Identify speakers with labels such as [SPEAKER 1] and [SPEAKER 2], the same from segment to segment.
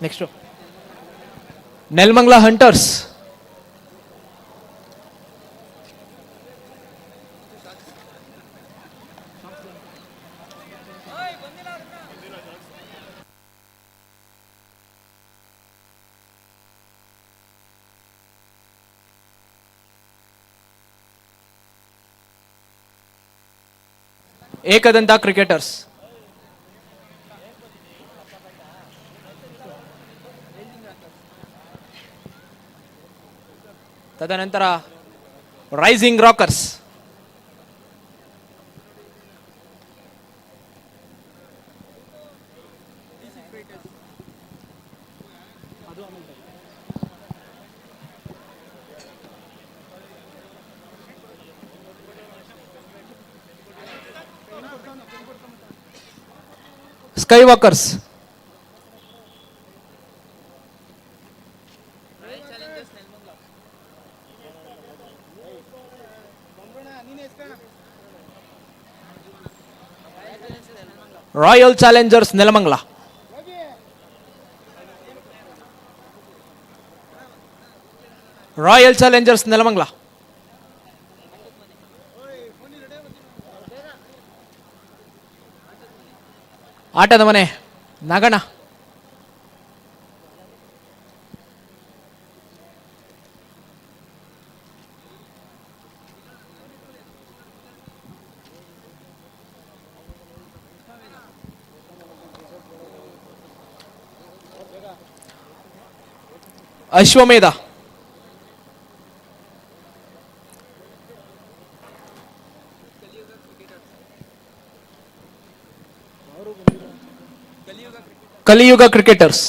[SPEAKER 1] Next Nelamangala hunters. Ekadanta cricketers. ತದನಂತರ rising rockers. Sky walkers. Royal Challengers Nelamangala. Royal Challengers Nelamangala. ಆಟದ ಮನೆ ನಗಣ. ಅಶ್ವಮೇಧ. ಕಲಿಯುಗ ಕ್ರಿಕೆಟರ್ಸ್.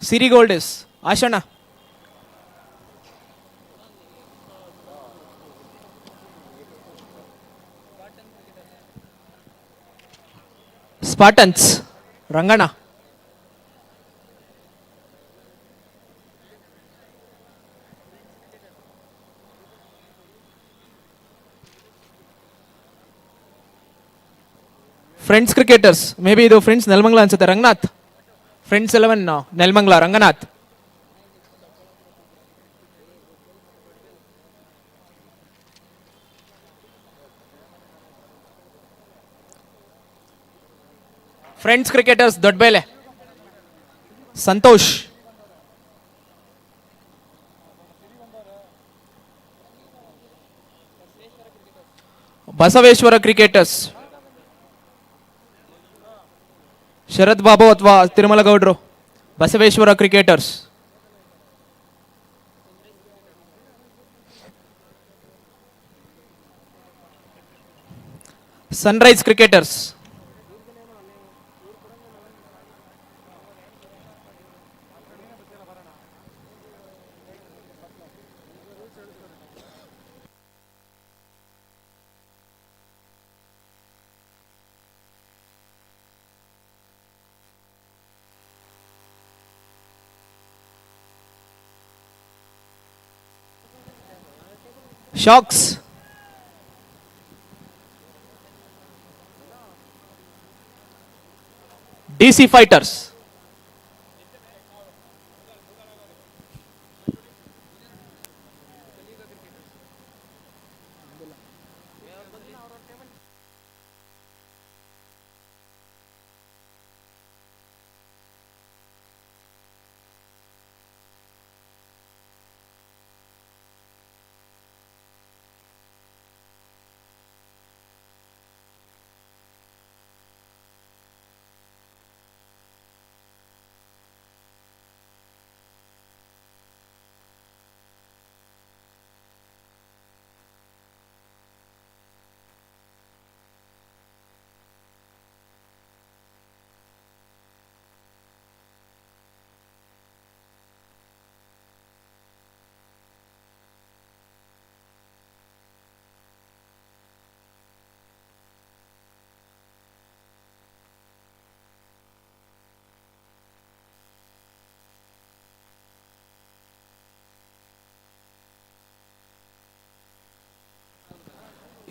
[SPEAKER 1] ಸಿರಿಗೋಲ್ಡಸ್ ಆಶಣ. ಸ್ಪಾಟನ್ಸ್ ರಂಗಣ. Friends cricketers. ಮೇ ಬಿ ಇದು ಫ್ರೆಂಡ್ಸ್ ನೆಲಮಂಗಲ ಅನ್ಸುತ್ತೆ. Ranganath. Friends 11 Nelamangala Ranganath. Friends cricketers Doddabele Santosh. Basaveshwara cricketers Sharath Babu ಅಥವಾ ತಿರುಮಲ ಗೌಡ್ರು. Basaveshwara cricketers. Sunrise cricketers. Sharks. DC fighters.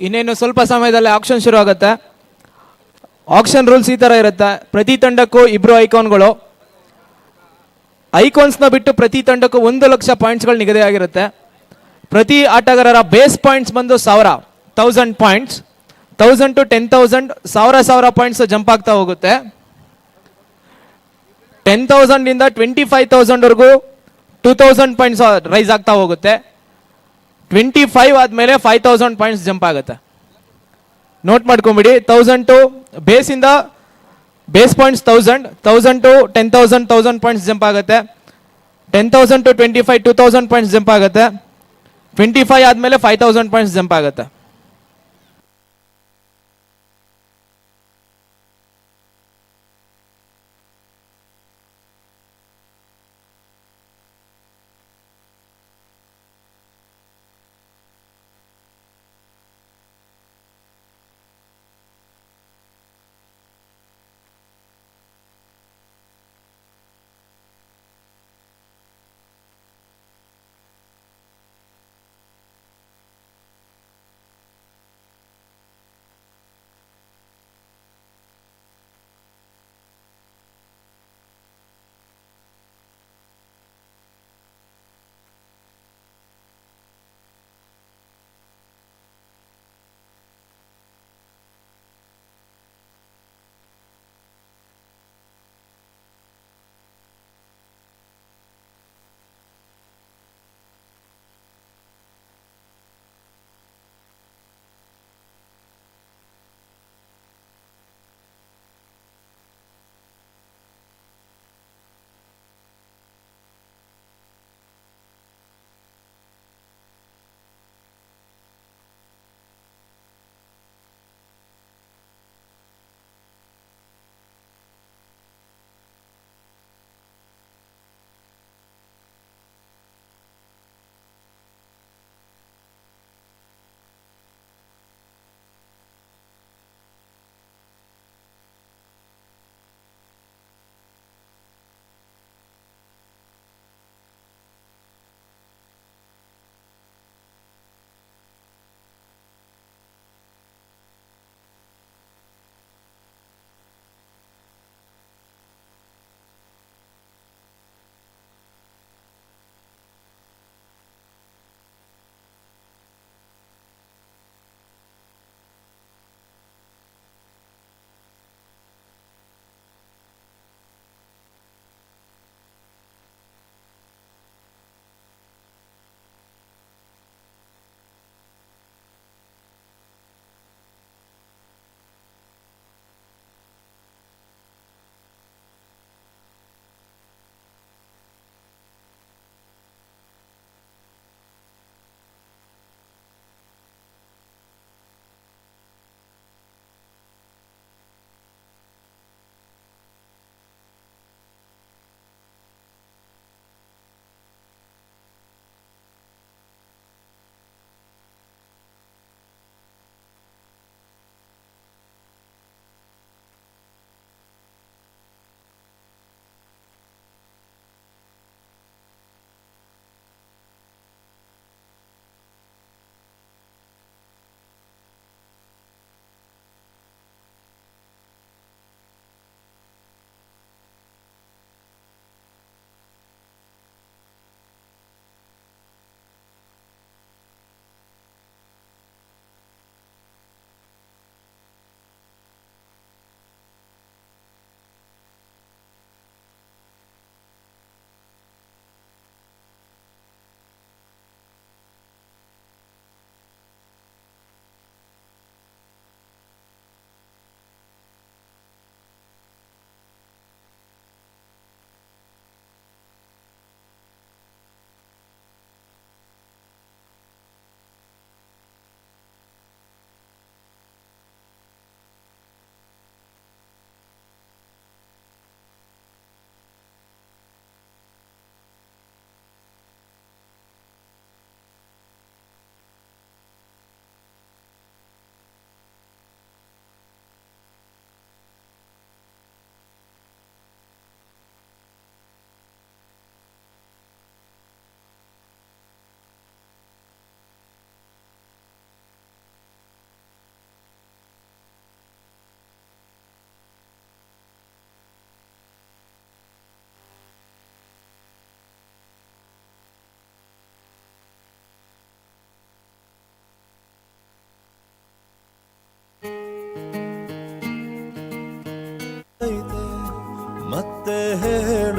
[SPEAKER 1] ಇನ್ನೇನು ಸ್ವಲ್ಪ ಸಮಯದಲ್ಲಿ ಆಕ್ಷನ್ ಶುರು ಆಗುತ್ತೆ. ಆಕ್ಷನ್ ರೂಲ್ಸ್ ಈ ಥರ ಇರುತ್ತೆ. ಪ್ರತಿ ತಂಡಕ್ಕೂ ಇಬ್ಬರು ಐಕಾನ್ಗಳು. ಐಕಾನ್ಸ್ನ ಬಿಟ್ಟು ಪ್ರತಿ ತಂಡಕ್ಕೂ 1,00,000 ಪಾಯಿಂಟ್ಸ್ಗಳು ನಿಗದಿಯಾಗಿರುತ್ತೆ. ಪ್ರತಿ ಆಟಗಾರರ ಬೇಸ್ ಪಾಯಿಂಟ್ಸ್ ಬಂದು 1000 ಪಾಯಿಂಟ್ಸ್. 1000 to 10,000 1000 ಪಾಯಿಂಟ್ಸ್ ಜಂಪ್ ಆಗ್ತಾ ಹೋಗುತ್ತೆ. 10,000 ಇಂದ 25,000 ವರೆಗೂ 2,000 ಪಾಯಿಂಟ್ಸ್ ರೈಸ್ ಆಗ್ತಾ ಹೋಗುತ್ತೆ. 25 ಆದಮೇಲೆ 5,000 ಪಾಯಿಂಟ್ಸ್ ಜಂಪ್ ಆಗುತ್ತೆ. ನೋಟ್ ಮಾಡ್ಕೊಂಬಿಡಿ. 1000 ಟು ಬೇಸಿಂದ base points 1000 to 10,000 1000 points jump ಆಗುತ್ತೆ. 10,000 ಟು 25 2,000 ಪಾಯಿಂಟ್ಸ್ ಜಂಪ್ ಆಗುತ್ತೆ. 25 ಆದಮೇಲೆ 5,000 ಪಾಯಿಂಟ್ಸ್ ಜಂಪ್ ಆಗುತ್ತೆ.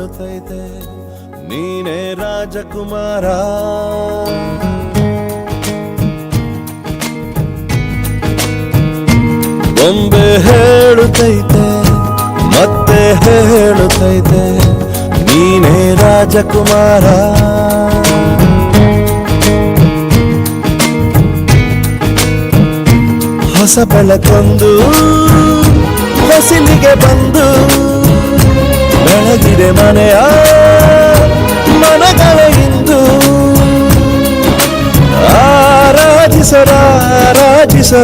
[SPEAKER 2] ಹೇಳುತ್ತೈತೆ ನೀನೇ ರಾಜಕುಮಾರ. ಬೊಂಬೆ ಹೇಳುತ್ತೈತೆ ಮತ್ತೆ ಹೇಳುತ್ತೈತೆ ನೀನೇ ರಾಜಕುಮಾರ. ಹೊಸ ಬೆಳಕೊಂದು ಹೊಸಿಲಿಗೆ ಬಂದು ಬೆಳಗಿದೆ ಮನೆಯ ಮನಗಳ ಇಂದು.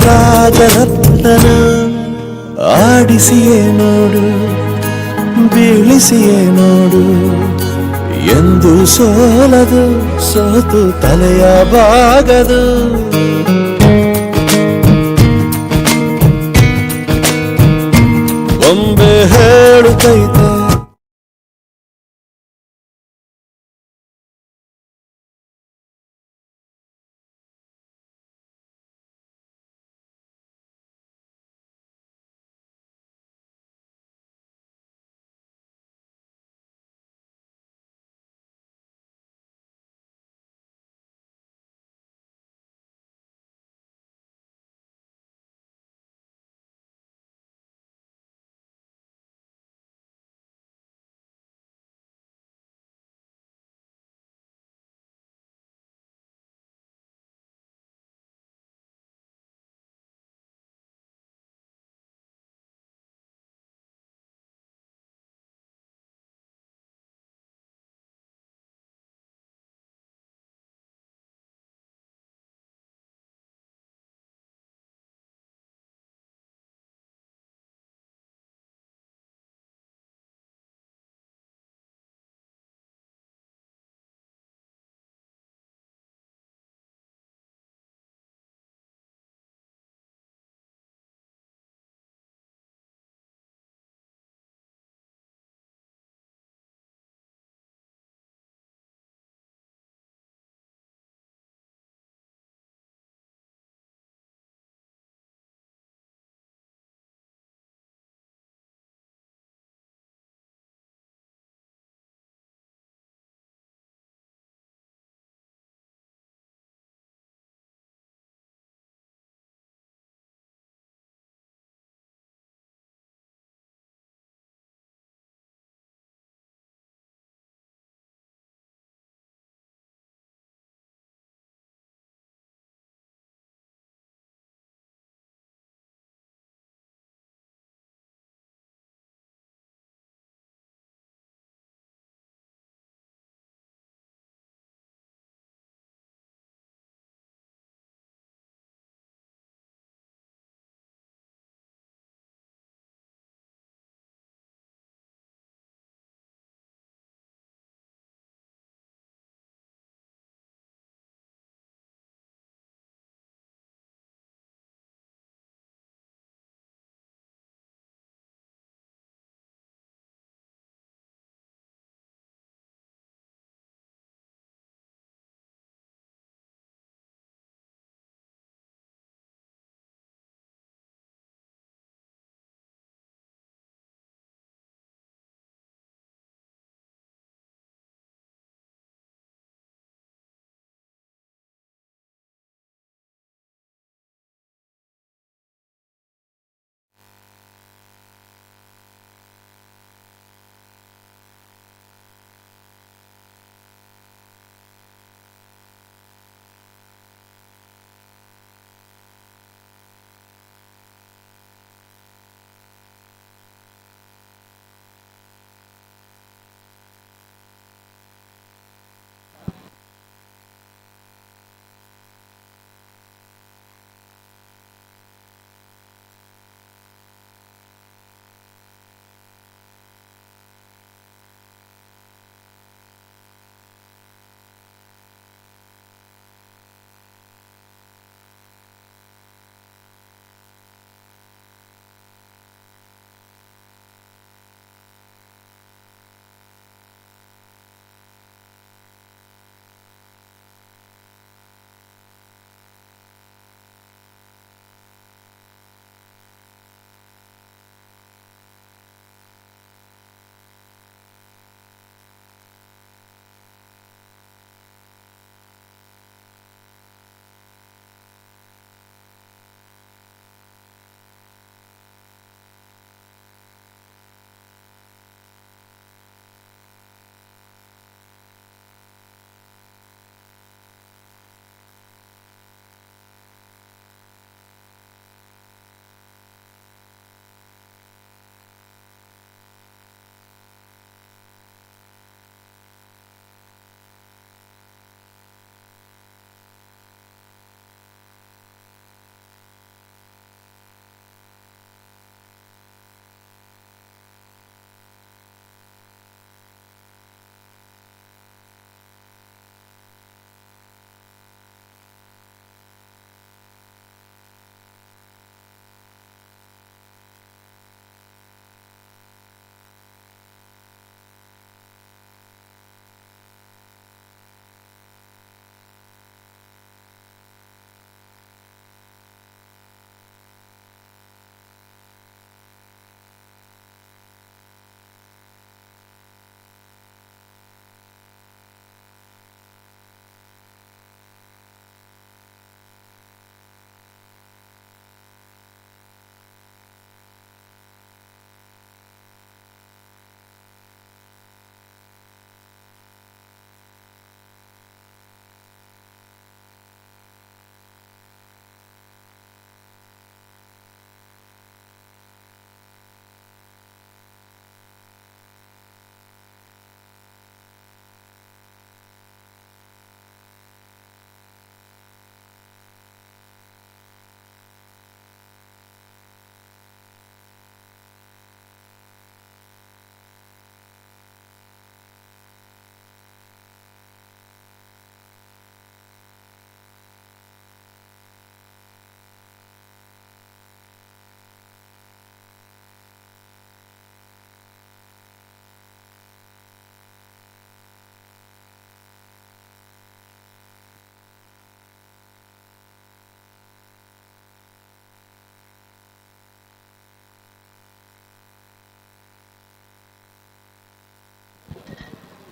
[SPEAKER 2] ರಾಜರತ್ನನ ಆಡಿಸಿಯೇ ನೋಡು ಬೀಳಿಸಿಯೇ ನೋಡು ಎಂದು ಸೋಲದು ಸೋತು ತಲೆಯ ಬಾಗದು. ಬೊಂಬೆ ಹೇಳುತ್ತೈತೆ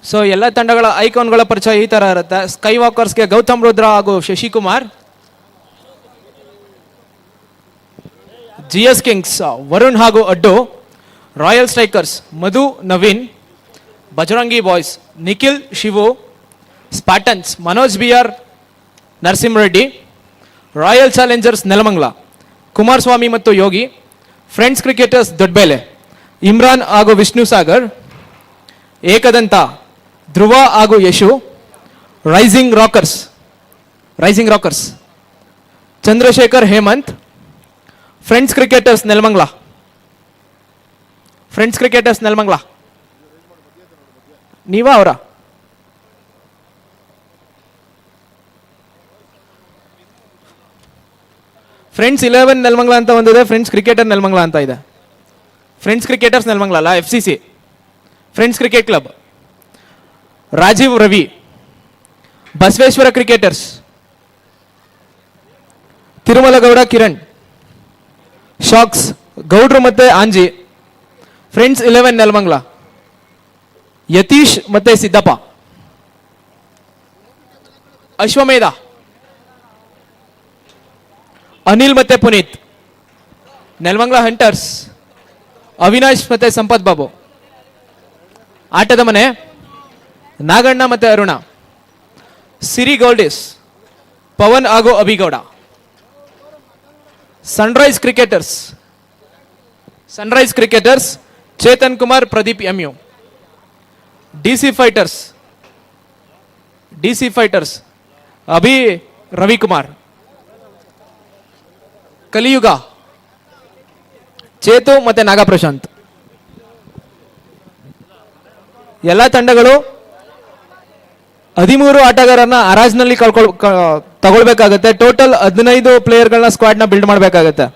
[SPEAKER 1] ಸೊ ಎಲ್ಲ ತಂಡಗಳ ಐಕಾನ್ಗಳ ಪರಿಚಯ ಈ ತರ ಇರುತ್ತೆ. ಸ್ಕೈ ವಾಕರ್ಸ್ಗೆ ಗೌತಮ್ ರುದ್ರ ಹಾಗೂ ಶಶಿಕುಮಾರ್. GS ಕಿಂಗ್ಸ್ ವರುಣ್ ಹಾಗೂ Addu. Royal strikers Madhu Naveen. Bajarangi boys Nikhil Shivu. Spartans Manoj BR Narasimhareddy. Royal Challengers Nelamangala Kumaraswamy ಮತ್ತು ಯೋಗಿ. ಫ್ರೆಂಡ್ಸ್ ಕ್ರಿಕೆಟರ್ಸ್ ದೊಡ್ಡಬೇಲೆ ಇಮ್ರಾನ್ ಹಾಗೂ ವಿಷ್ಣು ಸಾಗರ್. ಏಕದಂತ ಧ್ರುವ ಹಾಗೂ Yashu. Rising rockers Chandrashekhar Hemanth. Friends cricketers Nelamangala ನೀವಾ ಅವರ? ಫ್ರೆಂಡ್ಸ್ 11 ನೆಲಮಂಗಲ ಅಂತ ಒಂದಿದೆ, ಫ್ರೆಂಡ್ಸ್ ಕ್ರಿಕೆಟರ್ ನೆಲಮಂಗಲ ಅಂತ ಇದೆ. ಫ್ರೆಂಡ್ಸ್ ಕ್ರಿಕೆಟರ್ಸ್ ನೆಲಮಂಗಲ ಅಲ್ಲ, FCC friends cricket club. Rajeev Ravi. Basaveshwara cricketers Tirumalagowda Kiran. Sharks ಗೌಡ್ರು ಮತ್ತೆ ಆಂಜಿ. ಫ್ರೆಂಡ್ಸ್ 11 ನೆಲಮಂಗಲ ಯತೀಶ್ ಮತ್ತೆ ಸಿದ್ದಪ್ಪ. ಅಶ್ವಮೇಧ ಅನಿಲ್ ಮತ್ತೆ ಪುನೀತ್. ನೆಲಮಂಗಲ ಹಂಟರ್ಸ್ ಅವಿನಾಶ್ ಮತ್ತೆ ಸಂಪತ್ ಬಾಬು. ಆಟದ ಮನೆ ನಾಗಣ್ಣ ಮತ್ತೆ ಅರುಣ. ಸಿರಿ ಗೋಲ್ಡಿಸ್ ಪವನ್ ಹಾಗೂ Abhigowda. Sunrise cricketers Chethan Kumar Pradeep MU. DC fighters Abhi Ravikumar. Kaliyuga Chethu ಮತ್ತೆ ನಾಗಪ್ರಶಾಂತ್. ಎಲ್ಲ ತಂಡಗಳು 13 ಆಟಗಾರರನ್ನ ಹರಾಜ್ನಲ್ಲಿ ತಗೊಳ್ಬೇಕಾಗತ್ತೆ. ಟೋಟಲ್ 15 ಪ್ಲೇಯರ್ಗಳನ್ನ ಸ್ಕ್ವಾಡ್ನ ಬಿಲ್ಡ್ ಮಾಡಬೇಕಾಗತ್ತೆ.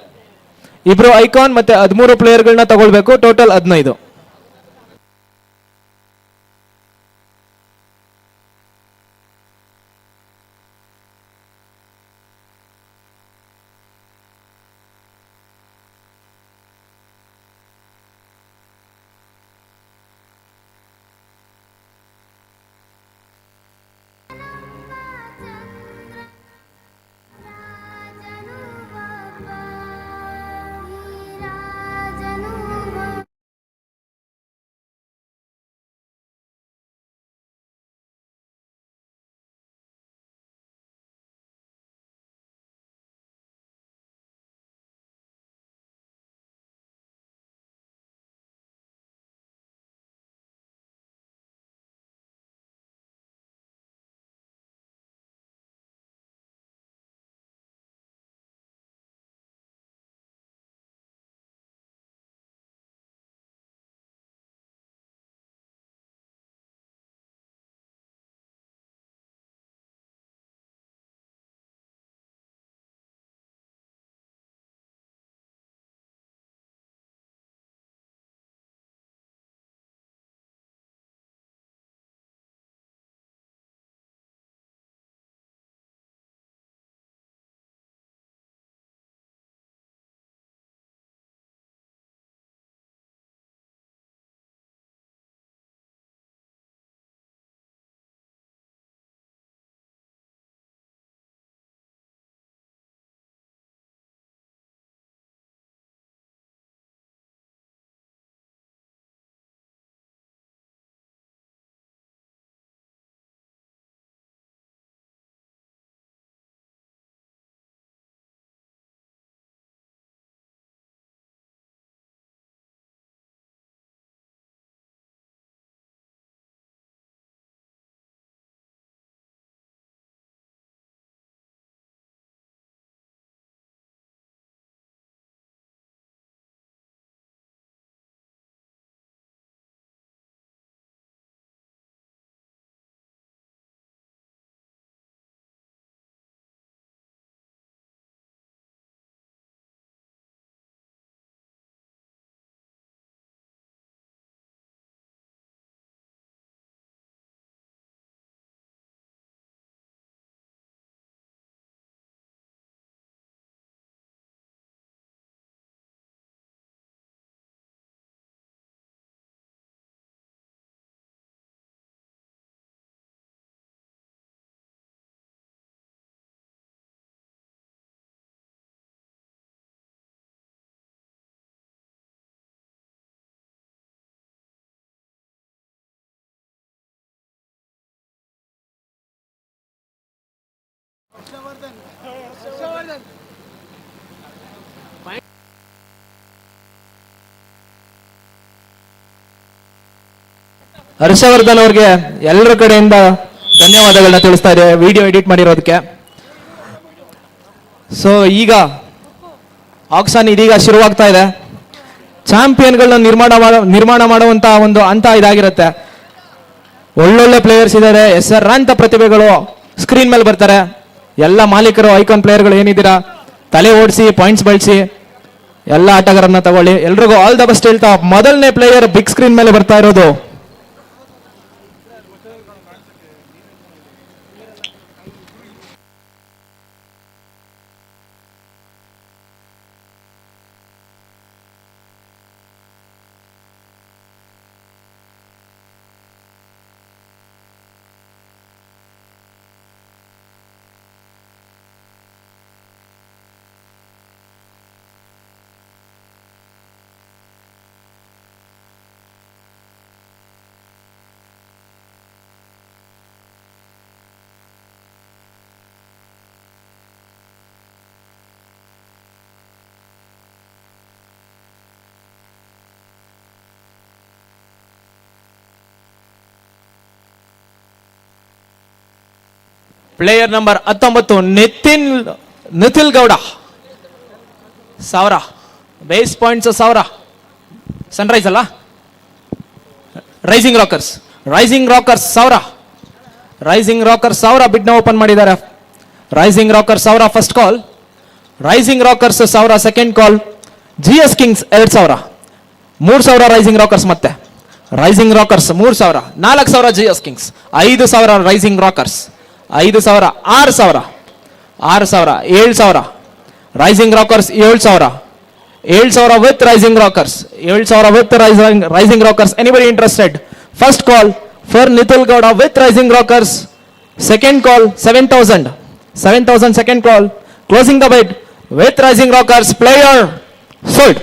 [SPEAKER 1] 2 ಐಕಾನ್ ಮತ್ತೆ 13 ಪ್ಲೇಯರ್ಗಳನ್ನ ತಗೊಳ್ಬೇಕು. ಟೋಟಲ್ 15. ಹರ್ಷವರ್ಧನ್ ಅವ್ರಿಗೆ ಎಲ್ಲರ ಕಡೆಯಿಂದ ಧನ್ಯವಾದಗಳನ್ನ ತಿಳಿಸ್ತಾ ಇದೆ ವಿಡಿಯೋ ಎಡಿಟ್ ಮಾಡಿರೋದಕ್ಕೆ. ಸೊ ಈಗ ಆಕ್ಷನ್ ಇದೀಗ ಶುರುವಾಗ್ತಾ ಇದೆ. ಚಾಂಪಿಯನ್ಗಳನ್ನ ನಿರ್ಮಾಣ ಮಾಡುವಂತ ಒಂದು ಹಂತ ಇದಾಗಿರುತ್ತೆ. ಒಳ್ಳೊಳ್ಳೆ ಪ್ಲೇಯರ್ಸ್ ಇದ್ದಾರೆ, ಹೆಸರಾಂತ ಪ್ರತಿಭೆಗಳು ಸ್ಕ್ರೀನ್ ಮೇಲೆ ಬರ್ತಾರೆ. ಎಲ್ಲ ಮಾಲೀಕರು ಐಕಾನ್ ಪ್ಲೇಯರ್ಗಳು ಏನಿದ್ದೀರಾ ತಲೆ ಓಡಿಸಿ ಪಾಯಿಂಟ್ಸ್ ಬಳಸಿ ಎಲ್ಲ ಆಟಗಾರರನ್ನ ತಗೊಳ್ಳಿ. ಎಲ್ರಿಗೂ ಆಲ್ ದ ಬೆಸ್ಟ್ ಹೇಳ್ತಾ ಮೊದಲನೇ ಪ್ಲೇಯರ್ ಬಿಗ್ ಸ್ಕ್ರೀನ್ ಮೇಲೆ ಬರ್ತಾ ಇರೋದು player number 19 Nithil Gowda 1000 base points 1000. Sunrise ಅಲ್ಲ, ರೈಸಿಂಗ್ ರಾಕರ್ಸ್ 1000. ರೈಸಿಂಗ್ ರಾಕರ್ಸ್ 1000 ಬಿಡ್ನ ಓಪನ್ ಮಾಡಿದ್ದಾರೆ. Rising rockers 1000 first call, rising rockers 1000 second ಕಾಲ್, GS ಕಿಂಗ್ಸ್ 2000, 3000 ರೈಸಿಂಗ್ ರಾಕರ್ಸ್, ಮತ್ತೆ rising rockers 3000, 4000 GS kings, 5000 rising rockers, 5000, 6000, 7000, rising rockers 7000 with rising rockers, 7000 with rising rockers. Anybody interested? First call for Nithil Gowda with rising Rockers. Second call 7000 second call, closing the bid with rising Rockers. Player sold.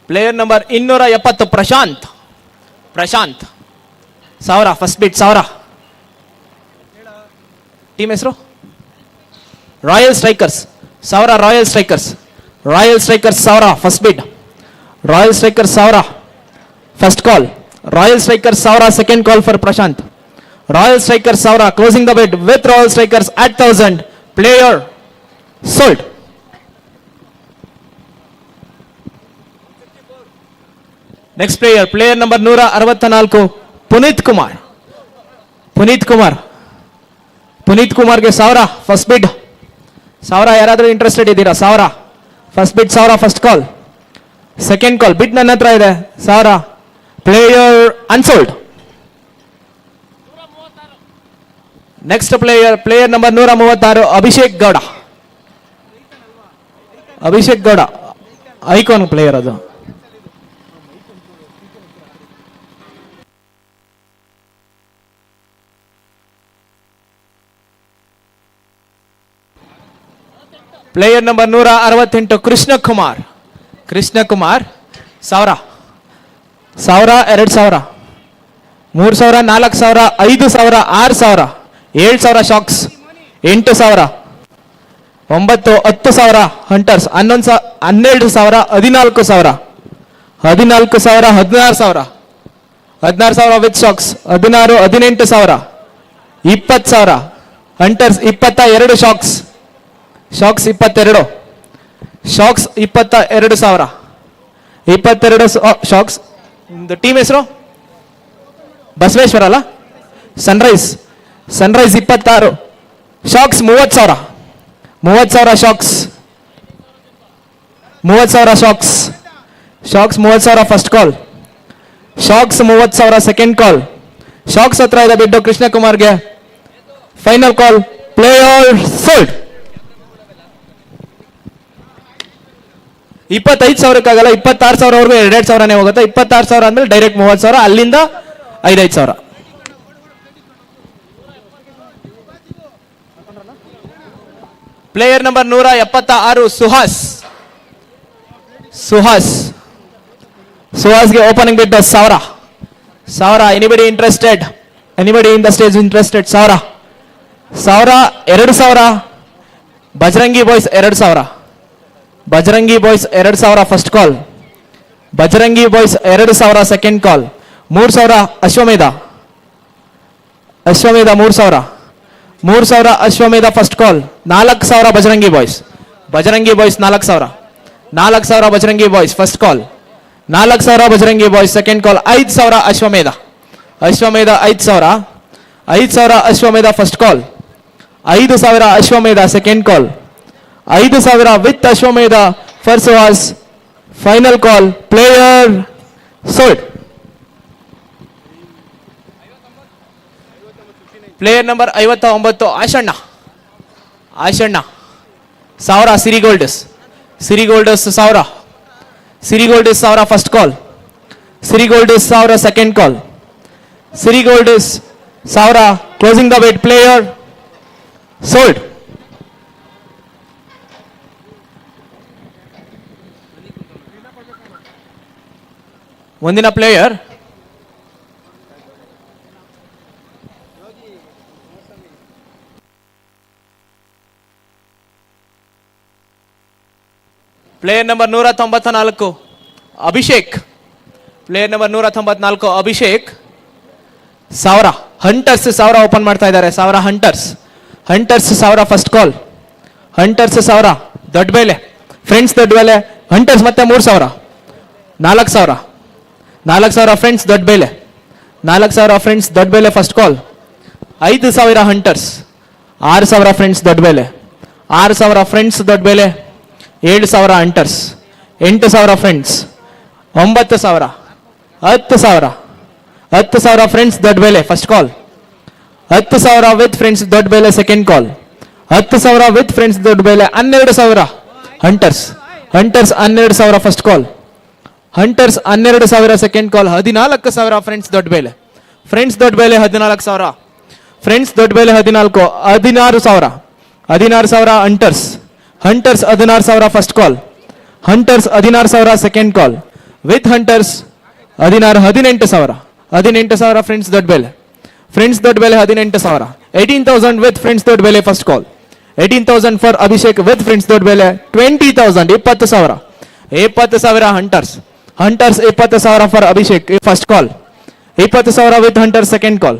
[SPEAKER 1] Player number 270 Prashanth 1000 first bid 1000. Team ಹೆಸರು royal strikers 1000, royal strikers 1000 first bid, royal strikers 1000 first call, royal strikers 1000 second call for Prashanth, royal strikers 1000 closing the bid with royal strikers at 1000. Player sold. Next player number 164 Puneeth ಕುಮಾರ್ಗೆ 1000 first bid 1000. ಯಾರಾದರೂ interested ಇದ್ದೀರಾ? 1000 first bid 1000 first call, second call bid ನನ್ನ ಹತ್ರ ಇದೆ 1000. Player unsold. Next player number 136 Abhishek Gowda icon player ಅದು. Player number 168 Krishna Kumar 1000, 2000, 2000, 3000, 4000, 5000, 6000, 7000 sharks, 8000, 9, 10,000 hunters, 11,000, 14000, 14000, 16,000 with sharks, 16, 18,000, 20,000 hunters, 22 sharks 22, sharks 22,000, 22 sharks. Team ಹೆಸರು ಬಸವೇಶ್ವರ ಅಲ್ಲ, sunrise 26 sharks, 30,000 sharks, 30,000 first call, sharks 30,000 second call, sharks ಹತ್ರ ಇದೆ ಬಿಟ್ಟು ಕೃಷ್ಣ ಕುಮಾರ್ಗೆ. Final call, player sold. 25,000ಕ್ಕಾಗಲ್ಲ, 26,000ವರೆಗೂ 2,000ನೇ ಹೋಗುತ್ತೆ. 26,000 ಅಂದ್ರೆ ಡೈರೆಕ್ಟ್ 30,000, ಅಲ್ಲಿಂದ 5,000. Player number 176 Suhas. ಸುಹಾಸ್ಗೆ opening bid 1000. Anybody interested? Anybody in the stage interested? 2000. Bajrangi boys 2000. Bajrangi boys 2000 first call. Bajrangi boys 2000 second call. 3000 Ashwamedha 3000. 3000 Ashwamedha first call. 4000 Bajrangi boys 4000. 4000 Bajrangi boys first call. 4000 Bajrangi boys second call. 5000 Ashwamedha 5000. 5000 Ashwamedha first call. 5000 Ashwamedha second call. 5000 with Ashwamedha first was final call. Player sold. Player number 59 Ashanna 1000 Siri golds 1000. Siri golds 1000 first call. Siri golds 1000 second call. Siri golds 1000 closing the bid. Player sold. ಮುಂದಿನ player player number 194 Abhishek. Player number 194 Abhishek 1000. Hunters 1000 open ಮಾಡ್ತಾ ಇದ್ದಾರೆ. 1000 hunters 1000 first call. Hunters 1000 ದೊಡ್ಡ ಬೇಲೆ friends ದೊಡ್ಡ ಬೇಲೆ. Hunters ಮತ್ತೆ 3000. 4000 friends ದೊಡ್ಡ ಬೇಲೆ 4000 ಫ್ರೆಂಡ್ಸ್ ದೊಡ್ಡ ಬೇಲೆ ಫಸ್ಟ್ ಕಾಲ್. 5000 ಹಂಟರ್ಸ್ 6000 ಫ್ರೆಂಡ್ಸ್ ದೊಡ್ಡ ಬೇಲೆ 6000 ಫ್ರೆಂಡ್ಸ್ ದೊಡ್ಡ ಬೇಲೆ. 7000 ಹಂಟರ್ಸ್ 8000 ಫ್ರೆಂಡ್ಸ್ 9000. 10,000 ಫ್ರೆಂಡ್ಸ್ ದೊಡ್ಡ ಬೇಲೆ ಫಸ್ಟ್ ಕಾಲ್. 10,000 ವಿತ್ ಫ್ರೆಂಡ್ಸ್ ದೊಡ್ಡ ಬೇಲೆ ಸೆಕೆಂಡ್ ಕಾಲ್. 10,000 ವಿತ್ ಫ್ರೆಂಡ್ಸ್ ದೊಡ್ಡ ಬೇಲೆ. 12,000 Hunters 12,000 first call. Hunters 12,000 second call. 14,000 friends ದೊಡ್ಡ ಬೇಲೆ 14,000. ಫ್ರೆಂಡ್ಸ್ ದೊಡ್ಡ ಬೇಲೆ 14. 16,000 Hunters 16,000 first call. Hunters 16,000 second call. With Hunters 18,000 friends ದೊಡ್ಡ ಬೇಲೆ 18,000. 18,000 ವಿತ್ ಫ್ರೆಂಡ್ಸ್ ದೊಡ್ಡ ಬೇಲೆ first call. 18,000 for Abhishek with friends ದೊಡ್ಡ ಬೇಲೆ. 20,000 20,000 Hunters 20,000 for Abhishek first call. 20,000 with hunters second call.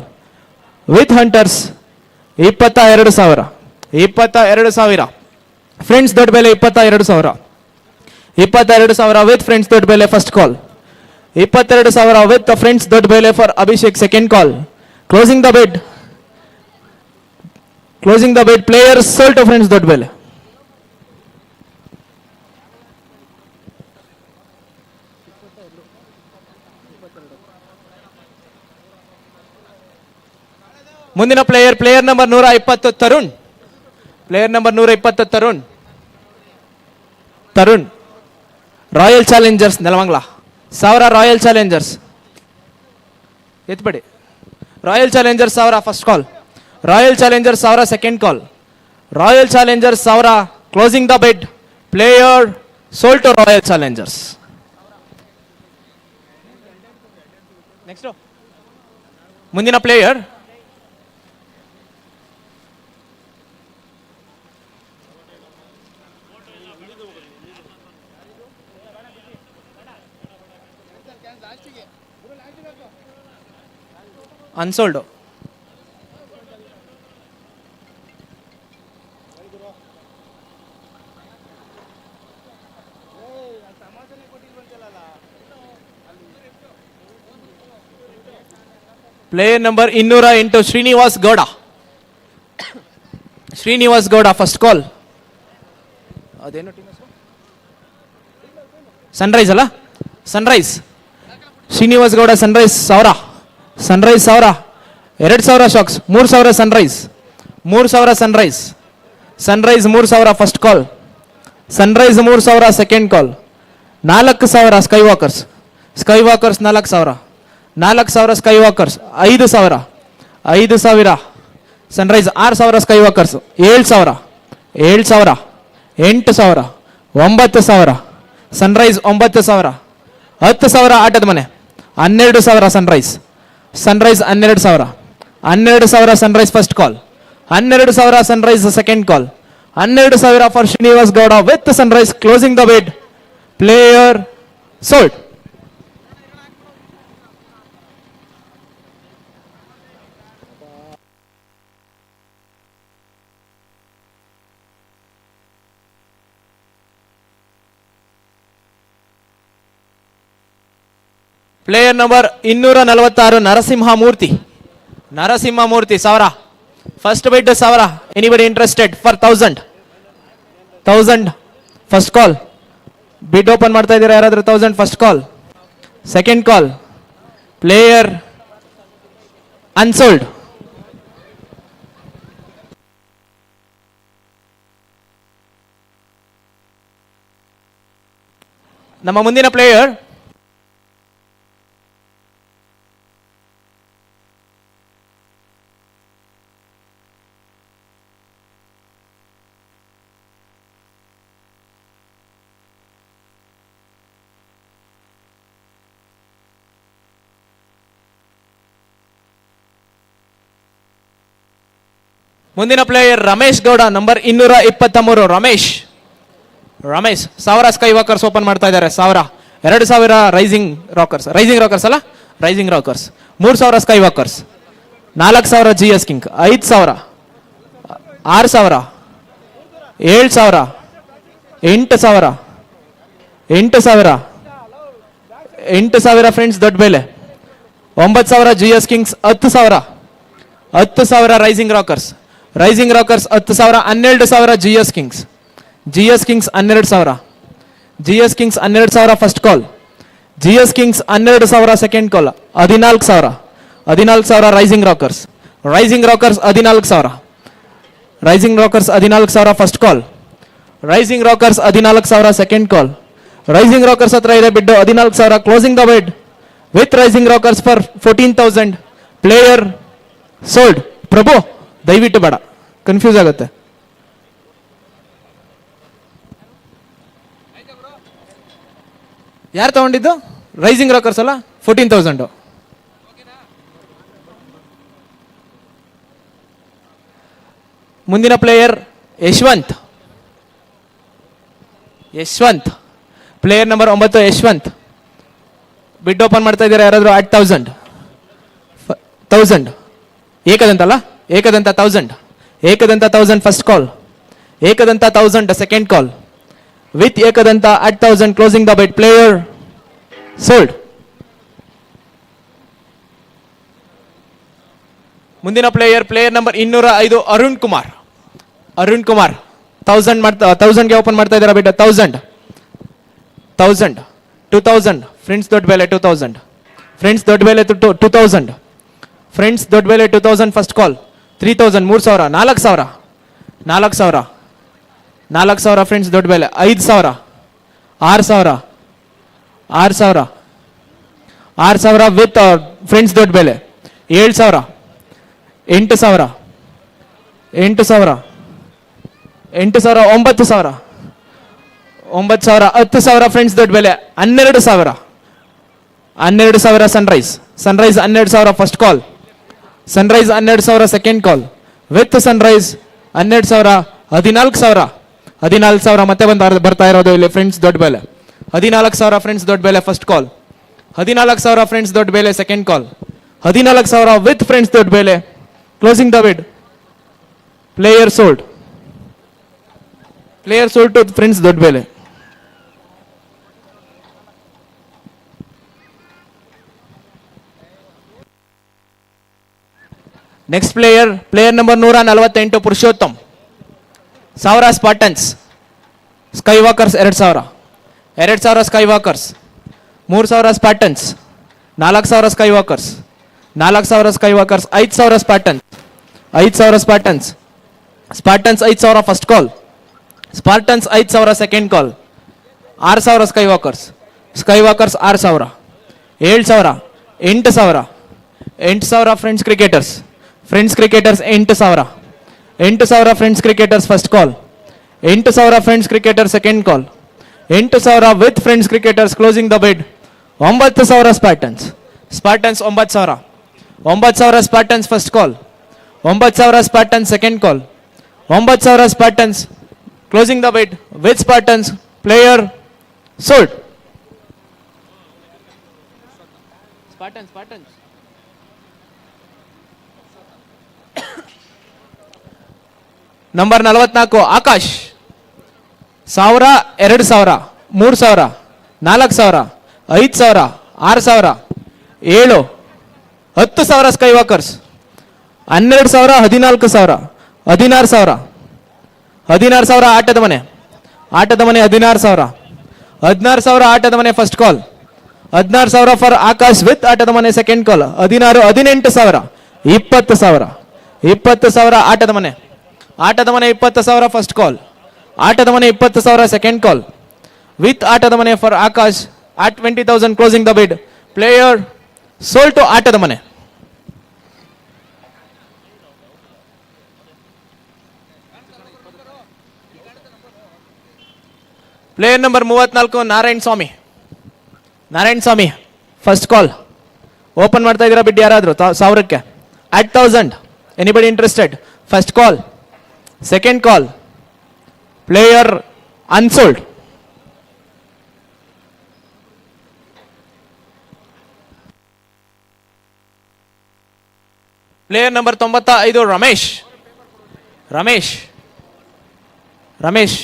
[SPEAKER 1] With hunters 22,000 friends ದೊಡ್ಡ ಬೇಲೆ. 22,000 ವಿತ್ ಫ್ರೆಂಡ್ಸ್ ದೊಡ್ಡ ಬೇಲೆ ಫಸ್ಟ್ ಕಾಲ್. 22,000 ವಿತ್ ಫ್ರೆಂಡ್ಸ್ ದೊಡ್ಡ ಬೇಲೆ for Abhishek second call. Closing the bid. Player sold to friends ದೊಡ್ಡ ಬೇಲೆ. ಮುಂದಿನ player number 120 Tarun. Player number 120 Tarun royal Challengers Nelamangala 1000 royal challengers ಎತ್ಬೇಡಿ. Royal Challengers 1000 first call. Royal Challengers 1000 second call. Royal Challengers 1000 closing the bid. Player sold to royal challengers. Next ಮುಂದಿನ player unsold. Player number 208 Srinivas Gowda first call. ಅದೇನು team ಹೆಸರು? Sunrise ಅಲ್ಲ? Sunrise Srinivas Gowda sunrise 1000. 2,000 sharks. 3,000 sunrise 3,000 first call. Sunrise 3,000 second call. 4,000 sky walkers 4,000 sky walkers. 5,000 sunrise. 6,000 sky walkers. 7,000 7,000, 8,000, 9,000, sunrise 9,000, 10,000 ಆಟದ ಮನೆ, 12,000 Sunrise, Sunrise 12,000, 12,000 sunrise first call, 12,000 Sunrise second call, 12,000 for Srinivas Gowda with sunrise closing the bid. Player sold. Player number 246 Narasimhamurthy. Narasimhamurthy 1,000. First bid 1,000. Anybody interested for 1,000 first call. Bid open ಮಾಡ್ತಾ ಇದ್ದೀರಾ ಯಾರಾದ್ರೂ? 1,000 first call. Second call. Player unsold. ನಮ್ಮ ಮುಂದಿನ player Ramesh Gowda number 223. Ramesh 1,000 Sky Walkers open ಮಾಡ್ತಾ ಇದ್ದಾರೆ. 1,000, 2,000 Rising Rockers ಅಲ್ಲ, rising Rockers, 3,000 Sky walkers, 4,000 GS King, 5,000, 6,000, 7,000, 8,000, 8,000 Friends ದೊಡ್ಡ ಬೆಲೆ, 9,000 GS Kings, 10,000 rising Rockers 10,000, 12,000 GS Kings 12,000, GS Kings 12,000 first ಕಾಲ್, GS Kings 12,000 second call, 14,000 rising rockers 14,000, rising rockers 14,000 first call, rising rockers 14,000 second call, rising rockers ಹತ್ರ ಇದೆ bid 14,000 closing the bid with rising rockers for 14,000. Player sold. Prabhu ದಯವಿಟ್ಟು ಬೇಡ, confuse ಆಗುತ್ತೆ. ಯಾರು ತಗೊಂಡಿದ್ದು? Rising Rockers ಅಲ್ಲ, 14,000. ಮುಂದಿನ player Yashwanth. Player number 9 Yashwanth. Bid open ಮಾಡ್ತಾ ಇದ್ದಾರೆ ಯಾರಾದರೂ? 8,000. 1,000 ಏಕದಂತ ಅಲ್ಲ, Ekadanta 1,000 first call, Ekadanta 1,000 second call with Ekadanta 8,000 closing the bid. Player sold. ಮುಂದಿನ ಪ್ಲೇಯರ್ ನಂಬರ್ 205 ಅರುಣ್ ಕುಮಾರ್. 1,000 ಗೆ ಓಪನ್ ಮಾಡ್ತಾ ಇದ್ದಾರೆ ಬಿಡ್. 1,000, 2,000 ಫ್ರೆಂಡ್ಸ್ ದೊಡ್ಡ ಬೆಲೆ, 2,000 ಫ್ರೆಂಡ್ಸ್ ದೊಡ್ಡ ಬೆಲೆ, 2,000 ಫ್ರೆಂಡ್ಸ್ ದೊಡ್ಡ ಬೆಲೆ, 2,000 ಫಸ್ಟ್ ಕಾಲ್, 3,000, 3,000, 4,000 ಫ್ರೆಂಡ್ಸ್ ದೊಡ್ಡ ಬೆಲೆ, 5,000, 6,000 ವಿತ್ ಫ್ರೆಂಡ್ಸ್ ದೊಡ್ಡ ಬೆಲೆ, 7,000, 8,000, 9,000, 10,000 ಫ್ರೆಂಡ್ಸ್ ದೊಡ್ಡ ಬೆಲೆ, 12,000 Sunrise 12,000 first call, Sunrise 12,000 second call with Sunrise 12,000, 14,000 ಮತ್ತೆ ಬರ್ತಾ ಇರೋದು ಇಲ್ಲಿ ಫ್ರೆಂಡ್ಸ್ ದೊಡ್ಡ ಬೆಲೆ, 14,000 ಫ್ರೆಂಡ್ಸ್ ದೊಡ್ಡ ಬೆಲೆ ಫಸ್ಟ್ ಕಾಲ್, 14,000 ಫ್ರೆಂಡ್ಸ್ ದೊಡ್ಡ ಬೆಲೆ ಸೆಕೆಂಡ್ ಕಾಲ್, 14,000 ವಿತ್ ಫ್ರೆಂಡ್ಸ್ ದೊಡ್ಡ ಬೆಲೆ closing the bid. Player sold to friends ದೊಡ್ಡ ಬೆಲೆ. Next player number 148 Purushottam. 1,000 spartans sky walkers, 2,000 sky walkers, 3,000 spartans, 4,000 sky walkers, 5,000 spartans, 5,000 first call, spartans 5,000 second call, 6,000 sky walkers 6,000, 7,000, 8,000 friends cricketers 8,000 friends cricketers first call, 8000 friends cricketer second call. 8000 with friends cricketers closing the bid. 9000 spartans. Spartans 9000. 9000 ಸ್ಪಾರ್ಟನ್ಸ್ first call. 9000 spartans second call. 9000 spartans closing the bid with ಸ್ಪಾರ್ಟನ್ಸ್. Player sold. Spartans number 44 Akash. 1000, 2000, 3000, 4000, 5000, 6000, 7, 10,000 sky walkers. 12,000, 14,000, 16,000, 16,000 ಆಟದ ಮನೆ. 16,000. 16,000 ಆಟದ ಮನೆ first call. 16,000 for Akash with ಆಟದ ಮನೆ second ಕಾಲ್. 16, 18,000, 20,000. 20,000 ಆಟದ ಮನೆ. ಆಟದ ಮನೆ 20,000 ಫಸ್ಟ್ ಕಾಲ್. ಆಟದ ಮನೆ 20,000 ಸೆಕೆಂಡ್ ಕಾಲ್ ವಿತ್ ಆಟದ ಮನೆ for Akash at 20,000 closing the bid. Player sold to ಆಟದ ಮನೆ. Player number 34 Narayan Swamy. Narayan Swamy first call. Open ಮಾಡ್ತಾ ಇದ್ದೀರಾ ಬಿಡ್ ಯಾರಾದರೂ 1000ಕ್ಕೆ at 1000. Anybody interested? First call. Second call. Player unsold. Player number 95 Ramesh. Ramesh Ramesh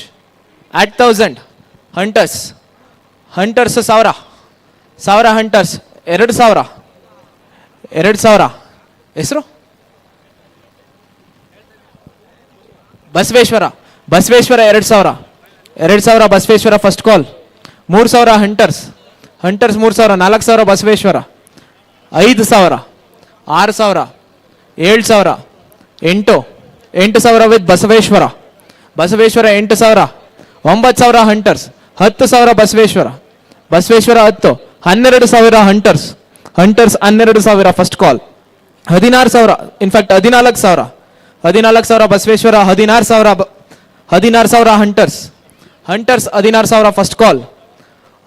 [SPEAKER 1] at 1000. Hunters. Hunters 1000. 1000 hunters. 2,000. 2,000 ಹೆಸರು Basaveshwara. Basaveshwara 2,000. 2,000 Basaveshwara first call. 3,000 Hunters. Hunters 3,000. 4,000 Basaveshwara. 5,000. 6,000. 7,000. 8. 8,000 with Basaveshwara. Basaveshwara 8,000. 9,000 hunters. 10,000 Basaveshwara. Basaveshwara 10. 12,000 hunters. Hunters 12,000 first call. 16,000 in fact 14,000. 14,000 Basaveshwara. 16,000 hunters. Hunters 16,000 first call.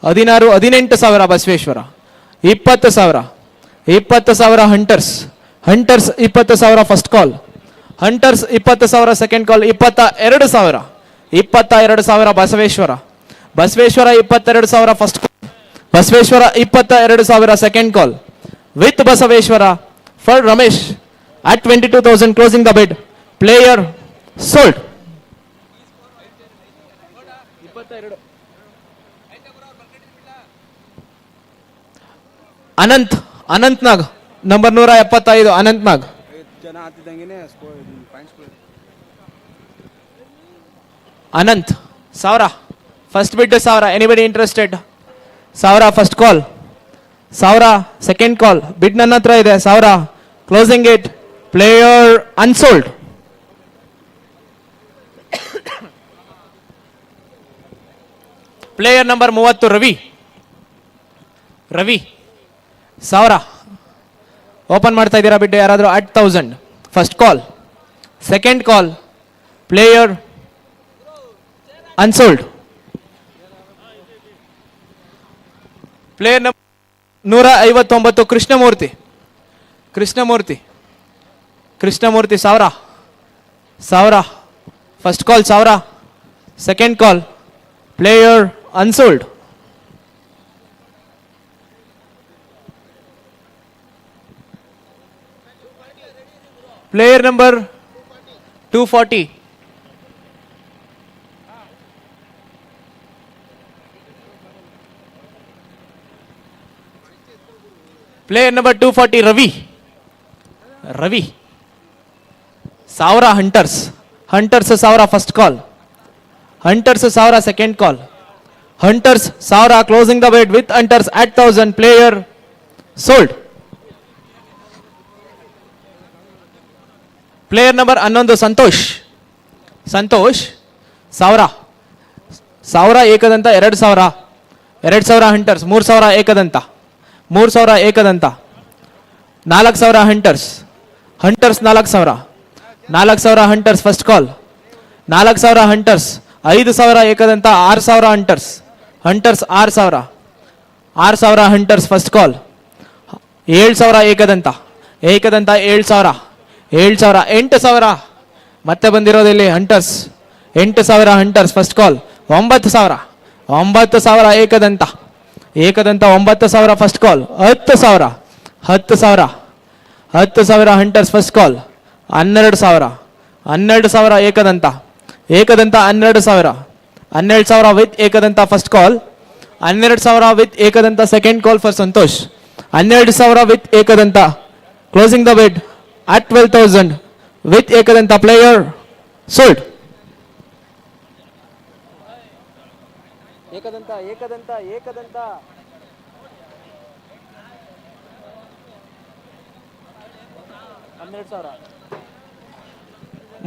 [SPEAKER 1] 18,000 Basaveshwara. 20,000. 20,000 hunters. Hunters 20,000 first call. Hunters 20,000 second call. 22,000. 22,000 Basaveshwara. Basaveshwara 22,000 first call. Basaveshwara 22,000 second call with Basaveshwara for Ramesh at 22,000 closing the bid. Player sold. Anant. Anant Nag number 175 Ananth Nag. Ananth 1000 first bid. 1000. Anybody interested? 1000 first call. 1000 second call. Bid ನನ್ನ ಹತ್ರ ಇದೆ. 1000 closing it. Player unsold. Player number 30 Ravi. Ravi 1000 open ಮಾಡ್ತಾ ಇದ್ದೀರಾ ಬಿಟ್ಟು ಯಾರಾದರೂ? at 1000 first call. Second call. Player unsold. Player number 159 Krishnamurthy. Krishnamurthy. Krishnamurthy 1000. 1000 first call. 1000 second call. Player unsold. Player number 240. Player number 240 Ravi. Ravi 1000 hunters. Hunters 1000 first call. Hunters 1000 second call. Hunters 1000 closing the bid with Hunters at 1000. Player sold. Player number 11 Santosh. Santosh 1000. 1000 Ekadanta. 2,000. 2,000 Hunters. 3,000 Ekadanta. 3,000 Ekadanta. 4,000 Hunters. Hunters 4,000. 4,000 Hunters first call. 4,000 Hunters. 5,000 Ekadanta 6,000 Hunters. Hunters 6,000. 6,000 Hunters first call. 7,000 Ekadanta. Ekadanta 7,000. 7,000. 8,000 ಮತ್ತೆ ಬಂದಿರೋದಿಲ್ಲಿ Hunters. 8,000 Hunters first call. 9,000. 9,000 Ekadanta. Ekadanta 9,000 first call. 10,000. 10,000. 10,000 Hunters first call. 12,000. 12,000 Ekadanta. Ekadanta 12,000. 12,000 with Ekadanta first call. 12,000 with Ekadanta second call for Santosh. 12,000 with Ekadanta closing the bid at 12,000 with Ekadanta player sold. Ekadanta Ekadanta Ekadanta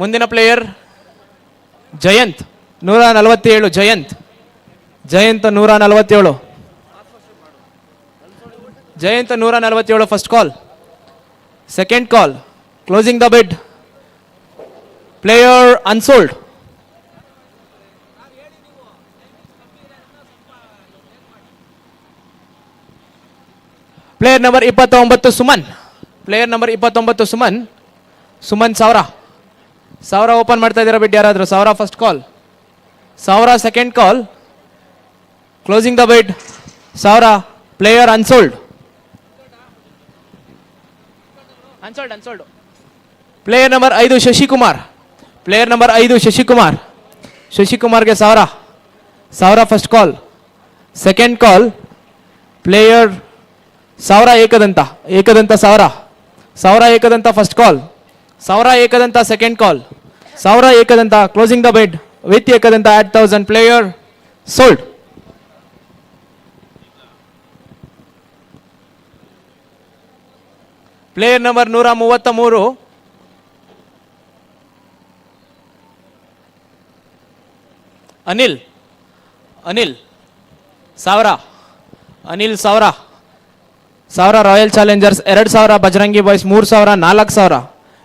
[SPEAKER 1] ಮುಂದಿನ player Jayant 147. Jayant Jayant 147. Jayant 147 first call. Second call closing the bid player unsold. Player number 29 Suman. Player number 29 Suman. Suman 1,000 open ಮಾಡ್ತಾ ಇದ್ದೀರಾ bid ಯಾರಾದರೂ? 1,000 first call. 1,000 second call. Closing the bid 1,000 player unsold. Unsold unsold. Player number 5 Shashikumar. Player number 5 Shashikumar. ಶಶಿಕುಮಾರ್ಗೆ 1,000. 1,000 first call. Second call player 1,000 Ekadanta. Ekadanta 1,000. 1,000 Ekadanta first call. 1,000 Ekadanta second call. 1,000 Ekadanta closing the bid with Ekadanta at 1,000 player sold. Player number 133 Anil. Anil 1,000. Anil 1,000. 1,000 Royal Challengers. 2,000 Bajrangi Boys. 3,000 4,000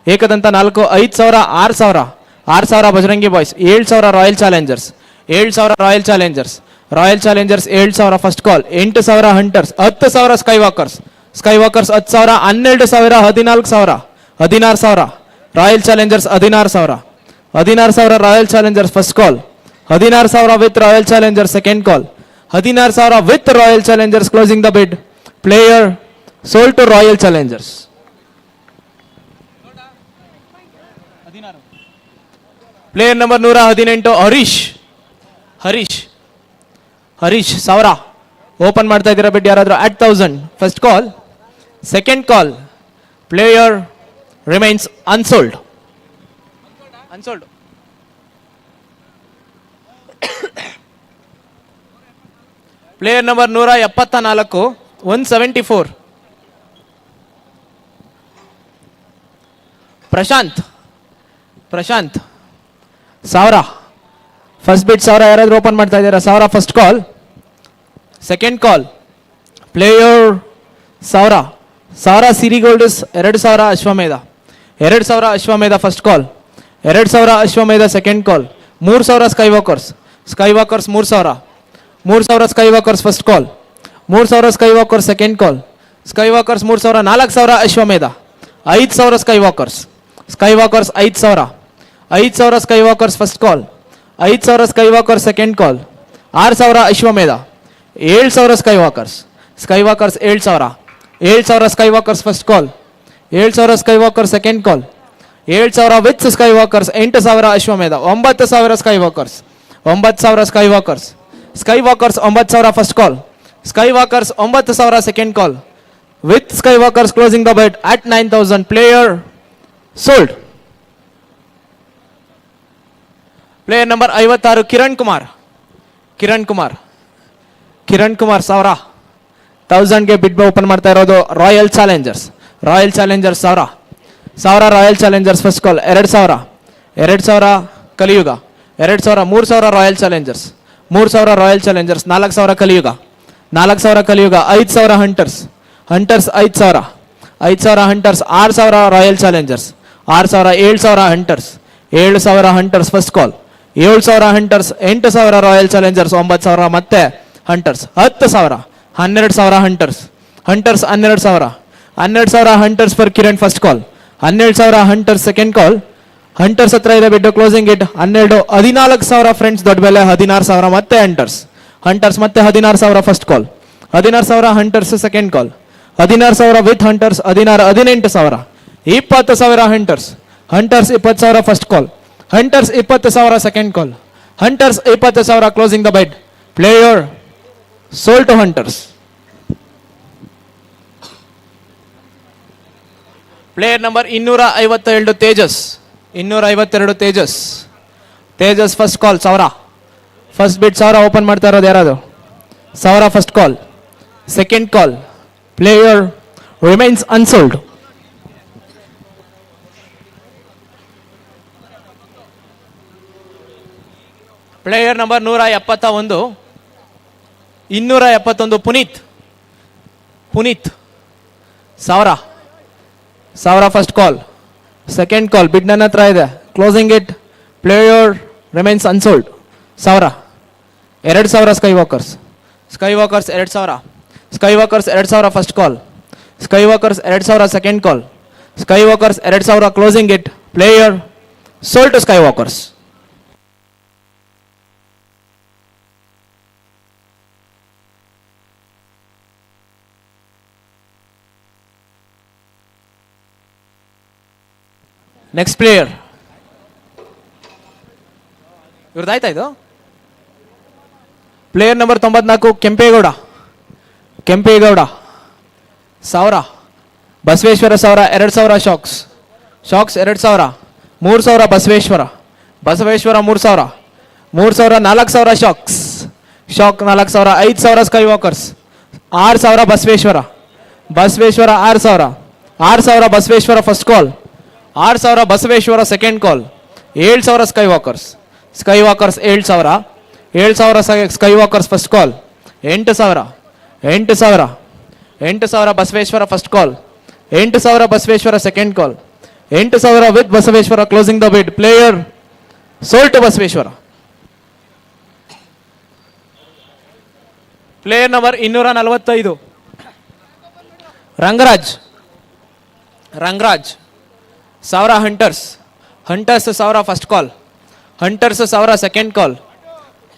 [SPEAKER 1] Ekadanta 4. 5,000 6,000. 6,000 Bajrangi Boys. 7,000 Royal Challengers. 7,000 Royal Challengers. Royal Challengers 7,000 first call. 8,000 Hunters. 10,000 sky walkers. Sky Walkers 10,000. 12,000 14,000. 16,000 Royal Challengers. 16,000. 16,000 Royal Challengers first call. 16,000 with Royal Challengers second call. 16,000 with Royal Challengers closing the bid player sold to royal Challengers. Player number 118 Harish. Harish. Harish 1,000 open ಮಾಡ್ತಾ ಇದ್ದೀರಾ bid ಯಾರಾದರೂ? At 1,000 first call. Second call player remains unsold. Unsold. Player number 174 174 Prashanth. Prashanth 1,000 first bid. 1,000 ಯಾರಾದರೂ open ಮಾಡ್ತಾ ಇದ್ದೀರಾ? 1,000 first call. Second call player 1,000. 1,000 ಸಿರಿಗೋಲ್ಡಸ್. 2,000 Ashwamedha. 2,000 Ashwamedha first call. 2,000 Ashwamedha second call. 3,000 Sky walkers. Sky walkers 3,000. 3,000 Sky walkers first call. 3,000 Sky walkers second call. Sky walkers 3,000. 4,000 Ashwamedha. 5,000 sky walkers. Sky walkers 5,000. 5,000 sky walkers first call. 5,000 sky walkers second call. 6,000 Ashwamedha. 7,000 sky walkers. Sky walkers 7,000. 7,000 sky walkers first call. 7,000 sky walkers second call. 7,000 with sky walkers. 8,000 Ashwamedha. 9,000 sky walkers. 9,000 sky walkers. Sky walkers 9,000 first call. Sky walkers 9,000 second call with sky walkers closing the bid at 9,000 player sold. Player number 56 Kiran Kumar. Kiran Kumar. Kiran Kumar 1,000. 1,000ಗೆ ಬಿಡ್ open ಮಾಡ್ತಾ ಇರೋದು royal Challengers. Royal Challengers 1,000. 1,000 Royal Challengers first call. 2,000. 2,000 ಕಲಿಯುಗ. 2,000. 3,000 royal challengers. 3,000 royal challengers. 4,000 ಕಲಿಯುಗ. 4,000 Kaliyuga. 5,000 hunters. Hunters 5,000. 5,000 hunters. 6,000 royal Challengers. 6,000. 7,000 Hunters. 7,000 Hunters first call. 7,000 hunters, 8,000 royal Challengers, 9,000 ಮತ್ತೆ hunters, 10,000, 12,000 Hunters, 12,000, 12,000 hunters for Kiran first call, 12,000 hunters second call, hunters ಹತ್ರ ಇದೆ ಬಿಟ್ಟು closing it 12, 14,000 friends ದೊಡ್ಡ ಬೆಲೆ, 16,000 ಮತ್ತೆ Hunters ಮತ್ತೆ 16,000 first call, 16,000 Hunters second call, 16,000 with Hunters 18,000, 20,000 Hunters, 20,000 first call, 20,000 second call, 20,000 closing the bid, player sold to Hunters. Player number 252 Tejas, 252 Tejas first call 1,000, first bid 1,000 open ಮಾಡ್ತಾ ಇರೋದು ಯಾರಾದ್ರು, 1,000 first call, second call, player remains unsold. Player number 171, 271 Puneeth 1,000 first call, second call bid ನನ್ನ ಹತ್ರ ಇದೆ, closing it, player remains unsold 1,000, 2,000 sky walkers 2,000, sky walkers 2,000 first call, sky walkers 2,000 second call, sky walkers 2,000 closing it, player sold to sky Walkers. Next player ಇವ್ರದ್ದಾಯ್ತಾ ಇದು. Player number 94 Kempegowda 1,000, Basaveshwara 1,000, 2,000 Sharks 2,000, 3,000 Basaveshwara 3,000, 4,000 Sharks 4,000, 5,000 sky walkers, 6,000 Basaveshwara 6,000, 6,000 Basaveshwara first call, 6,000 Basaveshwara second call, 7,000 sky walkers 7,000, 7,000 sky walkers first call, 8,000 Basaveshwara first call, 8,000 Basaveshwara second call, 8,000 with Basaveshwara closing the bid, player sold to Basaveshwara. Player number 245 Rangaraj 1,000 Hunters 1,000 first call, 1,000 second call,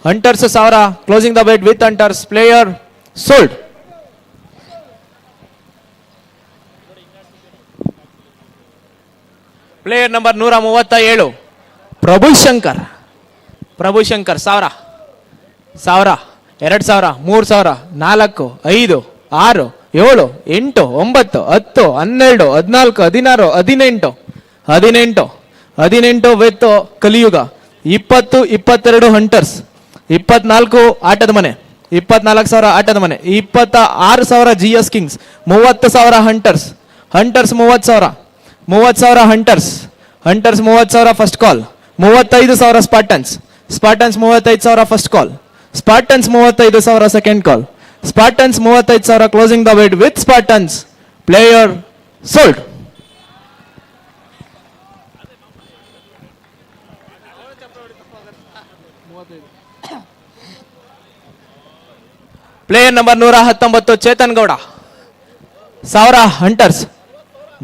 [SPEAKER 1] 1,000 closing the bid with hunters, player sold. Player number 137 Prabhushankar 1,000, 2,000, 3,000, 4, 5, 6, 7, 8, 9, 10, 11, 12, 16, 18 with ಕಲಿಯುಗ, 20, 22 hunters, 24 ಆಟದ ಮನೆ, 24,000 ಆಟದ ಮನೆ, 26,000 GS Kings, 30,000 Hunters 30,000 Hunters 30,000 first call, 35,000 Spartans 35,000 first call, Spartans 35,000 second call, Spartans 35,000 closing the bid with ಸ್ಪಾರ್ಟನ್ಸ್, player sold. Player number 119 Chetan Gowda 1,000 Hunters,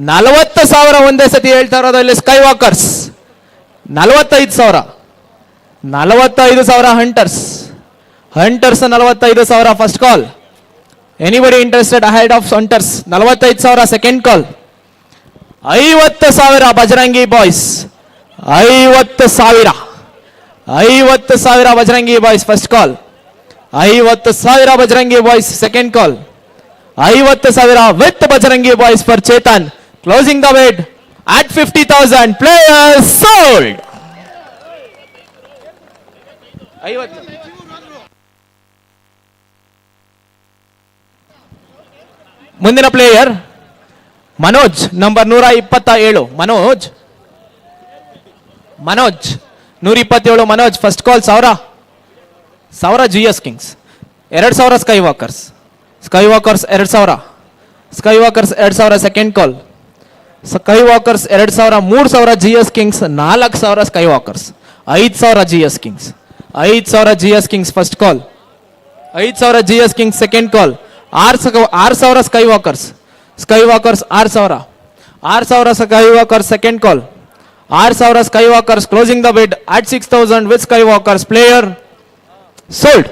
[SPEAKER 1] 40,000 ಒಂದೇ ಸತಿ ಹೇಳ್ತಾ ಇರೋದು ಇಲ್ಲಿ Sky Walkers, 45,000 Hunters 45,000 first call, anybody interested ahead of Hunters, 45,000 second call, 50,000 Bajrangi Boys 50,000 Bajrangi boys first call, 50,000 Bajrangi boys second call, 50,000 with Bajrangi boys for Chetan, closing the ಬಿಡ್ at 50,000, players sold. ಮುಂದಿನ player Manoj number 127 Manoj 127 first call 1,000 GS Kings, 2,000 sky walkers 2,000 second call, sky walkers 2,000 3,000 GS Kings, 4,000 sky walkers, 5,000 GS Kings. 5,000 GS Kings first call. 5,000 GS Kings second call. 6,000 Skywalkers. Skywalkers 6,000. 6,000 Skywalkers second call. 6,000 Skywalkers closing the bid at 6,000 with Skywalkers. Player sold.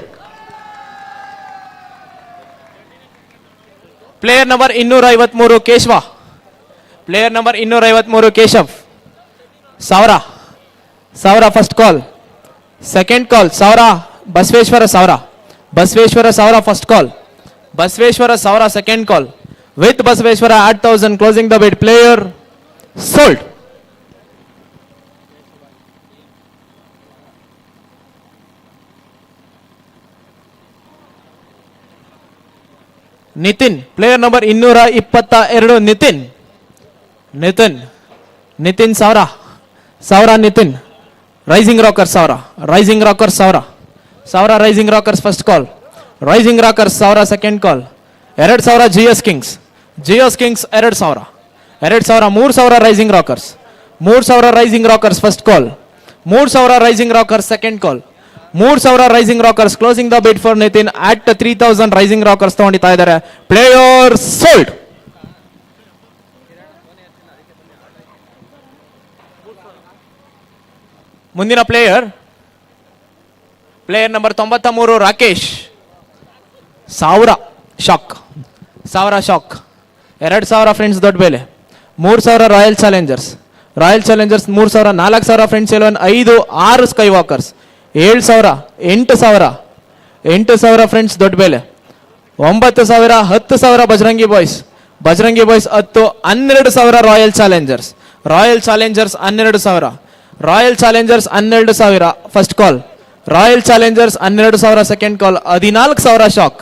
[SPEAKER 1] Player number 253 Keshva. Player number 253 Keshav. Saura. Saura first call. Second call Saura Basveshwara Saura. Basveshwara Saura first call. Basveshwara Saura second call. With Basveshwara at 1,000 closing the bid. Player sold. Nitin. Player number 222 Nitin. Nitin Saura. Saura Nitin. Rising Rockers Saura. Rising Rockers Saura. Saura Rising Rockers first call. Rising Rockers Saura second call. 2,000 GS Kings. GS Kings 2,000. 2,000 3,000 Rising Rockers. 3,000 Rising Rockers first call. 3,000 Rising Rockers second call. 3,000 Rising Rockers closing the bid for Nitin at 3,000 Rising Rockers ತಗೊಂಡಿತಾ ಇದ್ದಾರೆ. Player sold. ಮುಂದಿನ player number 93 Rakesh. 1,000 Shark. 1,000 Shark. 2,000 friends ದೊಡ್ಡ ಬೆಲೆ. 3,000 royal challengers. 3,000. 4,000 Friends 11. 5 6 sky walkers. 7,000 8,000 Friends ದೊಡ್ಡ ಬೆಲೆ. 9,000 10,000 Bajrangi boys 10 12,000 Royal Challengers 12,000 Royal Challengers 12,000 first call. Royal Challengers 12,000 second call. 14,000 shock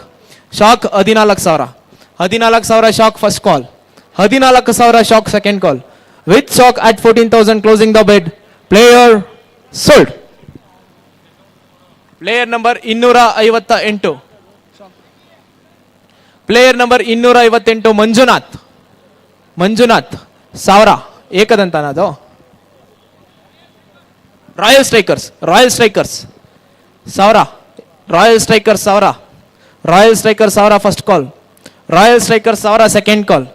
[SPEAKER 1] 14,000 shock first call. 14,000 shock second call. With shock at 14,000 closing the bid. Player sold. Player number 258. Player number 258 Manjunath. 1,000 ಏಕದಂತನದು. Royal Strikers 1,000. Royal Strikers 1,000 first call. Royal Strikers 1,000 second call.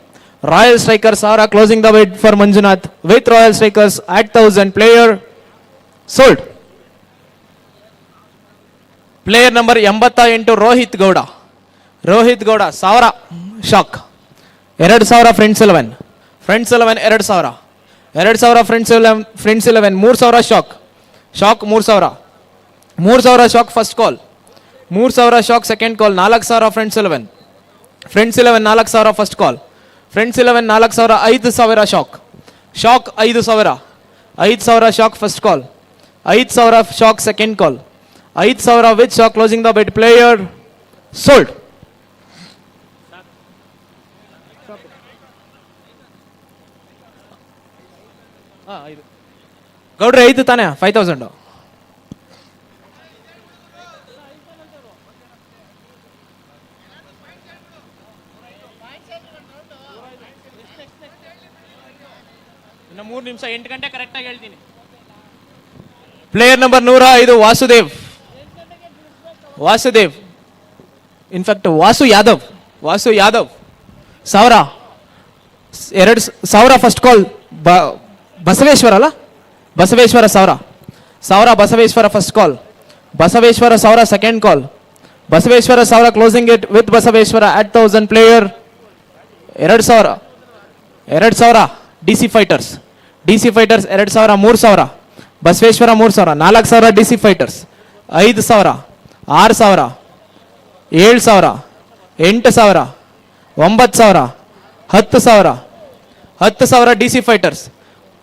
[SPEAKER 1] Royal Strikers 1,000 closing the bid for Manjunath with royal Strikers at 1,000. Player sold. Player number 88 Rohit Gowda. 1,000 Shark. 2,000 Friends 11 2,000. 2,000 Friends 11 3,000 Shark 3,000 Shark first call. 3,000 Shark second call. 4,000 Friends 11 4,000 first call. Friends 11 4,000. 5,000 Shark 5,000 Shark first call. 5,000 Shark second call. 5,000 with Shark closing the bid. Player sold. ಗೌಡ್ರೆ 5 ತಾನೆ 5,000. ಇನ್ನು 3 ನಿಮಿಷ 8 ಗಂಟೆ correct ಆಗಿ ಹೇಳ್ತೀನಿ. Player number 105 Vasudev. In fact Vasu Yadav 1,000. 2,000 first call. Basaveshwara 1,000 Basaveshwara first call. Basaveshwara 1,000 second call. Basaveshwara 1,000 closing it with Basaveshwara at 1,000. Player 2,000 DC fighters 2,000. 3,000 Basaveshwara 3,000. 4,000 DC fighters. 5,000 6,000 7,000 8,000 9,000 10,000 DC fighters.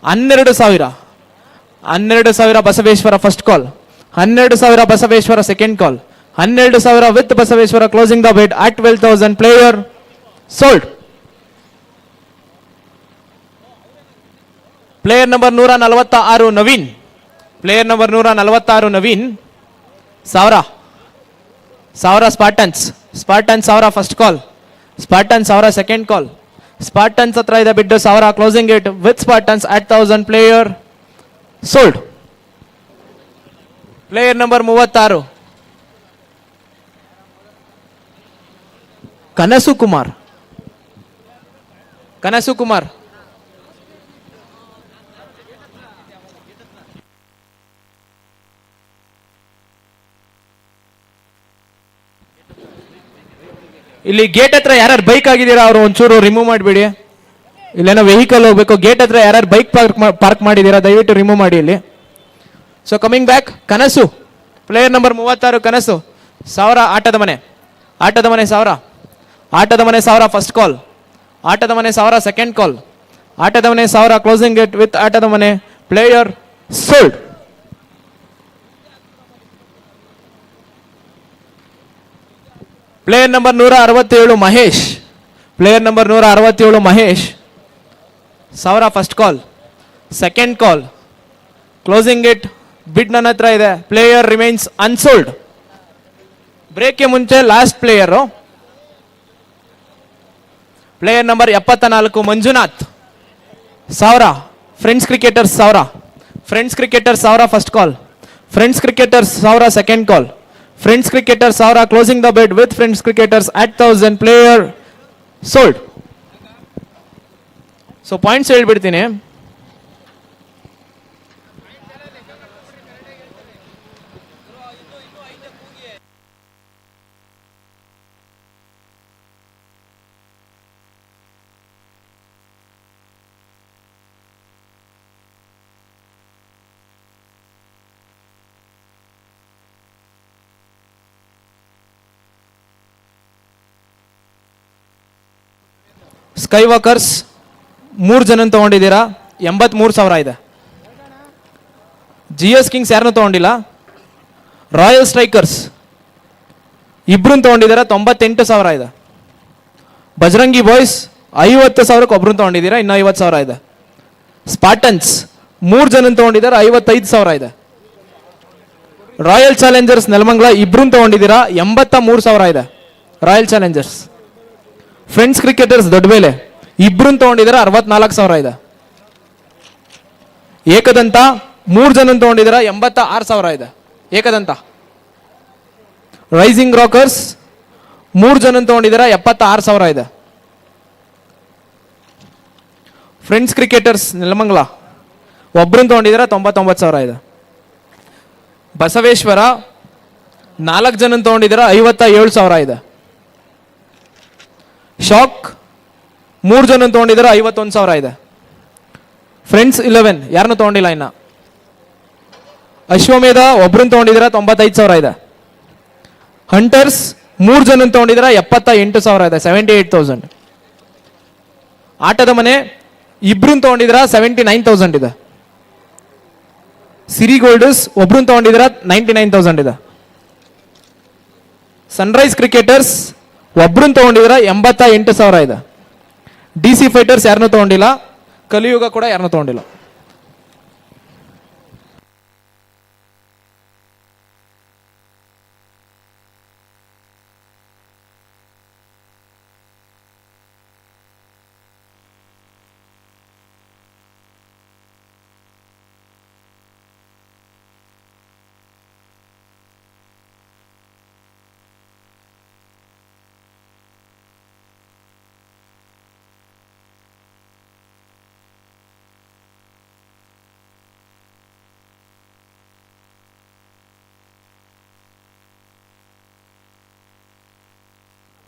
[SPEAKER 1] 12,000 Basaveshwara first call. 12,000 Basaveshwara second call. 12,000 with Basaveshwara closing the bid at 12,000. Player sold. Player number 146 Naveen. 1,000 Spartans 1,000 first call. Spartans 1,000 second call. Spartans ಹತ್ರ ಇದೆ bid. 1,000 closing it with Spartans at 1,000. Player sold. Player number 36 Kanasu Kumar. ಕನಸು ಕುಮಾರ್ ಇಲ್ಲಿ gate ಹತ್ರ ಯಾರು bike ಆಗಿದ್ದೀರಾ ಅವರು ಒಂಚೂರು remove ಮಾಡಿಬಿಡಿ. ಇಲ್ಲೇನೋ ವೆಹಿಕಲ್ ಹೋಗ್ಬೇಕು. ಗೇಟ್ ಹತ್ರ ಯಾರು ಬೈಕ್ ಪಾರ್ಕ್ ಮಾಡಿದ್ದೀರಾ ದಯವಿಟ್ಟು ರಿಮೂವ್ ಮಾಡಿ ಇಲ್ಲಿ. ಸೊ ಕಮಿಂಗ್ ಬ್ಯಾಕ್, ಕನಸು ಪ್ಲೇಯರ್ ನಂಬರ್ 36 ಕನಸು. 1000 ಆಟದ ಮನೆ. ಆಟದ ಮನೆ 1000. ಆಟದ ಮನೆ 1000 ಫಸ್ಟ್ ಕಾಲ್. ಆಟದ ಮನೆ 1000 ಸೆಕೆಂಡ್ ಕಾಲ್. ಆಟದ ಮನೆ 1000 ಕ್ಲೋಸಿಂಗ್ ಇಟ್ ವಿತ್ ಆಟದ ಮನೆ. Player sold. Player number 167 Mahesh. Player number 167 Mahesh. 1000 first call. Second call. Closing it bid ನನ್ನ ಹತ್ರ ಇದೆ. Player remains unsold. ಬ್ರೇಕ್ಗೆ ಮುಂಚೆ last player player number 74 Manjunath. 1000 friends cricketers 1000. Friends cricketers 1000 first call. Friends cricketers 1000 second call. Friends cricketers 1000 closing the bid with friends Cricketers at 1000. Player sold. So points ಹೇಳ್ಬಿಡ್ತೀನಿ. Sky Walkers 3 ಜನ ತಗೊಂಡಿದ್ದೀರಾ, 83,000 ಇದೆ. GS Kings ಯಾರನ್ನೂ ತಗೊಂಡಿಲ್ಲ. Royal strikers 2 ತಗೊಂಡಿದ್ದೀರಾ, 98,000 ಇದೆ. Bajrangi boys 50,000ಕ್ಕೆ ಒಬ್ರು ತಗೊಂಡಿದ್ದೀರಾ, ಇನ್ನೂ 50,000 ಇದೆ. ಸ್ಪಾಟನ್ಸ್ 3 ಜನ ತಗೊಂಡಿದ್ದಾರೆ, 55,000 ಇದೆ. ರಾಯಲ್ ಚಾಲೆಂಜರ್ಸ್ ನೆಲಮಂಗಲ 2 ತಗೊಂಡಿದ್ದೀರಾ, 83,000 ಇದೆ. Royal Challengers. ಫ್ರೆಂಡ್ಸ್ ಕ್ರಿಕೆಟರ್ಸ್ ದೊಡ್ಡಬೇಲೆ 2 ತಗೊಂಡಿದ್ದಾರೆ, 64,000 ಇದೆ. ಏಕದಂತ 3 ಜನ ತಗೊಂಡಿದ್ದೀರಾ, 86,000 ಇದೆ. ಏಕದಂತ. ರೈಸಿಂಗ್ ರಾಕರ್ಸ್ 3 ಜನ ತಗೊಂಡಿದ್ದೀರಾ, 76,000 ಇದೆ. ಫ್ರೆಂಡ್ಸ್ ಕ್ರಿಕೆಟರ್ಸ್ ನೆಲಮಂಗಲ 1 ತಗೊಂಡಿದ್ದೀರಾ, 99,000 ಇದೆ. ಬಸವೇಶ್ವರ 4 ಜನ ತಗೊಂಡಿದ್ದೀರಾ, 57,000 ಇದೆ. ಶಾಕ್ 3 ಜನ ತಗೊಂಡಿದ್ದಾರೆ, 51,000 ಇದೆ. ಫ್ರೆಂಡ್ಸ್ 11 ಯಾರನ್ನೂ ತಗೊಂಡಿಲ್ಲ ಇನ್ನ. ಅಶ್ವಮೇಧ 1 ತಗೊಂಡಿದ್ದೀರಾ, 95,000 ಇದೆ. ಹಂಟರ್ಸ್ 3 ಜನ ತಗೊಂಡಿದ್ದೀರಾ, 78,000 ಇದೆ, 78,000. ಆಟದ ಮನೆ 2 ತಗೊಂಡಿದ್ದೀರಾ, 79,000 ಇದೆ. ಸಿರಿ ಗೋಲ್ಡರ್ಸ್ 1 ತಗೊಂಡಿದ್ದೀರಾ, 99,000 ಇದೆ. ಸನ್ರೈಸ್ ಕ್ರಿಕೆಟರ್ಸ್ 1 ತಗೊಂಡಿದ್ದೀರಾ, 88,000 ಇದೆ. DC ಫೈಟರ್ಸ್ ಯಾರನ್ನೂ ತಗೊಂಡಿಲ್ಲ. ಕಲಿಯುಗ ಕೂಡ ಯಾರನ್ನೂ ತಗೊಂಡಿಲ್ಲ.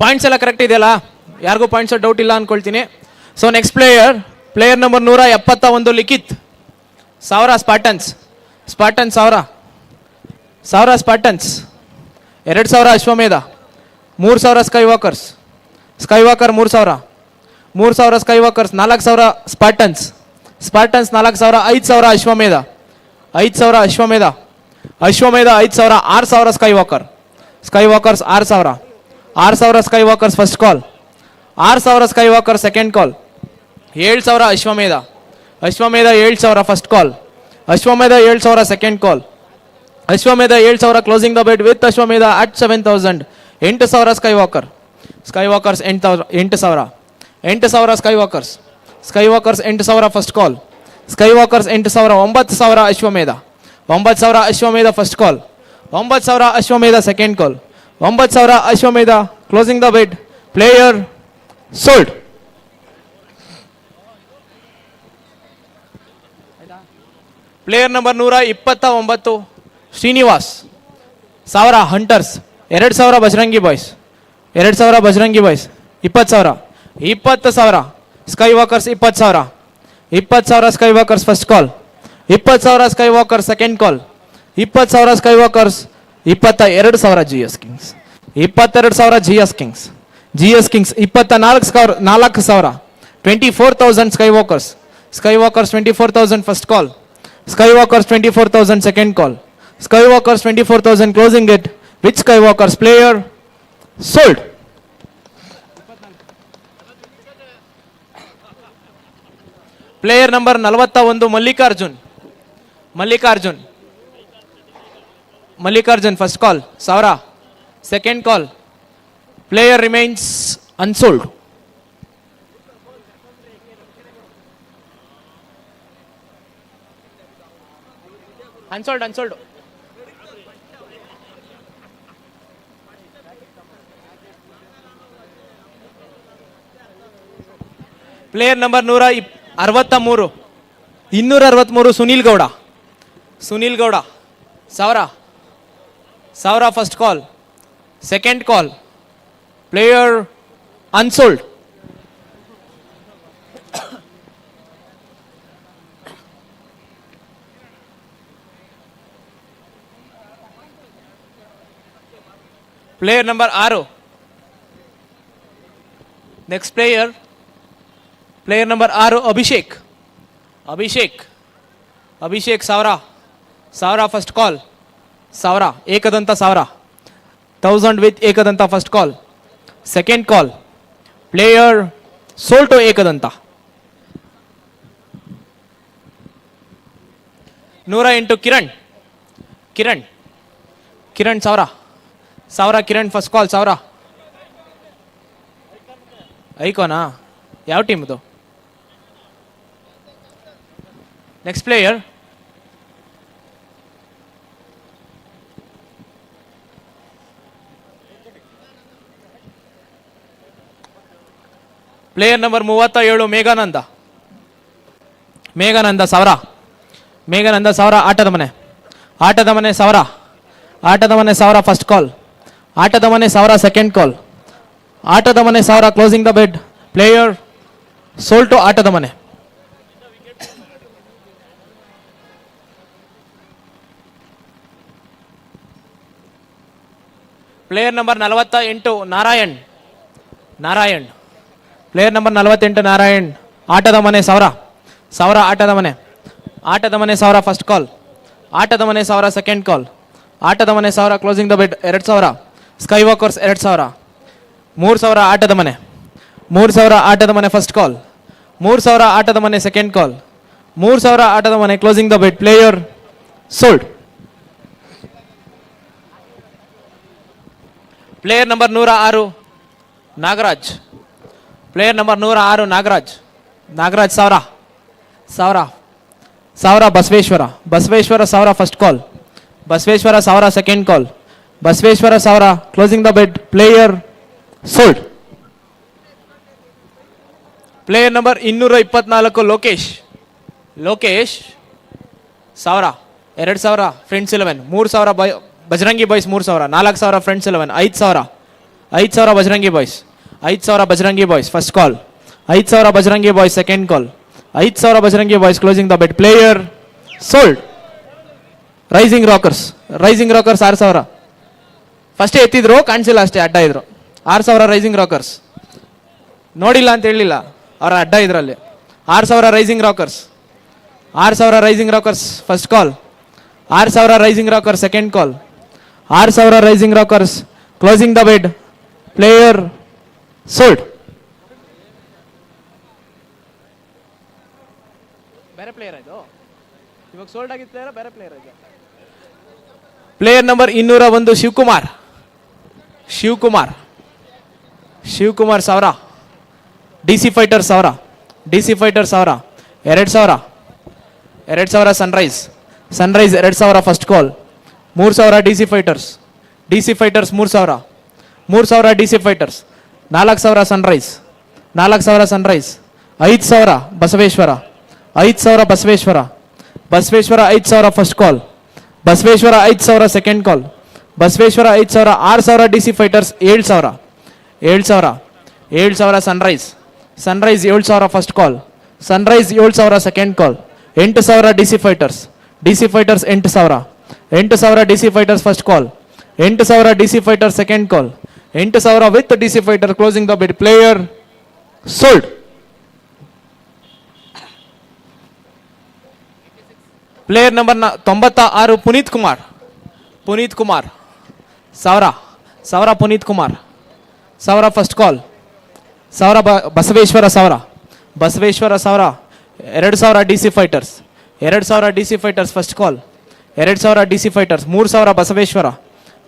[SPEAKER 1] ಪಾಯಿಂಟ್ಸ್ ಎಲ್ಲ ಕರೆಕ್ಟ್ ಇದೆಯಲ್ಲ? ಯಾರಿಗೂ ಪಾಯಿಂಟ್ಸ್ ಡೌಟ್ ಇಲ್ಲ ಅನ್ಕೊಳ್ತೀನಿ. So next player number 171 Likhith. 1000 Spartans. 1000 Spartans. 2,000 Ashwamedha. 3,000 Sky Walker 3,000. 3,000 Sky walkers. 4,000 Spartans. 4,000. 5,000 Ashwamedha. 5,000 Ashwamedha. 5,000. 6,000 sky walkers. 6,000. 6,000 sky walkers first call. 6,000 Sky walker second call. 7,000 Ashwamedha. 7,000 first call. 7,000 second call. 7,000 closing the bid with Ashwamedha at 7,000. 8,000 sky walkers. 8,000. 8,000 sky walkers. 8,000 first call. 8,000. 9,000 Ashwamedha. 9,000 Ashwamedha first call. 9,000 Ashwamedha second call. 9,000 Ashwamedha closing the bid. Player sold. Player number 129 Srinivas 1000 hunters. 2,000 Bajrangi Boys. 2,000 Bajrangi Boys. 20,000. 20,000 sky Walkers. 20,000. 20,000 sky walkers first call. 20,000 sky walkers second call. 20,000 sky walkers. 22,000 GS Kings. 22,000 GS Kings. GS Kings 24,000. 24,000 sky walkers. Sky walkers 24,000 first call. Sky Walkers 24,000 second call. Sky Walkers 24,000 closing it. Which Sky Walkers player sold? Player number 41 Mallikarjun. Mallikarjun. Mallikarjun first call. Savra. Second call. Player remains unsold. Unsold. Player number 163 263 Sunil Gowda 1000 first call. Second call. Player unsold. Player number 6. Next player. Player number 6 Abhishek 1000 first call. 1000 ekadanta 1000 with ekadanta first call. Second call. Player sold to ekadanta. 100 into Kiran 1000 Kiran first call. 1000 ಐಕೋನಾ ಯಾವ team ಇದು? Next player. Player number 37 Meghananda 1000 ಆಟದ ಮನೆ 1000 first call. ಆಟದ ಮನೆ 1000 second ಕಾಲ್. ಆಟದ ಮನೆ 1000 closing the bid. Player sold to ಆಟದ ಮನೆ. Player number 48 Narayan. Player number 48 Narayan ಆಟದ ಮನೆ 1000 ಆಟದ ಮನೆ 1000 ಫಸ್ಟ್ ಕಾಲ್. ಆಟದ ಮನೆ 1000 ಸೆಕೆಂಡ್ ಕಾಲ್. ಆಟದ ಮನೆ 1000 closing the bed. 2,000 sky walkers. 2,000 3,000 ಆಟದ ಮನೆ 3,000 ಆಟದ ಮನೆ ಫಸ್ಟ್ ಕಾಲ್. 3,000 ಆಟದ ಮನೆ ಸೆಕೆಂಡ್ ಕಾಲ್. 3,000 ಆಟದ ಮನೆ closing the bid. Player sold. Player number 106 Nagaraj. Player number 106 Nagaraj 1000 Basaveshwara 1000 first call. Basaveshwara 1000 second call. Basaveshwara 1000 closing the bid. Player sold. Player number 224 Lokesh 1000 2,000 Friends 11. 3,000 Bajarangi Boys. 3,000 4,000 Friends 11. 5,000 Bajarangi Boys. 5,000 Bajarangi boys first call. 5,000 Bajarangi boys second call. 5,000 Bajarangi boys closing the bid. Player sold. Rising Rockers 6,000 ಫಸ್ಟೇ ಎತ್ತಿದ್ರು, ಕಾಣಿಸಿಲ್ಲ ಅಷ್ಟೇ, ಅಡ್ಡ ಇದ್ರು. 6,000 Rising Rockers. ನೋಡಿಲ್ಲ ಅಂತ ಹೇಳಿಲ್ಲ, ಅವರ ಅಡ್ಡ ಇದ್ರಲ್ಲಿ. 6,000 Rising Rockers. 6,000 Rising Rockers first call. 6,000 Rising Rockers second call. 6,000 Rising Rockers closing the bid. Player sold. ಬೇರೆ ಪ್ಲೇಯರ್ ಇದು, ಇವಾಗ ಸೋಲ್ಡ್ ಆಗಿದ್ದ ಪ್ಲೇಯರ್ ಬೇರೆ ಪ್ಲೇಯರ್ ಇದೆ. Player number 201 Shivakumar 1000 DC fighter 1000 2,000 Sunrise 2,000 first call. 3000 DC Fighters, DC Fighters 3000, 3000 DC Fighters, 4000 Sunrise, 4000 Sunrise, 5000 Basaveshwara, 5000 Basaveshwara, Basaveshwara 5000 first call, Basaveshwara 5000 second call, Basaveshwara 5000, 6000 DC Fighters 7000, 7000, 7000 Sunrise, Sunrise 7000 first call, Sunrise 7000 second call, 8000 DC Fighters, DC Fighters 8000, 8000 DC Fighters first call, 8000 DC Fighter second call, 8000 with DC Fighter closing the bid, player sold. Player number 96 Puneeth Kumar, Puneeth Kumar 1000 Puneeth Kumar, 1000 first call, 1000 Basaveshwara 1000, Basaveshwara 1000, 2000 DC Fighters, 2000 DC Fighters first call, 2000 DC Fighters, 3000 Basaveshwara,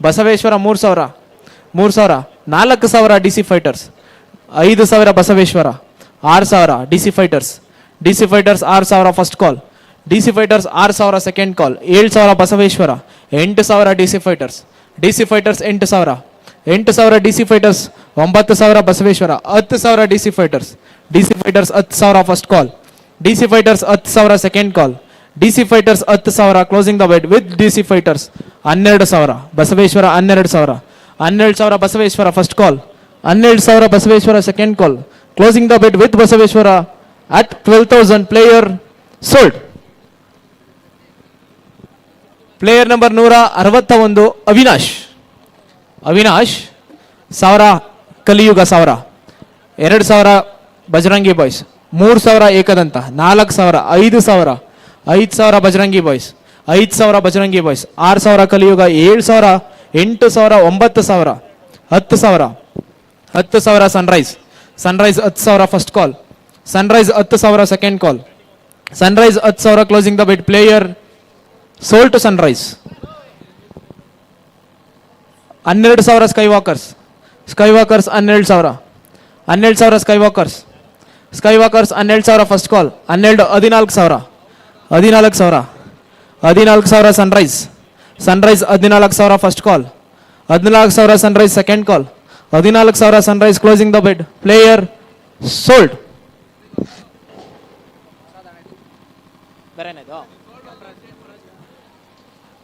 [SPEAKER 1] Basaveshwara 3000, 3000, 4000 DC fighters, 5000 Basaveshwara, 6000 DC Fighters, DC fighters 6000 first call, DC fighters 6000 second call, 7000 Basaveshwara, 8000 DC Fighters, DC Fighters 8000, 8000 DC fighters, 9000 Basaveshwara, 10000 DC Fighters, DC fighters 10000 first call, DC fighters 10000 second call, DC fighters 10000 closing the bid with DC fighters, 12000 Basaveshwara, 12000, 12000 Basaveshwara first call, 12000 Basaveshwara second call, closing the bid with Basaveshwara at 12,000, player sold. Player number 161 Avinash, Avinash 1000 Kaliyuga 1000, 2000 Bajrangi boys, 3000 Ekadanta, 4000, 5000, 5000 Bajrangi Boys, 5000 Bajrangi Boys, 6000 Kaliyuga, 7000, 8000, 9000, 10000, 10000 Sunrise, Sunrise 10000 first call, Sunrise 10000 second call, Sunrise 10000 closing the bid, player sold to Sunrise. 12000 Sky walkers, sky Walkers 12000, 12000 Sky walkers, sky Walkers 12000 first call, 14000, 14000, 14000 Sunrise, Sunrise 14000 first call, 14000 Sunrise second call, 14000 Sunrise closing the bid, player sold.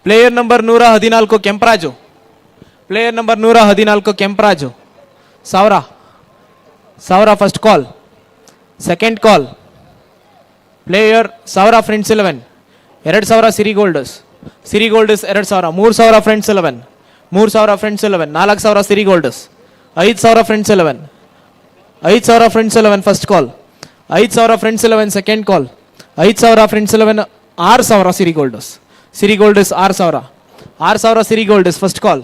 [SPEAKER 1] Player number 114 Kemparaju, player number 114 Kemparaju 1000 first call, second call, player 1000 friends 11, 2000 Siri Golders, Siri Golders 2000, 3000 friends 11, 3000 friends 11, 4000 Siri Golders, 5000 Friends 11, 5000 Friends 11 first call, 5000 Friends 11 second call, 5000 Friends 11, 6000 Siri Golders, Siri golders 6000, 6000 Siri Golders first call,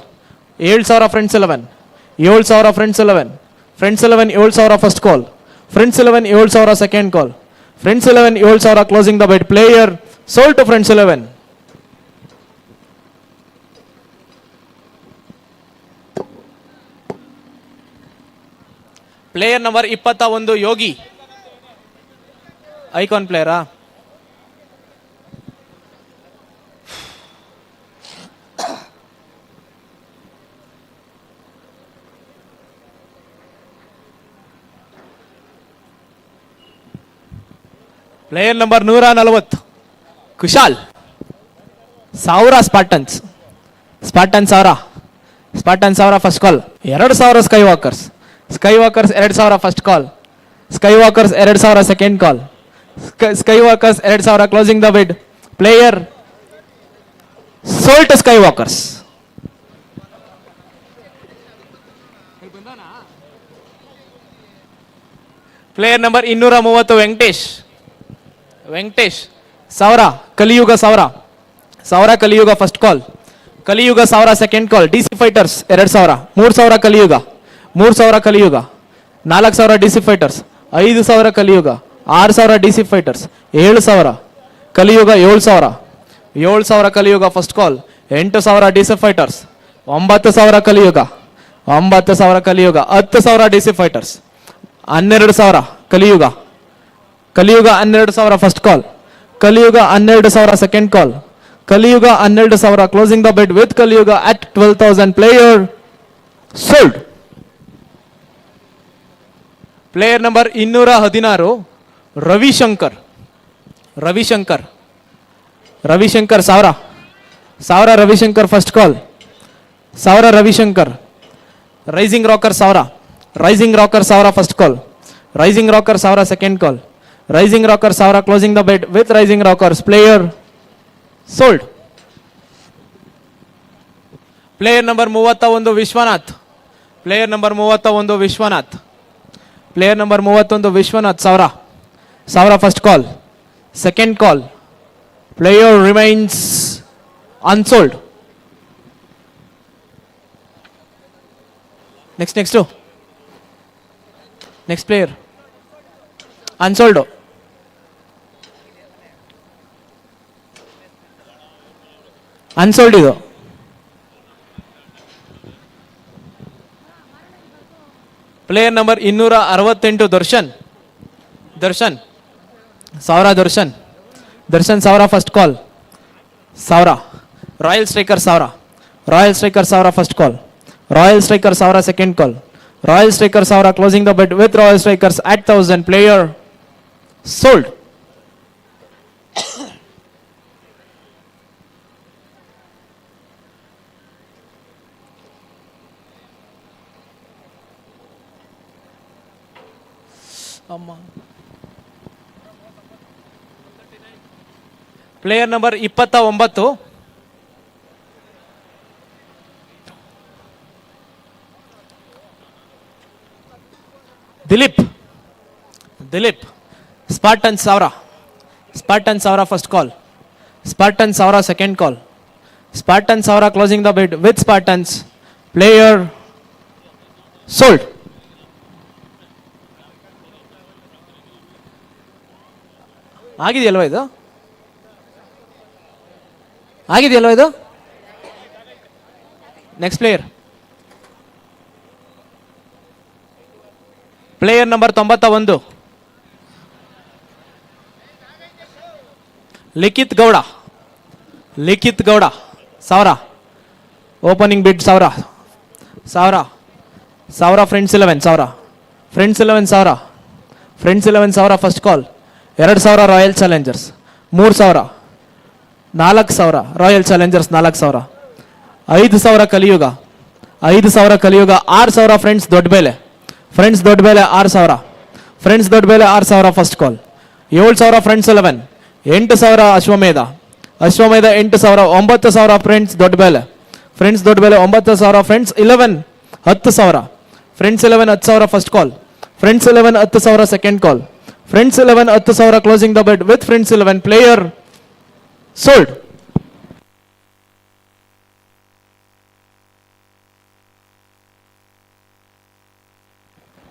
[SPEAKER 1] 7000 friends 11, 7000 friends 11, friends 11 7000 first call, friends 11 7000 second call, friends 11 7000 closing the bid, player sold to friends 11. Player number 21 Yogi, icon ಪ್ಲೇಯರಾ? Player number 140 Kushal, 1000 Spartans, Spartan 1000, Spartan 1000 first call, 2000 sky walkers, sky walkers 2000 first call, sky walkers 2000 second call, sky walkers 2000 closing the bid, player sold to sky walkers. Player number 230 Venkatesh, Venkatesh 1000 Kaliyuga 1000, 1000 ಕಲಿಯುಗ first call, ಕಲಿಯುಗ 1000 second call, DC Fighters 2000, 3000 ಕಲಿಯುಗ, 3000 ಕಲಿಯುಗ, 4000 DC fighters, 5000 Kaliyuga, 6000 DC Fighters, 7000 ಕಲಿಯುಗ, 7000, 7000 ಕಲಿಯುಗ first call, 8000 DC fighters, 9000 ಕಲಿಯುಗ, 9000 ಕಲಿಯುಗ, 10000 DC fighters, 12000 ಕಲಿಯುಗ, ಕಲಿಯುಗ 12000 ಫಸ್ಟ್ ಕಾಲ್, ಕಲಿಯುಗ 12000 second call, Kaliyuga 12,000 closing the bid with Kaliyuga at 12,000 player sold. Player number 216 Ravishankar. Ravishankar 1000 Ravishankar first call. 1000 Ravishankar. Rising rocker 1000 first call. Rising rocker 1000 second call. Rising rocker 1000 closing the bid with rising Rockers player sold. Player number 31 Vishwanath. Player number 31 Vishwanath. 1000 first call. Second call. Player remains unsold. Next player unsold. ಇದು player number 268 Darshan. 1000 first call. 1000 royal striker 1000 first call. Royal striker 1000 second call. Royal striker 1000 closing the bid with royal Strikers at 1000 player sold. Player number 29 Dileep. Spartan 1000 first call. Spartan 1000 second call. Spartan 1000 closing the bid with ಸ್ಪಾರ್ಟನ್ಸ್ player sold. ಆಗಿದೆಯಲ್ವ ಇದು? Next player. Player number 91 Likhith Gowda. 1000 opening bid 1000 friends 11 1000 first call. 2000 royal Challengers 3000. 4000 royal Challengers 4000. 5000 Kaliyuga 6000 Friends Doddabele 6000. Friends Doddabele 6000 first call. 7000 friends 11. 8000 Ashwamedha 8000. 9000 Friends Doddabele 9000. Friends 11 10,000. Friends 11 10,000 first call. Friends 11 10,000 second call. Friends 11 10,000 closing the bid with friends 11 player sold.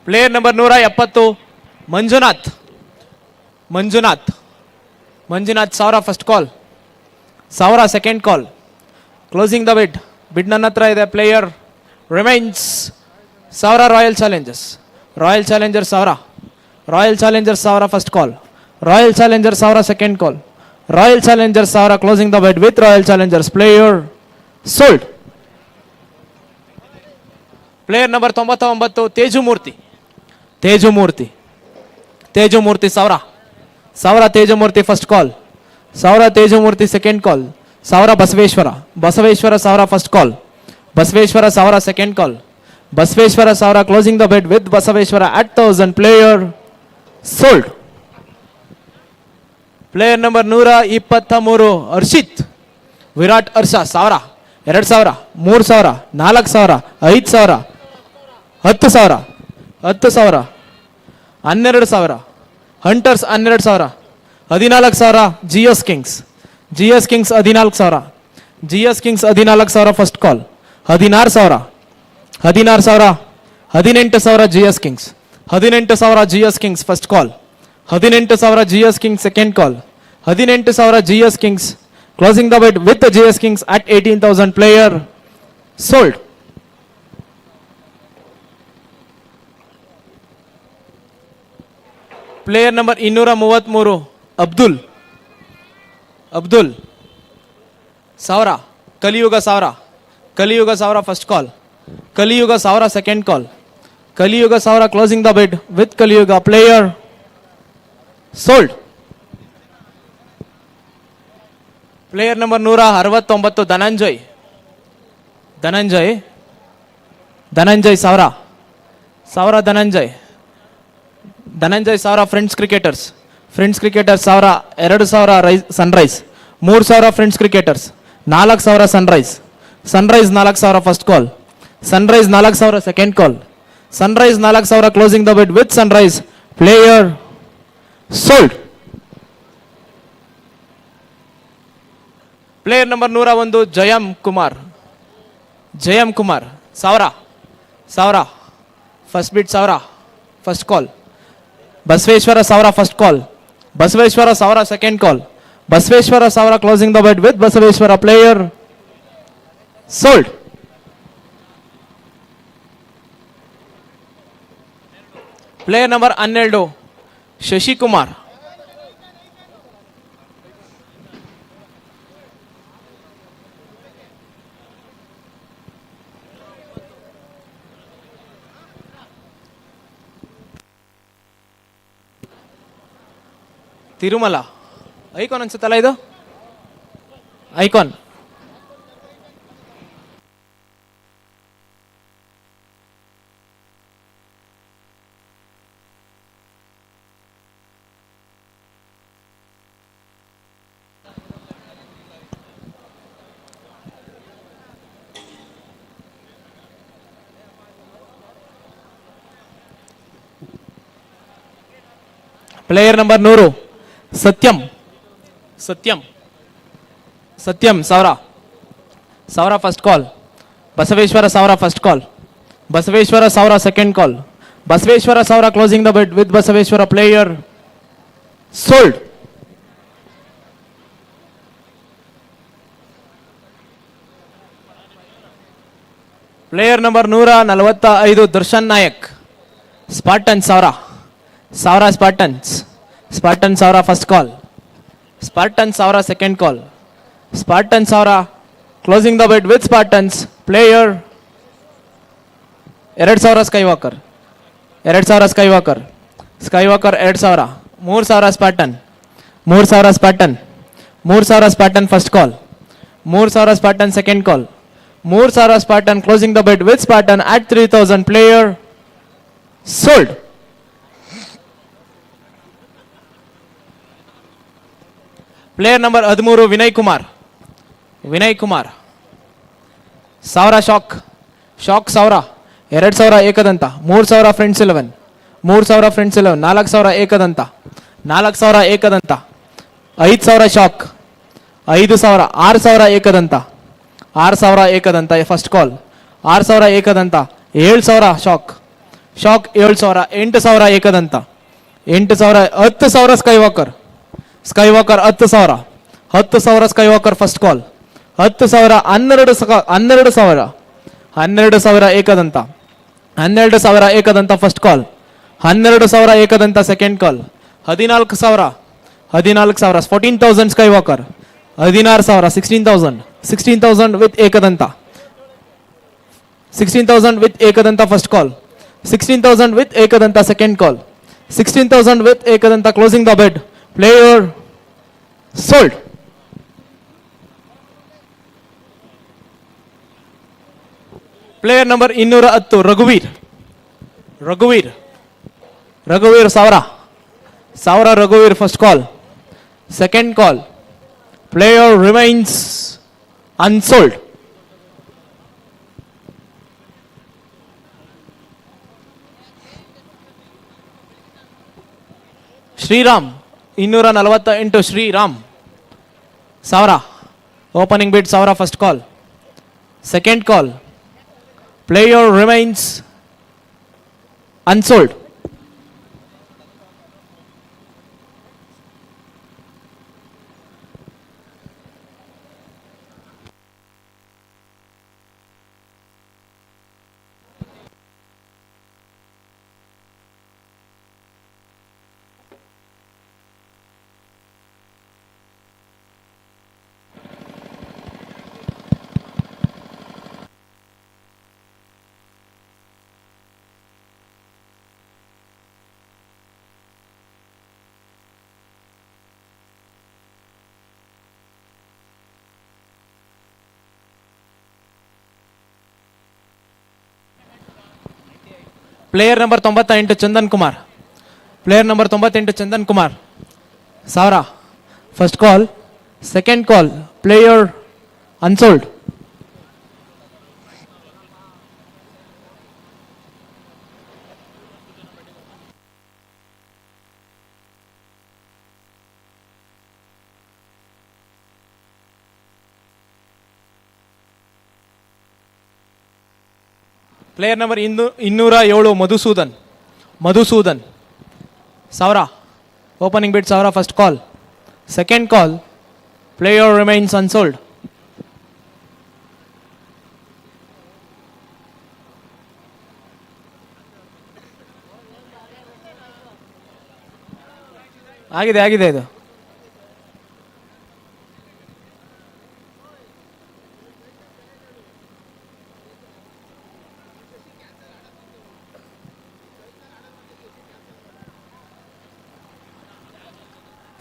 [SPEAKER 1] Player number 170 Manjunath. 1000 first call. 1000 second call. Closing the bid ನನ್ನ ಹತ್ರ ಇದೆ. Player remains 1000 royal Challengers 1000 first call. Royal Challengers 1000 second call. Royal Challengers 1000 closing the bid with Royal Challengers player sold. Player number 99 Tejumurthy. 1000 Tejumurthy first call. 1000 Tejumurthy second call. 1000 Basaveshwara 1000 first call. 1000 second call. 1000 closing the bid with Basaveshwara at 1000 player sold. Player number 123 Harshit. Virat Harsha 1000. 2000 3000 4000 5000 10,000 12,000 Hunters 12,000 14,000 GS Kings 14,000 14,000 first call. 16,000 18,000 GS Kings 18,000 first call. 18,000 GS Kings second call. 18,000 GS Kings closing the bid with GS Kings at 18,000 player sold. Player number 233 Abdul ಸಾವಿರ. ಕಲಿಯುಗ ಸಾವಿರ. ಕಲಿಯುಗ ಸಾವಿರ first call. ಕಲಿಯುಗ ಸಾವಿರ second call. ಕಲಿಯುಗ ಸಾವಿರ closing the bid with Kaliyuga player sold. Player number 169 Dhananjay. Dhananjay ಸಾವಿರ. ಸಾವಿರ ಧನಂಜಯ್. ಧನಂಜಯ್ ಸಾವಿರ ಫ್ರೆಂಡ್ಸ್ ಕ್ರಿಕೆಟರ್ಸ್. ಫ್ರೆಂಡ್ಸ್ ಕ್ರಿಕೆಟರ್ಸ್ ಸಾವಿರ. 2,000 Sunrise. 3,000 Friends Cricketers. 4,000 Sunrise. Sunrise 4,000 first call. Sunrise 4,000 second call. Sunrise 4,000 closing the bid with Sunrise player sold. Player number 101 Jayam Kumar. Jayam Kumar ಸಾವಿರ. ಸಾವಿರ first ಬಿಡ್ ಸಾವಿರ first call. Basaveshwara ಸಾವಿರ first call. Basaveshwara ಸಾವಿರ ಸೆಕೆಂಡ್ ಕಾಲ್. ಬಸವೇಶ್ವರ ಸಾವಿರ closing the bid with Basaveshwara player sold. Player number 12 Shashikumar. Tirumala icon ಅನ್ಸುತ್ತಲ್ಲ ಇದು. Icon. Player number 100 ಸತ್ಯಂ. ಸತ್ಯಂ. ಸತ್ಯಂ ಸಾವಿರ. ಸಾವಿರ ಫಸ್ಟ್ ಕಾಲ್. ಬಸವೇಶ್ವರ ಸಾವಿರ ಫಸ್ಟ್ ಕಾಲ್. ಬಸವೇಶ್ವರ ಸಾವಿರ ಸೆಕೆಂಡ್ ಕಾಲ್. ಬಸವೇಶ್ವರ ಸಾವಿರ closing the bid with Basaveshwara player sold. Player number 145 Darshan Nayak. Spartan ಸಾವಿರ. ಸಾವಿರ ಸ್ಪಾರ್ಟನ್ಸ್. ಸ್ಪಾರ್ಟನ್ ಸಾವಿರ ಫಸ್ಟ್ ಕಾಲ್. ಸ್ಪಾರ್ಟನ್ ಸಾವಿರ ಸೆಕೆಂಡ್ ಕಾಲ್. ಸ್ಪಾರ್ಟನ್ ಸಾವಿರ closing the bid with ಸ್ಪಾರ್ಟನ್ಸ್ player 2,000 Skywalker. 2,000 Skywalker. Skywalker 2,000. 3,000 Spartan. 3,000 Spartan. 3,000 Spartan first call. 3,000 Spartan second call. 3,000 Spartan closing the bid with Spartan at 3,000 player sold. Player number 13 Vinay Kumar. Vinay Kumar ಸಾವಿರ Shark. Shark ಸಾವಿರ. 2,000 Ekadanta. 3,000 friends 11. 3,000 friends 11. 4,000 Ekadanta. 4,000 Ekadanta. 5,000 Shark. 5,000. 6,000 Ekadanta. 6,000 Ekadanta first call. 6,000 Ekadanta. 7,000 shock. Shock 7,000. 8,000 Ekadanta. 8,000. 10,000 ಸ್ಕೈವಾಕರ್. ಸ್ಕೈವಾಕರ್ 10,000. 10,000 ಸ್ಕೈವಾಕರ್ first call. 10,000. 12,000. 12,000 Ekadanta. 12,000 Ekadanta first call. 12,000 Ekadanta second call. 14,000. 14,000. 14,000 ಸ್ಕೈವಾಕರ್. 16,000. 16,000. 16,000 with Ekadanta. 16,000 with Ekadanta first call. 16,000 with Ekadanta second call. 16,000 with Ekadanta closing the bid player sold. Player number 210 ರಘುವೀರ್. ರಘುವೀರ್. ರಘುವೀರ್ ಸಾವಿರ. ಸಾವಿರ ರಘುವೀರ್ first call. Second call. Player remains unsold. Shriram 248 Shriram ಸಾವಿರ. Opening bid ಸಾವಿರ first call. Second call. Player remains unsold. Player number 98 Chandan Kumar. Player number 98 Chandan Kumar 1000. First call. Second call player unsold. Player number 207 Madhusudan. 1000. Opening bid 1000. First call. Second call player remains unsold. ಆಗಿದೆ ಇದು.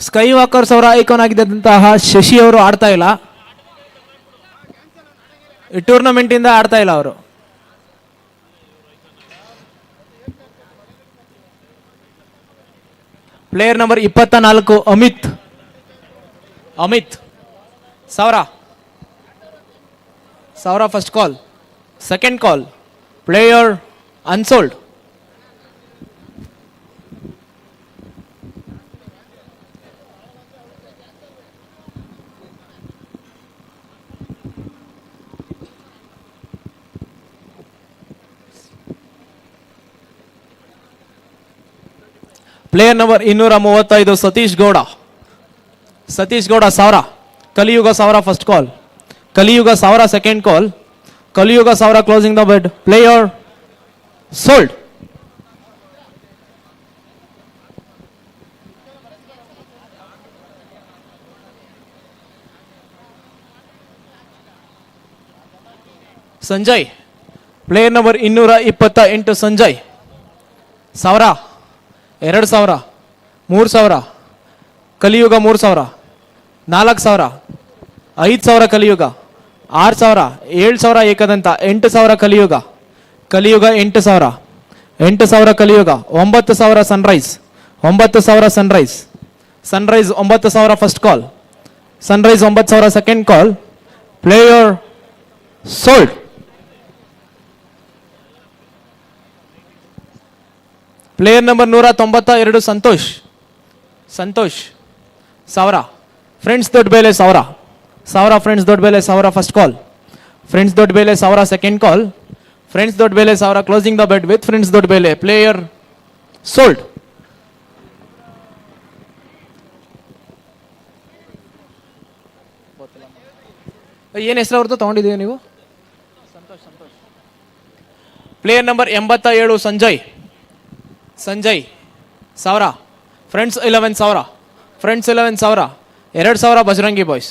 [SPEAKER 1] Sky Walkers ಅವರ icon ಆಗಿದ್ದಂತಹ ಶಶಿ ಅವರು ಆಡ್ತಾ ಇಲ್ಲ. ಈ tournament ಇಂದ ಆಡ್ತಾ ಇಲ್ಲ ಅವರು. Player number 24 Amit. 1000. First call. Second call player unsold. Player number 235 Satish Gowda. 1000. Kaliyuga 1000. First call. ಕಲಿಯುಗ 1000. Second call. ಕಲಿಯುಗ 1000 closing the bid. Player sold. Sanjay. Player number 228 Sanjay 1000. 2000. 3000. ಕಲಿಯುಗ 3000. 4000. 5000 ಕಲಿಯುಗ. 6000. 7000 ಏಕದಂತ. 8000 ಕಲಿಯುಗ. 8000. 8000 ಕಲಿಯುಗ. 9000 Sunrise. 9000 Sunrise 9000. First call. Sunrise 9000. Second call player sold. Player number 192 Santosh. 1000. Friends ದೊಡ್ಡ ಬೇಲೆ 1000. Friends ದೊಡ್ಡ ಬೇಲೆ 1000. First call. Friends ದೊಡ್ಡ ಬೇಲೆ 1000. ಸೆಕೆಂಡ್ ಕಾಲ್ ಫ್ರೆಂಡ್ಸ್ ದೊಡ್ಡ ಬೇಲೆ 1000 closing the bid with friends ದೊಡ್ಡ ಬೇಲೆ. Player sold. ಏನು ಹೆಸರು ಅವ್ರದ್ದು ತಗೊಂಡಿದ್ದೀವಿ ನೀವು? Player number 87 Sanjay. 1000. Friends 11,000. Friends 11,000. 2000 Bajrangi boys.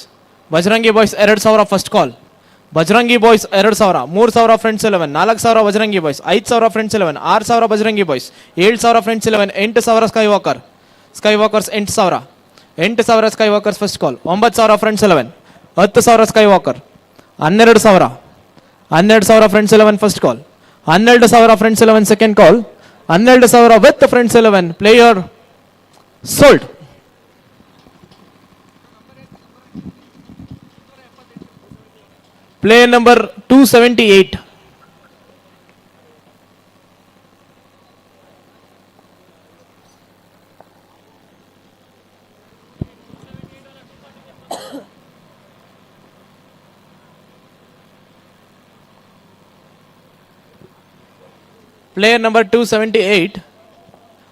[SPEAKER 1] 2000. First call. Bajrangi boys 2000. 3000 friends 11. 4000 Bajrangi Boys. 5000 Friends 11. 6000 Bajrangi Boys. 7000 friends 11. 8000 sky walkers 8000. 8000 sky walkers first call. 9000 Friends 11. 10,000 sky walker. 12,000. 12,000 Friends 11 first call. 12,000 Friends 11 second call. 12,000 with friends 11. Player sold. Player number 278. Player number 278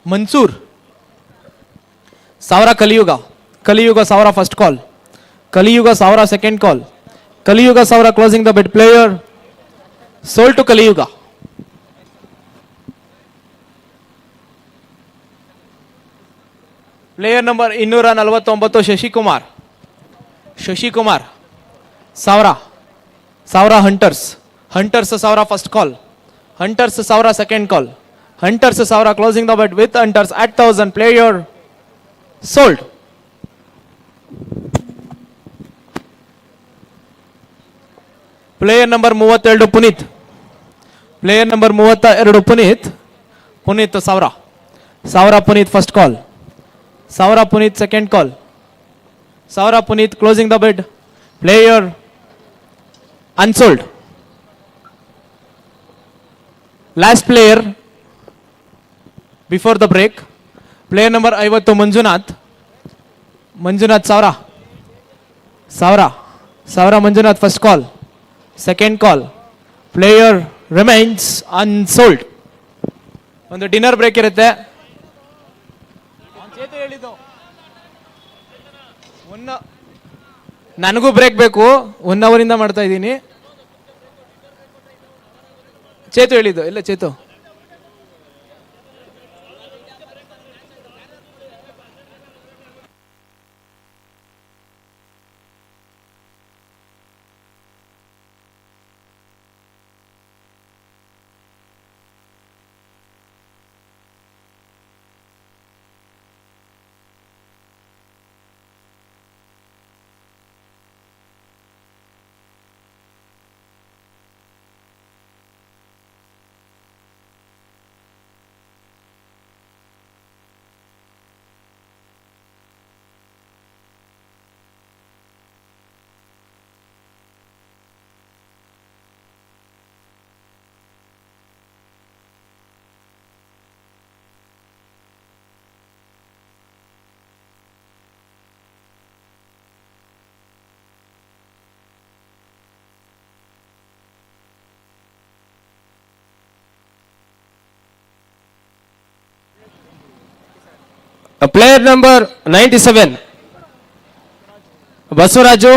[SPEAKER 1] Mansoor. 1000 Kaliyuga. 1000 first call. 1000 second call. 1000 closing the bid. Player sold to Kaliyuga. Player number 249 Shashikumar. 1000. Hunters 1000 first call. 1000 second call. 1000 closing the bid with Hunters at 1000. Player sold. Player number 32 Puneeth. Player number 32 Puneeth Puneeth 1000 Puneeth first call, 1000 Puneeth second call, 1000 Puneeth closing the bid. Player unsold. Last player before the break, player number 50 Manjunath 1000 Manjunath first call, second call. Player remains unsold. ಒಂದು dinner break ಇರುತ್ತೆ. ನನಗೂ break ಬೇಕು, 1 ಅವರಿಂದ ಮಾಡ್ತಾ ಇದ್ದೀನಿ. ಚೇತು ಹೇಳಿದ್ದು ಇಲ್ಲ Chethu. Player number 97, Basuraju.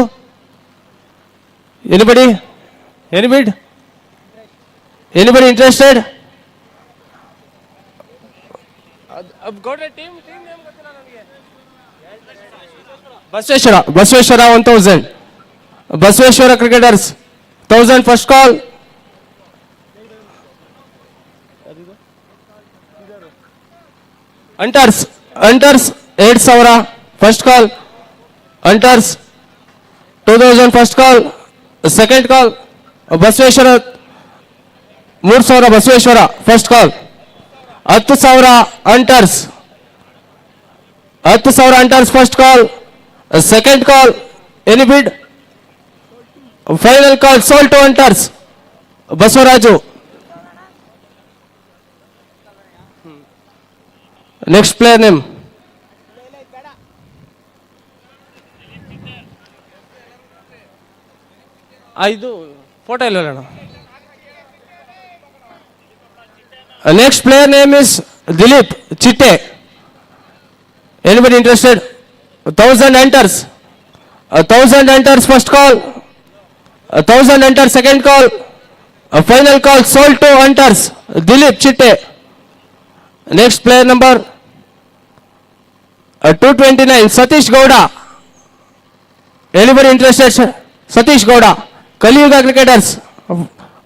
[SPEAKER 1] Anybody? Any bid? Anybody interested? I've got a team name. Basveshwara 1000. Basveshwara cricketers 1000 first call. Hunters 8000 first call. Hunters 2000 first call, second call. Basveshwara 3000 Basveshwara first call. 10000 Hunters, 10000 Hunters first call, second call. Any bid? Final call sold to Hunters. Basvaraju. Next player name. ಇದು photo ಇಲ್ಲ. Next player name is Dilip Chitte. Anybody interested? 1000 enters. 1000 enters first call. 1000 enters second call. A final call sold to enters Dilip Chitte. Next player number 229 Satish Gowda. Anybody interested? Satish Gowda. Kaliyuga cricketers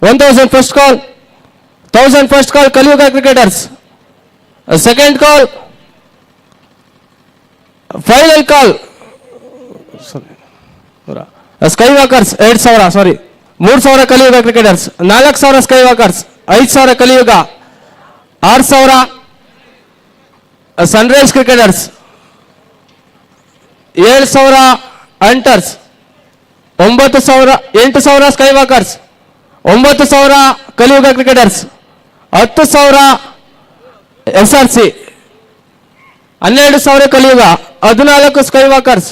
[SPEAKER 1] 1000 first call. 1000 first call Kaliyuga cricketers. Second call. Final call. Skywalkers 8000 sorry. 3000 Kaliyuga cricketers. 4000 Skywalkers. 5000 Kaliyuga. 6000 Sunrise cricketers. 7000 Hunters. 8000 Skywalkers. 9000 Kaliyuga cricketers. 10000 SRC. 12000 Kaliyuga. 14 Skywalkers.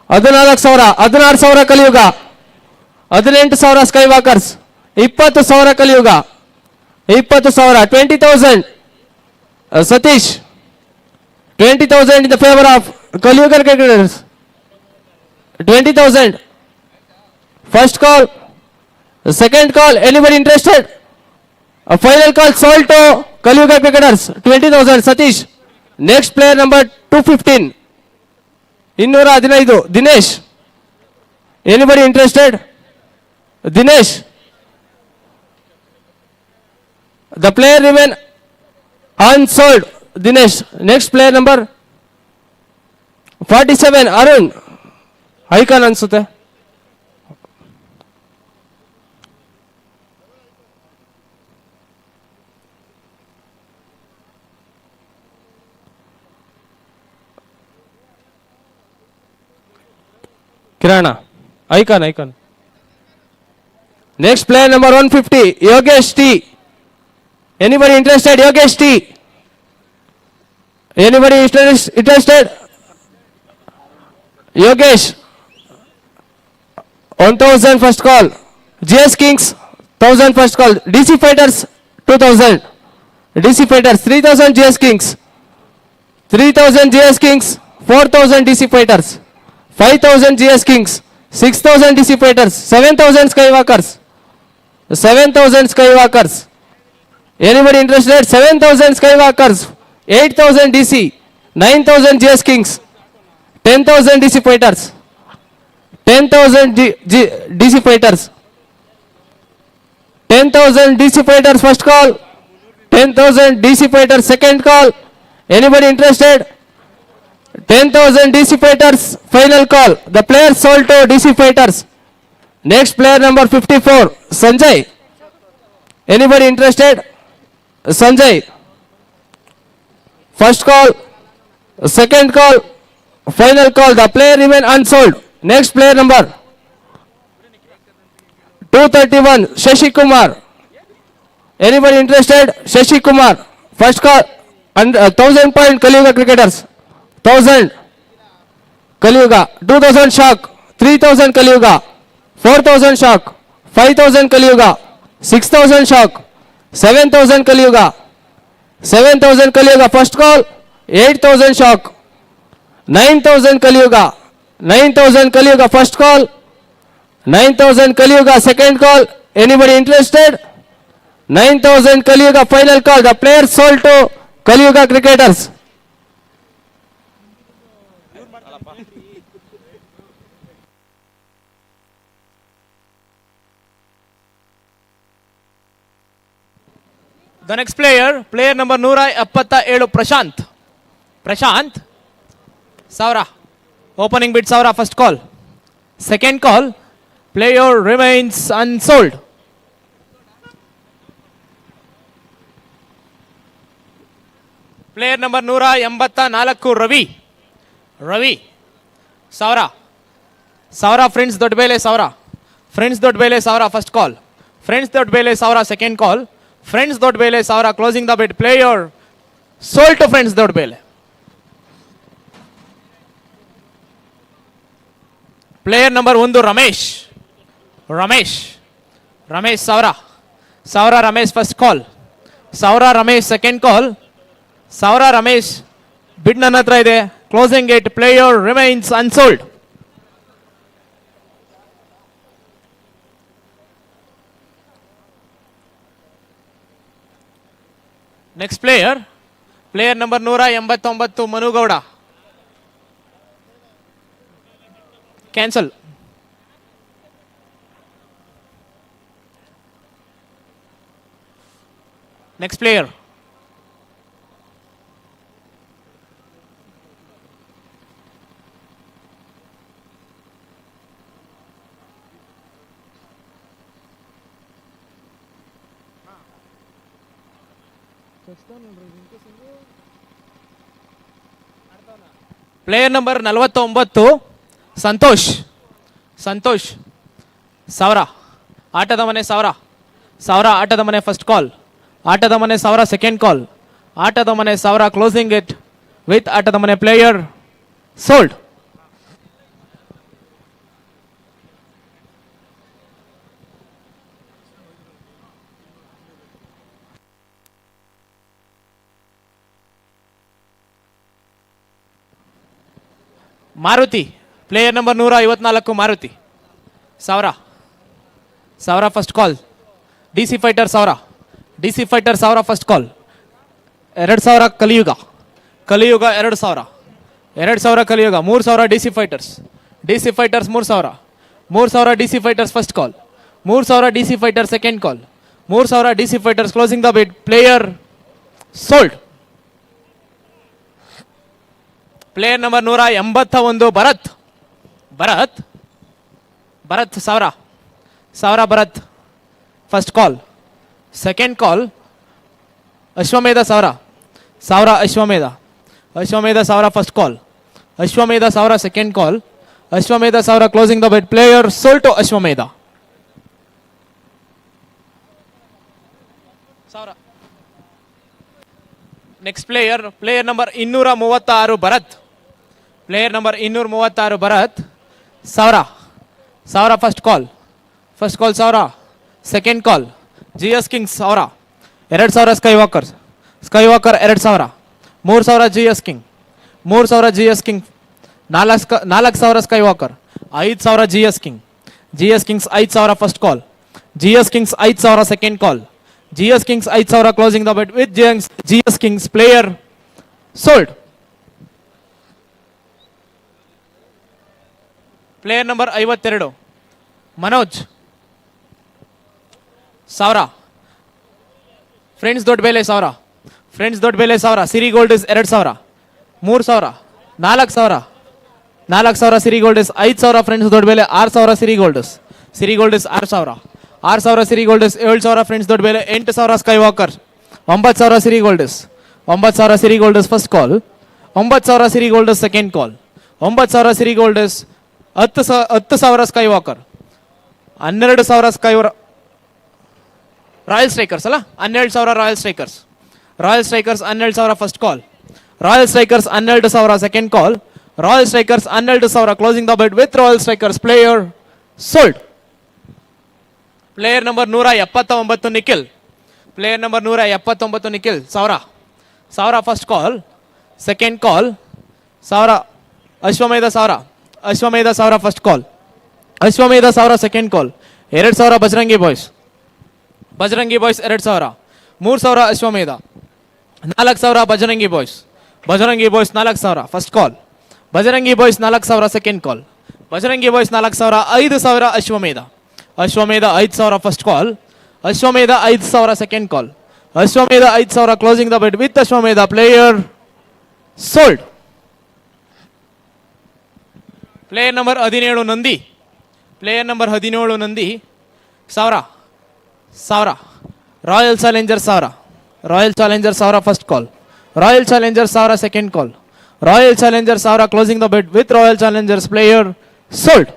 [SPEAKER 1] 14000 16000 Kaliyuga. 18000 Skywalkers. 20000 Kaliyuga. 20000 20000 Satish. 20000 in the favor of Kaliyuga cricketers. 20000 first call, second call. Anybody interested? A final call sold to Kaliyuga cricketers. 20000 Satish. Next player number 215 215 Dinesh. Anybody interested? Dinesh. The player remain unsold. Dinesh. Next player number 47 Arun. Icon ಅನ್ಸುತ್ತೆ. ಕಿರಣ icon. Next player number 150, Yogesh T. Anybody interested? Yogesh T. Anybody interested? Yogesh. 1000 first call. GS Kings 1000 first call. DC Fighters 2000. DC Fighters 3000 GS Kings. 3000 GS Kings. 4000 DC Fighters. 5000 GS Kings. 6000 DC Fighters. 7000 Skywalkers. 7000 Skywalkers. Anybody interested? 7000 Skywalkers. 8000 DC. 9000 GS Kings. 10,000 DC Fighters. 10,000 DC Fighters. 10,000 DC Fighters first call. 10,000 DC Fighters second call. Anybody interested? 10,000 DC Fighters final call. The player sold to DC Fighters. Next player number 54, Sanjay. Anybody interested? Sanjay. First call, second call, final call. The player remain unsold. Next player number 231, Shashi Kumar. Anybody interested? Shashi Kumar. First call, 1000 point Kaliyuga cricketers. 1000 Kaliyuga. 2000 shock. 3000 Kaliyuga. 4000 shock. 5000 Kaliyuga. 6000 shock. 7000 Kaliyuga. 7000 Kaliyuga. First call, 8000 shock. 9000 Kaliyuga. 9000 Kaliyuga. First call, 9000 Kaliyuga. Second call. Anybody interested? 9000 Kaliyuga. Final call. The player sold to Kaliyuga cricketers. The next player, player number 177, Prashant. Prashant, Saura. Opening bid Saura, first call. Second call, player remains unsold. Player number 184, Ravi. Ravi, Saura. Saura, friends Dodbele, Saura. Friends Dodbele, Saura, first call. Friends Dodbele, Saura, second call. Friends Dodbele, Saura, closing the bid. Player sold to Friends Dodbele. Player number 1, Ramesh. Ramesh. Ramesh, Saura. Saura, Ramesh, first call. Saura, Ramesh, second call. Saura, Ramesh, bid ನನ್ನ ಹತ್ರ ಇದೆ. Closing it. Player remains unsold. Next player, player number 189, Manu Gowda. Cancel. Next player. Player number 49, Santosh. Santosh, ಸಾವಿರ. ಆಟದ ಮನೆ ಸಾವಿರ. ಸಾವಿರ ಆಟದ ಮನೆ ಫಸ್ಟ್ ಕಾಲ್. ಆಟದ ಮನೆ ಸಾವಿರ ಸೆಕೆಂಡ್ ಕಾಲ್. ಆಟದ ಮನೆ ಸಾವಿರ ಕ್ಲೋಸಿಂಗ್ ಇಟ್ ವಿತ್ ಆಟದ ಮನೆ player sold. Maruti, player number 154, Maruti. ಸಾವಿರ. ಸಾವಿರ first call. D C Fighter ಸಾವಿರ. ಡಿ ಸಿ ಫೈಟರ್ ಸಾವಿರ first call. 2000 Kaliyuga. Kaliyuga 2000. 2000 Kaliyuga. 3000 D C Fighters. D C Fighters 3000. 3000 D C Fighters first call. 3000 D C Fighter second call. 3000 D C Fighters closing the bid. Player sold. Player number 181, Bharath. Bharath. Bharath ಸಾವಿರ. ಸಾವಿರ Bharath first call. Second call ಅಶ್ವಮೇಧ ಸಾವಿರ. ಸಾವಿರ ಅಶ್ವಮೇಧ. ಅಶ್ವಮೇಧ ಸಾವಿರ first call. ಅಶ್ವಮೇಧ ಸಾವಿರ second call. Ashwamedha Savara closing the bid. Player sold to Ashwamedha. Savara. Next player, player number 236 Bharat. Player number 236 Bharat. Savara. Savara first call. First call Savara. Second call. GS Kings Savara. 2,000 Skywalkers. Skywalker 2,000. 3,000 GS King. 3,000 GS King. 4,000 Skywalker. 5,000 GS King. GS Kings 5,000 first call. GS Kings 5,000 second call. GS Kings 5,000 closing the bid with GS Kings. Player sold. Player number 52 Manoj Savara. Friends Dodbele Savara. Friends Dodbele Savara. Siri Gold is 2,000. 3,000. 4,000. 4,000 Siri Gold is 5,000. Friends Dodbele 6,000 Siri Gold is. Siri Gold is 6,000. 6,000 Siri Gold is 7,000 Friends Dodbele 8,000 Skywalker. 9,000 Siri Gold is. 9,000 Siri Gold is first call. 9,000 Siri Gold is second call. 9,000 Siri Gold is 10,000 Skywalker. 12,000 Skywalker. Royal Strikers ಅಲ್ಲ 12,000 Royal Strikers. Royal Strikers 12,000 first call. Royal Strikers 12,000 second call. Royal Strikers 12,000 closing the bid with Royal Strikers. Player sold. Player number 179 Nikhil. Player number 179 Nikhil. Savara first call. Second call. Savara. Ashwamedha Savara. Ashwamedha Savara first call. Ashwamedha Savara second call. 2,000 Bajrangi Boys. Bajrangi Boys 2,000. 3,000 Ashwamedha. 4,000 Bajrangi Boys. Bajrangi Boys 4,000 first call. Bajrangi Boys 4,000 second call. Bajrangi Boys 4,000 5,000 Ashwamedha. Ashwamedha 5,000 first call. Ashwamedha 5,000 second call. Ashwamedha 5,000 closing the bid with Ashwamedha. Player sold. Player number 17 Nandi. Player number 17 Nandi. Savara. Royal Challenger Savara. Royal Challenger Savara first call. Royal Challenger Savara second call. Royal Challenger Savara closing the bid with Royal Challengers. Player sold.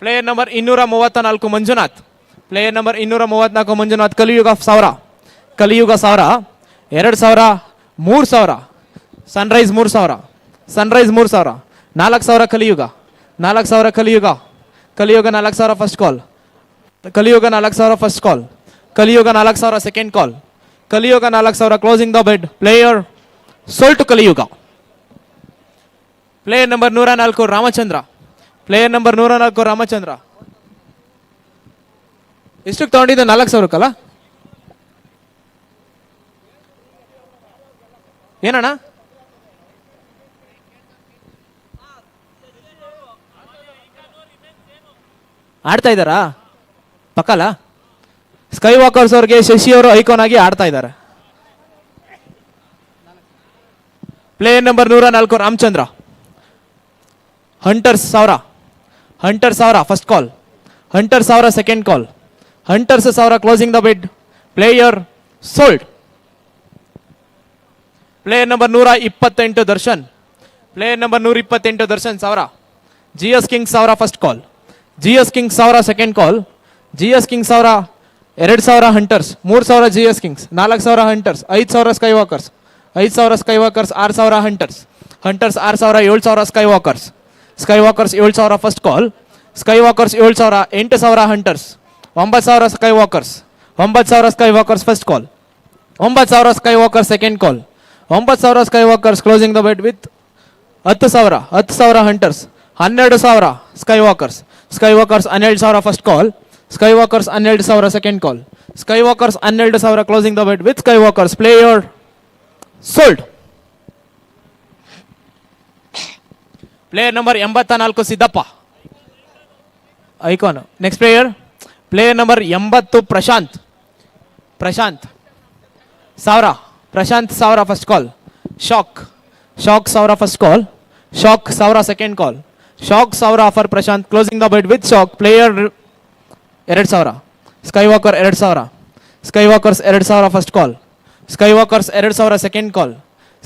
[SPEAKER 1] Player number 234 Manjunath. Player number 234 Manjunath. Kaliyuga Savara. Kaliyuga Savara. 2,000 3,000. Sunrise 3,000. Sunrise 3,000. 4,000 Kaliyuga. 4,000 Kaliyuga. Kaliyuga 4,000 first call. Kaliyuga 4,000 first call. Kaliyuga 4,000 second call. Kaliyuga 4,000 closing the bid. Player sold to Kaliyuga. Player number 104 Ramachandra. Player number 104 Ramachandra. ಎಷ್ಟಕ್ಕೆ ತಗೊಂಡಿದ್ದು 4,000 ಏನಣ್ಣ ಆಡ್ತಾ ಇದ್ದಾರಾ ಪಕ್ಕಲ್ಲ sky walkers ಅವ್ರಿಗೆ ಶಶಿ ಅವರು icon ಆಗಿ ಆಡ್ತಾ ಇದ್ದಾರೆ. Player number 104 Ramachandra. Hunters 1,000. Hunters 1,000 first call. Hunters 1,000 second call. Hunters 1,000 closing the bid. Player sold. Player number 128 Darshan. Player number 128 Darshan 1,000. GS Kings 1,000 first call. GS Kings 1,000 second call. GS Kings 1,000 2,000 Hunters. 3,000 GS Kings. 4,000 Hunters. 5,000 sky walkers. 5,000 sky walkers. 6,000 Hunters. Hunters 6,000 7,000 sky walkers. Sky walkers 7,000 first call. Sky walkers 7,000 8,000 Hunters. 9,000 sky walkers. 9,000 sky walkers first call. 9,000 sky walkers second call. 9,000 sky walkers closing the bid with 10,000. 10,000 Hunters. 12,000 Sky walkers. Sky walkers 12,000 first call. Sky walkers 12,000 second call. Sky walkers 12,000 closing the bid with sky walkers. Player sold. Player number 84 Siddappa icon. Next player player number 80 Prashanth. Prashanth 1,000. Prashanth 1,000 first call. Shock 1,000 first call. Shock 1,000 second call. Shock 1,000 for Prashanth closing the bid with shock. Player 2,000. Sky Walker 2,000. Sky walkers 2,000 first call. Sky walkers 2,000 second call.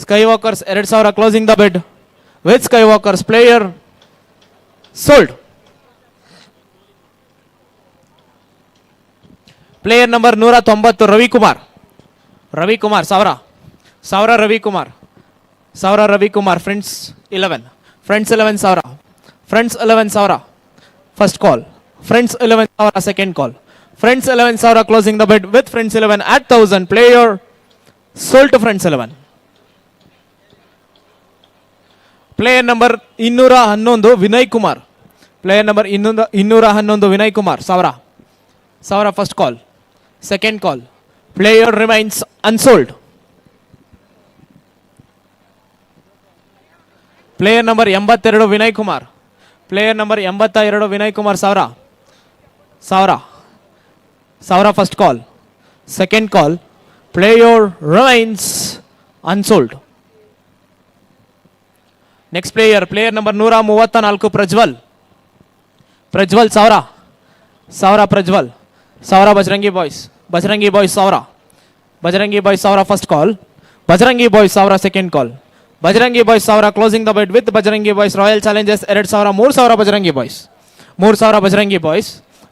[SPEAKER 1] Sky walkers 2,000 closing the bid with sky walkers. Player sold. Player number 190 Ravikumar. Ravikumar 1000. 1000 Ravikumar. 1000 Ravikumar. Friends 11. Friends 11 1000. Friends 11 1000. First call. Friends 11 1000 second call. Friends 11 1000 closing the bid with friends 11 at 1000. Player sold to friends 11. Player number 211 Vinay Kumar. Player number 211 Vinay Kumar 1000. 1000 first call. Second call. Player remains unsold. Player number 82 Vinay Kumar. Player number 82 Vinay Kumar 1000. 1000. 1000 first call. Second call. Player remains unsold. Next player number 134 Prajwal. Prajwal 1000. 1000 Prajwal. 1000 Bajrangi boys. Bajrangi boys 1000. Bajrangi boys 1000 first call. Bajrangi boys 1000 second call. Bajrangi boys 1000 closing the bid with Bajrangi boys. Royal challengers 2000. 3000 Bajrangi boys. 3000 Bajrangi boys.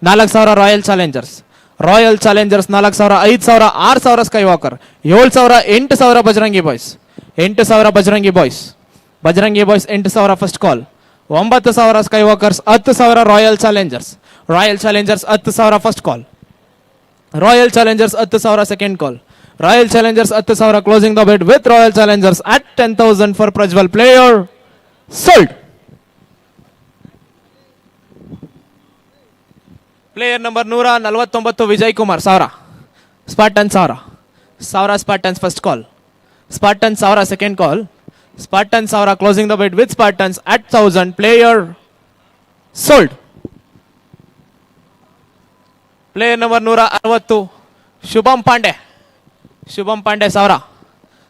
[SPEAKER 1] 4000 royal Challengers. Royal Challengers 4000. 5000. 6000 sky walker. 7000. 8000 Bajrangi Boys. 8000 Bajrangi boys. Bajrangi Boys 8000 first call. 9000 sky walkers. 10000 royal Challengers. Royal Challengers 10000 first call. Royal Challengers 10000 second call. Royal Challengers 10000 closing the bid with Royal Challengers at 10,000 for Prajwal. Player sold. Player number 149 Vijay Kumar 1000. ಸ್ಪಾಟನ್ 1000. 1000 ಸ್ಪಾಟನ್ಸ್ first call. ಸ್ಪಾಟನ್ 1000 second call. ಸ್ಪಾಟನ್ 1000 closing the bid with Spartans at 1000. Player sold. Player number 160 Shubham Pandey. Shubham Pandey 1000.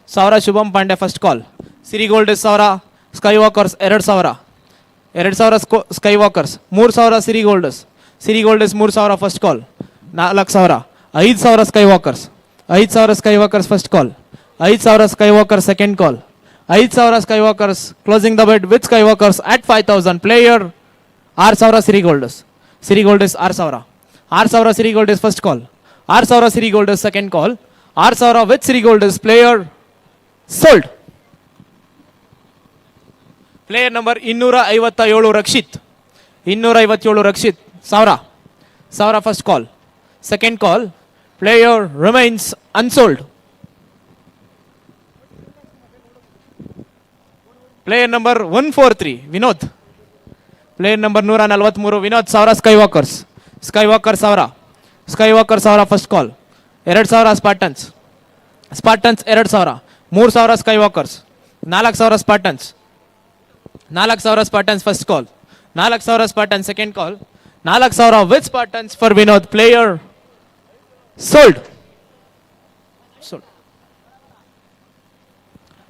[SPEAKER 1] 1000 Shubham Pandey first call. Siri Gold 1000. Sky walkers 2000. 2000 sky walkers. 3000 Siri Golds. Siri ಗೋಲ್ಡಸ್ 3000 first call. 4000. 5000 sky walkers. 5000 sky walkers first call. 5000 sky walkers second call. 5000 sky walkers closing the bid with sky walkers at 5000. Player 6000 Siri Golds. Siri Golds 6000. 6000 Siri ಗೋಲ್ಡಸ್ first call. 6000 Siri ಗೋಲ್ಡಸ್ second call. 6000 with Siri ಗೋಲ್ಡಸ್. Player sold. Player number 257 Rakshith. 257 Rakshith 1000. 1000 first call. Second call. Player remains unsold. Player number 143 Vinod. Player number 143 Vinod 1000 sky walkers. Skywalker 1000. Skywalker 1000 first call. 2000 Spartans. Spartans 2000. 3000 Skywalkers. 4000 Spartans. 4000 Spartans first call. 4000 Spartans second call. 4000 with Spartans for Vinod. Player sold.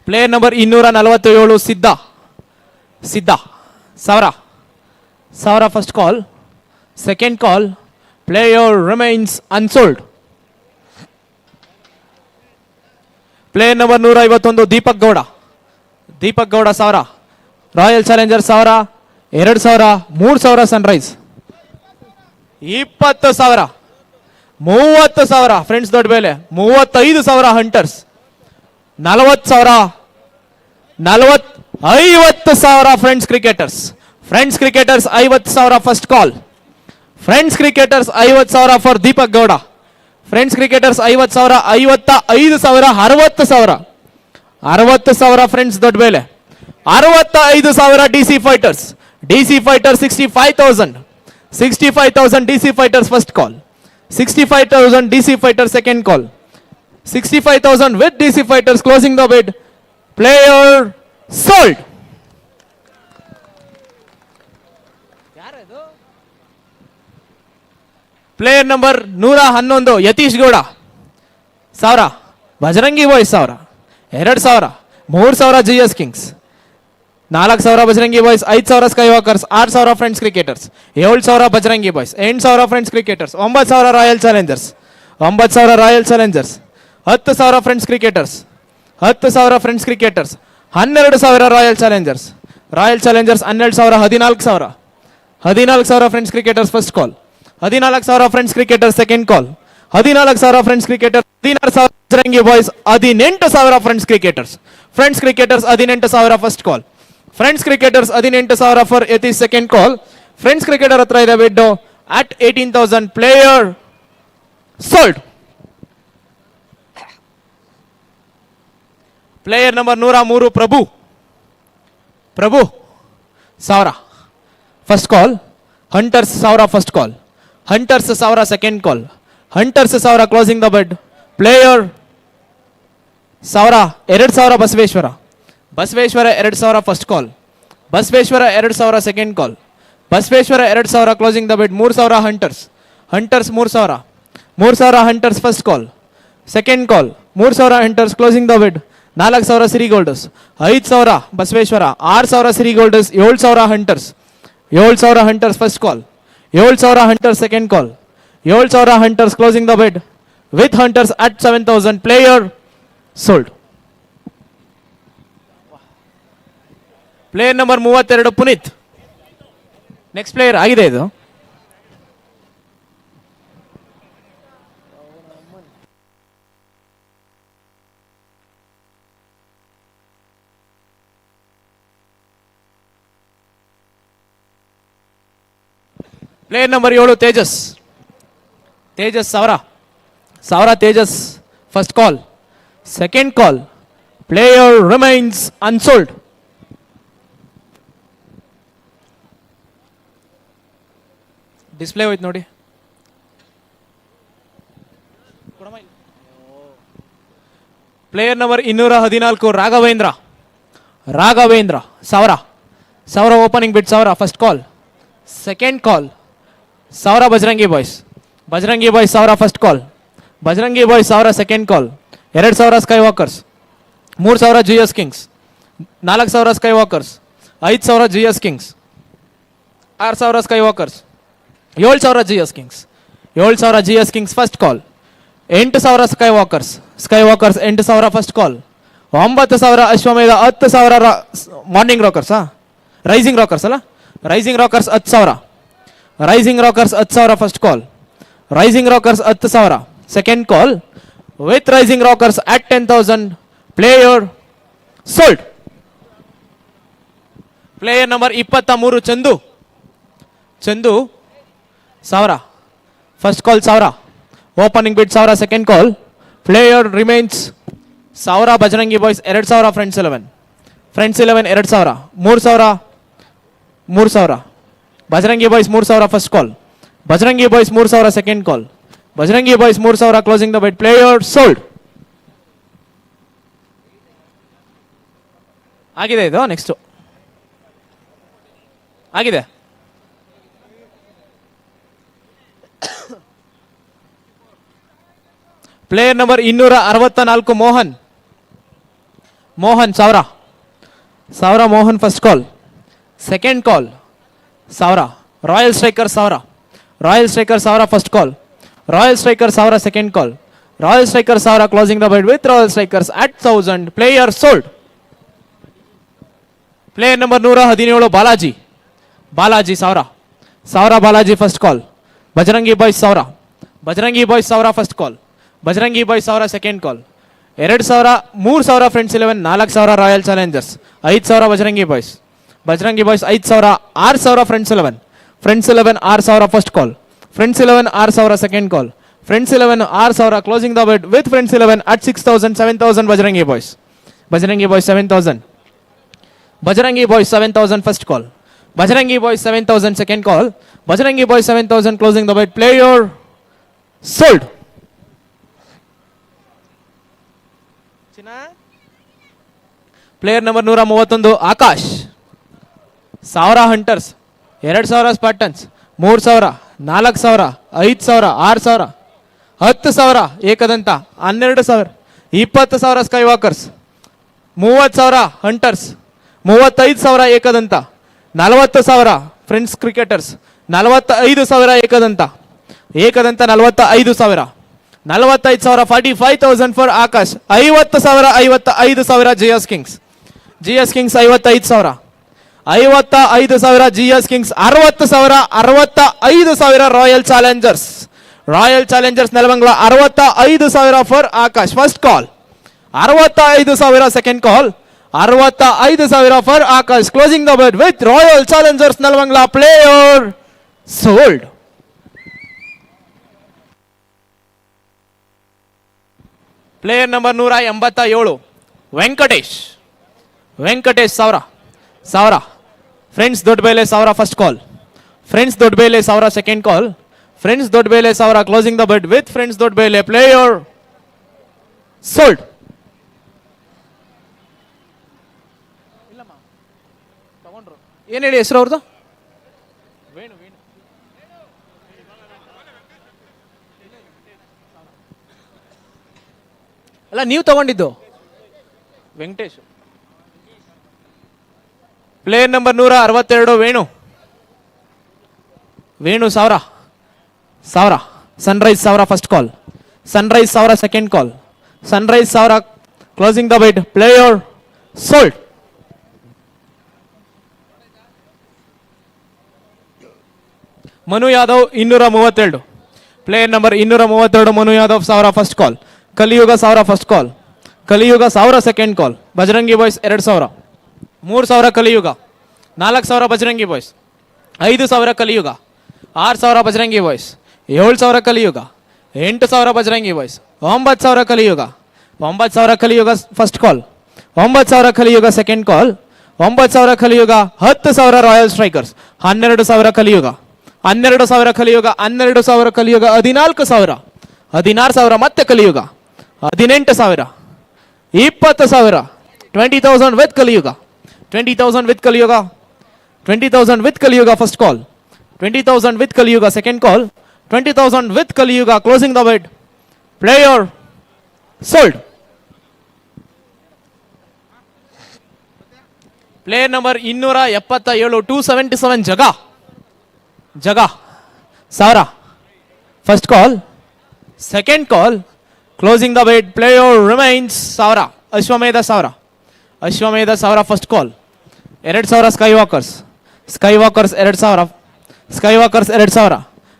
[SPEAKER 1] Player number 247 Siddha. Siddha 1000. 1000 first call. Second call. Player remains unsold. Player number 151 Deepak Gowda. Deepak Gowda 1000. Royal Challenger 1000. 2000. 3000 Sunrise. 20,000. 30,000 Friends ದೊಡ್ಡ Bele. 35,000 Hunters. 40,000. 50,000 friends cricketers. Friends cricketers 50,000 first call. Friends cricketers 50,000 for Deepak Gowda. Friends cricketers 50,000. 55,000. 60,000. 60,000 friends ದೊಡ್ಡ ಬೆಲೆ. 65,000 DC fighters. DC fighters 65,000. 65,000 DC fighters first call. 65,000 DC fighters second call. 65,000 with DC fighters closing the bid. Player sold. Player number 111 Yathish Gowda 1000. Bajrangi boys 1000. 2000. 3000 GS Kings. 4000 Bajrangi Boys. 5000 sky walkers. 6000 Friends Cricketers. 7000 Bajrangi Boys. 8000 Friends Cricketers. 9000 Royal Challengers. 9000 Royal Challengers. 10,000 friends cricketers. 10,000 friends Cricketers. 12,000 Royal Challengers. Royal Challengers 12,000. 14,000. 14,000 friends cricketers first call. 14,000 friends cricketers second call. 14,000 friends Cricketers. 16,000 Bajarangi Boys. 18,000 Friends cricketers. Friends Cricketers 18,000 first call. Friends Cricketers 18,000 for Yati second call. Friends Cricketer ಹತ್ರ ಇದೆ bid at 18,000 player sold. Player number 103 Prabhu. Prabhu 1000 first call. Hunters 1000 first call. Hunters 1000 second call. Hunters 1000 closing the bid. Player 1000 2,000 Basaveshwara. Basaveshwara 2,000 first call. Basaveshwara 2,000 second call. Basaveshwara 2,000 closing the bid. 3,000 Hunters. Hunters 3,000. 3,000 Hunters first call. Second call 3,000 Hunters closing the bed. 4,000 Siri Golders. 5,000 Basaveshwara. 6,000 Siri Golders. 7,000 Hunters. 7,000 Hunters first call. 7,000 Hunters second call. 7,000 Hunters closing the bid with Hunters at 7,000 player sold. Player number 32 Puneeth. Next player ಆಗಿದೆ ಇದು. Player number 7 Tejas. Tejas 1000 Tejas first call. Second call player remains unsold. Display ಹೋಯ್ತು ನೋಡಿ. Player number 214 Raghavendra. Raghavendra 1000 opening bid. 1000 first call. Second call 1000 Bajrangi boys. Bajrangi boys 1000 first call. Bajrangi boys 1000 second call. 2,000 sky walkers. 3,000 GS Kings. 4,000 sky walkers. 5,000 GS Kings. 6,000 sky walkers. 7,000 GS kings. 7,000 GS Kings first call. 8,000 sky walkers. Sky walkers 8,000 first call. 9,000 Ashwamedha. 10,000 morning ರಾಕರ್ಸಾ rising Rockers ಅಲ್ಲ. Rising Rockers 10,000. Rising Rockers 10,000 first call. Rising Rockers 10,000 second call with rising rockers at 10,000 player sold. Player number 23 Chandu. Chandu 1000 first call. 1000 opening bid. 1000 second call. Player remains 1000 Bajrangi Boys. 2,000 Friends 11. Friends 11 2,000. 3,000 Bajarangi Boys. 3,000 first call. Bajrangi Boys 3,000 second call. Bajrangi Boys 3,000 closing the bid. Player sold. ಆಗಿದೆ ಇದು. Next ಆಗಿದೆ. Player number 264 Mohan. Mohan 1000 Mohan first call. Second call 1000 royal striker. 1000 royal striker 1000 first call. Royal striker 1000 second call. Royal striker 1000 closing the bid with royal Strikers at 1,000 player sold. Player number 117 Balaji. Balaji 1000 Balaji first call. Bajrangi boys 1000. Bajrangi boys 1000 first call. Bajrangi boys 1000 second call. 2,000 3,000 friends 11. 4,000 royal Challengers. 5,000 Bajarangi boys. Bajrangi Boys 5,000. 6,000 Friends 11. Friends 11 6,000 first call. Friends 11 6,000 second call. Friends 11 6,000 closing the bid with friends 11 at 6,000 7,000 Bajrangi boys. Bajrangi Boys 7,000. Bajrangi Boys 7,000 first call. Bajrangi Boys 7,000 second call. Bajrangi Boys 7,000 closing the bid. Player sold. Player number 131 Akash. 1000 hunters. 2,000 ಸ್ಪಾಟನ್ಸ್. 3,000 4,000 5,000 6,000 10,000 Ekadanta. 12,000 20,000 sky walkers. 30,000 hunters. 35,000 Ekadanta. 40,000 friends cricketers. 45,000 Ekadanta. Ekadanta 45,000. 45,000 45,000 for Akash. 50,000 55,000 GS Kings. GS Kings 55,000. 55,000 GS Kings, 60,000, 65,000 Royal Challengers Nelamangala, 65,000 for Akash first call, 65,000 second call, 65,000 for Akash. Closing the bid with Royal Challengers Nelamangala player sold. Player number 187 Venkatesh 1000. Friends Doddabele 1000 first call, friends Doddabele 1000 second call, friends Doddabele 1000 closing the bid with Friends Doddabele player sold. ಏನ್ ಹೇಳಿ ಹೆಸರು ಅವ್ರದ್ದು? ಅಲ್ಲ ನೀವು ತಗೊಂಡಿದ್ದು Venkatesh. Player number 162 Venu 1000. Sunrise 1000 first call, sunrise 1000 second call, sunrise 1000 closing the bid player sold. Manu Yadav 232. Player number 232 Manu Yadav 1000 first call, ಕಲಿಯುಗ 1000 first call, ಕಲಿಯುಗ 1000 second call, Bajrangi boys 2000, 3000 ಕಲಿಯುಗ, 4000 ಬಜರಂಗಿ ಬಾಯ್ಸ್, 5000 ಕಲಿಯುಗ, 6000 ಬಜರಂಗಿ ಬಾಯ್ಸ್, 7000 ಕಲಿಯುಗ, 8000 ಬಜರಂಗಿ ಬಾಯ್ಸ್, 9000 ಕಲಿಯುಗ, 9000 ಕಲಿಯುಗ ಫಸ್ಟ್ ಕಾಲ್, 9000 ಕಲಿಯುಗ ಸೆಕೆಂಡ್ ಕಾಲ್, 9000 ಕಲಿಯುಗ, 10,000 ರಾಯಲ್ ಸ್ಟ್ರೈಕರ್ಸ್, 12,000 ಕಲಿಯುಗ, 12,000 ಕಲಿಯುಗ, 12,000 ಕಲಿಯುಗ, 14,000, 16,000 ಮತ್ತೆ ಕಲಿಯುಗ, 18,000, 20,000, 20,000 ವಿತ್ ಕಲಿಯುಗ, 20,000 ವಿತ್ ಕಲಿಯುಗ, 20,000 ವಿತ್ ಕಲಿಯುಗ ಫಸ್ಟ್ ಕಾಲ್, 20,000 ವಿತ್ ಕಲಿಯುಗ ಸೆಕೆಂಡ್ ಕಾಲ್, 20,000 ವಿತ್ ಕಲಿಯುಗ closing the bid player sold. Player number 277 277 ಜಗ 1000 first call, second call, closing the bid player remains 1000. Ashwamedha 1000 first call, 2,000 ಸ್ಕೈವಾಕರ್ಸ್ 2,000, ಸ್ಕೈವಾಕರ್ಸ್ 2,000,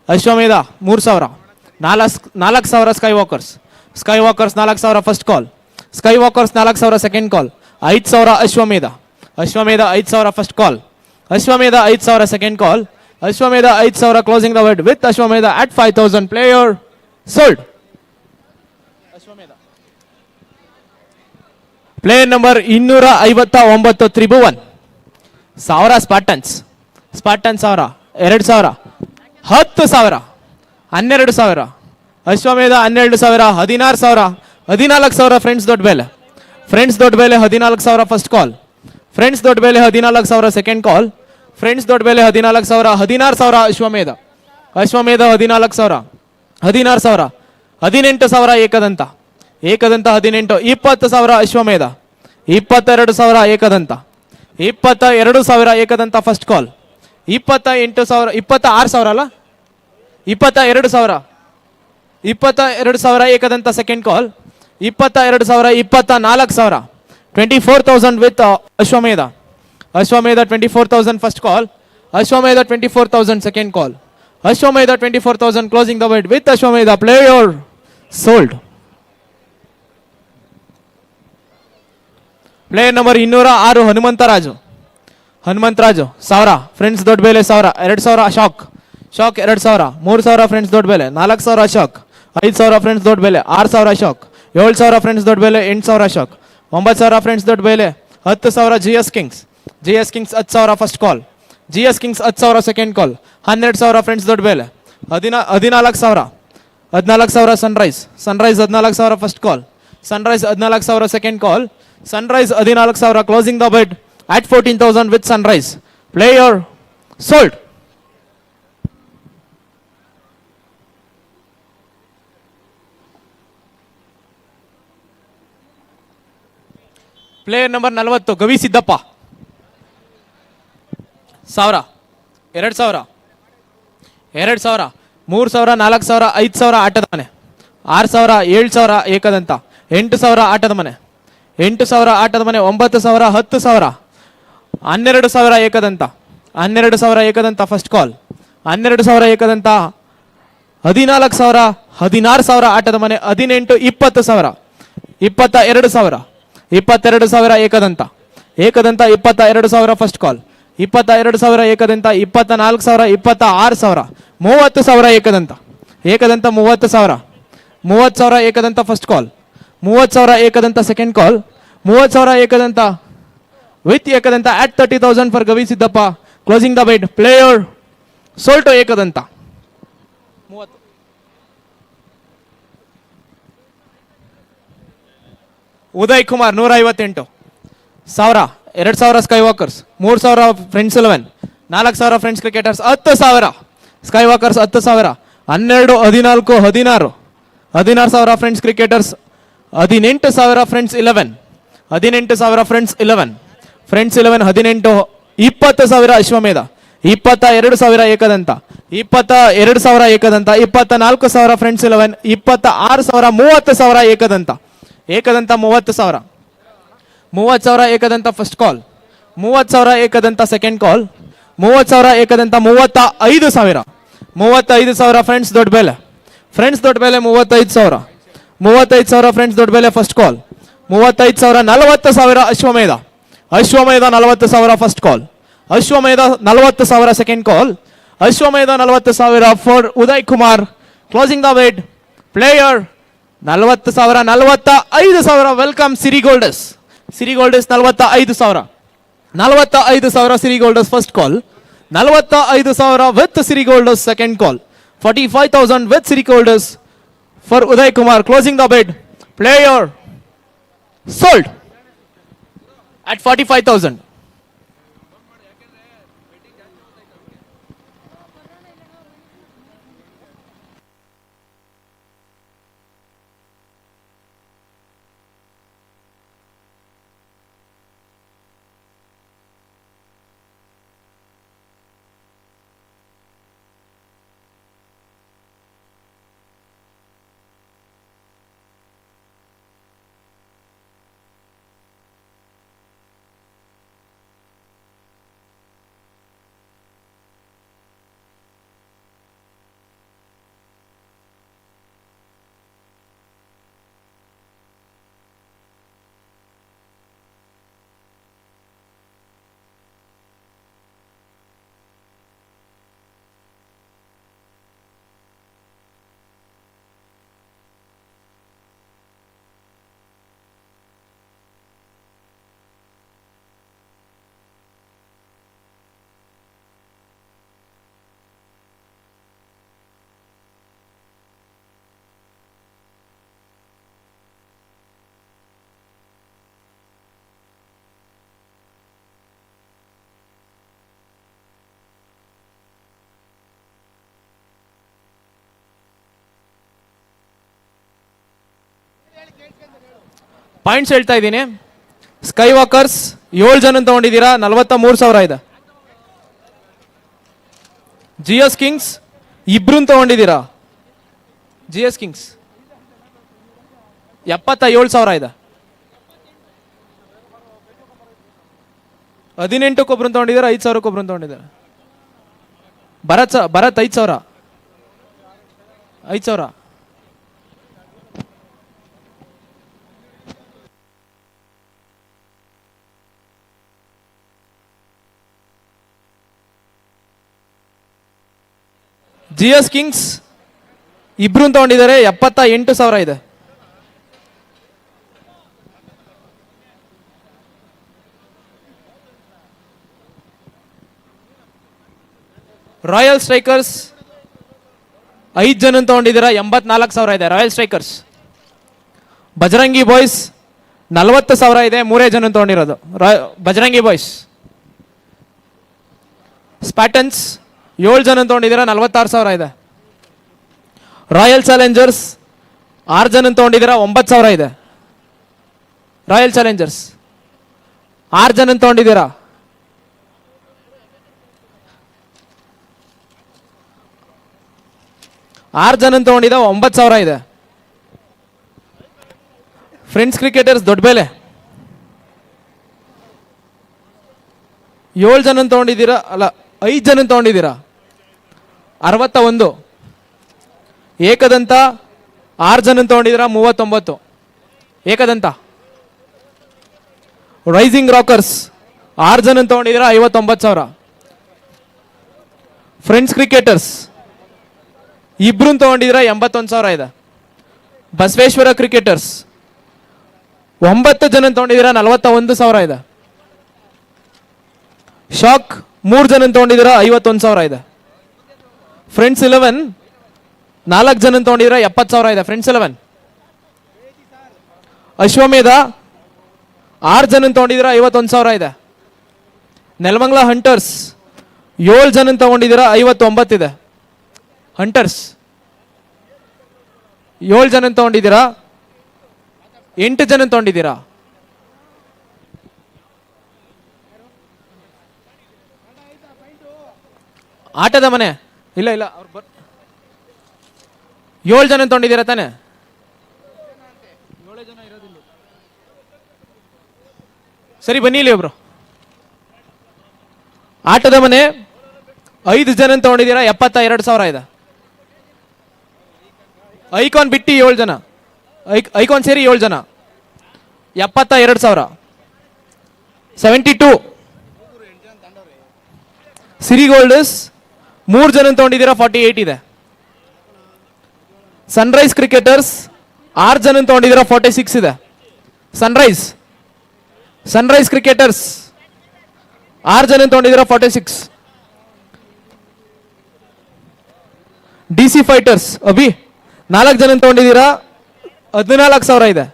[SPEAKER 1] Ashwamedha 3,000, 4,000 ಸ್ಕೈವಾಕರ್ಸ್ 4,000 first call, ಸ್ಕೈವಾಕರ್ಸ್ 4,000 second call, 5,000 Ashwamedha 5,000 first call, Ashwamedha 5,000 second call, Ashwamedha 5,000 closing the bid with Ashwamedha at 5,000 player sold. Player number 259 Tribhuvan 1000 Spartans 1000, 2,000, 10,000, 12,000 Ashwamedha 12,000, 16,000, 14,000 Friends Doddabele 14,000 first call, friends Doddabele 14,000 second call, friends Doddabele 14,000, 16,000 Ashwamedha 14,000, 16,000, 18,000 Ekadanta 18, 20,000 Ashwamedha 22,000 Ekadanta 22,000 Ekadanta first ಕಾಲ್, 28,000, 26,000 ಅಲ್ಲ 22,000 Ekadanta second call, 22,000, 24,000, 24,000 with Ashwamedha 24,000 first call, Ashwamedha 24,000 second call, Ashwamedha 24,000 closing the bid with Ashwamedha player sold. Player number 206 Hanumantharaju 1000 Friends Doddabele 1000, 2,000 Shark 2,000, 3,000 Friends Doddabele, 4,000 Shark, 5,000 Friends Doddabele, 6,000 Shark, 7,000 Friends Doddabele, 8,000 Shark, 9,000 Friends Doddabele, 10,000 GS Kings 10,000 first call, GS Kings 10,000 second call, 12,000 Friends Doddabele, 14,000 Sunrise 14,000 first call, Sunrise 14,000 second call, Sunrise 14,000 closing the bid at 14,000 with Sunrise player sold. Player number 40 ಗವಿ ಸಿದ್ದಪ್ಪ 1000, 2,000, 3,000, 4,000, 5,000 ಆಟದ ಮನೆ, 6,000, 7,000 ಏಕದಂತ, 8,000 ಆಟದ ಮನೆ, 9,000, 10,000, 12,000 Ekadanta, 12,000 Ekadanta first call, 12,000 Ekadanta, 14,000, 16,000 ಆಟದ ಮನೆ, 18, 20,000, 22,000, 22,000 Ekadanta, Ekadanta 22,000 first call, 22,000 Ekadanta, 24,000, 26,000, 30,000 Ekadanta, Ekadanta 30,000, 30,000 Ekadanta first call, 30,000 Ekadanta second call, 30,000 Ekadanta with Ekadanta at 30,000 for Gavi Siddappa. Closing the byte, player sold to Ekadanta 30. Uday Kumar 158,000, 2,000 sky walkers, 3,000 friends 11, 4,000 Friends cricketers, 10,000 sky Walkers, 10,000, 12, 14, 16, 16,000 friends Cricketers, 18,000 friends 11, 18,000 friends 11, friends 11, 18, 20,000 Ashwamedha, 22,000 Ekadanta, 22,000 Ekadanta, 24,000 friends 11, 26,000, 30,000 Ekadanta, Ekadanta 30,000, 30,000 Ekadanta first call, 30,000 Ekadanta second call, 30,000 Ekadanta, 35,000, 35,000 friends ದೊಡ್ಡ ಬೆಲೆ, friends ದೊಡ್ಡ Bele 35,000, 35,000 friends ದೊಡ್ಡ ಬೆಲೆ first call, 35,000, 40,000 Ashwamedha, Ashwamedha 40,000 first call, Ashwamedha 40,000 second call, Ashwamedha 40,000 for Uday Kumar. Closing the wait, player 40,000, 45,000. Welcome Siri Golders, Siri Golders 45,000, 45,000 Siri Golders first call, 45,000 with Siri Golders second call, 45,000 with Siri Golders for Uday Kumar. Closing the wait, player sold at 45,000. Points ಹೇಳ್ತಾ ಇದ್ದೀನಿ. Sky walkers 7 ಜನ ತಗೊಂಡಿದ್ದೀರಾ, 43,000 ಇದೆ. GS Kings 2 ತಗೊಂಡಿದ್ದೀರಾ, GS Kings 77,000 ಇದೆ. 18 ಒಬ್ರು ತಗೊಂಡಿದ್ದೀರಾ, 5,000 ಒಬ್ರು ತಗೊಂಡಿದ್ದೀರಾ. Bharat 5,000, 5,000. GS Kings 2 ತಗೊಂಡಿದ್ದಾರೆ, 78,000 ಇದೆ. Royal strikers 5 ಜನ ತಗೊಂಡಿದ್ದೀರಾ, 84,000 ಇದೆ. Royal strikers. ಬಜರಂಗಿ ಬಾಯ್ಸ್ 40,000 ಇದೆ, 3 ಜನ ತಗೊಂಡಿರೋದು. ಬಜರಂಗಿ ಬಾಯ್ಸ್. ಸ್ಪ್ಯಾಟನ್ಸ್ 7 ಜನ ತಗೊಂಡಿದ್ದೀರಾ, 46,000 ಇದೆ. ರಾಯಲ್ ಚಾಲೆಂಜರ್ಸ್ 6 ಜನ ತಗೊಂಡಿದ್ದೀರಾ, 9,000 ಇದೆ. ರಾಯಲ್ ಚಾಲೆಂಜರ್ಸ್ 6 ಜನ ತಗೊಂಡಿದ್ದೀರಾ, 6 ಜನ ತಗೊಂಡಿದ್ದ 9,000 ಇದೆ. ಫ್ರೆಂಡ್ಸ್ ಕ್ರಿಕೆಟರ್ಸ್ ದೊಡ್ಡ ಬೆಲೆ 7 ಜನ ತಗೊಂಡಿದ್ದೀರಾ, ಅಲ್ಲ 5 ಜನ ತಗೊಂಡಿದ್ದೀರಾ, 61. ಏಕದಂತ 6 ಜನ ತಗೊಂಡಿದ್ದೀರಾ, 39. ಏಕದಂತ. ರೈಸಿಂಗ್ ರಾಕರ್ಸ್ 6 ಜನ ತಗೊಂಡಿದ್ದೀರಾ, 59,000. ಫ್ರೆಂಡ್ಸ್ ಕ್ರಿಕೆಟರ್ಸ್ ಇಬ್ರು ತಗೊಂಡಿದ್ದೀರಾ, 81,000 ಇದೆ. ಬಸವೇಶ್ವರ ಕ್ರಿಕೆಟರ್ಸ್ 9 ಜನ ತಗೊಂಡಿದ್ದೀರಾ, 41,000 ಇದೆ. ಶಾಕ್ 3 ಜನ ತಗೊಂಡಿದ್ದೀರಾ, 51,000 ಇದೆ. ಫ್ರೆಂಡ್ಸ್ 11 4 ಜನ ತಗೊಂಡಿದ್ದೀರಾ, 70,000 ಇದೆ. ಫ್ರೆಂಡ್ಸ್ 11. ಅಶ್ವಮೇಧ 6 ಜನ ತಗೊಂಡಿದ್ದೀರಾ, 51,000 ಇದೆ. ನೆಲಮಂಗಲ ಹಂಟರ್ಸ್ 7 ಜನ ತಗೊಂಡಿದ್ದೀರಾ, 59 ಇದೆ. ಹಂಟರ್ಸ್ 7 ಜನ ತಗೊಂಡಿದ್ದೀರಾ, 8 ಜನ ತಗೊಂಡಿದ್ದೀರಾ. ಆಟದ ಮನೆ ಇಲ್ಲ ಇಲ್ಲ, 7 ಜನ ತಗೊಂಡಿದ್ದೀರಾ ತಾನೆ. ಸರಿ ಬನ್ನಿ ಇಲ್ಲಿ ಒಬ್ರು. ಆಟದ ಮನೆ 5 ಜನ ತಗೊಂಡಿದ್ದೀರಾ, 72,000 ಇದೆ. ಐಕಾನ್ ಬಿಟ್ಟು 7 ಜನ, ಐಕಾನ್ ಸೇರಿ 7 ಜನ, 72,000. 72. ಸಿರಿಗೋಲ್ಡರ್ಸ್ 3 ಜನ ತಗೊಂಡಿದ್ದೀರಾ, 48 ಇದೆ. ಸನ್ರೈಸ್ ಕ್ರಿಕೆಟರ್ಸ್ 6 ಜನ ತಗೊಂಡಿದ್ದೀರಾ, 46 ಇದೆ. ಸನ್ರೈಸ್ ಕ್ರಿಕೆಟರ್ಸ್ 6 ಜನ ತಗೊಂಡಿದ್ದೀರಾ, 46. DC ಫೈಟರ್ಸ್ ಅಭಿ 4 ಜನ ತಗೊಂಡಿದ್ದೀರಾ, 14,000 ಇದೆ.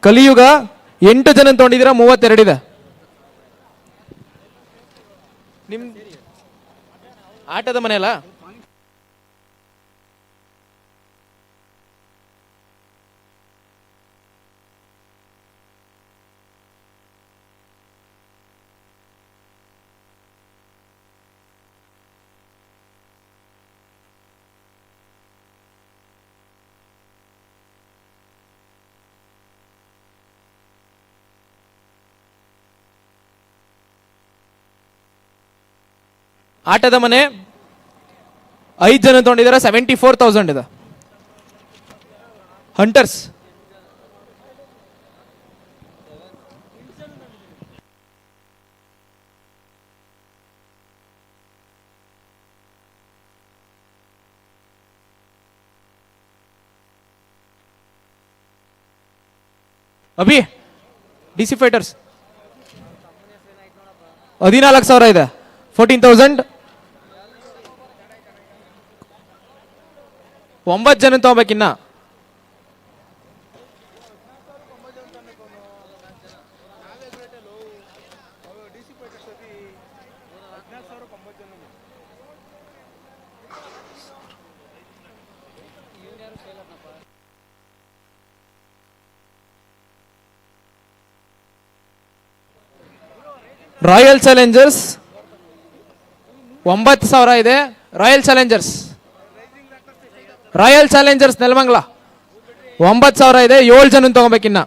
[SPEAKER 1] ಕಲಿಯುಗ 8 ಜನ ತಗೊಂಡಿದ್ದೀರಾ, 32 ಇದೆ. ನಿಮ್ ಆಟದ ಮನೆ ಅಲ್ಲ. ಆಟದ ಮನೆ 5 ಜನ ತಗೊಂಡಿದ್ದಾರೆ, 74,000 ಇದೆ. ಹಂಟರ್ಸ್ ಅಭಿ DC ಫೈಟರ್ಸ್ 14,000 ಇದೆ. 14,000. 9 ಜನ ತಗೋಬೇಕಿನ್ನ. ರಾಯಲ್ ಚಾಲೆಂಜರ್ಸ್ 9,000 ಇದೆ. ರಾಯಲ್ ಚಾಲೆಂಜರ್ಸ್ ನೆಲಮಂಗಲ 9,000 ಇದೆ. 7 ಜನ ತಗೋಬೇಕಿನ್ನ.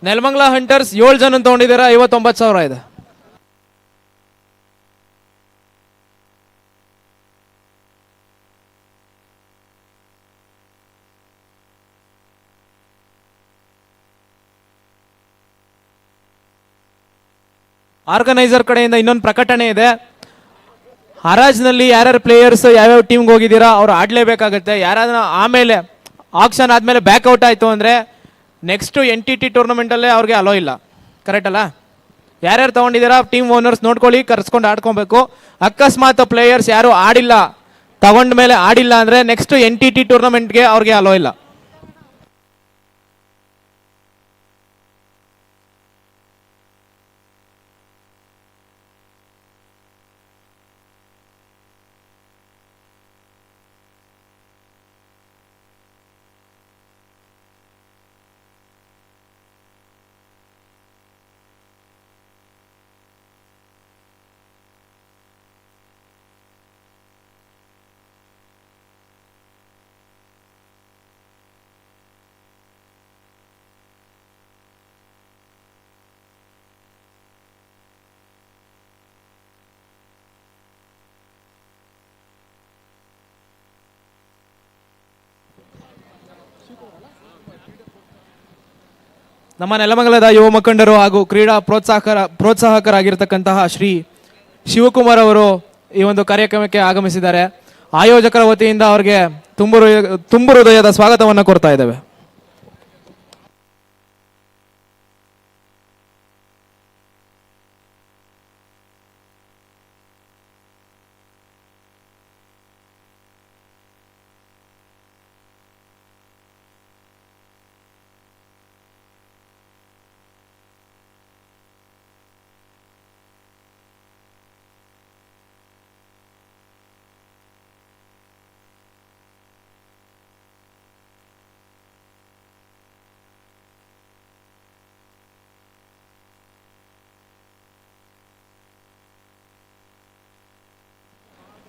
[SPEAKER 1] ನೆಲಮಂಗಲ ಹಂಟರ್ಸ್ 7 ಜನ ತಗೊಂಡಿದ್ದೀರಾ, 59,000 ಇದೆ. ಆರ್ಗನೈಸರ್ ಕಡೆಯಿಂದ ಇನ್ನೊಂದು ಪ್ರಕಟಣೆ ಇದೆ. ಹರಾಜ್ನಲ್ಲಿ ಯಾರ್ಯಾರು ಪ್ಲೇಯರ್ಸ್ ಯಾವ್ಯಾವ ಟೀಮ್ಗೆ ಹೋಗಿದ್ದೀರಾ ಅವ್ರು ಆಡಲೇಬೇಕಾಗುತ್ತೆ. ಯಾರಾದ್ರೂ ಆಮೇಲೆ ಆಕ್ಷನ್ ಆದಮೇಲೆ ಬ್ಯಾಕ್ಔಟ್ ಆಯಿತು ಅಂದರೆ ನೆಕ್ಸ್ಟು NTT ಟೂರ್ನಮೆಂಟಲ್ಲೇ ಅವ್ರಿಗೆ ಅಲೋ ಇಲ್ಲ. ಕರೆಕ್ಟ್ ಅಲ್ಲ? ಯಾರ್ಯಾರು ತೊಗೊಂಡಿದ್ದೀರಾ ಟೀಮ್ ಓನರ್ಸ್ ನೋಡ್ಕೊಳ್ಳಿ, ಕರ್ಸ್ಕೊಂಡು ಆಡ್ಕೊಬೇಕು. ಅಕಸ್ಮಾತ್ ಪ್ಲೇಯರ್ಸ್ ಯಾರು ಆಡಿಲ್ಲ, ತಗೊಂಡ ಮೇಲೆ ಆಡಿಲ್ಲ ಅಂದರೆ ನೆಕ್ಸ್ಟ್ NTT ಟೂರ್ನಮೆಂಟ್ಗೆ ಅವ್ರಿಗೆ ಅಲೋ ಇಲ್ಲ. ನಮ್ಮ ನೆಲಮಂಗಲದ ಯುವ ಮುಖಂಡರು ಹಾಗೂ ಕ್ರೀಡಾ ಪ್ರೋತ್ಸಾಹಕರಾಗಿರ್ತಕ್ಕಂತಹ ಶ್ರೀ ಶಿವಕುಮಾರ್ ಅವರು ಈ ಒಂದು ಕಾರ್ಯಕ್ರಮಕ್ಕೆ ಆಗಮಿಸಿದ್ದಾರೆ. ಆಯೋಜಕರ ವತಿಯಿಂದ ಅವರಿಗೆ ತುಂಬು ಹೃದಯದ ಸ್ವಾಗತವನ್ನು ಕೋರ್ತಾ ಇದ್ದೇವೆ.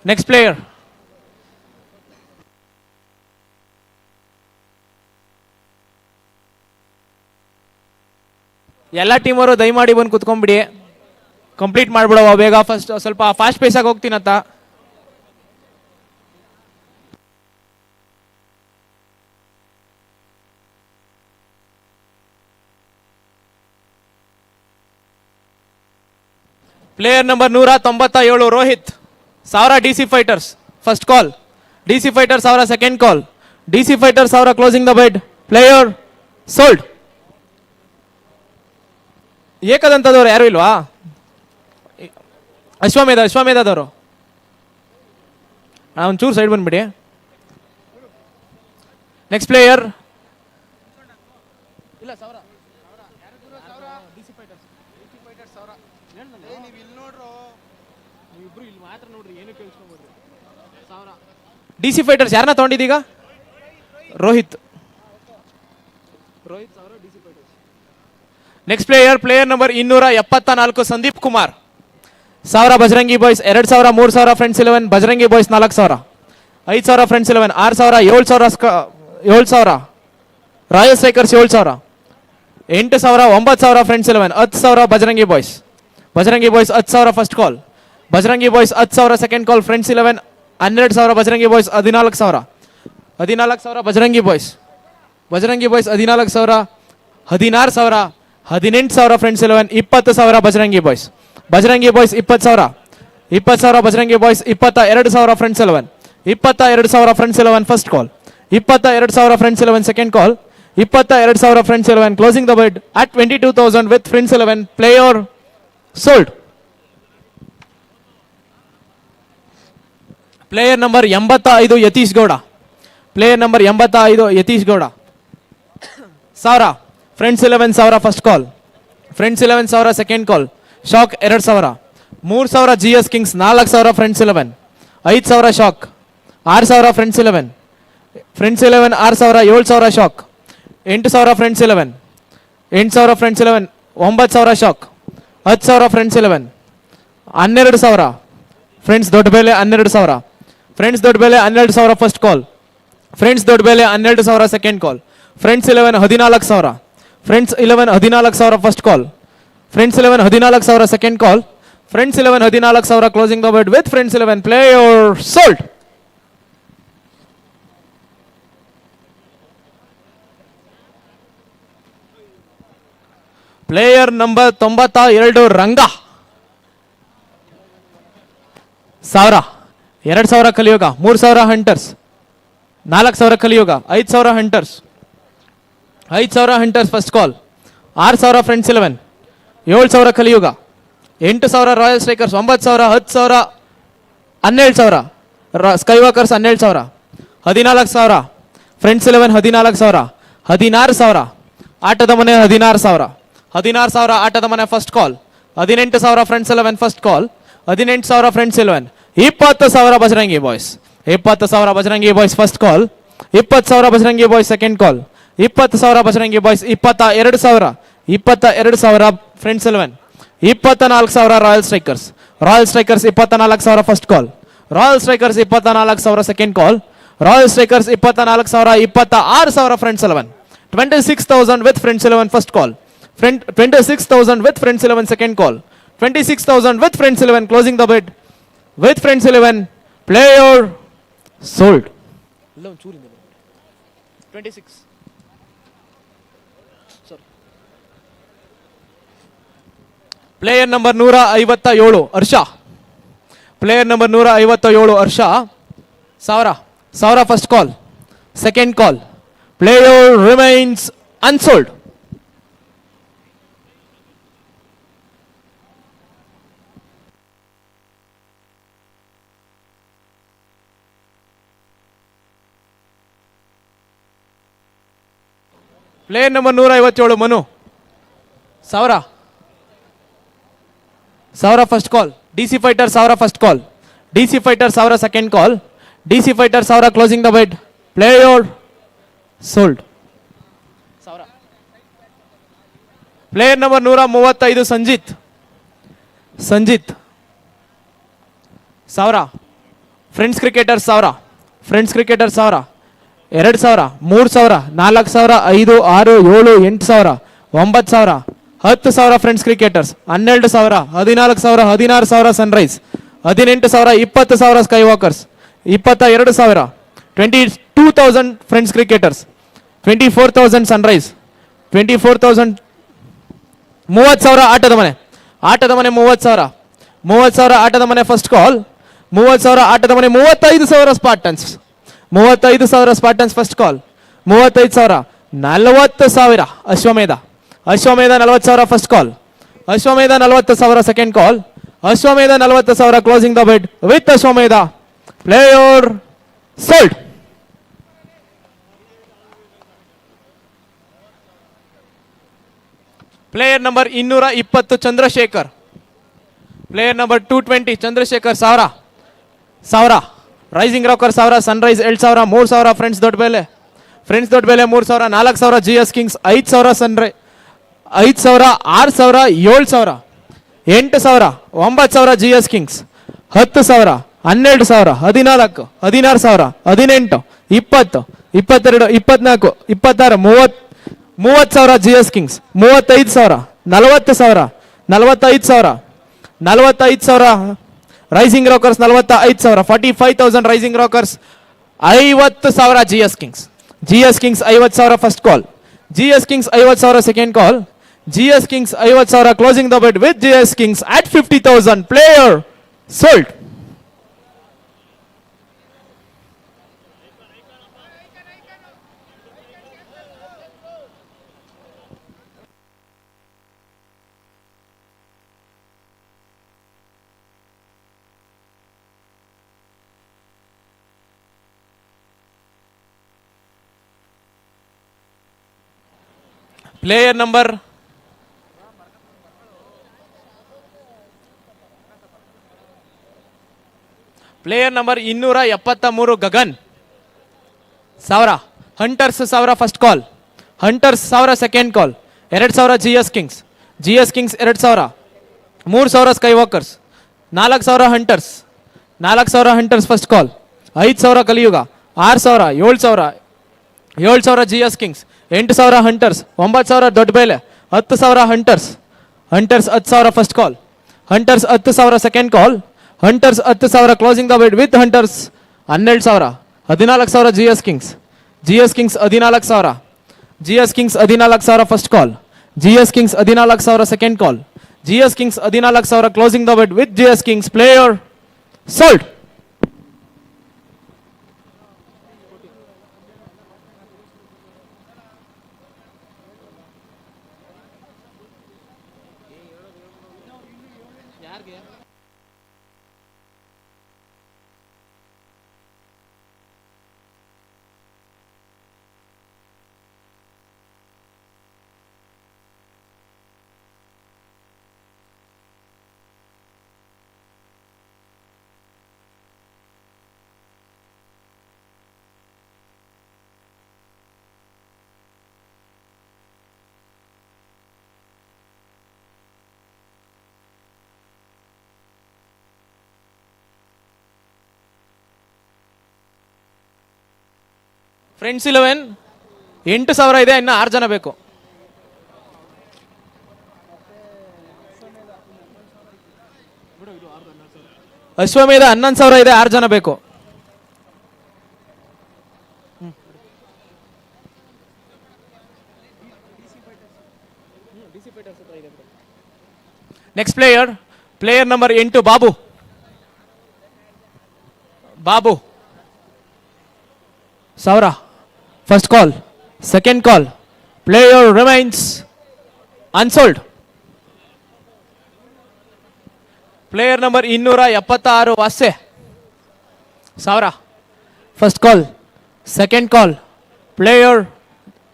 [SPEAKER 1] ನೆಕ್ಸ್ಟ್ ಪ್ಲೇಯರ್ ಎಲ್ಲ ಟೀಮವರು ದಯಮಾಡಿ ಬಂದು ಕುತ್ಕೊಂಡ್ಬಿಡಿ, ಕಂಪ್ಲೀಟ್ ಮಾಡ್ಬಿಡವ ಬೇಗ. ಫಸ್ಟ್ ಸ್ವಲ್ಪ ಫಾಸ್ಟ್ ಪೇಸಾಗಿ ಹೋಗ್ತೀನಂತ. Player number 197 Rohith, 1000 DC Fighters first call, DC Fighters 1000 second call, DC Fighters 1000 closing the bid. Player sold. ಏಕದಂತದವ್ರು ಯಾರು ಇಲ್ವಾ? ಅಶ್ವಮೇಧದವರು ಒಂಚೂರು ಸೈಡ್ ಬಂದ್ಬಿಡಿ. ನೆಕ್ಸ್ಟ್ ಪ್ಲೇಯರ್ DC ಫೈಟರ್ಸ್ ಯಾರನ್ನ ತಗೊಂಡಿದ್ದೀಗ? Rohit. Next player number 274 Sandeep Kumar, 1000 Bajrangi boys, 2000 3000 friends 11 Bajrangi boys 4000, 5000 Friends 11 6000 7000 Royal Strikers 7000, 8000 9000 Friends 11 10000 Bajrangi Boys 10000 first call, Bajrangi Boys 10000 second call, friends 11 12000 Bajrangi Boys 14000 Bajrangi Boys 14000 16000 18000 Friends 11 20000 Bajrangi Boys 20000 Bajrangi Boys 22000 friends 11 22000 friends 11 first call, 22000 friends 11 second call, 22000 friends 11 closing the bid at 22,000 with friends 11. Player sold. Player number 85 Yathish Gowda, 1000 friends 11 1000 first call, friends 11 1000 second call, shock 2000, 3000 GS Kings 4000 friends 11 5000 shock, 6000 friends 11 6000 7000 shock, 8000 friends 11 9000 shock, 10000 friends 11 12000 friends ದೊಡ್ಡ ಬೆಲೆ 12000 friends ದೊಡ್ಡ ಬೆಲೆ 12000 first call, friends ದೊಡ್ಡ ಬೆಲೆ 12000 second call, friends 11 14000 Friends 11 14,000 first call. Friends 11 14,000 second call. Friends 11 14,000 closing the bid with friends 11 player sold. Player number 92 Ranga 1000, 2,000 Kaliyuga, 3,000 Hunters, 4,000 Kaliyuga, 5,000 Hunters, 5,000 Hunters first call. 6,000 Friends 11, 7,000 Kaliyuga, 8,000 Royal Strikers, 9,000, 10,000, 12,000 Sky walkers, 12,000, 14,000 Friends 11 14,000, 16,000 ಆಟದ ಮನೆ 16,000, 16,000 ಆಟದ ಮನೆ first call. 18,000 friends 11 first call. 18,000 friends 11, 20,000 Bajarangi Boys, 20,000 Bajarangi boys first call. 20,000 Bajarangi boys second call. 20,000 Bajarangi boys. 22,000, 22,000 friends 11, 24,000 royal Strikers, Royal strikers 24,000 first call. Royal strikers 24,000 second call. Royal strikers 24,000, 26,000 friends 11, 26,000 with friends 11 first call. 26,000 with friends 11 second call. 26,000 with friends 11 closing the bid with friends 11 player sold. 26. Sorry. Player number 157 Harsha. Player number 157 Harsha 1,000 first call. Second call. Player remains unsold. Player number 157 Manu 1,000 first call. DC Fighter 1,000 first call. DC Fighter 1,000 second call. DC Fighter 1,000 closing the bid player sold. 1,000. Player number 135 Sanjith 1,000 Friends Cricketer 1,000 Friends Cricketer 1,000 2,000 3,000 4,000 5 6 7 8,000 9,000 10,000 friends Cricketers 12,000 14,000 16,000 Sunrise 18,000 20,000 sky walkers 22,000 22,000 friends cricketers 24,000 Sunrise 24,000 30,000 ಆಟದ ಮನೆ 30,000 ಆಟದ ಮನೆ first call. 30,000 ಆಟದ ಮನೆ 35,000 Spartans 35,000 ಸ್ಪಾರ್ಟನ್ಸ್ first call. 35,000 40,000 Ashwamedha 40,000 first call. Ashwamedha 40,000 second call. Ashwamedha 40,000 closing the bid with Ashwamedha player sold. Player number 220 Chandrashekar. Player number 220 Chandrashekar 1,000 Rising Rocker 1,000 Sunrise 2,000 3,000 Friends ದೊಡ್ಡ ಬೆಲೆ 3,000 4,000 GS Kings 5,000 Sunrise 5,000 6,000 7,000 8,000 9,000 GS Kings 10,000 12,000 14 16,000 18 20 22 24 26 30,000 GS Kings 35,000 40,000 45,000 Rising Rockers 45,000 45,000 Rising Rockers 50,000 GS Kings 50,000 first call. GS Kings 50,000 second call. GS Kings 50,000 closing the bid with GS Kings at 50,000 player sold. Player number 273 Gagan 1,000 Hunters 1,000 first call. Hunters 1,000 second call. 2,000 GS Kings 2,000 3,000 Sky walkers 4,000 Hunters first call. 5,000 Kaliyuga 6,000 7,000 7,000 G S Kings, 8,000 Hunters, 9,000 Doddabele, 10,000 Hunters, Hunters 10,000 first call, Hunters 10,000 second call, Hunters 10,000 closing the bid with Hunters 12,000, 14,000 G S Kings, G S Kings 14,000, G S Kings 14,000 first call, G S Kings 14,000 second call, G S Kings 14,000 closing the bid with G S Kings. Player sold. Friends 11 8,000 ಇದೆ, ಇನ್ನು 6 ಜನ ಬೇಕು. ಅಶ್ವಮೇಧ 11,000 ಇದೆ, 6 ಜನ ಬೇಕು. Next player number 8 Babu. Babu 1,000 first call, second call. Player remains unsold. Player number 276 ವಾಸೆ 1,000 first call, second call. Player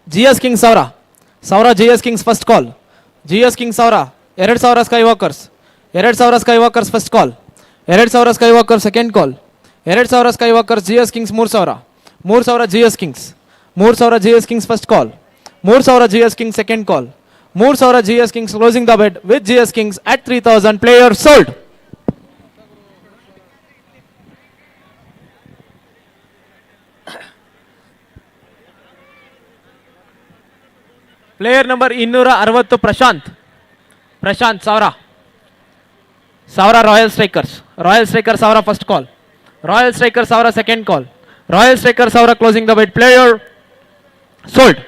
[SPEAKER 1] G S Kings 1,000 G S Kings first call, G S Kings 2,000 sky walkers, 2,000 sky walkers first call, 2,000 sky walkers second call, 2,000 sky Walkers G S Kings 3,000 G S Kings, 3,000 G S Kings first call, 3,000 G S Kings second call, 3,000 G S Kings closing the bid with G S Kings at 3,000. Player sold. Player number 260 Prashanth 1,000 Royal Strikers 1,000 first call, royal Strikers 1,000 second call, royal Strikers 1,000 closing the bid. Player sold.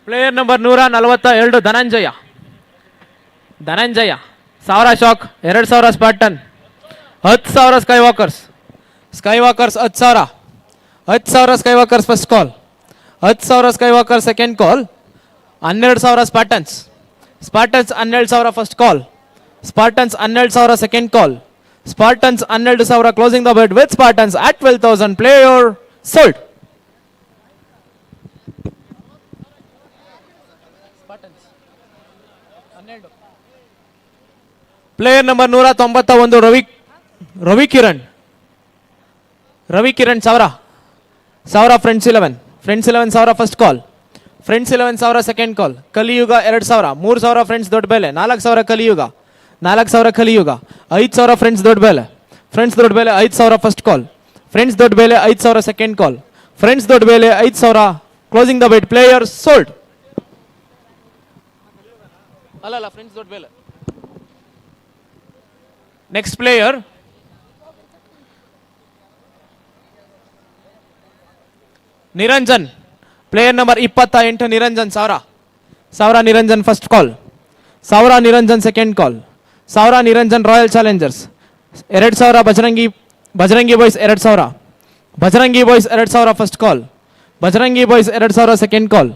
[SPEAKER 1] Player number 142 Dhananjaya 1,000 Shark, 2,000 Spartan, 10,000 sky Walkers 10,000 sky walkers first call, 10,000 sky walkers second call, 12,000 Spartans 12,000 first call, Spartans 12,000 second call, Spartans 12,000 closing the bid with Spartans at 12,000. Player sold. Player number 191 Ravikiran 1,000 Friends 11 1,000 first call, Friends 11,000 second call, Kaliyuga 2,000, 3,000 Friends ದೊಡ್ಡ ಬೆಲೆ, 4,000 Kaliyuga, 5,000 friends ದೊಡ್ಡ ಬೆಲೆ, 5,000 first call, friends ದೊಡ್ಡ ಬೆಲೆ 5,000 second call, friends ದೊಡ್ಡ ಬೆಲೆ 5,000 closing the bid. Player sold. ಅಲ್ಲ friends ದೊಡ್ಡ ಬೆಲೆ. Next player Niranjan, player number 28 Niranjan 1,000 Niranjan first call, 1,000 Niranjan second call, 1,000 Niranjan royal Challengers, 2,000 Bajrangi Boys 2,000 first call, Bajrangi Boys 2,000 second call,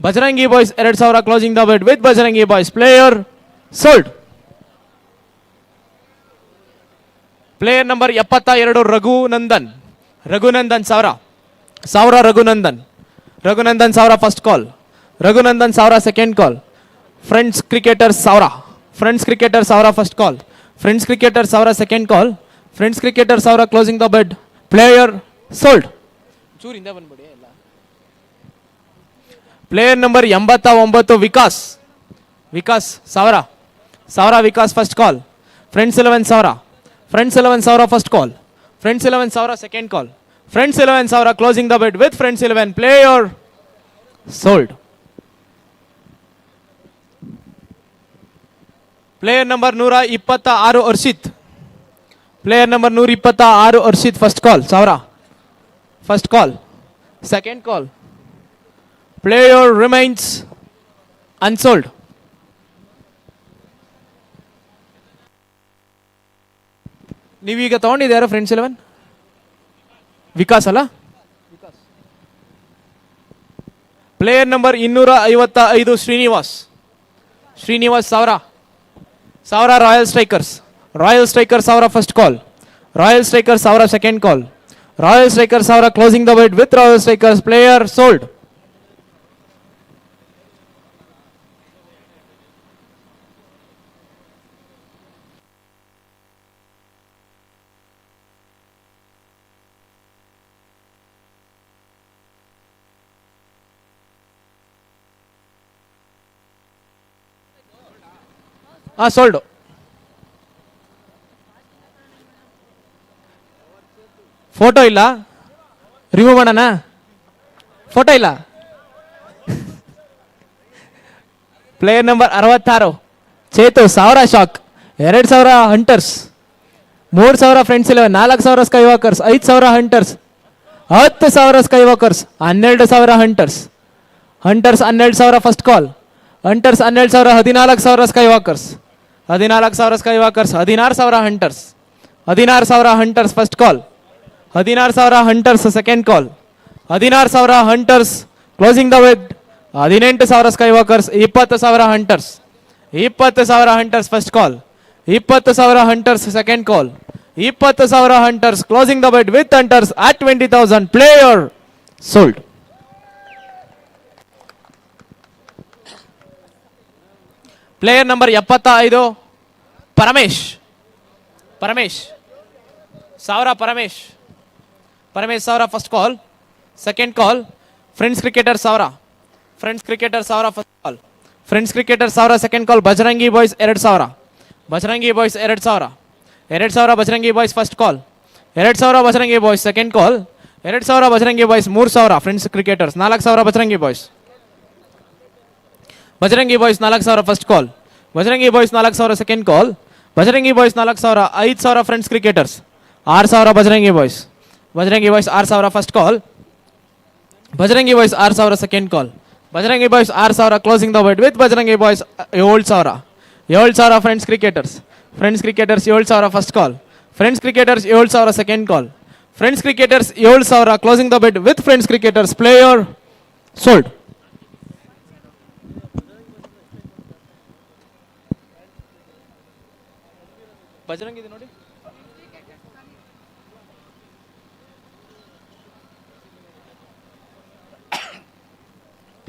[SPEAKER 1] Bajrangi Boys 2,000 closing the bid with Bajrangi boys. Player sold. Player number 72 Raghunandan 1,000 Raghunandan 1,000 first call, Raghunandan 1,000 second call, friends Cricketers 1,000 first call, friends Cricketers 1,000 second call, friends Cricketers 1,000 closing the bid. Player sold. ಚೂರಿಂದ ಬಂದ್ಬಿಡಿ ಎಲ್ಲ. Player number 89 Vikas 1,000 Vikas first call, Friends 11,000, Friends 11,000 first call. Friends 11,000 second call. Friends 11,000 closing the bid with Friends 11 player sold. Player number 126 Arshit. Player number 126 Arshit first call. Savra. First call. Second call. Player remains unsold. ನೀವೀಗ ತಗೊಂಡಿದ್ಯಾರೋ friends 11 Vikas ಅಲ್ಲ. Player number 255 Srinivas. Srinivas ಸಾವಿರ Royal Strikers. Royal Strikers ಅವರ first call. Royal Strikers ಅವರ second call. Royal Strikers ಅವರ closing the bid with royal strikers player sold. Sold. Photo ಇಲ್ಲ, remove ಮಾಡೋಣ. Photo ಇಲ್ಲ. Player number 66 Chethu 1000 Shark. 2,000 Hunters. 3,000 friends 11. 4,000 sky walkers. 5,000 Hunters. 10,000 sky walkers. 12,000 Hunters. 12,000 first call. Hunters 12,000. 14,000 Sky Walkers. 14,000 Sky Walkers. 16,000 Hunters. 16,000 hunters first call. 16,000 Hunters second call. 16,000 Hunters closing the bid. 18,000 Sky Walkers. 20,000 Hunters. 20,000 Hunters first call. 20,000 Hunters second call. 20,000 Hunters closing the bid with Hunters at 20,000 player sold. Player number 75 Paramesh. 1000 first call. Second call. Friends cricketer 1000. Friends cricketer 1000 first call. Friends cricketer 1000 second call. Bajrangi Boys 2,000. Bajrangi Boys 2,000. 2,000 Bajrangi boys first call. 2,000 Bajrangi boys second call. 2,000 Bajrangi Boys. 3,000 Friends Cricketers. 4,000 Bajrangi boys. Bajrangi Boys 4,000 first call. Bajrangi Boys 4,000 second call. Bajrangi Boys 4,000. 5,000 Friends Cricketers. 6,000 Bajrangi boys. Bajrangi Boys 6,000 first call. Bajrangi Boys 6,000 second call. Bajrangi Boys 6,000 closing the bid with Bajrangi Boys 7,000. 7,000 Friends cricketers. Friends cricketers 7,000 first call. Friends cricketers 7,000 second call. Friends cricketers 7,000 closing the bid with friends cricketers player sold. Bajrangi ಇದೆ ನೋಡಿ.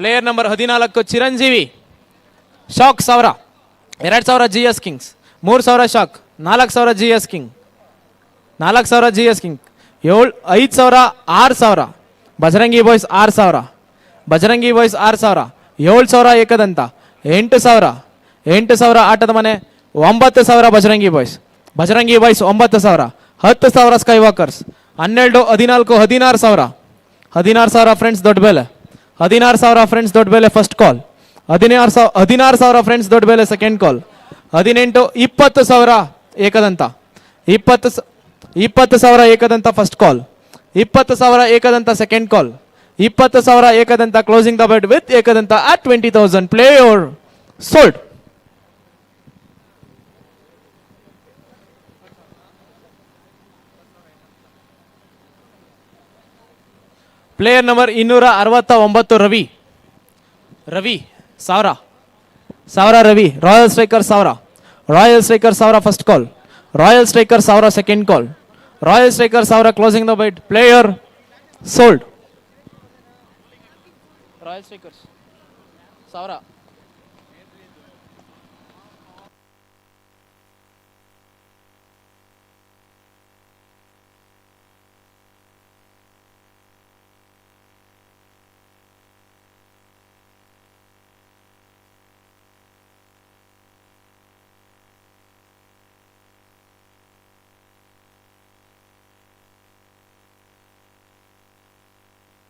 [SPEAKER 1] Player number 14 Chiranjeevi shock 1000. 2,000 GS kings. 3,000 shock. 4,000 GS king. 4,000 GS King. 5,000. 6,000 Bajrangi Boys. 6,000 Bajrangi Boys. 6,000. 7,000 Ekadanta. 8,000. 8,000 ಆಟದ ಮನೆ. 9,000 Bajrangi boys. Bajrangi boys 9,000. 10,000 sky walkers. 12, 14, 16,000. 16,000 Friends ದೊಡ್ಡ ಬೆಲೆ. 16,000 Friends ದೊಡ್ಡ ಬೆಲೆ first call. 16,000 Friends ದೊಡ್ಡ ಬೆಲೆ second call. 18, 20,000 Ekadanta. 20,000 Ekadanta first call. 20,000 Ekadanta second call. 20,000 Ekadanta closing the bid with Ekadanta at 20,000 player sold. Player number 269 Ravi. 1000 Ravi. Royal striker 1000. Royal striker 1000 first call. Royal striker 1000 second call. Royal striker 1000 closing the bid player sold. Royal strikers 1000.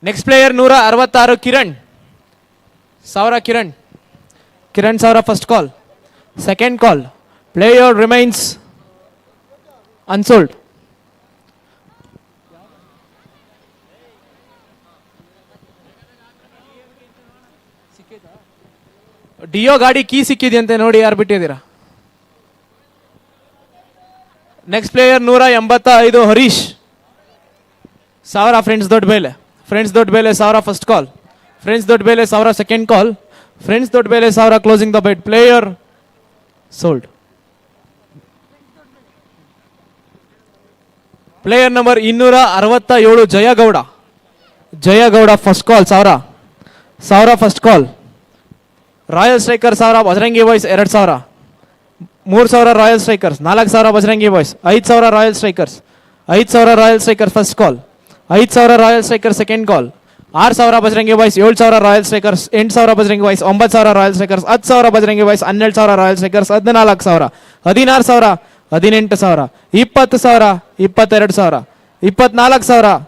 [SPEAKER 1] Next player 166 Kiran ಸಾವಿರ first call. Second call, player remains unsold. Dio ಗಾಡಿ key ಸಿಕ್ಕಿದೆಯಂತೆ, ನೋಡಿ ಯಾರು ಬಿಟ್ಟಿದ್ದೀರಾ. Next player 185 Harish ಸಾವಿರ friends ದೊಡ್ಡ ಬೇಲೆ 1000 first call. Friends ದೊಡ್ಡ ಬೇಲೆ 1000 second call. Friends ದೊಡ್ಡ ಬೇಲೆ 1000 closing the bid. Player sold. Player number 267 Jayagowda first call 1000 first call. Royal striker 1000 Bajrangi boys 2000 3000 royal Strikers 4000 Bajrangi Boys 5000 Royal strikers first call. 5000 Royal striker second call. 6000 Bajrangi Boys 7000 Royal Strikers 8000 Bajrangi Boys 9000 Royal Strikers 10000 Bajrangi Boys 12000 Royal Strikers 14000 16000 18000 20000 22000 24000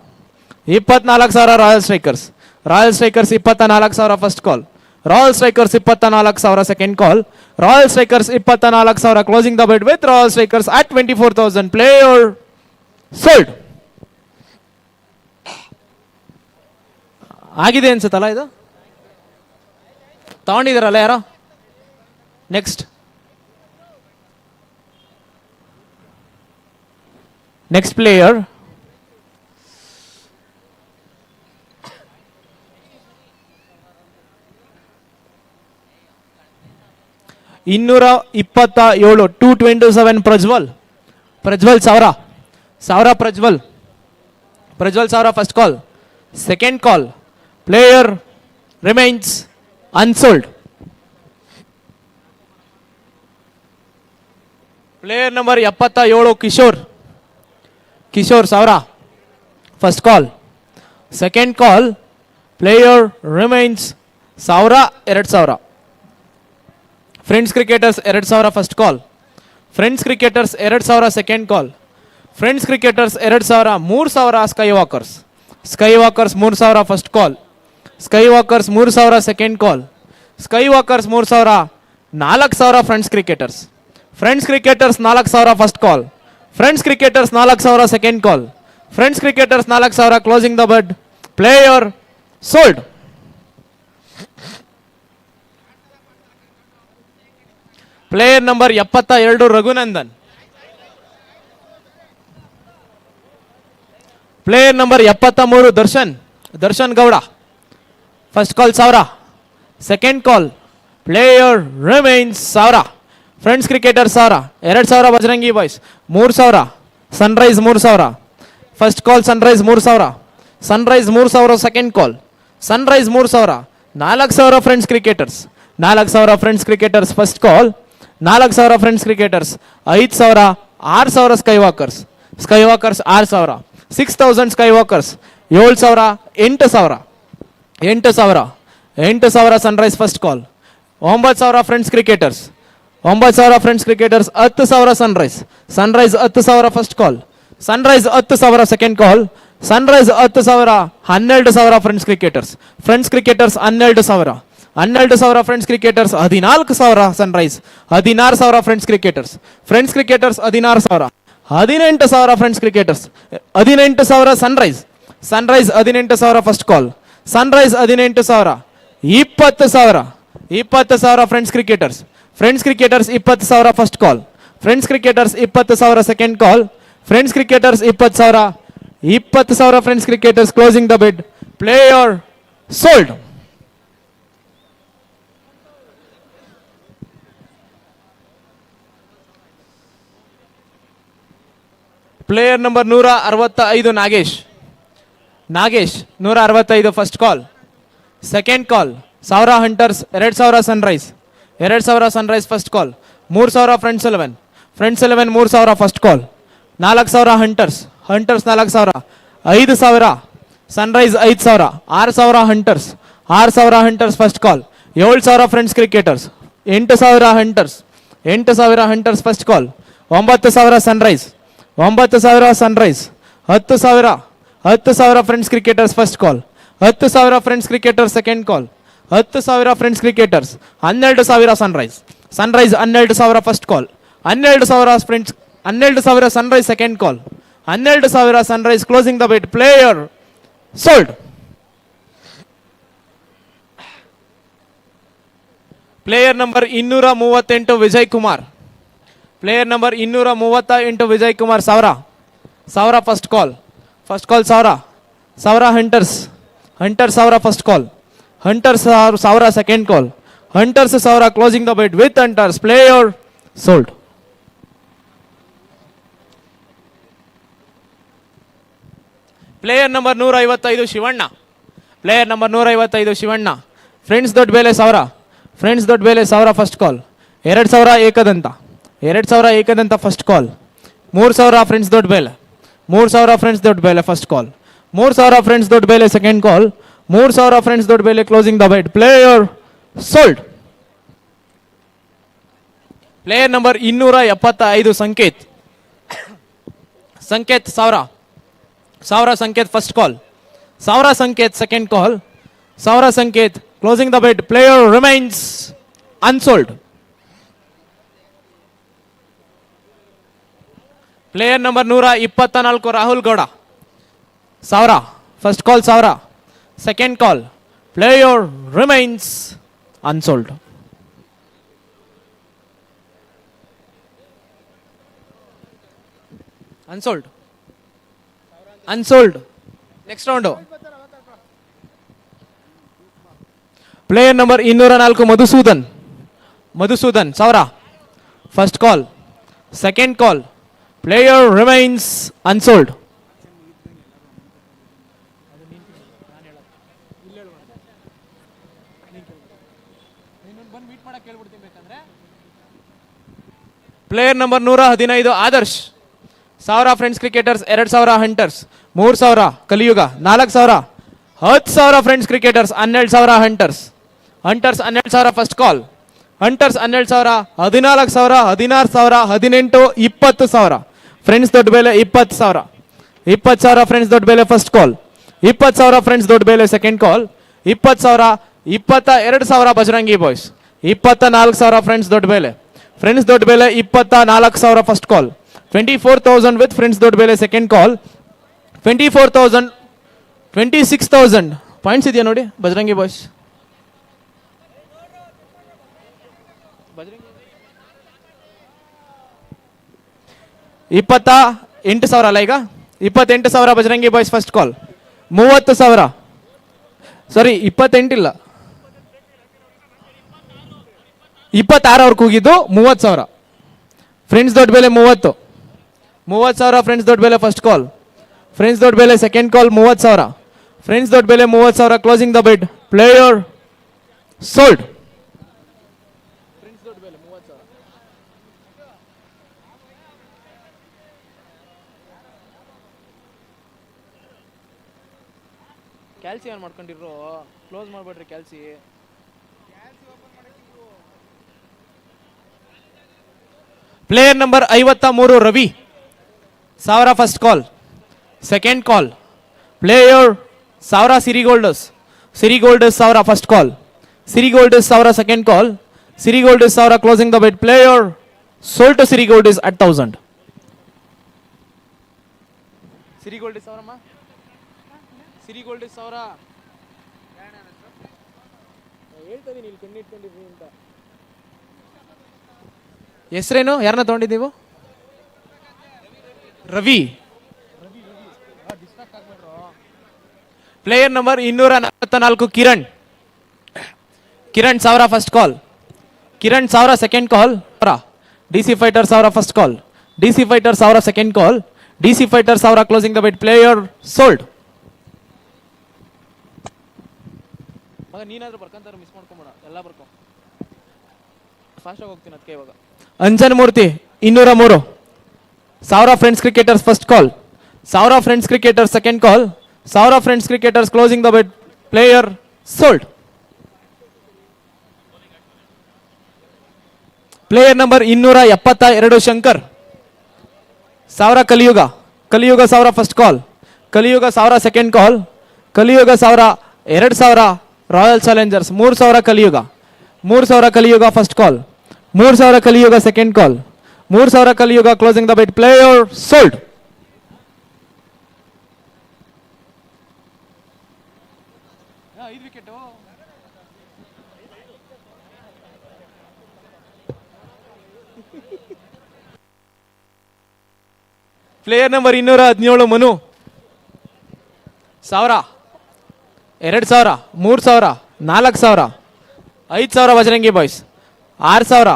[SPEAKER 1] Royal Strikers 24000 first call. Royal Strikers 24000 second call. Royal Strikers 24000 closing the bid with royal strikers at 24,000. Player sold. ಆಗಿದೆ ಅನ್ಸುತ್ತಲ್ಲ, ಇದು ತಗೊಂಡಿದ್ದೀರಲ್ಲ ಯಾರೋ. Next player 227 227 Prajwal 1000 1000 first call. Second call, player remains unsold. Player number 77 Kishore 1000 first call. Second call, player remains 1000 2000. Friends cricketers 2000 first call. Friends cricketers 2000 second call. Friends cricketers 2000 3000 sky walkers 3000 first call. Sky walkers 3000 second call. Sky walkers 3000 4000 friends Cricketers 4000 first call. Friends Cricketers 4000 second call. Friends Cricketers 4000 closing the bid. Player sold. Player number 72 Raghunandan. Player number 73 Darshan Gowda first call 1000 second call. Player remains 1000. Friends cricketer 1000 2000 Bajrangi boys 3000 Sunrise 3000 first call. Sunrise 3000 second call. Sunrise 3000 4000 friends Cricketers 4000 friends cricketers first call. 4000 friends cricketers 5000 6000 sky walkers 6000 6000 sky walkers 7000 8000 Sunrise first call. 9000 friends Cricketers 10000 Sunrise 10000 first call. Sunrise 10000 second call. Sunrise 10000 12000 friends cricketers 12000 friends cricketers 14000 Sunrise 16000 friends cricketers 16000 18000 friends cricketers 18000 Sunrise 18000 first call. Sunrise 18000 20000 friends cricketers 20000 first call. Friends cricketers 20000 second call. Friends cricketers 20000 friends cricketers closing the bid. Player sold. Player number 165 Nagesh 165 first call. Second call 1000 Hunters 2000 Sunrise first call. 3000 friends 11 3000 first call. 4000 Hunters 4000 5000 Sunrise 5000 6000 Hunters first call. 7000 Friends Cricketers 8000 Hunters first call. 9000 Sunrise 10000 Friends cricketers first call. 10,000 friends cricketers second call. 10,000 friends Cricketers. 12,000 Sunrise. Sunrise 12,000 first call. 12,000 Friends. 12,000 Sunrise second call. 12,000 Sunrise closing the bait. Player sold. Player number 238 Vijay Kumar. Player number 238 Vijay Kumar. 1,000 first call. First call 1,000 Hunters. Hunters 1,000 first call. Hunters 1,000 second call. Hunters 1,000 closing the bet with hunters. Player sold. Player number 155 Shivanna. Player number 155 Shivanna. Friends ದೊಡ್ಡ ಬೇಲೆ 1,000. Friends ದೊಡ್ಡ ಬೇಲೆ 1,000 first call. 2,000 Ekadanta. 2,000 Ekadanta first call. 3,000 Friends ದೊಡ್ಡ ಬೇಲೆ. 3,000 Friends ದೊಡ್ಡ ಬೇಲೆ first call. 3,000 Friends ದೊಡ್ಡ ಬೇಲೆ ಸೆಕೆಂಡ್ ಕಾಲ್. 3,000 ಫ್ರೆಂಡ್ಸ್ ದೊಡ್ಡ ಬೇಲೆ closing the bait. Player sold. Player number 275 Sanketh. Sanketh 1,000. 1,000 Sanketh first call. 1,000 Sanketh second call. 1,000 Sanketh closing the bait. Player remains unsold. Player number 124 Rahul Gowda. 1,000 first call. 1,000 second call. Player remains unsold. Unsold. Unsold. Next round. Player number 204 Madhusudan. Madhusudan 1,000 first call. Second call. Player remains unsold. Player number 115 Adarsh. 1,000 Friends Cricketers. 2,000 Hunters. 3,000 ಕಲಿಯುಗ. 4,000. 10,000 friends Cricketers. 12,000 hunters. Hunters 12,000 first call. Hunters 12,000. 14,000. 16,000. 18,000. 20,000 friends ದೊಡ್ಡ ಬೇಲೆ. 20,000. 20,000 friends ದೊಡ್ಡ ಬೇಲೆ first call. 20,000 friends ದೊಡ್ಡ ಬೇಲೆ second call. 20,000. 22,000 Bajrangi boys. 24,000 friends ದೊಡ್ಡ ಬೇಲೆ. Friends ದೊಡ್ಡ ಬೇಲೆ 24,000 ಫಸ್ಟ್ ಕಾಲ್. 24,000 ವಿತ್ ಫ್ರೆಂಡ್ಸ್ ದೊಡ್ಡ ಬೇಲೆ ಸೆಕೆಂಡ್ ಕಾಲ್. 24,000. 26,000 ಪಾಯಿಂಟ್ಸ್ ಇದೆಯಾ ನೋಡಿ ಬಜರಂಗಿ ಬಾಯ್ಸ್. 28,000 ಅಲ್ಲ ಈಗ. 28,000 ಬಜರಂಗಿ ಬಾಯ್ಸ್ ಫಸ್ಟ್ ಕಾಲ್. 30,000. ಸಾರಿ 28 ಇಲ್ಲ, 26 ಅವ್ರು ಕೂಗಿದ್ದು. 30,000 ಫ್ರೆಂಡ್ಸ್ ದೊಡ್ಡ ಬೆಲೆ. 30,000 ಫ್ರೆಂಡ್ಸ್ ದೊಡ್ಡ ಬೆಲೆ ಫಸ್ಟ್ ಕಾಲ್. ಫ್ರೆಂಡ್ಸ್ ದೊಡ್ಡ ಬೆಲೆ ಸೆಕೆಂಡ್ ಕಾಲ್. 30,000 ಫ್ರೆಂಡ್ಸ್ ದೊಡ್ಡ ಬೆಲೆ. 30,000 closing the bait. Player sold. Calci ಏನು ಮಾಡ್ಕೊಂಡಿರೋ, ಕ್ಲೋಸ್ ಮಾಡ್ಬೇಡ್ರಿ calci. Player number 53 Ravi. 1,000 first call. Second call. Player 1,000 Siri Golders. Siri Golders 1,000 first call. Siri Golders 1,000 second call. Siri Golders 1,000 closing the bait. Player sold to Siri Golders at 1,000. Siri Golders 1,000 Siri Golders 1,000 ಹೇಳ್ತಾ ಇದೀನಿ, ಇಲ್ಲಿ ಕಣ್ಣಿಟ್ಕೊಂಡಿದ್ರಿ ಅಂತ. ಹೆಸರೇನು? ಯಾರನ್ನ ತಗೊಂಡಿದ್ದೀವು? Ravi. Player number 244 Kiran. Kiran 1,000 first call. Kiran 1,000 second call. DC Fighter 1,000 first call. DC Fighter 1,000 second call. DC Fighter 1,000 closing the bait. Player sold. ನೀನಾದ್ರೂ ಬರ್ಕಂತಾರೆ, ಮಿಸ್ ಮಾಡ್ಕೊಂಬೇಡ, ಎಲ್ಲ ಬರ್ಕೊ. ಫಾಸ್ಟ್ ಆಗಿ ಹೋಗ್ತೀನಿ ಅದಕ್ಕೆ. ಇವಾಗ Anjan Murthy 203. 1,000 Friends cricketers first call. 1,000 Friends cricketers second call. 1,000 Friends cricketers closing the bait. Player sold. Player number 272 Shankar. 1,000 Kaliyuga. ಕಲಿಯುಗ 1,000 first call. ಕಲಿಯುಗ 1,000 second call. ಕಲಿಯುಗ 1,000 2,000 ರಾಯಲ್ ಚಾಲೆಂಜರ್ಸ್, 3,000 ಕಲಿಯುಗ, 3,000 ಕಲಿಯುಗ ಫಸ್ಟ್ ಕಾಲ್, 3,000 ಕಲಿಯುಗ second call, 3,000 Kaliyuga closing the bait, player sold. Player number 217 Manu, 1,000, 2,000, 3,000, 4,000, 5,000 Bajarangi Boys, 6,000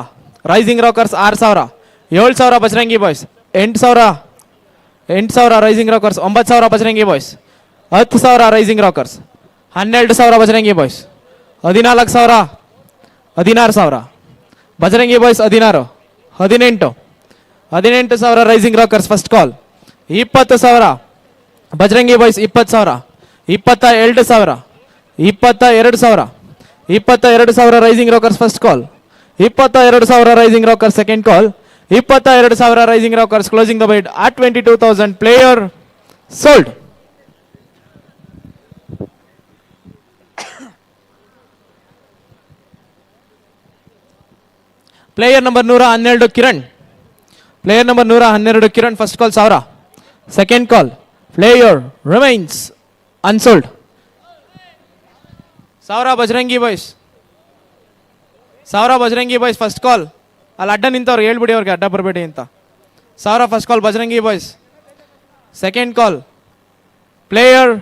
[SPEAKER 1] Rising Rockers, 6,000, 7,000 Bajrangi boys, 8,000 Rising Rockers, 9,000 Bajrangi Boys, 10,000 rising Rockers, 12,000 Bajrangi boys, 14,000, 16,000 Bajarangi Boys, 16, 18,000 Rising Rockers first call, 20,000 Bajarangi Boys, 20,000, 22,000, 22,000 Rising Rockers first call, 22,000 Rising Rockers second call, 22,000 Rising Rockers closing the byte at 22,000, player sold. Player number 112 Kiran, player number 112 Kiran first call 1,000, second call, player remains unsold. 1,000 Bajarangi Boys, 1,000 Bajarangi boys first call. ಅಲ್ಲಿ ಅಡ್ಡ ನಿಂತವ್ರು ಹೇಳ್ಬಿಡಿ ಅವ್ರಿಗೆ ಅಡ್ಡ ಬರಬೇಡಿ ಅಂತ. 1,000 first call Bajrangi boys, second call, player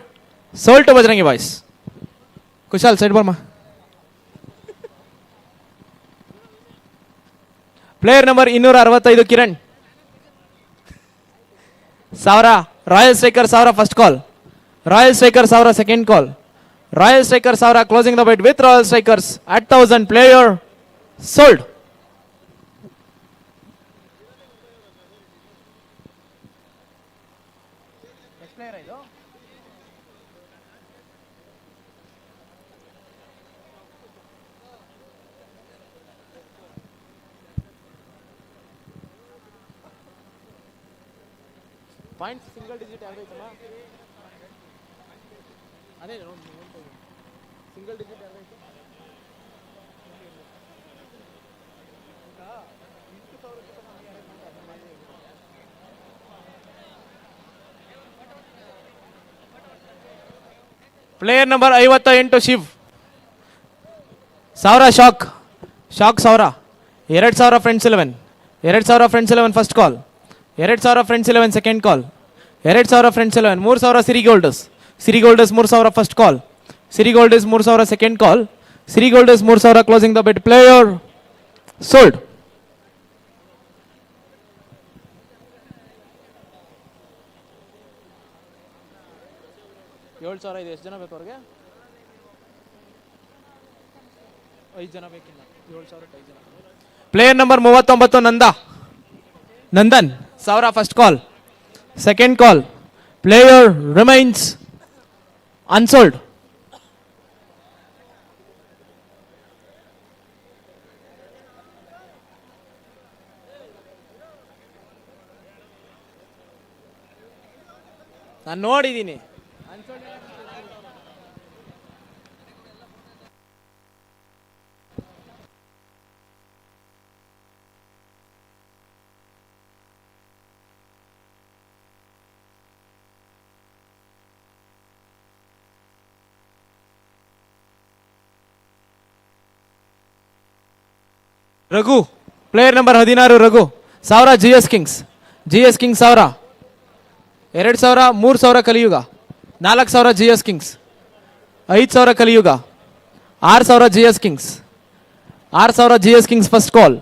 [SPEAKER 1] sold to Bajrangi Boys. Kushal side ಬರ್ಮ. Player number 265 Kiran, 1,000 Royal Striker, 1,000 first call, royal Striker 1,000 second call, royal Striker 1,000 closing the bid with royal strikers at 1,000, player sold. Points single digit ಯಾವ್ದೈತಮ್ಮ? ಅದೇ single digit ಯಾವ್ದೈತೆ? Player number 58 Shiv, 1,000 Shark, 1,000, 2,000 Friends 11, 2,000 Friends 11 first call, 2,000 Friends 11 second call, 2,000 Friends 11, 3,000 Siri Golders, 3,000 first call, Siri Golders 3,000 second call, Siri Golders 3,000 closing the bait, player sold. $7,000 ಇದೆ. ಎಷ್ಟು ಜನ ಬೇಕು ಅವ್ರಿಗೆ? 5 ಜನ ಬೇಕಿಲ್ಲ. 7,000 5 ಜನ. Player number 39 Nandan, 1,000 first call, second call, player remains unsold. ನಾನು ನೋಡಿದ್ದೀನಿ. Raghu, player number 16 Raghu, 1,000 GS Kings, 1,000, 2,000, 3,000 ಕಲಿಯುಗ, 4,000 GS Kings, 5,000 Kaliyuga, 6,000 GS Kings, 6,000 GS Kings first call,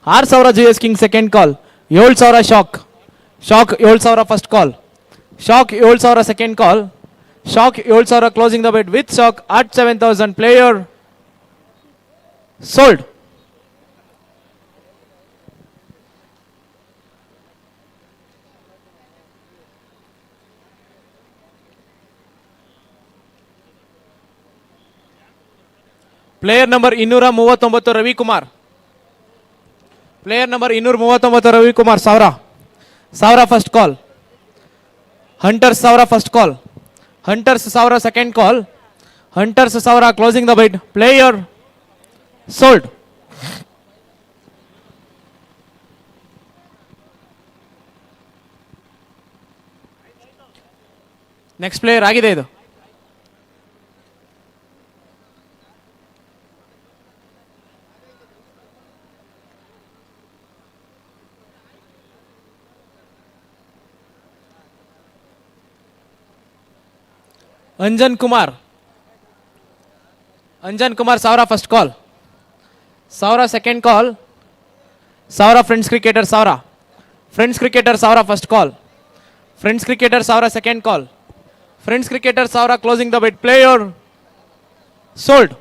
[SPEAKER 1] 6,000 GS Kings second call, 7,000 shock, 7,000 first call, 7,000 second call, 7,000 closing the bet with shock at 7,000, player sold. Player number 239 Ravikumar, player number 239 Ravikumar, 1,000 first call, Hunters 1,000 first call, Hunters 1,000 second call, Hunters 1000 closing the byte player sold. Next player ಆಗಿದೆ ಇದು. Anjan Kumar 1000 first call, 1000 second call, 1000 friends cricketer 1000, friends cricketer 1000 first call, Friends cricketer 1000 second call, Friends cricketer 1000 closing the bid player sold.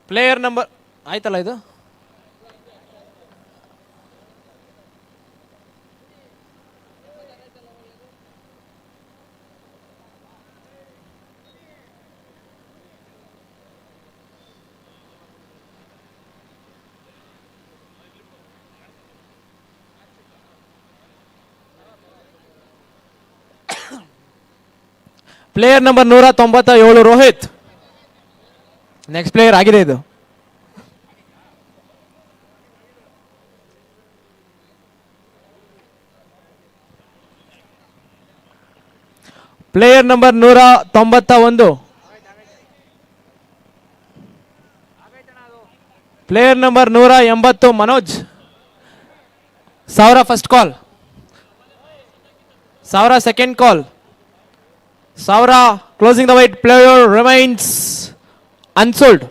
[SPEAKER 1] Player number ಆಯ್ತಲ್ಲ ಇದು. Player number 197 Rohit. Next player ಆಗಿದೆ ಇದು. Player number 191, player number 180 Manoj 1000 first call, 1000 second call, 1000 closing the bid player remains unsold.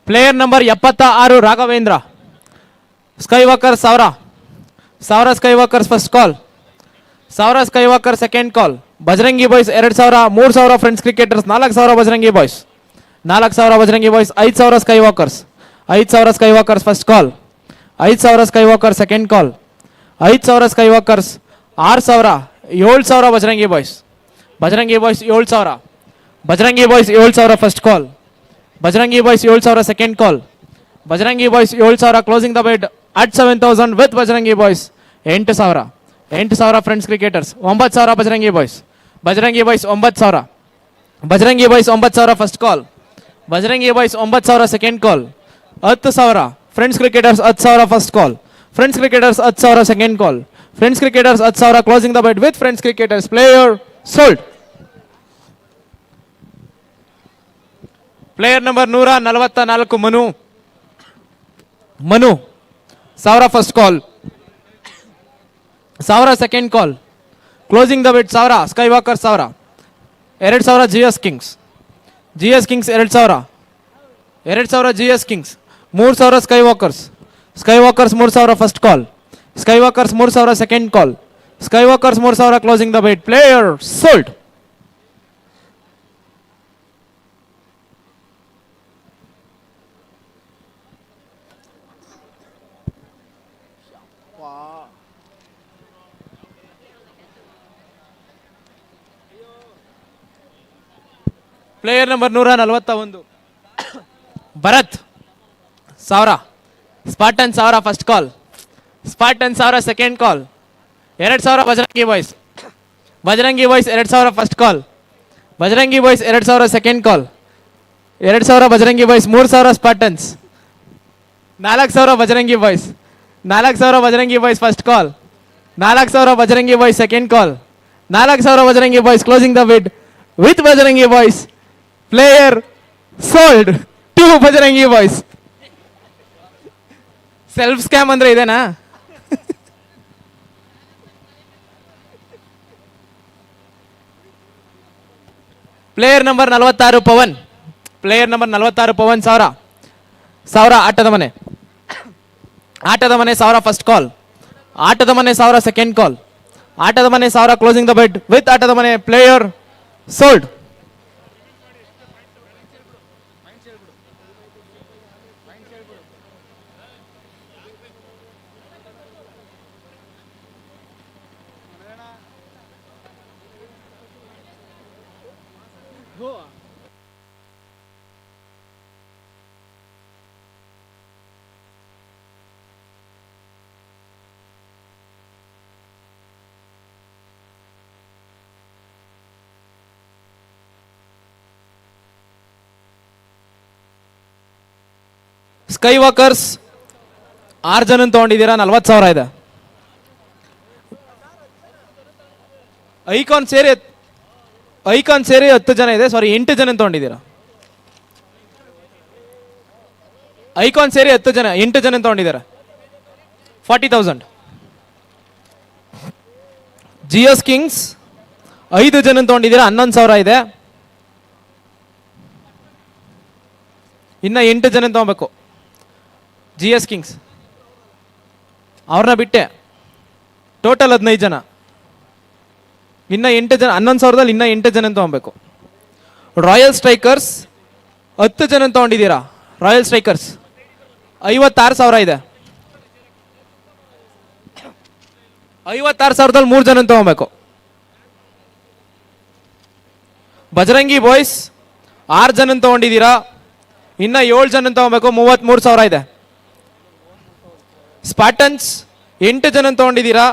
[SPEAKER 1] Player number 76 Raghavendra Sky Walker 1000, 1000 Sky Walkers first call, 1000 Sky Walker second call, Bajrangi boys 2000, 3000 Friends Cricketers 4000 Bajrangi boys, 4000 Bajrangi Boys, 5000 Sky Walkers, 5000 Sky Walkers first call, 5000 Sky Walker second call, 5000 Sky Walkers 6000, 7000 Bajrangi boys, Bajrangi Boys 7000, Bajrangi Boys 7000 first call, Bajrangi Boys 7000 second call, Bajrangi Boys 7000 closing the bid at 7000 with Bajrangi Boys 8000, 8000 Friends Cricketers 9000 Bajrangi boys, Bajrangi Boys 9000, Bajrangi Boys 9000 first call, Bajrangi Boys 9000 second call, 10000 Friends Cricketers 10000 first call, friends Cricketers 10000 second call, friends Cricketers 10000 closing the bid with friends cricketers player sold. Player number 144 Manu 1000 first call, 1000 second call, closing the bid 1000 ಸ್ಕೈವಾಕರ್ 1000, 2000 GS Kings, GS Kings 2000, 2000 GS Kings, 3000 Sky Walkers, Sky Walkers 3000 first call, Sky Walkers 3000 second call, Sky Walkers 3000 closing the bid player sold. Player number 141 Bharath 1000, ಸ್ಪಾಟನ್ 1000 first call, ಸ್ಪಾಟನ್ 1000 second call, 2000 Bajrangi boys, Bajrangi boys 2000 first call, Bajrangi boys 2000 second call, 2000 Bajrangi boys, 3000 Spartans, 4000 Bajrangi boys, 4000 Bajrangi boys first call, 4000 Bajrangi boys second call, 4000 Bajrangi boys closing the bid with Bajrangi boys player sold to Bajrangi boys. Self scam ಅಂದ್ರೆ ಇದೇನಾ? Player number 46 Pavan, player number 46 Pavan 1000 ಆಟದ ಮನೆ, ಆಟದ ಮನೆ 1000 first call, ಆಟದ ಮನೆ 1000 second ಕಾಲ್, ಆಟದ ಮನೆ 1000 ಕ್ಲೋಸಿಂಗ್ ದ ಬೆಡ್ ವಿತ್ ಆಟದ ಮನೆ ಪ್ಲೇಯರ್ ಸೋಲ್ಡ್. ಸ್ಕೈ ವಾಕರ್ಸ್ 6 ಜನ ತಗೊಂಡಿದ್ದೀರಾ, 40,000 ಇದೆ. ಐಕಾನ್ ಸೇರಿ 10 ಜನ ಇದೆ, ಸಾರಿ 8 ಜನ ತಗೊಂಡಿದ್ದೀರಾ. ಐಕಾನ್ ಸೇರಿ 8 ಜನ ತಗೊಂಡಿದ್ದಾರೆ, 40,000. ಜಿಎಸ್ ಕಿಂಗ್ಸ್ 5 ಜನ ತಗೊಂಡಿದ್ದೀರಾ, 11,000 ಇದೆ. ಇನ್ನ 8 ಜನ ತಗೋಬೇಕು. ಜಿಎಸ್ ಕಿಂಗ್ಸ್ ಅವ್ರನ್ನ ಬಿಟ್ಟೆ ಟೋಟಲ್ 15 ಜನ. ಇನ್ನ 8 ಜನ, 11,000ದಲ್ಲಿ ಇನ್ನ 8 ಜನ ತಗೊಬೇಕು. ರಾಯಲ್ ಸ್ಟ್ರೈಕರ್ಸ್ 10 ಜನ ತಗೊಂಡಿದ್ದೀರಾ. ರಾಯಲ್ ಸ್ಟ್ರೈಕರ್ಸ್ 56,000 ಇದೆ. 56,000ದಲ್ಲಿ 3 ಜನ ತಗೊಬೇಕು. ಬಜರಂಗಿ ಬಾಯ್ಸ್ 6 ಜನ ತಗೊಂಡಿದ್ದೀರಾ, ಇನ್ನ 7 ಜನ ತಗೊಬೇಕು, 33,000 ಇದೆ. ಸ್ಪಾಟನ್ಸ್ 8 ಜನ ತಗೊಂಡಿದ್ದೀರಾ,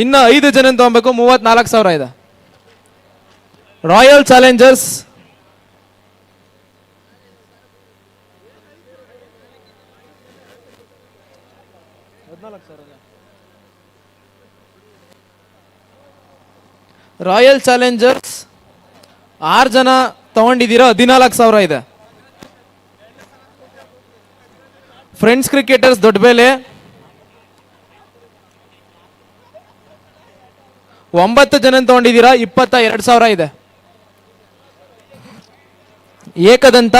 [SPEAKER 1] ಇನ್ನ 5 ಜನ ತಗೊಬೇಕು, 34,000 ಇದೆ. ರಾಯಲ್ ಚಾಲೆಂಜರ್ಸ್ ರಾಯಲ್ ಚಾಲೆಂಜರ್ಸ್ 6 ಜನ ತಗೊಂಡಿದ್ದೀರಾ, 14,000 ಇದೆ. ಫ್ರೆಂಡ್ಸ್ ಕ್ರಿಕೆಟರ್ಸ್ ದೊಡ್ಡಬೇಲೆ 9 ಜನ ತಗೊಂಡಿದ್ದೀರಾ, 22,000 ಇದೆ. ಏಕದಂತ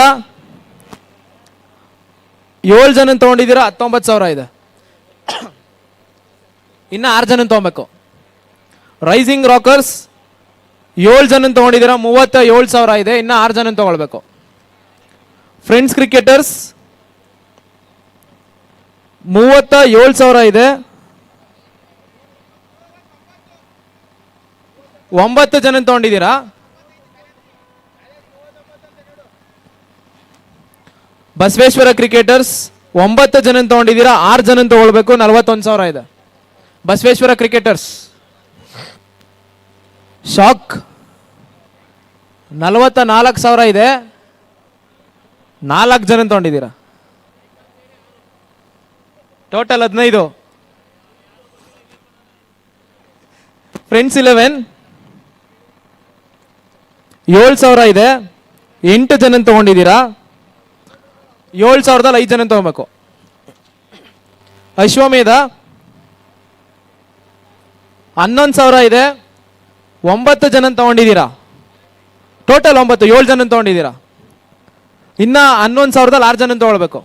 [SPEAKER 1] 7 ಜನ ತಗೊಂಡಿದ್ದೀರಾ, 19,000 ಇದೆ. ಇನ್ನ 6 ಜನ ತಗೊಬೇಕು. ರೈಸಿಂಗ್ ರಾಕರ್ಸ್ 7 ಜನ ತಗೊಂಡಿದ್ದೀರಾ, 37,000 ಇದೆ. ಇನ್ನ 6 ಜನ ತಗೊಳ್ಬೇಕು. ಫ್ರೆಂಡ್ಸ್ ಕ್ರಿಕೆಟರ್ಸ್ 37,000 ಇದೆ. 9 ಜನ ತಗೊಂಡಿದ್ದೀರಾ. ಬಸವೇಶ್ವರ ಕ್ರಿಕೆಟರ್ಸ್ 9 ಜನ ತಗೊಂಡಿದ್ದೀರಾ, 6 ಜನ ತಗೊಳ್ಬೇಕು, 41,000 ಇದೆ. ಬಸವೇಶ್ವರ ಕ್ರಿಕೆಟರ್ಸ್. ಶಾಕ್ 44,000 ಇದೆ, 4 ಜನ ತಗೊಂಡಿದ್ದೀರಾ. ಟೋಟಲ್ 15. ಫ್ರೆಂಡ್ಸ್ 11 7,000 ಇದೆ, 8 ಜನ ತಗೊಂಡಿದ್ದೀರಾ. 7,000ದಲ್ಲಿ 5 ಜನ ತಗೋಬೇಕು. ಅಶ್ವಮೇಧ 11,000 ಇದೆ, 9 ಜನ ತಗೊಂಡಿದ್ದೀರಾ. ಟೋಟಲ್ 9, 7 ಜನ ತಗೊಂಡಿದ್ದೀರಾ. ಇನ್ನ 11,000ದಲ್ಲಿ 6 ಜನ ತಗೊಳ್ಬೇಕು.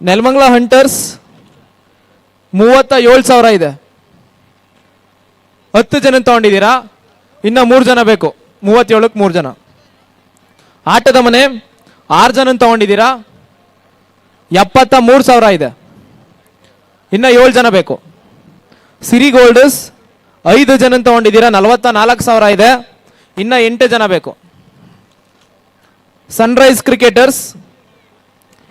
[SPEAKER 1] ನೆಲಮಂಗಲ ಹಂಟರ್ಸ್ 37,000 ಇದೆ, 10 ಜನ ತಗೊಂಡಿದ್ದೀರಾ. ಇನ್ನ 3 ಜನ ಬೇಕು, 37ಕ್ಕೆ 3 ಜನ. ಆಟದ ಮನೆ 6 ಜನ ತಗೊಂಡಿದ್ದೀರಾ, 73,000 ಇದೆ. ಇನ್ನ 7 ಜನ ಬೇಕು. ಸಿರಿ ಗೋಲ್ಡರ್ಸ್ 5 ಜನ ತಗೊಂಡಿದ್ದೀರಾ, 44,000 ಇದೆ. ಇನ್ನ 8 ಜನ ಬೇಕು. ಸನ್ರೈಸ್ ಕ್ರಿಕೆಟರ್ಸ್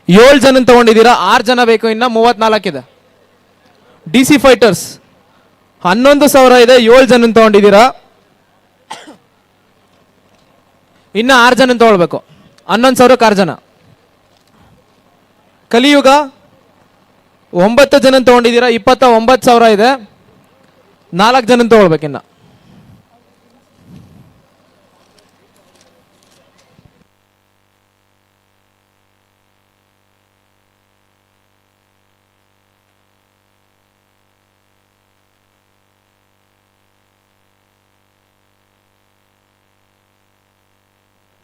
[SPEAKER 1] 7 ಜನ ತಗೊಂಡಿದ್ದೀರಾ, 6 ಜನ ಬೇಕು. ಇನ್ನ 34 ಇದೆ. ಡಿ ಸಿ ಫೈಟರ್ಸ್ 11,000 ಇದೆ, 7 ಜನ ತಗೊಂಡಿದ್ದೀರಾ. ಇನ್ನ 6 ಜನ ತಗೊಳ್ಬೇಕು. 11,000ಕ್ಕೆ 6 ಜನ. ಕಲಿಯುಗ 9 ಜನ ತಗೊಂಡಿದ್ದೀರಾ, 29,000 ಇದೆ, 4 ಜನ ತಗೊಳ್ಬೇಕಿನ್ನ.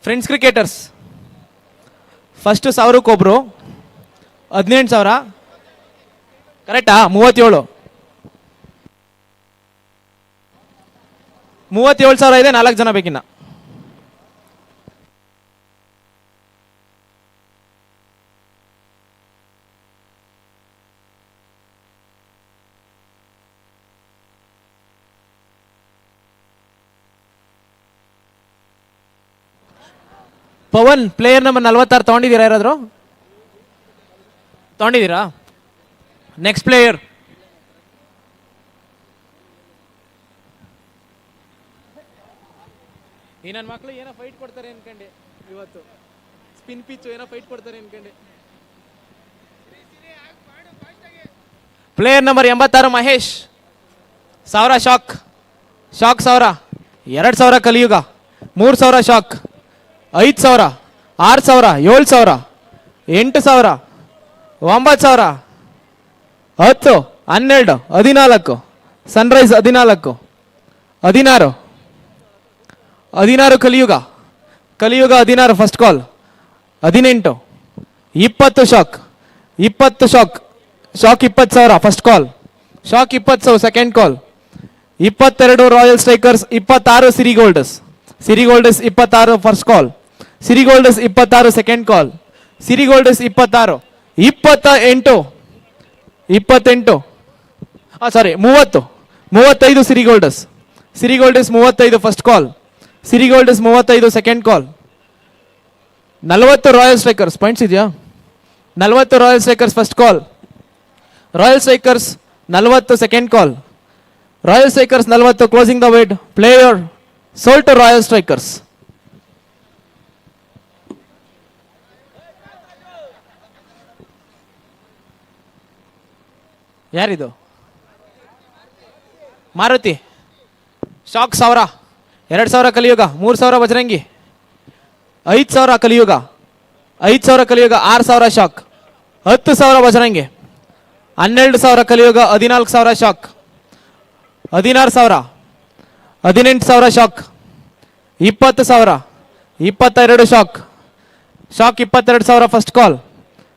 [SPEAKER 1] ಫ್ರೆಂಡ್ಸ್ ಕ್ರಿಕೆಟರ್ಸ್ ಫಸ್ಟ್ 1,000ಕ್ಕೊಬ್ರು 18,000 ಕರೆಕ್ಟಾ. 37,000 ಇದೆ, 4 ಜನ ಬೇಕಿನ್ನ. ಪವನ್ ಪ್ಲೇಯರ್ ನಂಬರ್ 46 ತಗೊಂಡಿದ್ದೀರಾ ಯಾರಾದರೂ? ತಗೊಂಡಿದ್ದೀರಾ? ನೆಕ್ಸ್ಟ್ ಪ್ಲೇಯರ್ ಈ ನನ್ನ ಮಕ್ಕಳು ಏನೋ ಫೈಟ್ ಕೊಡ್ತಾರೆ ಅನ್ಕಂಡೆ. ಇವತ್ತು ಸ್ಪಿನ್ ಪಿಚ್ ಏನೋ ಫೈಟ್ ಕೊಡ್ತಾರೆ ಅನ್ಕಂಡೆ. Player number 86 Mahesh. 1000 shark. Shark 1000. 2000 Kaliyuga. 3000 shock. 5000. 6000. 7000. 8000. 9000. 10. 12. 14. Sunrise 14. 16. 16 Kaliyuga. Kaliyuga 16 first call. 18. 20 shark. 20 shark. Shark 20,000 first call. Shark 20,000 second call. 22 royal strikers. 26 Siri Golders. Siri golders 26 first call. Siri golders 26 second call. Siri golders 26. 28. 28 sorry 30. 35 Siri Golders. Siri golders 35 first call. Siri golders 35 second call. 40 royal strikers. Points ಇದೆಯಾ? 40 royal strikers first call. Royal strikers 40 second call. Royal strikers 40 closing the wait. Player sold to Royal Strikers. ಯಾರಿದು? Maruthi. Shock 1000. 2000 Kaliyuga. 3000 Bajrangi. 5000 Kaliyuga. 5000 Kaliyuga. 6000 shock. 10,000 Bajrangi. 12,000 Kaliyuga. 14,000 shark. 16,000. 18,000 shark. 20,000. 22 shark. Shark 22,000 first call.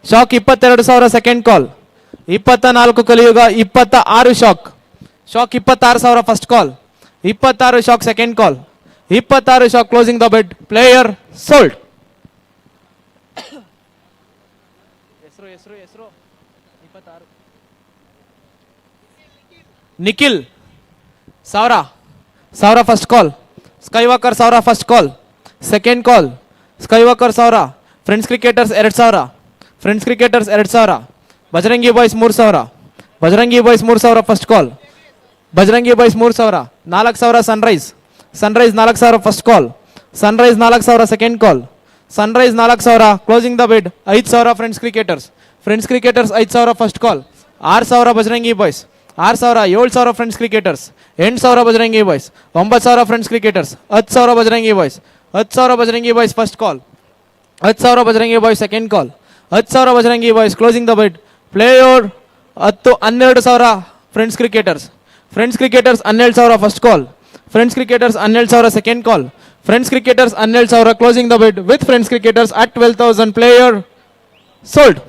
[SPEAKER 1] Shark 22,000 second call. 24 Kaliyuga. 26 shark. Shark 26,000 first call. 26 shark second call. 26 shark closing the bid. Player sold. ಹೆಸರು 26. Nikhil. 1000 first call. Skywalker 1000 first call. Second call. Skywalker 1000. Friends cricketers 2000. Friends cricketers 2000. Bajrangi boys 3000. Bajrangi boys 3000 first call. Bajrangi boys 3000. 4000 Sunrise. Sunrise 4000 first call. Sunrise 4000 second call. Sunrise 4000 closing the bed. 5000 friends cricketers. Friends cricketers 5000 first call. 6000 Bajrangi Boys. 6000. 7000 Friends Cricketers. 8000 Bajrangi Boys. 9000 friends cricketers. 10,000 Bajrangi Boys. 10,000 Bajrangi boys first call. 10,000 Bajrangi boys second call. 10,000 Bajrangi boys closing the bid. Player 10. 12,000 friends cricketers. Friends Cricketers 12,000 first call. Friends Cricketers 12,000 second call. Friends Cricketers 12,000 closing the bid with friends Cricketers at 12,000. Player sold.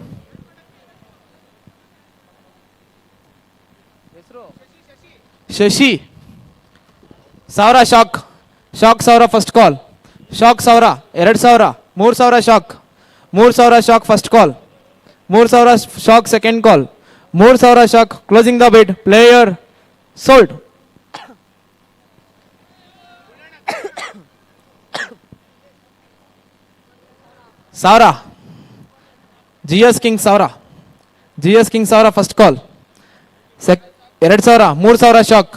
[SPEAKER 1] Shashi. 1000 shark. Shark 1000 first call. Shark 1000. 2000. 3000 shock. 3000 shock first call. 3000 shock second call. 3000 shock closing the bid. Player sold. ಸಾವಿರ. GS king 1000. GS king 1000 first call. 2000. 3000 shock.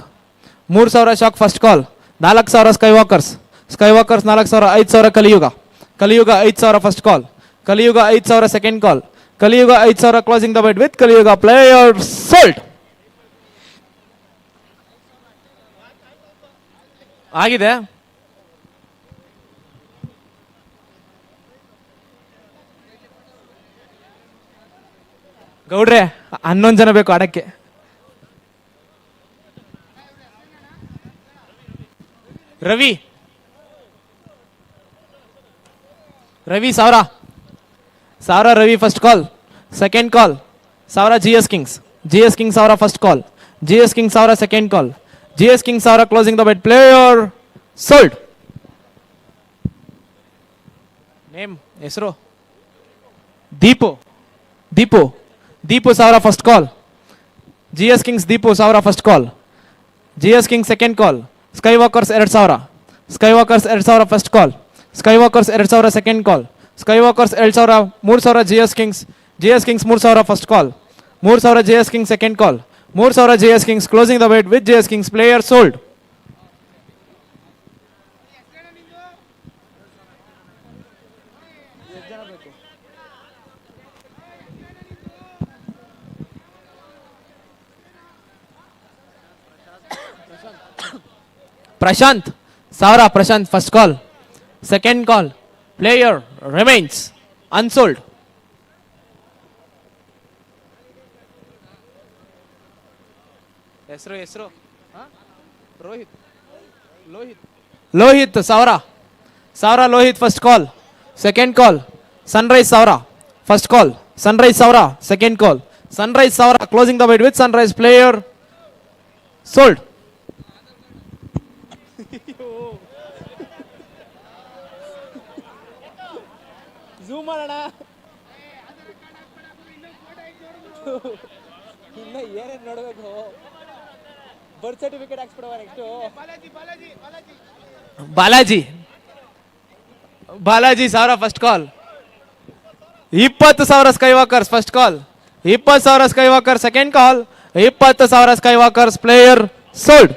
[SPEAKER 1] 3000 shock first call. 4000 ಸ್ಕೈವಾಕರ್ಸ್. ಸ್ಕೈವಾಕರ್ಸ್ 4000. 5000 ಕಲಿಯುಗ. ಕಲಿಯುಗ 5000 first call. Kaliyuga 5000 second call. Kaliyuga 5000 closing the bid with Kaliyuga. Player sold. ಆಗಿದೆ. ಗೌಡ್ರೆ 11 ಜನ ಬೇಕು ಆಡಕ್ಕೆ. Ravi. 1000. 1000 Ravi first call. Second call. 1000 GS Kings. GS king 1000 first call. GS king 1000 second call. GS king 1000 closing the bid. Player sold. Name ಹೆಸರು Deepu. Deepu. Deepu 1000 first call. GS kings Deepu 1000 first call. GS king second call. Skywalkers 2000. Skywalkers 2000 first call. Sky walkers 2000 second call. Sky walkers 2000 3000 G S Kings. G S Kings 3000 first call. 3000 G S Kings second call. 3000 G S Kings closing the wait with G S Kings player sold. Prashanth 1000 Prashanth first call. Second call player remains unsold. ಹೆಸರು Lohith 1000 Lohith first call. Second call sunrise 1000 first call. Sunrise 1000 second call. Sunrise 1000 closing the wait with Sunrise player sold. Zoom ಮಾಡೋಣ. ಇನ್ನ ಏನೇನು ನೋಡಬೇಕು. Birth certificate ಹಾಕ್ಸ್ಬಿಡವ next. Balaji 1000 first call. 20,000 sky walkers first call. 20,000 sky walker second call. 20,000 sky walkers player sold.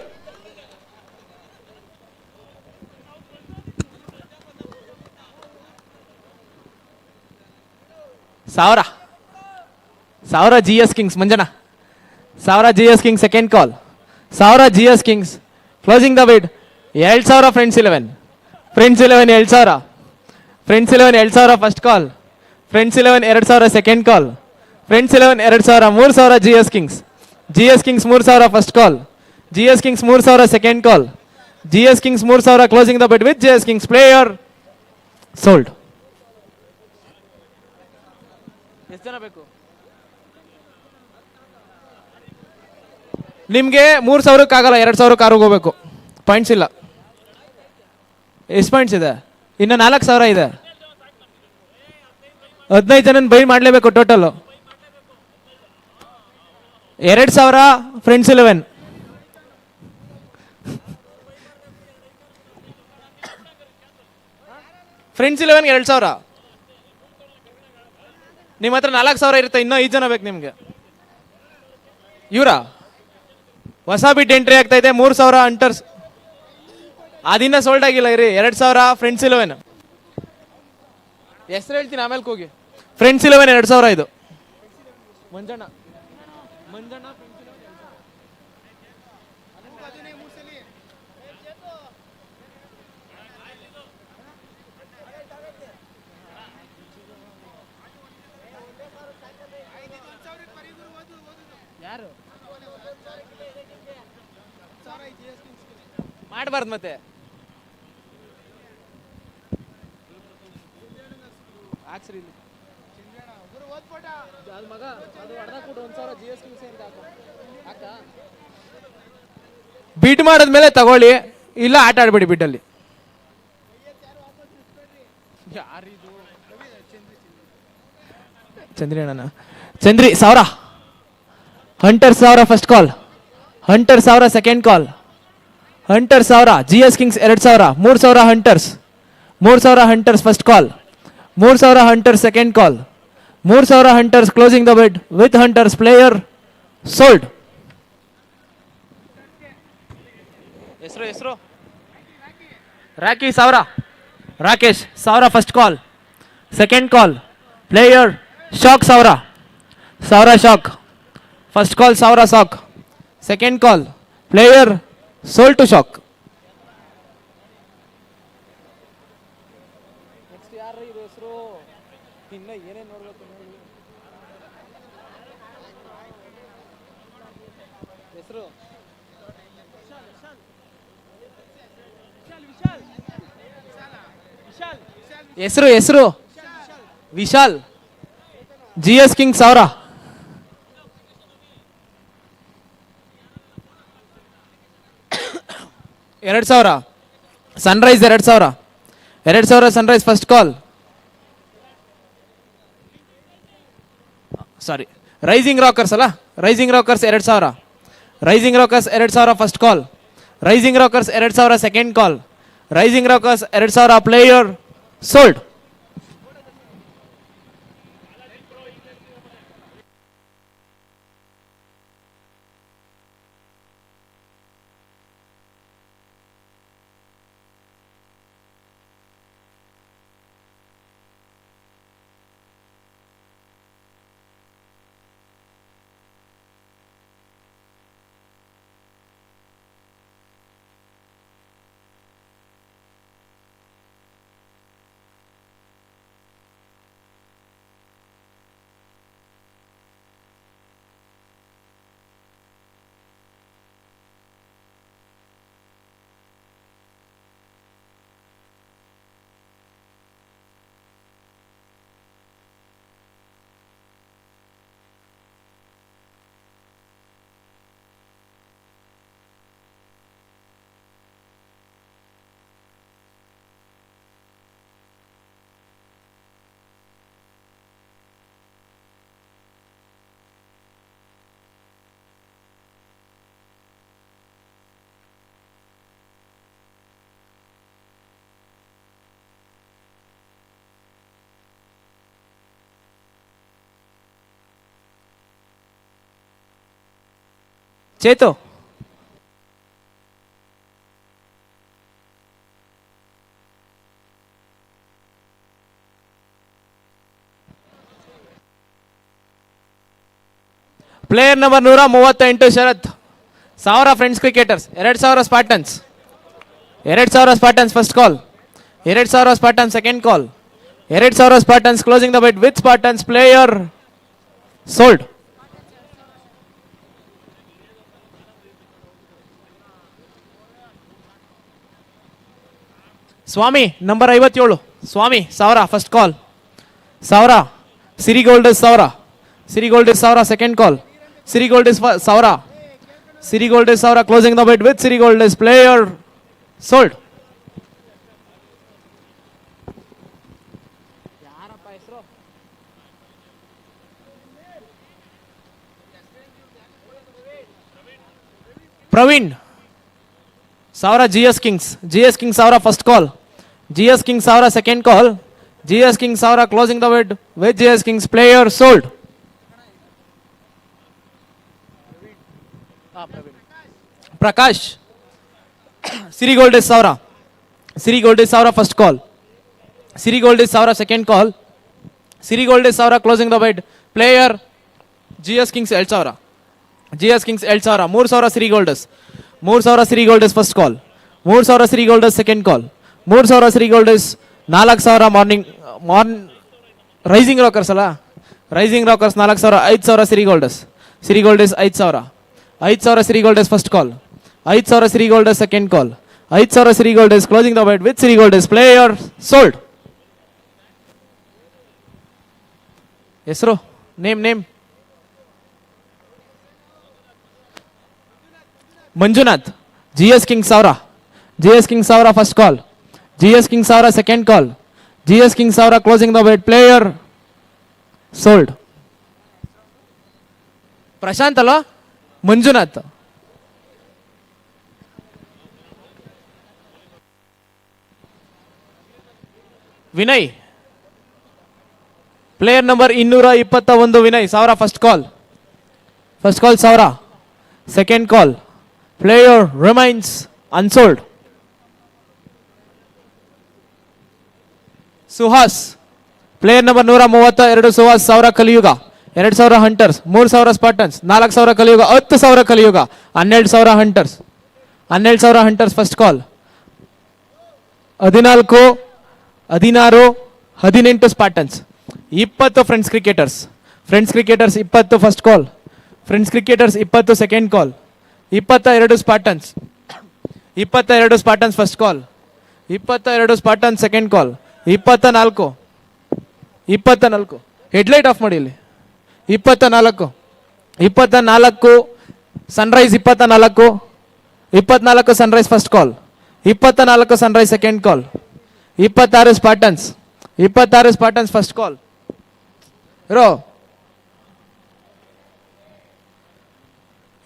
[SPEAKER 1] ಸಾವಿರ G S kings Manjanna. 1000 G S Kings second call. 1000 G S Kings closing the wait 2000 friends 11. Friends 11 2000. Friends 11 2000 first call. Friends 11 2000 second call. Friends 11 2000 3000 G S Kings. G S Kings 3000 first call. G S Kings 3000 second call. G S Kings 3000 closing the wait with G S Kings player sold. ಎಷ್ಟು ಜನ ಬೇಕು ನಿಮಗೆ? 3000ಕ್ಕೆ ಆಗಲ್ಲ, 2000 ಕಾರಿಗೆ ಹೋಗ್ಬೇಕು. Points ಇಲ್ಲ. ಎಷ್ಟು points ಇದೆ? ಇನ್ನು 4000 ಇದೆ. 15 ಜನ ಬೈ ಮಾಡಲೇಬೇಕು ಟೋಟಲ್. 2000 ಫ್ರೆಂಡ್ಸ್ 11. ಫ್ರೆಂಡ್ಸ್ 11 2000. ನಿಮ್ಮ ಹತ್ರ 4000 ಇರುತ್ತೆ. ಇನ್ನೂ 5 ಜನ ಬೇಕು ನಿಮಗೆ. ಇವರ ಹೊಸ ಬಿಟ್ ಎಂಟ್ರಿ ಆಗ್ತಾ ಇದೆ. 3000 ಅಂಟರ್ಸ್. ಅದಿನ್ನ ಸೋಲ್ಡ್ ಆಗಿಲ್ಲ ಇರಿ. 2000 ಫ್ರೆಂಡ್ಸ್ 11. ಹೆಸರು ಹೇಳ್ತೀನಿ ಆಮೇಲೆ ಹೋಗಿ. ಫ್ರೆಂಡ್ಸ್ 11 2000 ಇದು. ಮಂಜಣ್ಣ ಯಾರು ಮಾಡಬಾರ್ದು ಮತ್ತೆ. ಬೀಟ್ ಮಾಡಿದ್ಮೇಲೆ ತಗೊಳ್ಳಿ, ಇಲ್ಲ ಆಟ ಆಡ್ಬೇಡಿ ಬಿಟ್ಟಲ್ಲಿ. ಚಂದ್ರಿ ಅಣ್ಣ. Chandri 1000. Hunter 1000 first call. Hunter 1000 second call. Hunter 1000 G S kings 2000. 3000 hunters. 3000 hunters first call. 3000 hunters second call. 3000 hunters closing the wait with hunters player sold. ಹೆಸರು Rocky 1000. Rakesh 1000 first call. Second call player shark 1000. 1000 shock first call. 1000 shark second call player sold to shark. ಹೆಸರು Vishal. G S kings 1000. Sunrise 2000 Sunrise first call. Sorry rising Rockers ಅಲ್ಲ. Rising rockers 2000. Rising rockers 2000 first call. Rising rockers 2000 second call. Rising rockers 2000 player sold. Chethu, player number 138 Sharath. 1000 friends cricketers, 2000 Spartans, 2000 Spartans first call, 2000 Spartans second call, 2000 Spartans closing the bet with ಸ್ಪಾರ್ಟನ್ಸ್. Player sold. Swamy number 57, Swamy 1000 first call, 1000. Siri gold is 1000, Siri gold is 1000 second call, Siri gold is 1000, Siri gold is 1000 closing the bet with Siri gold is. Player sold. Praveen 1000 GS Kings, GS Kings 1000 first call, GS Kings 1000 second call, GS Kings 1000 closing the bet with GS Kings. Player sold. Prakash Siri gold is 1000, Siri gold is 1000 first call, Siri gold is 1000 second call, Siri gold is 1000 closing the bait. Player GS Kings 2000, GS Kings 2000, 3000 Siri gold is, 3000 Siri gold is first call, 3000 Siri gold is second call, 3000 Siri gold is 4000 morning rising Rockers ಅಲ್ಲ, rising rockers 4000, 5000 Siri gold is, Siri gold is 5000, 5000 Siri gold is first call, 5000 Siri gold is second call, 5000 Siri gold is closing the bet with Siri gold is. Player sold. ಹೆಸರು, name. Manjunath GS Kings 1000, GS Kings 1000 first call, GS Kings 1000 second call, GS Kings 1000 closing the bait. Player sold. Prashanth ಅಲ್ಲ, Manjunath. Vinay player number 221 Vinay 1000 first call, 1000 second call. Player remains unsold. Suhas player number 132 Suhas 1000 Kaliyuga, 2000 hunters, 3000 ಸ್ಪಾರ್ಟನ್ಸ್, 4000 ಕಲಿಯುಗ, 10000 Kaliyuga, 12000 hunters, 12000 hunters first call, 14, 16, 18 Spartans, 20 friends cricketers, friends cricketers 20 first call, friends cricketers 20 second call, 22 Spartans, 22 Spartans first call, 22 Spartans second call, 24, headlight off ಮಾಡಿ ಇಲ್ಲಿ, 24 sunrise, 24 sunrise first call, 24 sunrise second call, 26 Spartans first call. ಇರೋ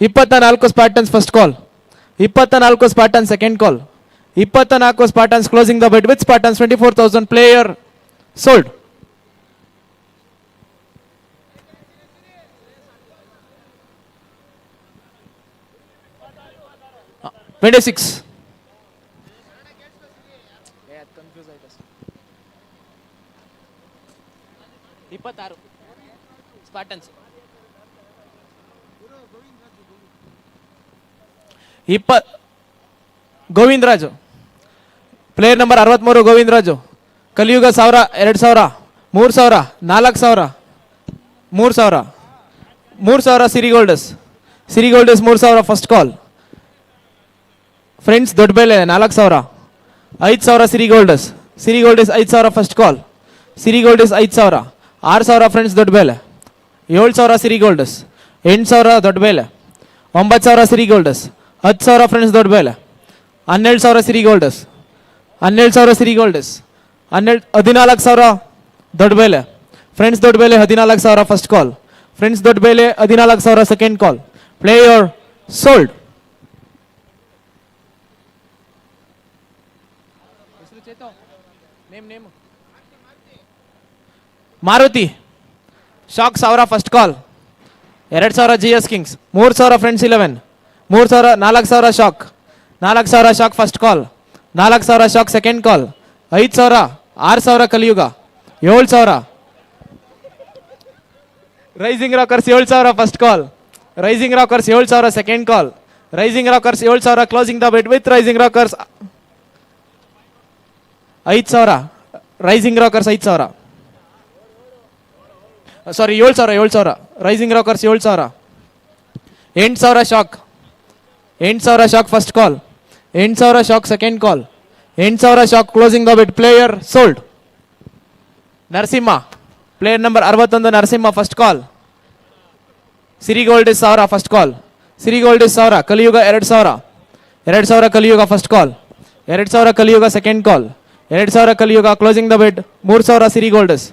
[SPEAKER 1] 24 Spartans first call, 24 Spartans second call, 24 Spartans closing the bet with ಸ್ಪಾಟನ್ಸ್ 24,000 player sold. $26. 26 Spartans. Govind Raju player number 63 Govind Raju. Kaliyuga 1000, 2000, 3000, 4000, 3000, 3000 ಸಿರಿಗೋಲ್ಡರ್ಸ್. ಸಿರಿಗೋಲ್ಡರ್ಸ್ 3000 first call. Friends ದೊಡ್ಡ ಬೆಲೆ 4000. 5000 ಸಿರಿಗೋಲ್ಡರ್ಸ್. ಸಿರಿಗೋಲ್ಡರ್ಸ್ 5000 first call. ಸಿರಿಗೋಲ್ಡರ್ಸ್ 5000. 6000 friends ದೊಡ್ಡ ಬೆಲೆ. 7000 ಸಿರಿಗೋಲ್ಡರ್ಸ್. 8000 ದೊಡ್ಡ ಬೆಲೆ. 9000 ಸಿರಿಗೋಲ್ಡರ್ಸ್. 10,000 friends ದೊಡ್ಡ ಬೆಲೆ. 12,000 ಸಿರಿಗೋಲ್ಡರ್ಸ್. 12,000 ಸಿರಿಗೋಲ್ಡರ್ಸ್. 14,000 ದೊಡ್ಡ ಬೆಲೆ. ಫ್ರೆಂಡ್ಸ್ ದೊಡ್ಡ ಬೆಲೆ 14,000 ಫಸ್ಟ್ ಕಾಲ್. ಫ್ರೆಂಡ್ಸ್ ದೊಡ್ಡ ಬೆಲೆ 14,000 second call. Player sold. Maruti shock 1000 first call. 2,000 GS kings. 3,000 friends 11. 3,000 4,000 shock. 4,000 shock first call. 4,000 shock second call. 5,000 6,000 Kaliyuga. 7,000 rising rockers. 7,000 first call. Rising rockers 7,000 second call. Rising rockers 7,000 closing the bet with rising rockers 5,000. Rising rockers 5,000. Sorry 7,000. Rising rockers 7,000. 8,000 shock. 8,000 shock first call. 8,000 shock second call. 8,000 shark closing the bait player sold. Narasimha player number 61 Narasimha first call. Siri gold 1000 first call. Siri gold 1000. Kaliyuga 2,000. 2,000 ಕಲಿಯುಗ first call. 2,000 ಕಲಿಯುಗ second call. 2,000 Kaliyuga closing the bet. 3,000 Siri golders.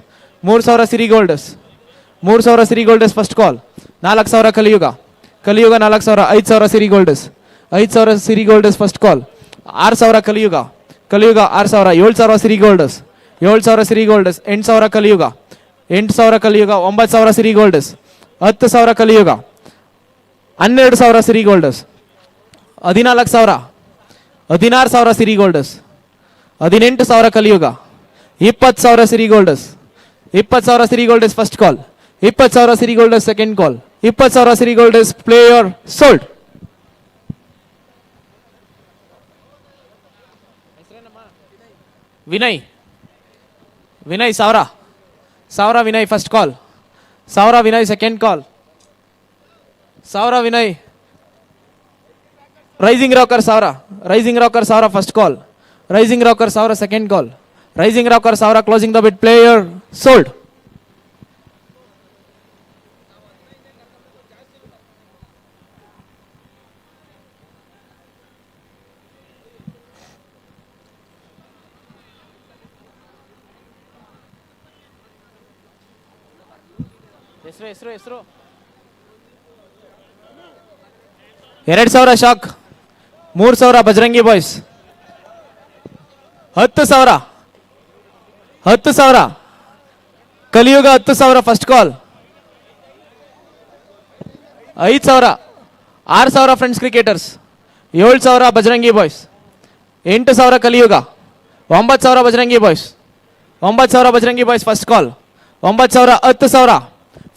[SPEAKER 1] 3,000 Siri golders. 3,000 Siri golders first call. 4,000 Kaliyuga. ಕಲಿಯುಗ 4,000. 5,000 ಸಿರಿಗೋಲ್ಡರ್ಸ್. 5,000 ಸಿರಿಗೋಲ್ಡರ್ಸ್ first call. 6,000 ಕಲಿಯುಗ. ಕಲಿಯುಗ 6,000. 7,000 ಸಿರಿಗೋಲ್ಡರ್ಸ್. 7,000 ಸಿರಿಗೋಲ್ಡರ್ಸ್. 8,000 ಕಲಿಯುಗ. 8,000 ಕಲಿಯುಗ. 9,000 ಸಿರಿಗೋಲ್ಡರ್ಸ್. 10,000 ಕಲಿಯುಗ. 12,000 ಸಿರಿಗೋಲ್ಡರ್ಸ್. 14,000. 16,000 ಸಿರಿಗೋಲ್ಡರ್ಸ್. 18,000 Kaliyuga. 20,000 Siri golders. 20,000 Siri golders first call. 20,000 Siri golders second call. 20,000 Siri golders player sold. Vinay. Vinay 1000. 1000 Vinay first call. 1000 Vinay second call. 1000 Vinay. Rising rocker 1000. Rising rocker 1000 first call. Rising rocker 1000 second call. Rising rocker 1000 closing the bait player sold. ಹೆಸರು 2,000 shock. 3,000 Bajarangi Boys. 10,000. 10,000 Kaliyuga. 10,000 first call. 5,000. 6,000 friends cricketers. 7,000 Bajrangi boys. 8,000 Kaliyuga. 9,000 Bajrangi boys. 9,000 Bajrangi boys first call. 9,000. 10,000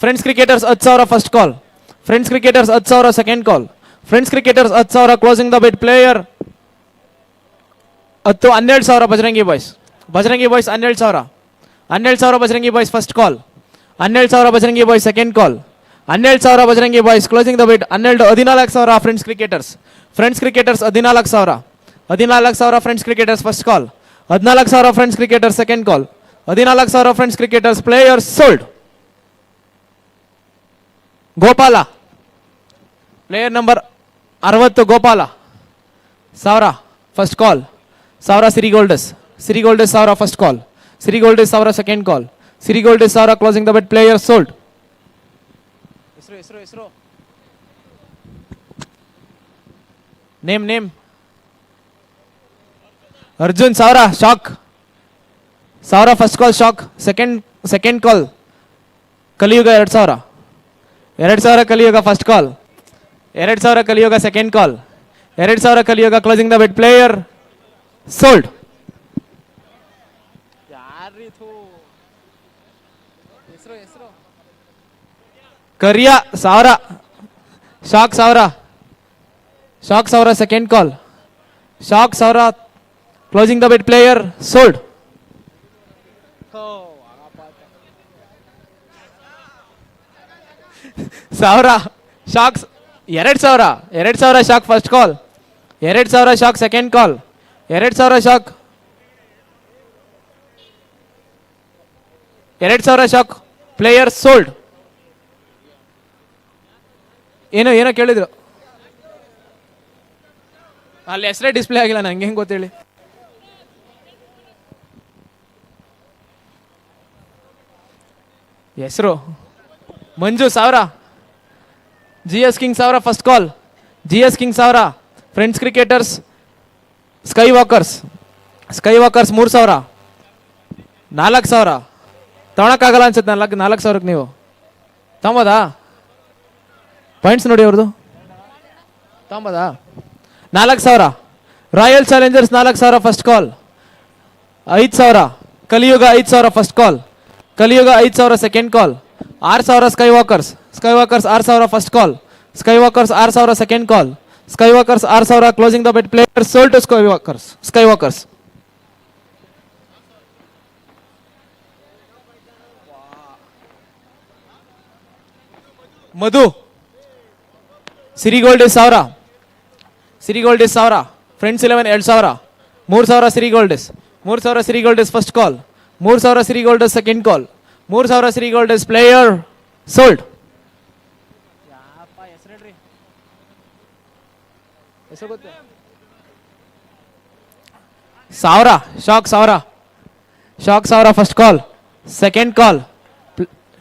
[SPEAKER 1] friends cricketers. 10,000 first call. Friends cricketers 10,000 second call. Friends cricketers 10,000 closing the bait player 10. 12,000 Bajrangi boys. Bajrangi boys 12,000. 12,000 Bajrangi boys first call. 12,000 Bajrangi boys second call. 12,000 Bajrangi boys closing the bet 12. 14,000 friends cricketers. Friends cricketers 14,000. 14,000 friends cricketers first call. 14,000 friends cricketers second call. 14,000 friends cricketers player sold. Gopala player number 60 Gopala 1000 first call. 1000 Siri golders. Siri golders 1000 first call. Siri golders 1000 second call. Siri golders 1000 closing the bait player sold. ಹೆಸರು name Arjun 1000 shark. 1000 first call shark. Second call Kaliyuga 2000. 2000 ಕಲಿಯುಗ first call. 2000 ಕಲಿಯುಗ second call. 2000 Kaliyuga closing the bait player sold. Kariya 1000 shark. 1000 second call. Shark 1000 closing the bait player sold. ಸಾವಿರ shark. 2000 shock first ಕಾಲ್. 2000 shark second call. 2000 shock. 2000 shark player sold. ಏನೋ ಕೇಳಿದ್ರು ಅಲ್ಲಿ, ಹೆಸರೇ display ಆಗಿಲ್ಲ, ನಂಗೆ ಹೆಂಗೆ ಗೊತ್ತೇಳಿ. ಹೆಸರು Manju 1000. GS king 1000 first call. GS king 1000 friends cricketers sky walkers 3000. 4000 ತೊಗೊಳಕ್ಕಾಗಲ್ಲ ಅನ್ಸುತ್ತೆ. 4000ಕ್ಕೆ ನೀವು ತೊಂಬೋದಾ? ಪಾಯಿಂಟ್ಸ್ ನೋಡಿ ಅವ್ರದ್ದು. ತೊಂಬೋದಾ? 4000 royal Challengers 4000 first call. 5000 Kaliyuga 5000 first call. Kaliyuga 5000 second call. 6000 sky walkers 6000 first call. Sky walkers 6000 second call. Sky walkers 6000 closing the bait player sold to sky walkers. Madhu Siri gold 1000. Siri gold 1000 friends 11 2000. 3000 Siri gold first call. 3000 Siri gold second call. 3000 Siri gold player sold. ಸಾವಿರ shark 1000 first call. Second call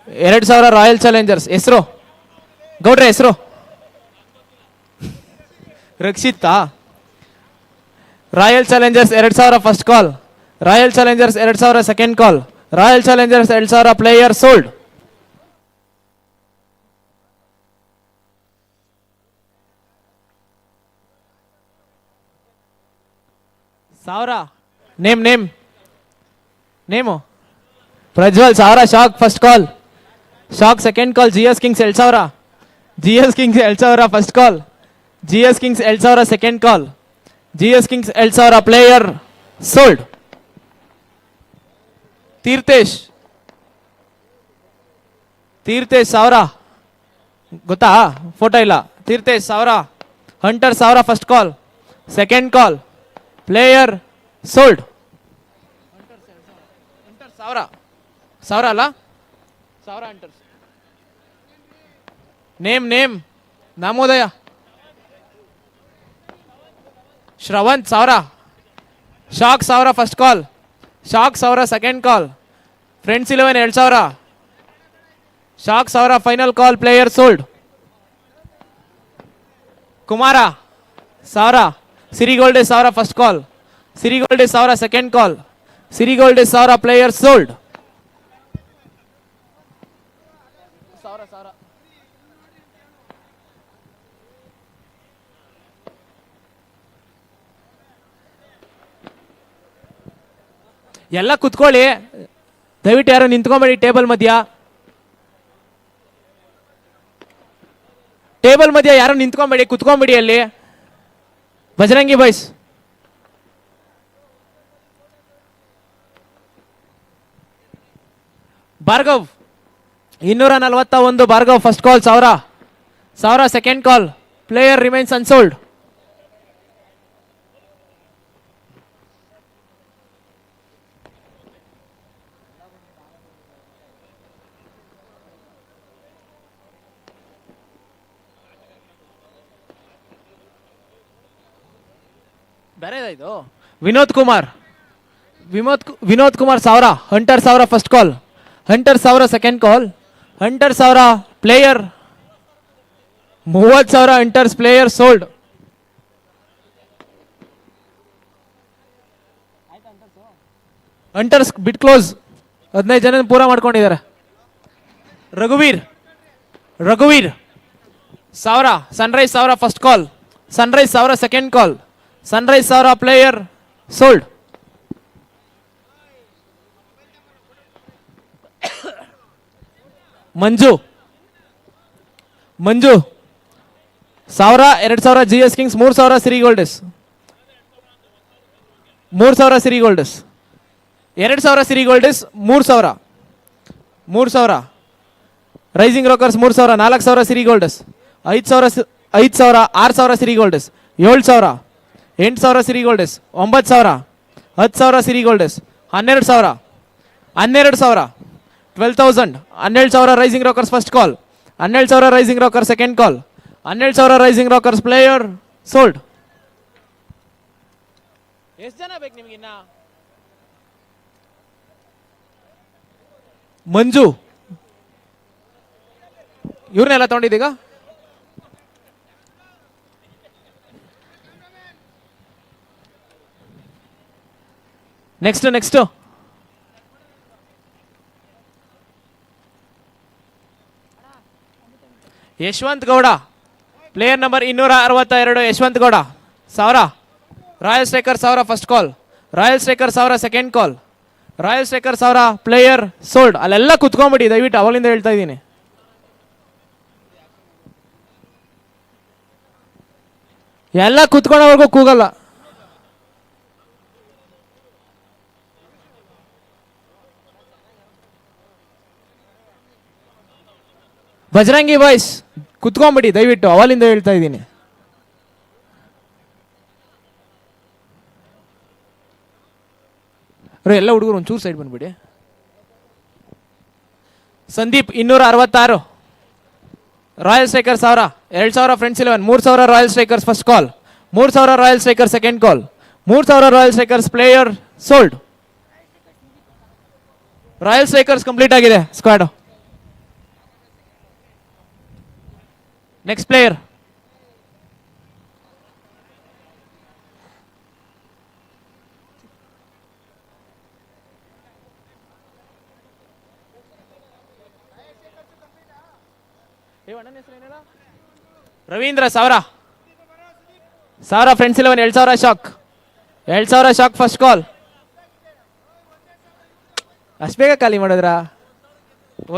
[SPEAKER 1] 2000 royal challengers. ಹೆಸರು ಗೌಡ್ರೆ, ಹೆಸರು Rakshitha. Royal challengers 2000 first call. Royal challengers 2000 second call. Royal challengers 2000 player sold. 1000 name Prajwal 1000 shock first call. Shark second ಕಾಲ್. GS Kings 2000 first ಕಾಲ್. GS Kings 2000 second ಕಾಲ್. GS Kings 2000 player sold. Theerthesh 1000 ಗೊತ್ತಾ? Photo ಇಲ್ಲ. Theerthesh 1000. Hunter 1000 first call. Second call player sold. 1000 ಅಲ್ಲ, 1000 hunters. Name ನಾಮೋದಯ Shravanth 1000. Shark 1000 first call. Shark 1000 second call. Friends 11 2000. Shark 1000 final call player sold. Kumara 1000. Siri gold 1000 first call. Siri gold 1000 second call. Siri gold 1000 player sold. ಎಲ್ಲ ಕುತ್ಕೊಳ್ಳಿ ದಯವಿಟ್ಟು, ಯಾರು ನಿಂತ್ಕೊಂಬೇಡಿ table ಮಧ್ಯ. Table ಮಧ್ಯ ಯಾರು ನಿಂತ್ಕೊಂಬೇಡಿ, ಕುತ್ಕೊಂಬೇಡಿ ಅಲ್ಲಿ. Bajrangi boys Bhargav 241 Bhargav first call 1000 second call. Player remains unsold. ಬೇರೆದಾಯ್ತು. Vinod Kumar 1000. Hunter 1000 first call. Hunter 1000 second call. Hunter 1000 player 30,000 hunters player sold. Hunters ಬಿಟ್ ಕ್ಲೋಸ್ 15 ಜನ ಪೂರ ಮಾಡ್ಕೊಂಡಿದ್ದಾರೆ. ರಘುವೀರ್ 1000 Sunrise 1000 first call, sunrise 1000 second call, sunrise 1000 player sold. Manju 1000 2000 G S Kings, 3000 Siri ಗೋಲ್ಡಸ್, 3000 Siri golds, 2000 ಸಿರಿ ಗೋಲ್ಡಸ್, 3000 rising rockers 3000, 4000 Siri golds, 5000 6000 Siri golds, 7000 8000 Siri golds, 9000 10,000 Siri golds, 12,000 12,000 12,000 rising Rockers first call, 12,000 rising rocker second call, 12,000 rising Rockers player sold. ಎಷ್ಟು ಜನ ಬೇಕು ನಿಮ್ಗೆ ಇನ್ನ? ಮಂಜು ಇವ್ರನ್ನೆಲ್ಲ ತಗೊಂಡಿದ್ದೀಗ. Next Yashwant Gowda, player number 262 Yashwant Gowda 1000 royal striker 1000 first call, royal striker 1000 second call, royal striker 1000 player sold. ಅಲ್ಲೆಲ್ಲ ಕುತ್ಕೊಂಡ್ಬಿಡಿ ದಯವಿಟ್ಟು, ಅವಳಿಂದ ಹೇಳ್ತಾ ಇದ್ದೀನಿ. ಎಲ್ಲ ಕುತ್ಕೊಳ್ಳೋವರೆಗೂ ಕೂಗಲ್ಲ. ಬಜರಂಗಿ ಬಾಯ್ಸ್ ಕುತ್ಕೊಂಡ್ಬಿಡಿ ದಯವಿಟ್ಟು, ಅವಲಿಂದ ಹೇಳ್ತಾ ಇದ್ದೀನಿ. ಎಲ್ಲ ಹುಡುಗರು ಒಂಚೂರು ಸೈಡ್ ಬಂದ್ಬಿಡಿ. Sandeep 266 royal striker 1000, 2000 friends 11, 3000 royal strikers first call, 3000 royal striker second call, 3000 royal strikers player sold. Royal strikers complete ಆಗಿದೆ squad. Next player Ravindra 1000 friends 11, 2000 shock, 2000 shock first call. ಅಷ್ಟು ಬೇಗ ಖಾಲಿ ಮಾಡಿದ್ರ?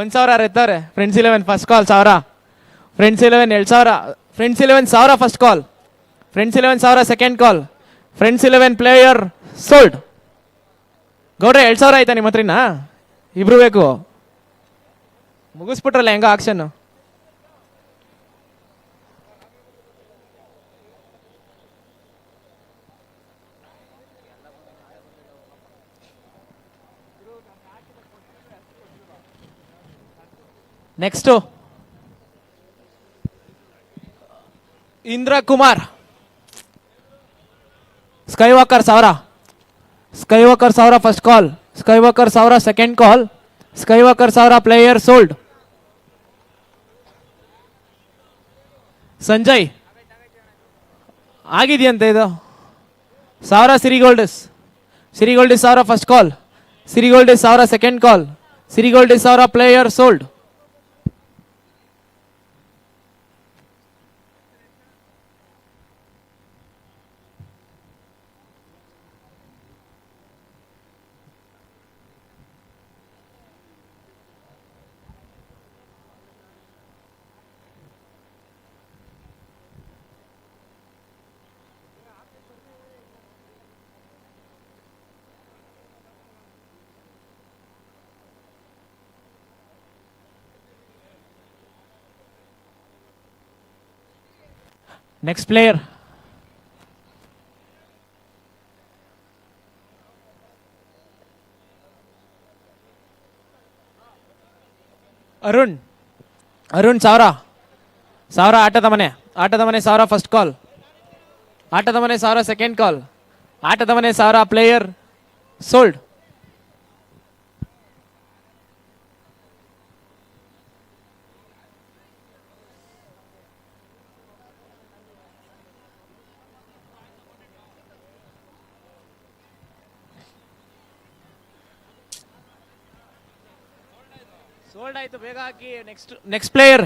[SPEAKER 1] 1000 ಎತ್ತವ್ರೆ friends 11 first call 1000, friends 11 2000, friends 11 1000 first call, friends 11 1000 second call, friends 11 player sold. ಗೌಡ್ರೆ 2000 ಆಯ್ತಾ ನಿಮ್ಮ ಹತ್ರನಾ? ಇಬ್ರು ಬೇಕು, ಮುಗಿಸ್ಬಿಟ್ರಲ್ಲ ಹೆಂಗ auction. Next Indra Kumar skywalker 1000, ಸ್ಕೈವಾಕರ್ 1000 first call, skywalker 1000 second call, skywalker 1000 player sold. Sanjay ಆಗಿದೆಯಂತೆ ಇದು 1000 Siri golds, Siri golds 1000 first call, Siri golds 1000 second call, Siri golds 1000 player sold. Next player Arun 1000 ಆಟದ ಮನೆ 1000 ಫಸ್ಟ್ ಕಾಲ್, ಆಟದ ಮನೆ 1000 ಸೆಕೆಂಡ್ ಕಾಲ್, ಆಟದ ಮನೆ 1000 ಪ್ಲೇಯರ್ ಸೋಲ್ಡ್. ಸೋಲ್ಡ್ ಆಯ್ತು, ಬೇಗ ಹಾಕಿ. Next player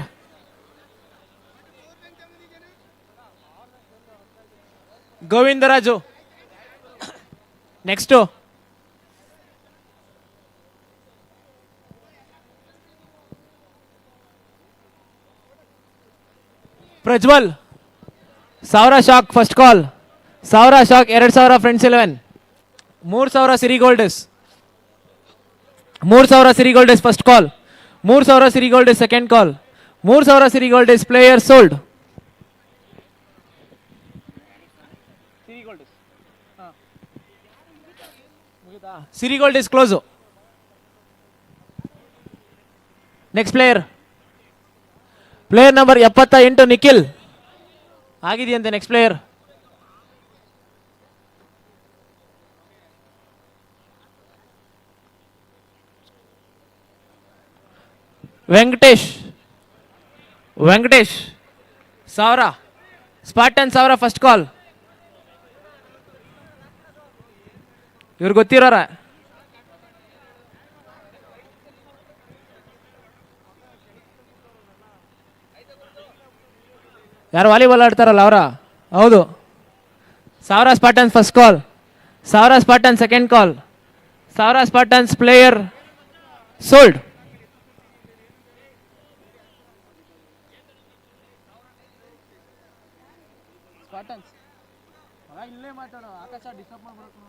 [SPEAKER 1] Govindaraju. Next Prajwal. 1000 shock first call. 1000 shock 2000 friends 11. 3000 Siri ಗೋಲ್ಡಸ್. 3000 Siri ಗೋಲ್ಡಸ್ first call. 3000 Siri ಗೋಲ್ಡಸ್ second call. 3000 Siri ಗೋಲ್ಡಸ್ player sold. Siri golds close. Next player number 78 Nikhil ಆಗಿದೆಯಂತೆ. Next player Venkatesh. 1000 ಸ್ಪಾಟನ್ 1000 first call. ಇವ್ರು ಗೊತ್ತಿರೋರ. ಯಾರು ವಾಲಿಬಾಲ್ ಆಡ್ತಾರಲ್ಲ ಅವರ? ಹೌದು. 1000 ಸ್ಪಾಟನ್ಸ್ first call. 1000 spartan second call. 1000 ಸ್ಪಾಟನ್ಸ್ player sold. ಇಲ್ಲೇ ಮಾತಾಡೋ, ಆಕಾಶ ಡಿಸ್ಟರ್ಬ್ ಮಾಡ್ಬೇಕು.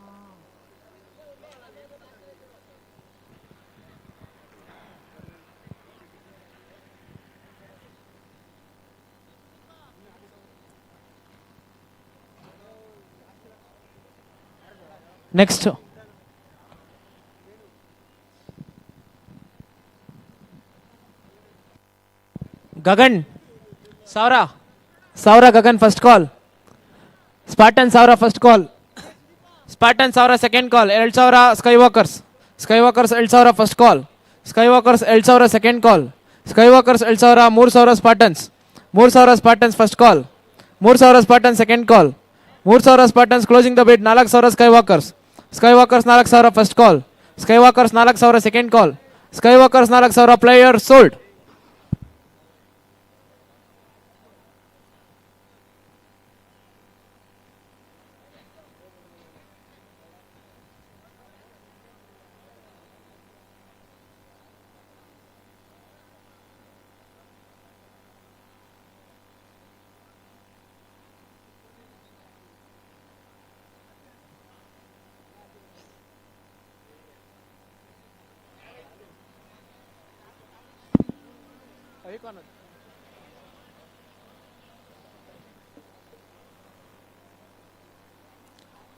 [SPEAKER 1] Next Gagan. 1000 Gagan first call. ಸ್ಪಾಟನ್ 1000 first call. ಸ್ಪಾಟನ್ 1000 second call. 2000 skywalkers. 2000 first call. 2000 second call. 3000 spartans. 3000 spartans first call. 3000 spartans second call. 3000 spartans closing the bid. 4000 skywalkers. 4000 first call. 4000 second call. 4000 player sold.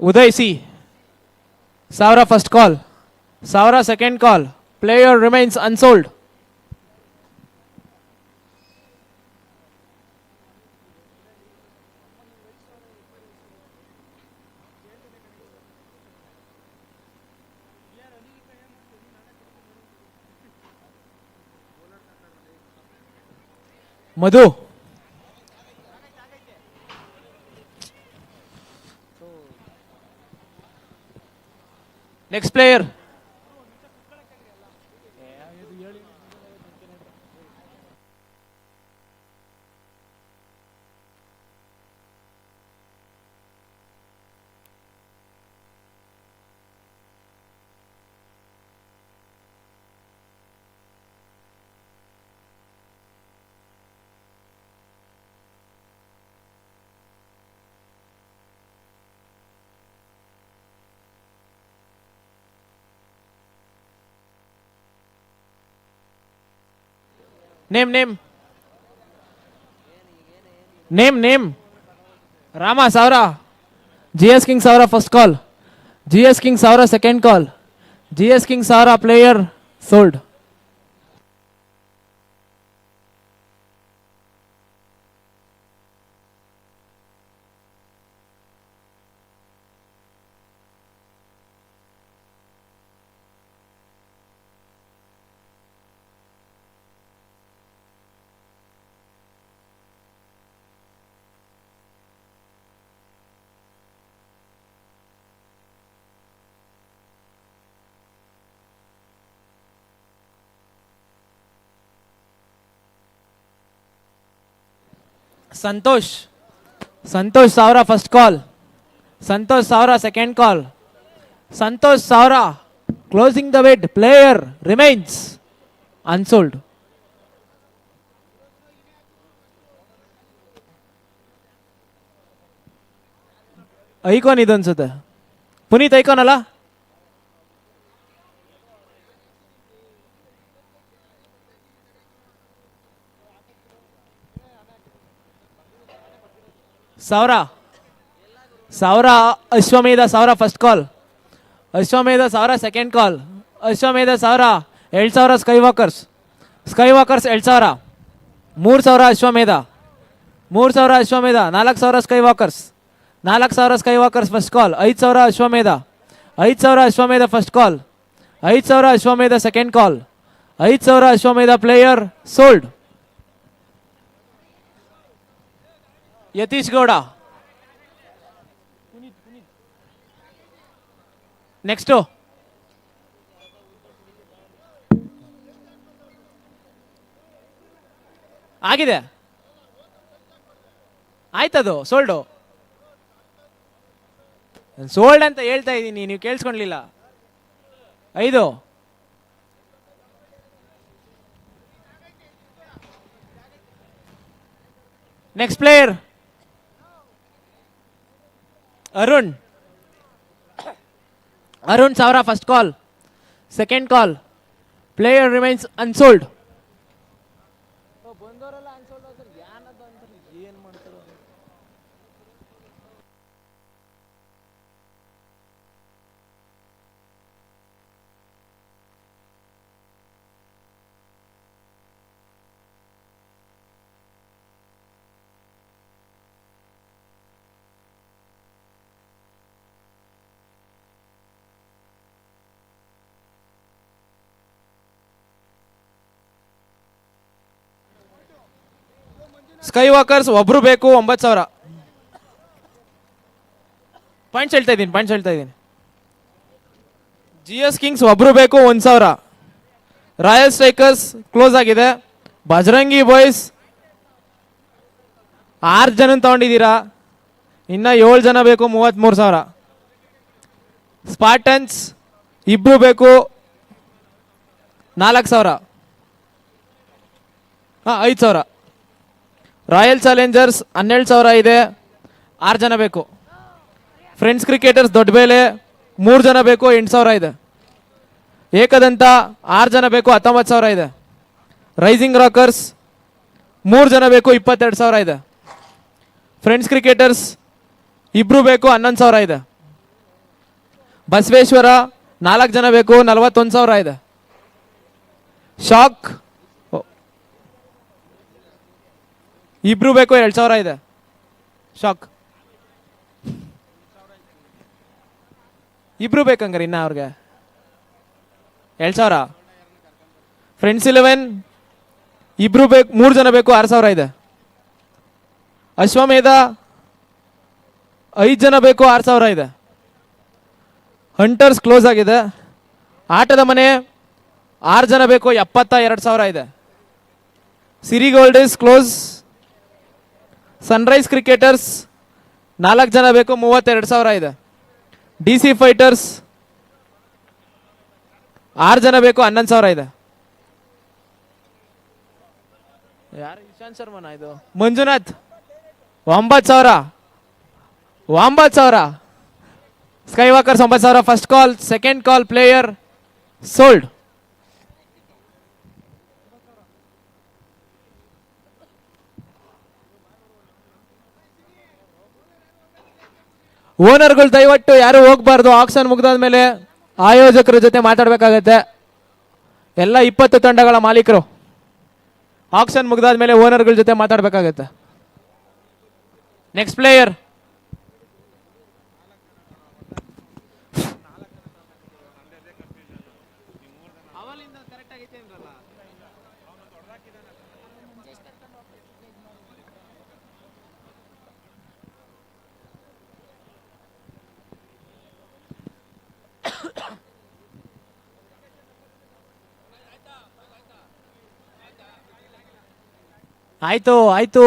[SPEAKER 1] Uday C. 1000 first call. 1000 second call. Player remains unsold. Madhu. Next player. Name. Rama 1000. GS King 1000 first call. GS King 1000 second call. GS King 1000 player sold. Santosh. Santosh ಸಾವಿರ first ಕಾಲ್. ಸಂತೋಷ್ ಸಾವಿರ second ಕಾಲ್. ಸಂತೋಷ್ ಸಾವಿರ closing the wed. Player remains unsold. Icon ಇದು ಅನ್ಸುತ್ತೆ. Puneeth icon ಅಲ್ಲ? ಸಾವಿರ ಸಾವಿರ ಅಶ್ವಮೇಧ ಸಾವಿರ first call. ಅಶ್ವಮೇಧ ಸಾವಿರ ಸೆಕೆಂಡ್ ಕಾಲ್. ಅಶ್ವಮೇಧ ಸಾವಿರ 2000 sky walkers. Sky walkers 2000. 3000 Ashwamedha. 3000 ಅಶ್ವಮೇಧ. 4000 sky walkers. 4000 sky walkers first call. 5000 Ashwamedha. 5000 ಅಶ್ವಮೇಧ first call. 5000 Ashwamedha second call. 5000 Ashwamedha. Player sold. Yathish Gowda. Next ಆಗಿದೆ. ಆಯ್ತದು ಸೋಲ್ಡು. ಸೋಲ್ಡ್ ಅಂತ ಹೇಳ್ತಾ ಇದ್ದೀನಿ, ನೀವು ಕೇಳಿಸ್ಕೊಂಡ್ಲಿಲ್ಲ. 5. Next player Arun. ಅರುಣ್ ಸಾವಿರ first call. Second call. Player remains unsold. Skywalkers ಒಬ್ರು ಬೇಕು 9000 ಪಾಯಿಂಟ್ಸ್ ಹೇಳ್ತಾ ಇದ್ದೀನಿ. GS ಕಿಂಗ್ಸ್ ಒಬ್ರು ಬೇಕು 1000. ರಾಯಲ್ ಸ್ಟ್ರೈಕರ್ಸ್ ಕ್ಲೋಸ್ ಆಗಿದೆ. ಬಜರಂಗಿ ಬಾಯ್ಸ್ 6 ಜನ ತಗೊಂಡಿದ್ದೀರಾ, ಇನ್ನ 7 ಜನ ಬೇಕು 33,000. ಸ್ಪಾರ್ಟನ್ಸ್ ಇಬ್ರು ಬೇಕು 4000. 5000. ರಾಯಲ್ ಚಾಲೆಂಜರ್ಸ್ 12,000 ಇದೆ, 6 ಜನ ಬೇಕು. ಫ್ರೆಂಡ್ಸ್ ಕ್ರಿಕೆಟರ್ಸ್ ದೊಡ್ಡ ಬೇಲೆ 3 ಜನ ಬೇಕು 8,000 ಇದೆ. ಏಕದಂತ 6 ಜನ ಬೇಕು 19,000 ಇದೆ. ರೈಸಿಂಗ್ ರಾಕರ್ಸ್ 3 ಜನ ಬೇಕು 22,000 ಇದೆ. ಫ್ರೆಂಡ್ಸ್ ಕ್ರಿಕೆಟರ್ಸ್ ಇಬ್ರು ಬೇಕು 11,000 ಇದೆ. ಬಸವೇಶ್ವರ 4 ಜನ ಬೇಕು 41,000 ಇದೆ. ಶಾಕ್ ಇಬ್ರು ಬೇಕು 2,000 ಇದೆ. ಶಾಕ್ ಇಬ್ರು ಬೇಕಂಗಾರೆ ಇನ್ನ ಅವ್ರಿಗೆ 2,000. ಫ್ರೆಂಡ್ಸ್ 11 ಇಬ್ರು ಬೇಕು 3 ಜನ ಬೇಕು 6,000 ಇದೆ. ಅಶ್ವಮೇಧ 5 ಜನ ಬೇಕು 6,000 ಇದೆ. ಹಂಟರ್ಸ್ ಕ್ಲೋಸ್ ಆಗಿದೆ. ಆಟದ ಮನೆ 6 ಜನ ಬೇಕು 72,000 ಇದೆ. Siri gold is close. Sunrise cricketers 4 ಜನ ಬೇಕು 32,000 ಇದೆ. DC ಫೈಟರ್ಸ್ 6 ಜನ ಬೇಕು 11,000 ಇದೆ. ಯಾರು ಇಶಾಂತ್ ಶರ್ಮನ ಇದು? Manjunath 9,000. 9,000. Sky walkers 9,000 first call. Second call. Player sold. ಓನರ್ಗಳು ದಯವಿಟ್ಟು ಯಾರು ಹೋಗ್ಬಾರ್ದು. ಆಕ್ಷನ್ ಮುಗ್ದಾದ್ಮೇಲೆ ಆಯೋಜಕರ ಜೊತೆ ಮಾತಾಡಬೇಕಾಗತ್ತೆ. ಎಲ್ಲ 20 ತಂಡಗಳ ಮಾಲೀಕರು ಆಕ್ಷನ್ ಮುಗ್ದಾದ್ಮೇಲೆ ಓನರ್ಗಳ ಜೊತೆ ಮಾತಾಡಬೇಕಾಗತ್ತೆ. ನೆಕ್ಸ್ಟ್ ಪ್ಲೇಯರ್ ಆಯ್ತು.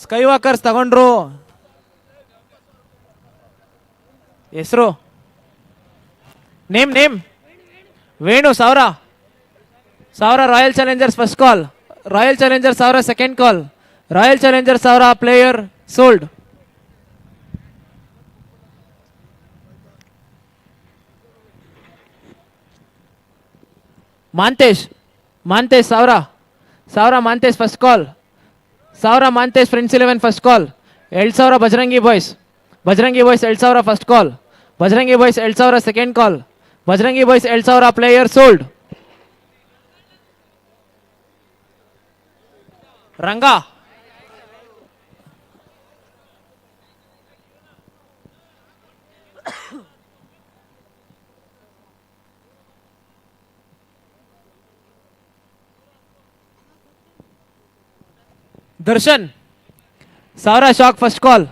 [SPEAKER 1] ಸ್ಕೈ ವಾಕರ್ಸ್ ತಗೊಂಡ್ರು. ಹೆಸರು name Venu 1000 royal Challengers first call, royal Challengers 1000 second call, royal Challengers 1000 player sold. Mantesh 1000 Mantesh first call, 1000 Mantesh friends 11 first ಕಾಲ್, 2000 ಬಜರಂಗಿ ಬಾಯ್ಸ್ 2000 ಫಸ್ಟ್ ಕಾಲ್, Bajrangi boys 2000 second call, Bajrangi boys 2000 player sold. Ranga Darshan 1000 shock first call.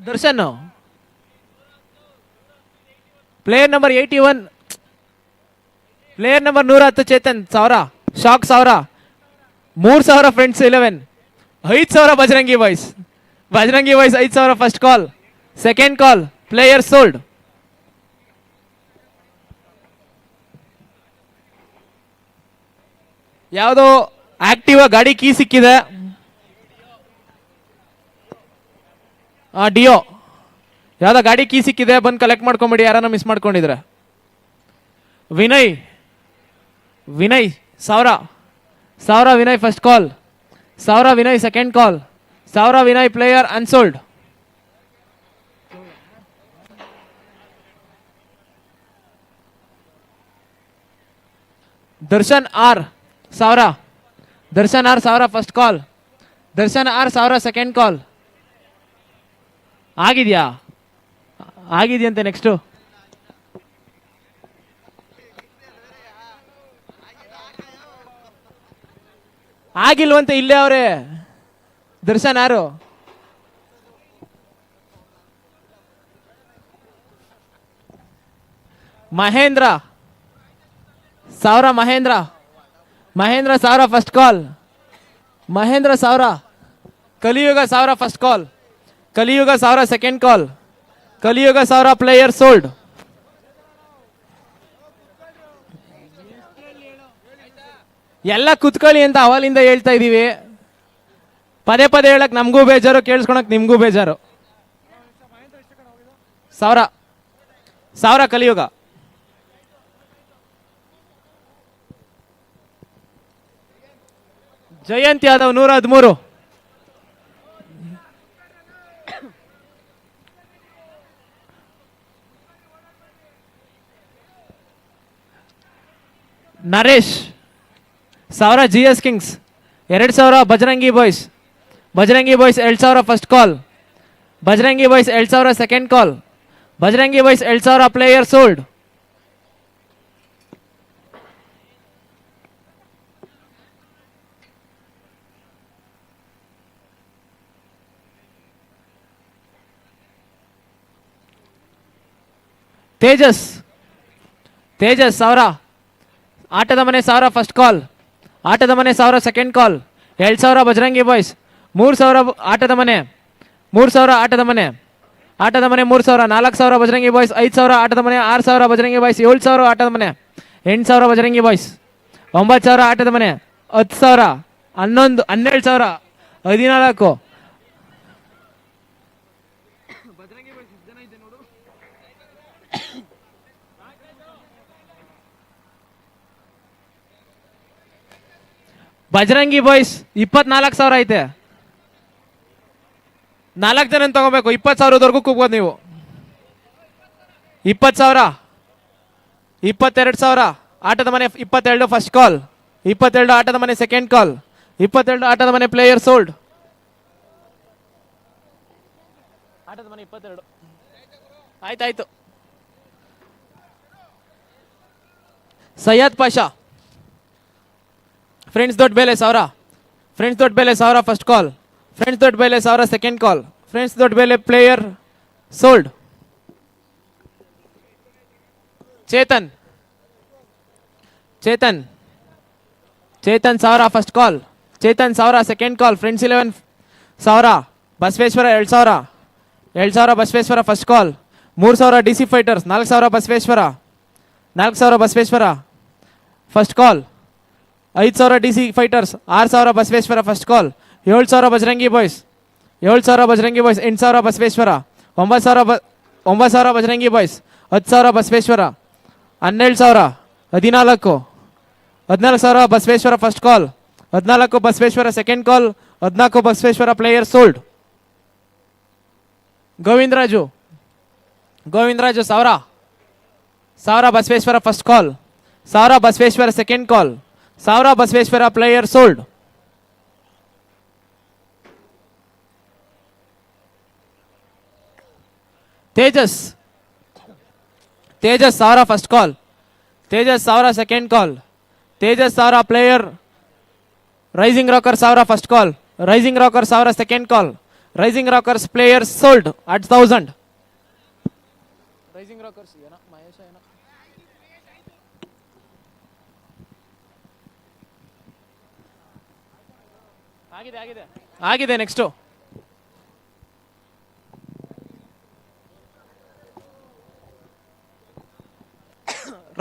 [SPEAKER 1] Darshan player number 81, player number 110 Chetan 1000 shark 1000, 3000 friends 11, 5000 Bajrangi Boys 5000 first call, second call, player sold. ಯಾವುದೋ active ಗಾಡಿ key ಸಿಕ್ಕಿದೆ. Dio ಯಾವುದೋ ಗಾಡಿ key ಸಿಕ್ಕಿದೆ, ಬಂದು collect ಮಾಡ್ಕೊಂಬಿಡಿ ಯಾರನ್ನ miss ಮಾಡ್ಕೊಂಡಿದ್ರೆ. Vinay 1000 Vinay first call, 1000 Vinay second call, 1000 Vinay player unsold. Darshan R 1000 first call, Darshan R 1000 second call. ಆಗಿದೆಯಂತೆ. ನೆಕ್ಸ್ಟು ಆಗಿಲ್ವಂತೆ, ಇಲ್ಲೇ ಅವರೇ. ದರ್ಶನ್ ಯಾರು? Mahendra 1000 first call, Mahendra 1000, Kaliyuga 1000 first call, ಕಲಿಯುಗ 1000 ಸೆಕೆಂಡ್ ಕಾಲ್, ಕಲಿಯುಗ 1000 ಪ್ಲೇಯರ್ ಸೋಲ್ಡ್. ಎಲ್ಲ ಕುತ್ಕೊಳ್ಳಿ ಅಂತ ಅವಲಿಂದ ಹೇಳ್ತಾ ಇದೀವಿ. ಪದೇ ಹೇಳಕ್ ನಮಗೂ ಬೇಜಾರು, ಕೇಳಿಸ್ಕೊಳಕ್ ನಿಮ್ಗೂ ಬೇಜಾರು. 1000 Kaliyuga. Jayant Yadav 113, Naresh 1000 GS Kings, 2000 Bajrangi boys 2000 first ಕಾಲ್, Bajrangi boys 2000 second call, Bajrangi boys 2000 player sold. Tejas 1000 ಆಟದ ಮನೆ 1000 ಫಸ್ಟ್ ಕಾಲ್, ಆಟದ ಮನೆ 1000 ಸೆಕೆಂಡ್ ಕಾಲ್, 2000 ಬಜರಂಗಿ ಬಾಯ್ಸ್, 3000 ಆಟದ ಮನೆ 3000 ಆಟದ ಮನೆ 3000, 4000 ಬಜರಂಗಿ ಬಾಯ್ಸ್, 5000 ಆಟದ ಮನೆ, 6000 ಬಜರಂಗಿ ಬಾಯ್ಸ್, 7000 ಆಟದ ಮನೆ, 8000 ಬಜರಂಗಿ ಬಾಯ್ಸ್, 9000 ಆಟದ ಮನೆ, 10000, 11, 12000, 14. ಬಜರಂಗಿ ಬಾಯ್ಸ್ 24,000 ಐತೆ. 4 ಜನ ತಗೋಬೇಕು. 20,000ವರೆಗೂ ಕೂಗ್ಬೋದು ನೀವು. 20,000, 22,000 ಆಟದ ಮನೆ, 22 ಫಸ್ಟ್ ಕಾಲ್, 22 ಆಟದ ಮನೆ ಸೆಕೆಂಡ್ ಕಾಲ್, 22 ಆಟದ ಮನೆ ಪ್ಲೇಯರ್ ಸೋಲ್ಡ್. ಆಟದ ಮನೆ 22 ಆಯ್ತಾಯ್ತು. ಸೈಯದ್ ಪಾಷಾ ಫ್ರೆಂಡ್ಸ್ ದೊಡ್ಡ ಬೆಲೆ 1000, ಫ್ರೆಂಡ್ಸ್ ದೊಡ್ಡ ಬೆಲೆ 1000 ಫಸ್ಟ್ ಕಾಲ್, ಫ್ರೆಂಡ್ಸ್ ದೊಡ್ಡ ಬೆಲೆ 1000 ಸೆಕೆಂಡ್ ಕಾಲ್, ಫ್ರೆಂಡ್ಸ್ ದೊಡ್ಡ ಬೆಲೆ ಪ್ಲೇಯರ್ ಸೋಲ್ಡ್. ಚೇತನ್ ಚೇತನ್ ಸಾವಿರ ಫಸ್ಟ್ ಕಾಲ್. ಚೇತನ್ ಸಾವಿರ ಸೆಕೆಂಡ್ ಕಾಲ್. ಫ್ರೆಂಡ್ಸ್ 11 ಸಾವಿರ. Basaveshwara 2000. 2000 Basaveshwara first call. 3000 D C fighters. 4000 Basaveshwara. 4000 Basaveshwara first call. 5000 D C fighters. 6000 Basaveshwara first call. 7000 Bajrangi Boys. 7000 Bajrangi Boys. 8000 Basaveshwara. 9000 Bajrangi Boys. 10000 Basaveshwara. 12000. 14. 14000 Basaveshwara first call. 14 Basaveshwara second call. 14 Basaveshwara player sold. Govindaraju 1000. 1000 Basaveshwara first call. 1000 Basaveshwara second call. 1000 Basaveshwara player sold. Tejas 1000 first call. Tejas 1000 second call. Tejas 1000 player. Rising rocker 1000 first call. Rising rocker 1000 second call. Rising Rockers player sold at 1000. Rising rockers Mahesha ಆಗಿದೆ next.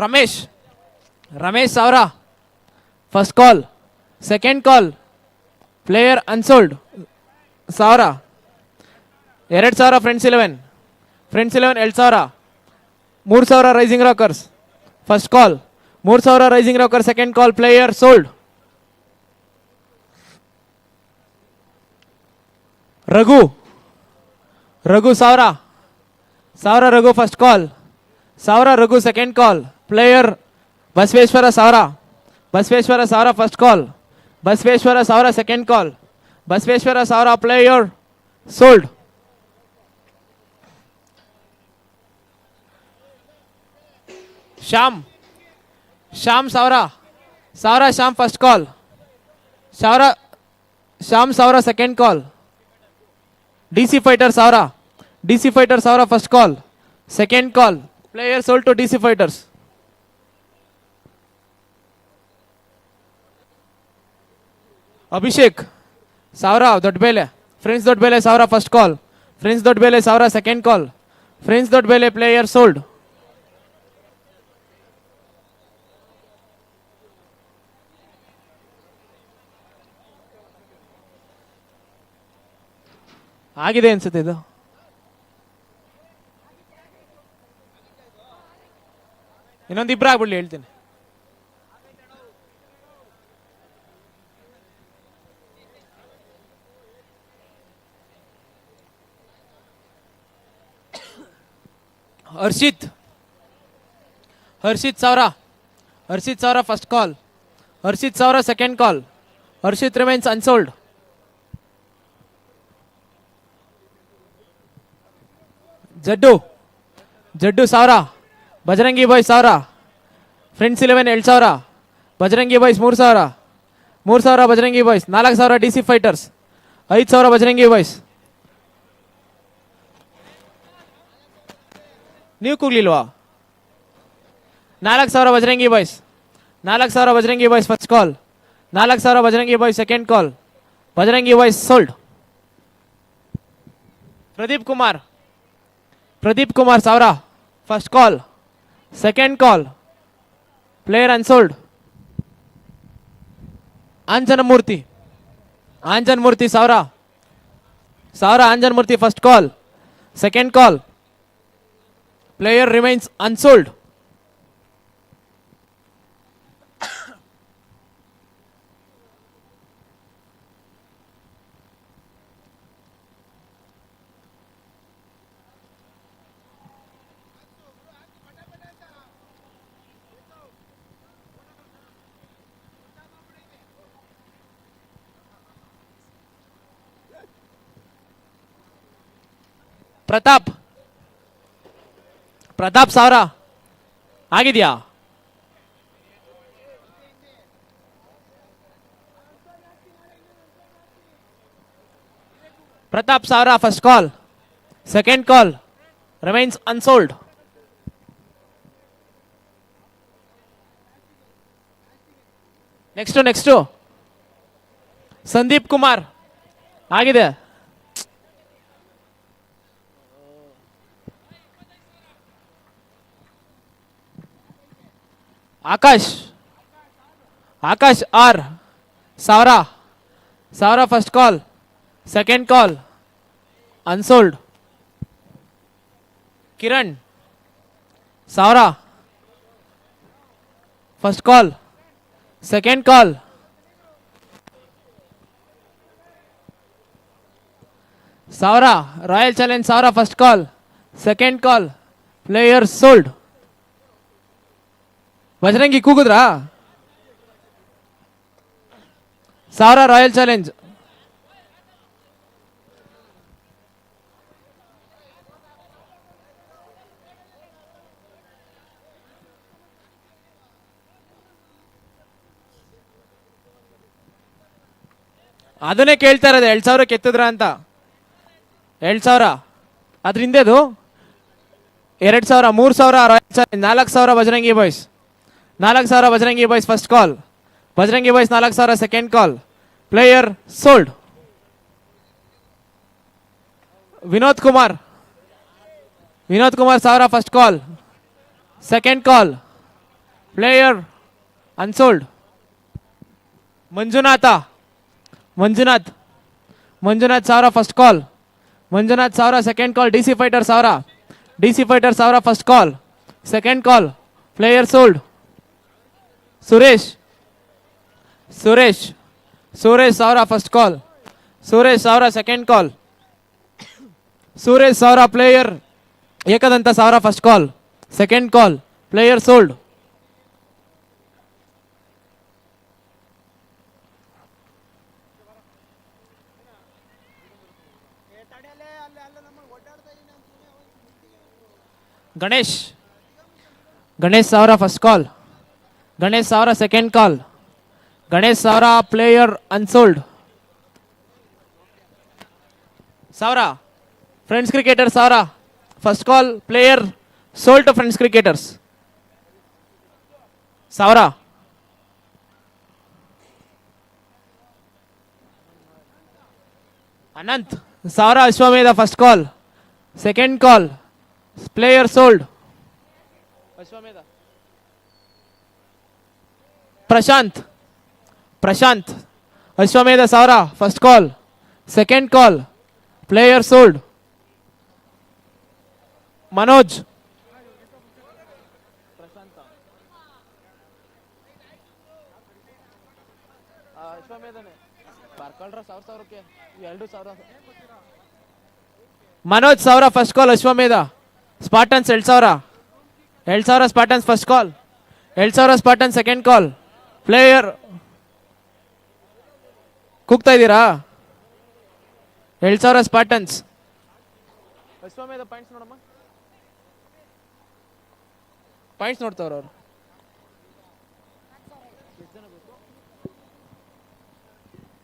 [SPEAKER 1] Ramesh 1000 first call. Second call player unsold 1000. 2000 friends 11. Friends 11 2000. 3000 rising Rockers first call. 3000 rising rocker second call player sold. Raghu 1000 Raghu first call. 1000 Raghu second call player Basaveshwara 1000. Basaveshwara 1000 first call. Basaveshwara 1000 second call. Basaveshwara 1000 player sold. Shyam 1000. Shyam first call. Shyam 1000 second call. D C fighter 1000. D C fighter 1000 first call. Second call player sold to D C fighters. Abhishek 1000 Doddabele. Friends Doddabele 1000 first call. Friends Doddabele 1000 second call. Friends Doddabele player sold. ಆಗಿದೆ ಅನ್ಸುತ್ತೆ ಇದು. ಇನ್ನೊಂದಿಬ್ರು ಆಗ್ಬಿಡ್ಲಿ ಹೇಳ್ತೀನಿ. Harshith 1000. Harshith 1000 first call. Harshith 1000 second call. Harshith remains unsold. Jaddu 1000. Bajrangi boys 1000. Friends 11 2000. Bajrangi boys 3000. 3000 Bajrangi boys. 4000 D C fighters. 5000 Bajrangi boys. ನೀವು ಕೂಗ್ಲಿಲ್ವಾ? 4000 Bajrangi boys. 4000 Bajrangi boys first call. 4000 Bajrangi boys second call. Bajrangi boys sold. Pradeep Kumar 1000 first call. Second call player unsold. Anjanamurthy 1000. 1000 Anjanamurthy first call. Second call player remains unsold. Pratap 1000 ಆಗಿದೆಯಾ? Pratap 1000 first call. Second call remains unsold. Next Sandeep Kumar ಆಗಿದೆ. Akash R 1000 first call, second call unsold. Kiran 1000 first call, second call. Royal challenge 1000 first call, second call, player sold. Bajrangi ಕೂಗುದ್ರಾ? 1000 royal challenge. ಅದನ್ನೇ ಕೇಳ್ತಾ ಇರೋದು, 2000 ಕೆತ್ತಿದ್ರ ಅಂತ. 2000 ಅದ್ರ ಹಿಂದೆದು 2000, 3000 royal challenge, 4000 Bajrangi boys. 4000 Bajrangi boys first call, Bajrangi boys 4000 second call, player sold. Vinod Kumar 1000 first call, second call, player unsold. Manjunath 1000 first call, Manjunath 1000 second call, DC fighter 1000 first call, second call, player sold. Suresh 1000 first call, Suresh 1000 second call, Suresh 1000 player Ekadanta 1000 first call, second call, player sold. Ganesh 1000 first call, Ganesh 1000 second call, Ganesh 1000 player unsold. 1000 friends cricketer 1000 first call, player sold to friends cricketers. 1000 Anant 1000 Ashwamedha first call, second call, player sold. Ashwamedha. Prashanth Ashwamedha 1000 first call, second call, player sold. Manoj Manoj 1000 first call, Ashwamedha. Spartans 2000 spartans first call, 2000 spartans second call, player. ಕೂಗ್ತಾ ಇದ್ದೀರಾ? 2000 ಸ್ಪಾಟನ್ಸ್. ಅಶ್ವಮೇಧ points ನೋಡಮ್ಮ, points ನೋಡ್ತಾವ್ರ ಅವರು.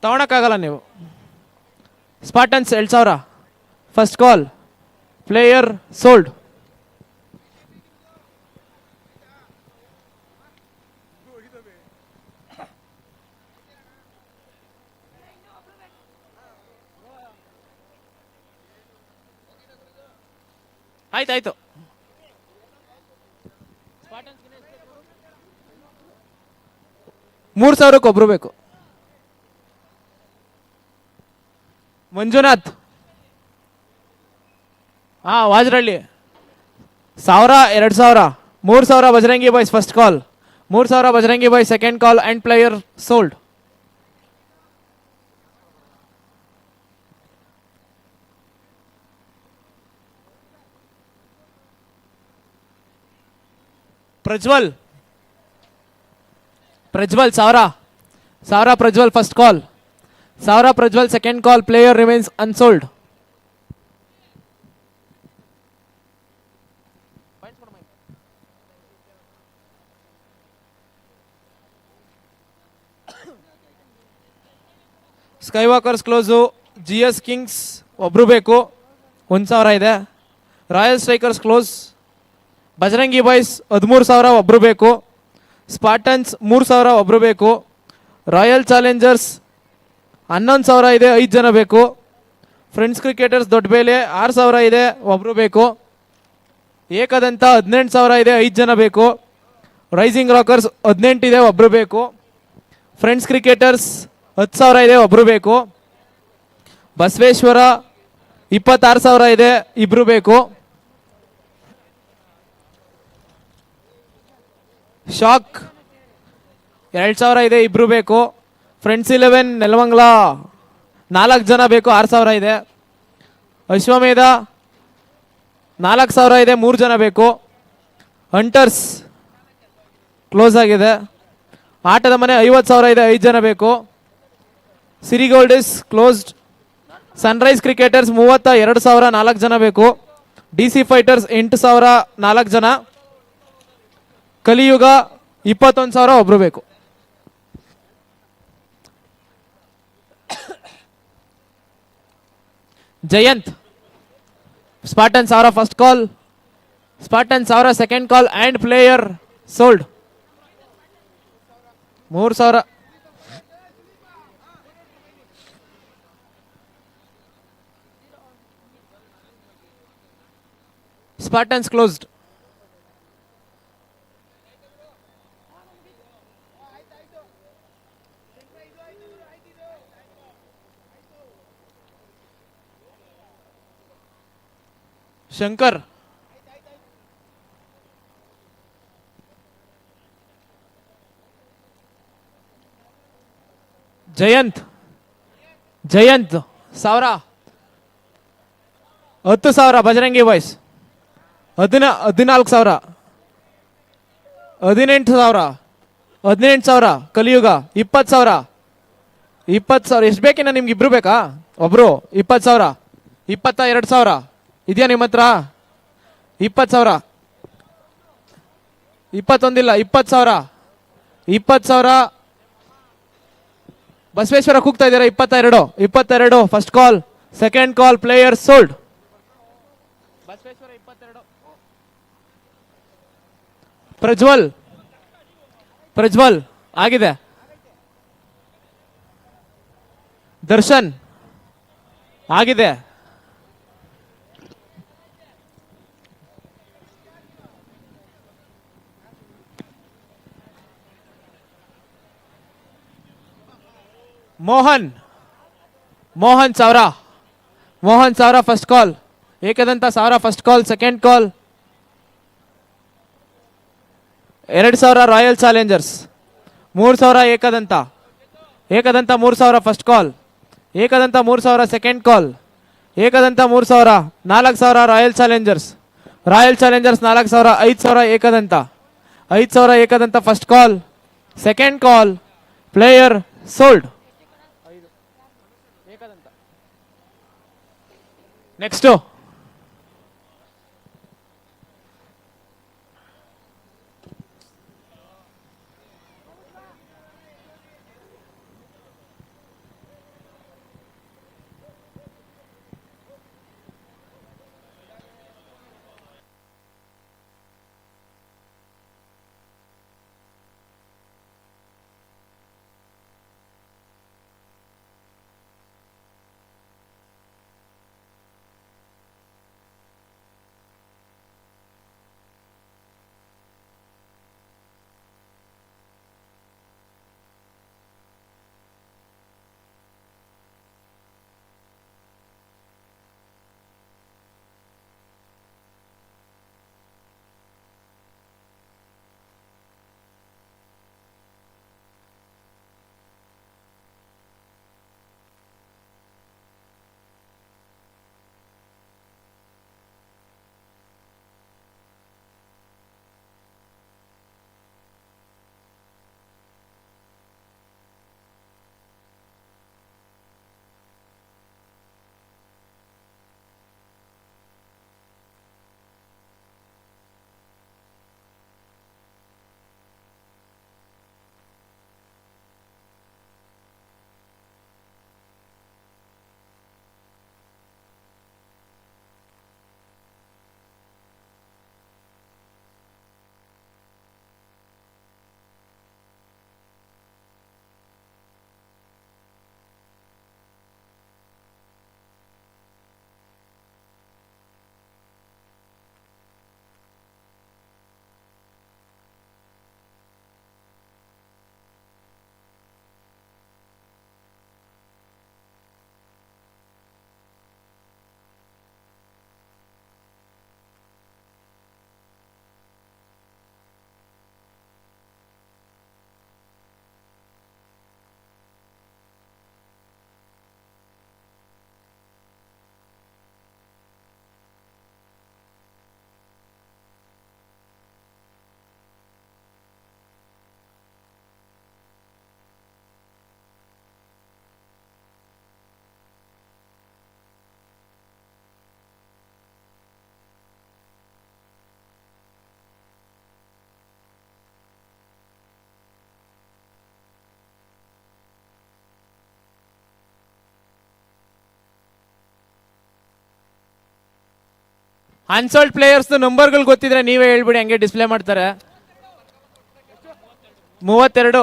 [SPEAKER 1] ತಗೊಳಕ್ಕಾಗಲ್ಲ ನೀವು. Spartans 2000 first call, player sold. ಆಯ್ತು 3000 ಒಬ್ರು ಬೇಕು. Manjunath Vajarahalli 1000 2000, 3000 Bajrangi boys first call, 3000 Bajrangi boys second call and player sold. Prajwal 1000 Prajwal first call, 1000 Prajwal second call, player remains unsold. Skywalkers close, GS kings ಒಬ್ರು ಬೇಕು, 1000 ಇದೆ. Royal strikers close, Bajrangi boys 13000 ಒಬ್ರು ಬೇಕು. ಸ್ಪಾಟನ್ಸ್ 3000 ಒಬ್ರು ಬೇಕು. ರಾಯಲ್ ಚಾಲೆಂಜರ್ಸ್ 11,000 ಇದೆ, 5 ಜನ ಬೇಕು. ಫ್ರೆಂಡ್ಸ್ ಕ್ರಿಕೆಟರ್ಸ್ ದೊಡ್ಡಬೇಲೆ 6,000 ಇದೆ, ಒಬ್ಬರು ಬೇಕು. ಏಕದಂತ 18,000 ಇದೆ, 5 ಜನ ಬೇಕು. ರೈಸಿಂಗ್ ರಾಕರ್ಸ್ 18 ಇದೆ, ಒಬ್ಬರು ಬೇಕು. ಫ್ರೆಂಡ್ಸ್ ಕ್ರಿಕೆಟರ್ಸ್ 10,000 ಇದೆ, ಒಬ್ಬರು ಬೇಕು. ಬಸವೇಶ್ವರ 26,000 ಇದೆ, ಇಬ್ಬರು ಬೇಕು. ಶಾಕ್ 2,000 ಇದೆ, ಇಬ್ಬರು ಬೇಕು. ಫ್ರೆಂಡ್ಸ್ 11 ನೆಲಮಂಗಲ 4 ಜನ ಬೇಕು, 6,000 ಇದೆ. ಅಶ್ವಮೇಧ 4,000 ಇದೆ, 3 ಜನ ಬೇಕು. ಹಂಟರ್ಸ್ ಕ್ಲೋಸ್ ಆಗಿದೆ. ಆಟದ ಮನೆ 50,000 ಇದೆ, 5 ಜನ ಬೇಕು. ಸಿರಿಗೋಲ್ಡ್ ಇಸ್ ಕ್ಲೋಸ್ಡ್. ಸನ್ರೈಸ್ ಕ್ರಿಕೆಟರ್ಸ್ 32,000, 4 ಜನ ಬೇಕು. DC ಫೈಟರ್ಸ್ 8,000, 4 ಜನ. ಕಲಿಯುಗ 21,000, ಒಬ್ರು ಬೇಕು. Jayant spartan 1,000 first call, spartan 1,000 second call and player sold 3,000. Spartans closed. Shankar. Jayant 1,000. 10,000 Bajrangi boys. 14,000, 18,000, 18,000 Kaliyuga 20,000, 20,000. ಎಷ್ಟು ಬೇಕಿನ್ನ ನಿಮ್ಗೆ? ಇಬ್ರು ಬೇಕಾ? ಒಬ್ರು 20,000, 22,000 ಇದೆಯಾ ನಿಮ್ಮ ಹತ್ರ? 20,000, 21 20,000, 20,000. ಬಸವೇಶ್ವರ ಕೂಗ್ತಾ ಇದ್ದೀರಾ? 22 first call, second call, player sold. Basaveshwara 22. Prajwal ಆಗಿದೆ. ದರ್ಶನ್ ಆಗಿದೆ. Mohan 1,000 first call, Ekadanta 1,000 first call, second call 2,000 royal challengers, 3,000 Ekadanta 3,000 first call, Ekadanta 3,000 second call, Ekadanta 3,000, 4,000 royal challengers 4,000, 5,000 Ekadanta 5,000 Ekadanta first call, second call, player sold. Next unsold players ನಂಬರ್ಗಳು ಗೊತ್ತಿದ್ರೆ ನೀವೇ ಹೇಳ್ಬಿಡಿ, ಹಂಗೆ ಡಿಸ್ಪ್ಲೇ ಮಾಡ್ತಾರೆ. 32.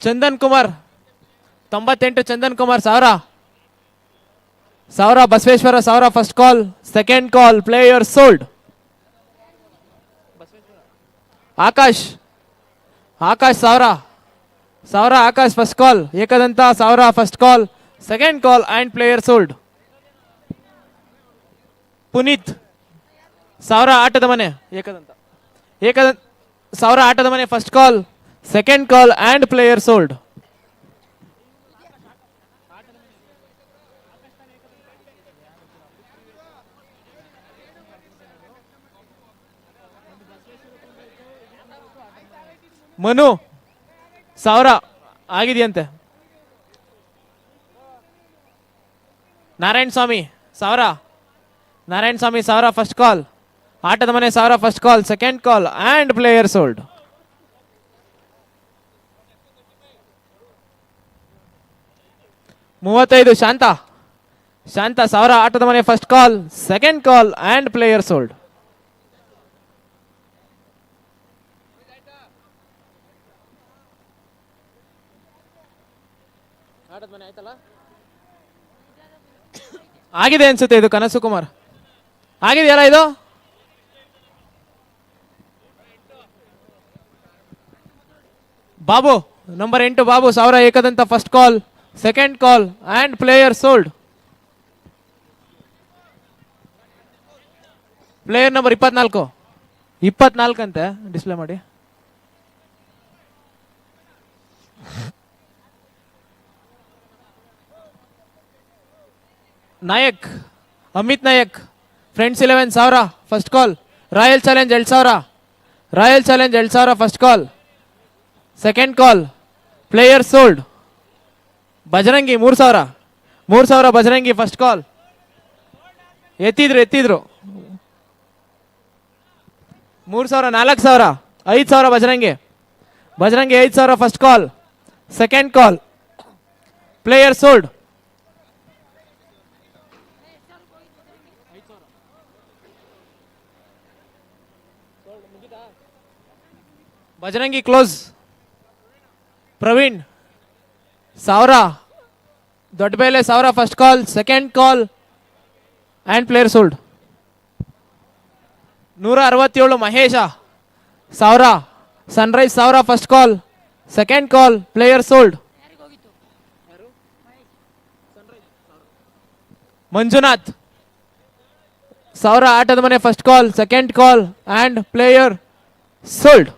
[SPEAKER 1] Chandan Kumar 98. Chandan Kumar 1000. Basaveshwara 1000 first call. Second call player sold. Akash 1000. Akash first call Ekadanta 1000 first call. Second call and player sold. Puneeth 1000 ಆಟದ ಮನೆ ಏಕದಂತ 1000 ಆಟದ ಮನೆ first call. Second call and player sold. Manu 1000 ಆಗಿದೆಯಂತೆ. Narayana Swamy 1000 first call. ಆಟದ ಮನೆ 1000 first call. Second call and player sold. 35. Shantha 1000 ಆಟದ ಮನೆ first call. Second call and player sold. ಆಗಿದೆ ಅನ್ಸುತ್ತೆ ಇದು. ಕನಸು ಕುಮಾರ್ ಆಗಿದೆಯಲ್ಲ ಇದು. Babu number 8 Babu 1000 Ekadanta first call. Second call and player sold. Player number 24 ಅಂತೆ ಡಿಸ್ಪ್ಲೇ ಮಾಡಿ. Nayak Amit Nayak friends 11 1000 first call. Royal challenge 2000 first call. Second call player sold. Bajrangi 3000 Bajrangi first call. ಎತ್ತಿದ್ರು 3000 4000 5000 Bajrangi 5000 first call. Second call player sold. Bajrangi close. Praveen 1000 Doddabele 1000 first call. Second call and player sold. 167 Mahesha 1000 Sunrise 1000 first call. Second call player sold. Manjunath 1000 ಆಟದ ಮನೆ first call. Second call and player sold.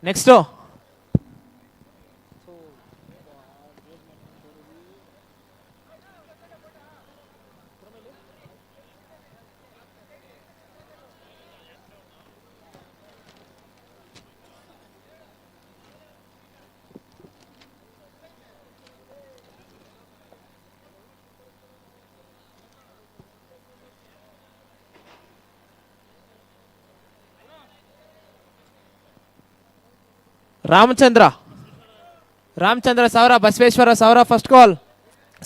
[SPEAKER 1] Next Ramachandra 1000, Basaveshwara 1000 first call,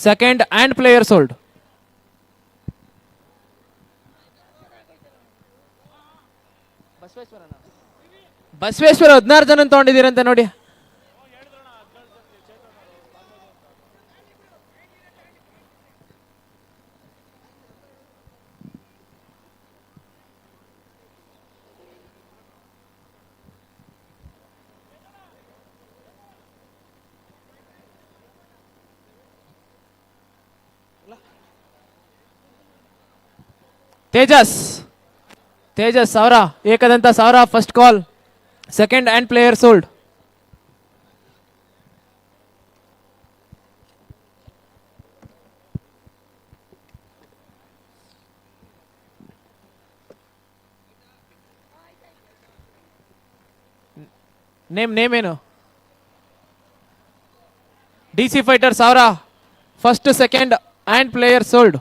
[SPEAKER 1] second and player sold. Basaveshwara 16 ಜನ ತಗೊಂಡಿದ್ದೀರಂತೆ ನೋಡಿ. Tejas 1000 Ekadanta 1000 first call, second and player sold. Name ಏನು? DC fighter 1000 first, second and player sold.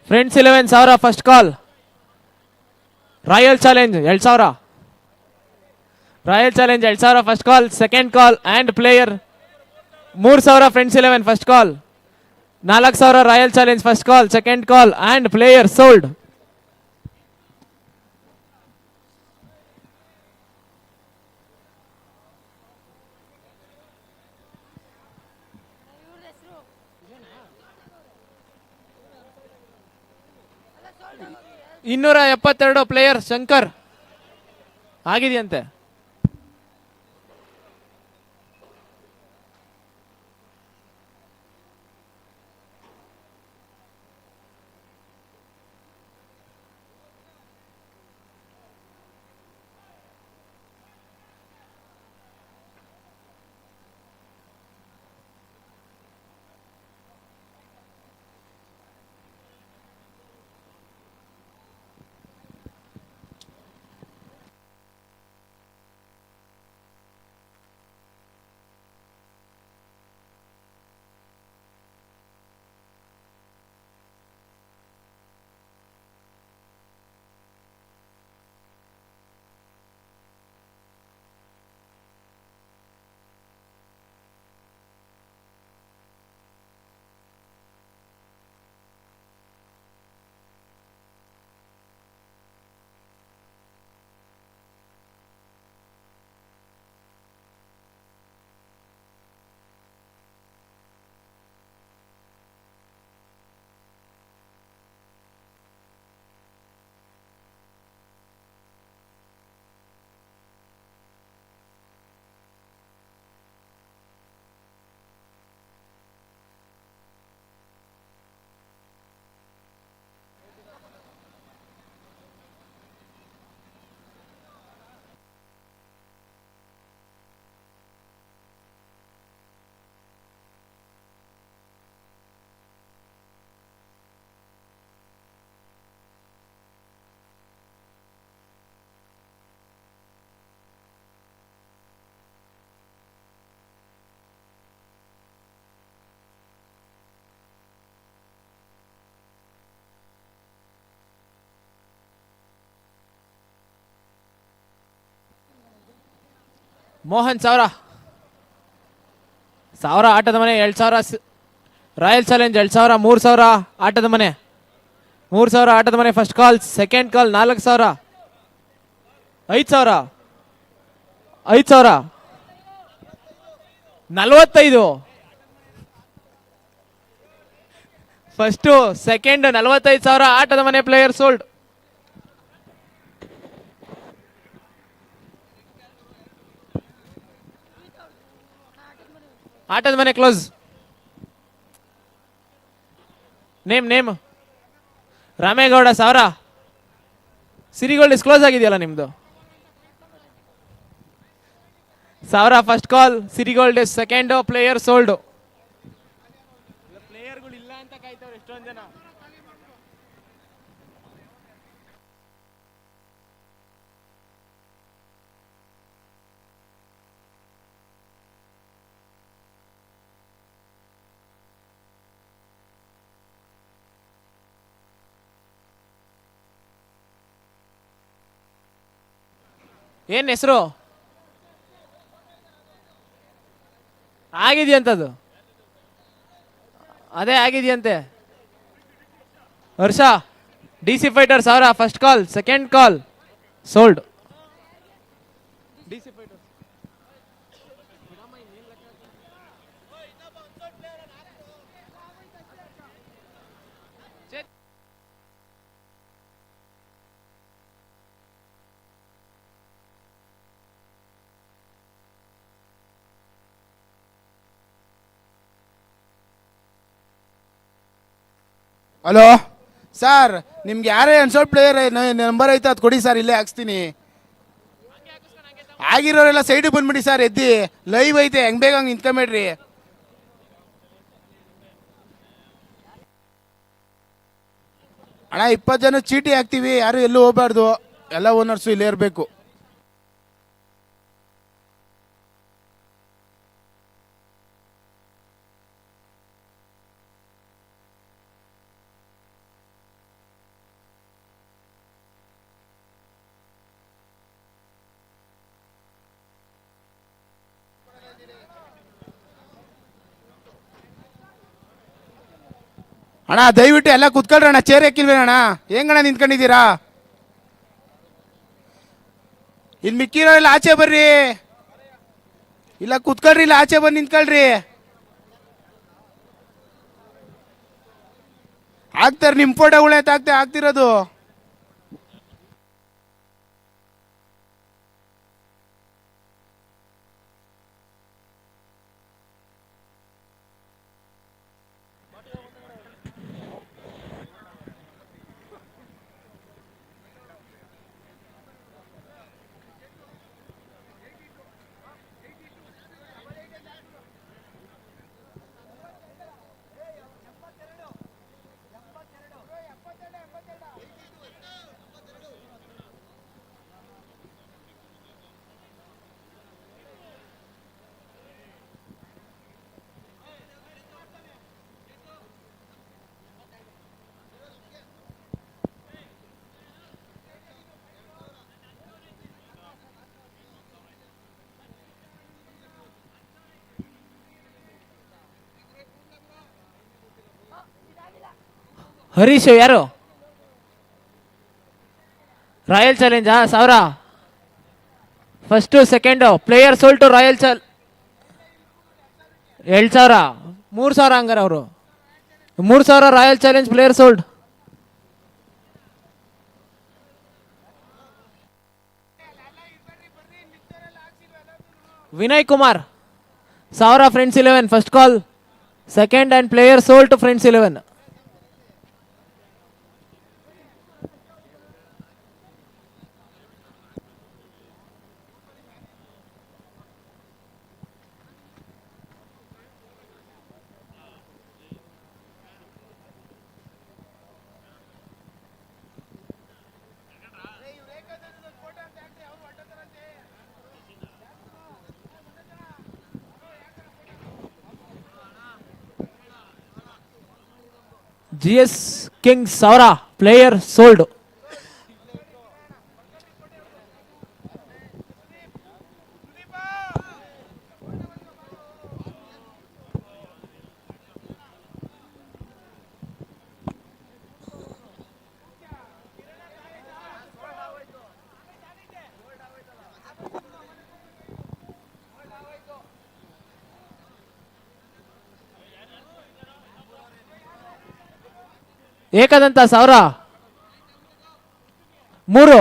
[SPEAKER 1] Friends 11 1000 first call, royal challenge 2000, royal challenge 2000 first call, second call and player 3000 friends 11 first call, 4000 royal challenge first call, second call and player sold. $272 player Shankar ಆಗಿದೆಯಂತೆ. ಮೋಹನ್ 1000 ಆಟದ ಮನೆ, 2000 royal challenge 2000, 3000 ಆಟದ ಮನೆ, 3000 ಆಟದ ಮನೆ first call, second call 4000, 5000, 45 first, second 45,000 ಆಟದ ಮನೆ player sold. ಆಟದ ಮನೆ close. Name Ramegowda 1000. Siri Gold is close ಆಗಿದೆಯಲ್ಲ ನಿಮ್ದು. 1000 first call, Siri Gold is second, player sold. ಪ್ಲೇಯರ್ಗಳು ಇಲ್ಲ ಅಂತ ಕಾಯ್ತವ್ರು ಎಷ್ಟೊಂದು ಜನ. ಏನ್ ಹೆಸರು ಆಗಿದೆಯಂತದು ಅದೇ ಆಗಿದೆಯಂತೆ Harsha D C fighter 1000 first call second call sold
[SPEAKER 3] hello sir, ನಿಮ್ಗೆ ಯಾರೇ ಅನ್ಸೋಲ್ಡ್ ಪ್ಲೇಯರ್ ನಂಬರ್ ಐತೆ ಅದು ಕೊಡಿ ಸರ್, ಇಲ್ಲೇ ಹಾಕ್ಸ್ತೀನಿ. ಆಗಿರೋರೆಲ್ಲ ಸೈಡಿಗೆ ಬಂದ್ಬಿಡಿ ಸರ್, ಎದ್ದಿ ಲೈವ್ ಐತೆ, ಹೆಂಗ್ ಬೇಗ ಹಂಗೆ ನಿಂತ್ಕೊಂಬೇಡ್ರಿ. ಅಣ್ಣ 20 ಜನ ಚೀಟಿ ಹಾಕ್ತೀವಿ, ಯಾರು ಎಲ್ಲೂ ಹೋಗ್ಬಾರ್ದು, ಎಲ್ಲ ಓನರ್ಸು ಇಲ್ಲೇ ಇರಬೇಕು. ಅಣ್ಣ ದಯವಿಟ್ಟು ಎಲ್ಲ ಕುತ್ಕೊಳ್ರಿ ಅಣ್ಣ, ಚೇರ್ ಹಾಕಿಲ್ವೇನಣ್ಣ, ಹೆಂಗಣ್ಣ ನಿಂತ್ಕೊಂಡಿದ್ದೀರಾ? ಇಲ್ಲಿ ಮಿಕ್ಕಿರೋರೆಲ್ಲ ಆಚೆ ಬರ್ರಿ, ಇಲ್ಲ ಕುತ್ಕೊಳ್ರಿ, ಇಲ್ಲ ಆಚೆ ಬಂದು ನಿಂತ್ಕೊಳ್ರಿ. ಆಗ್ತಾರೆ ನಿಮ್ಮ ಫೋಟೋಗಳೇ ಆಗ್ತಿರೋದು.
[SPEAKER 1] ಹರೀಶ್ ಯಾರು royal challenge 1000 first second player sold royal 2000 3000 ಹಂಗಾರ ಅವರು 3000 royal challenge player sold. Vinay Kumar 1000 friends 11 first call second and player sold to friends 11. GS Kings 1000 player sold. Ekadanta 1000 3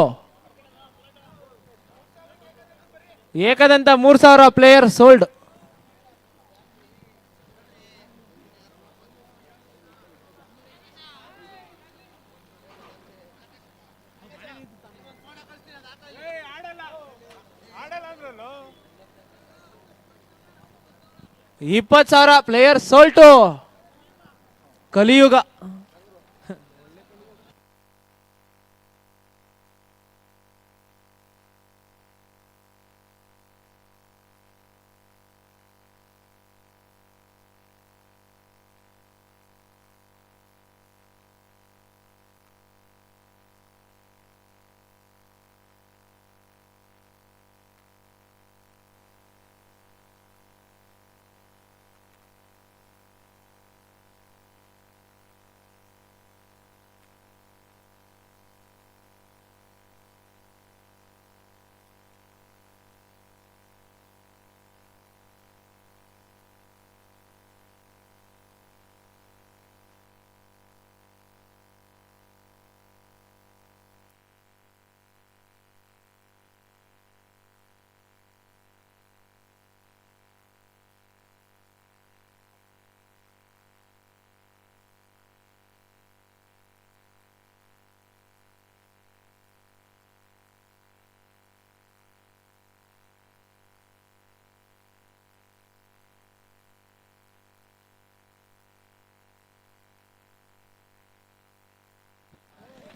[SPEAKER 1] Ekadanta 3000 player sold. $20,000 player sold Kaliyuga.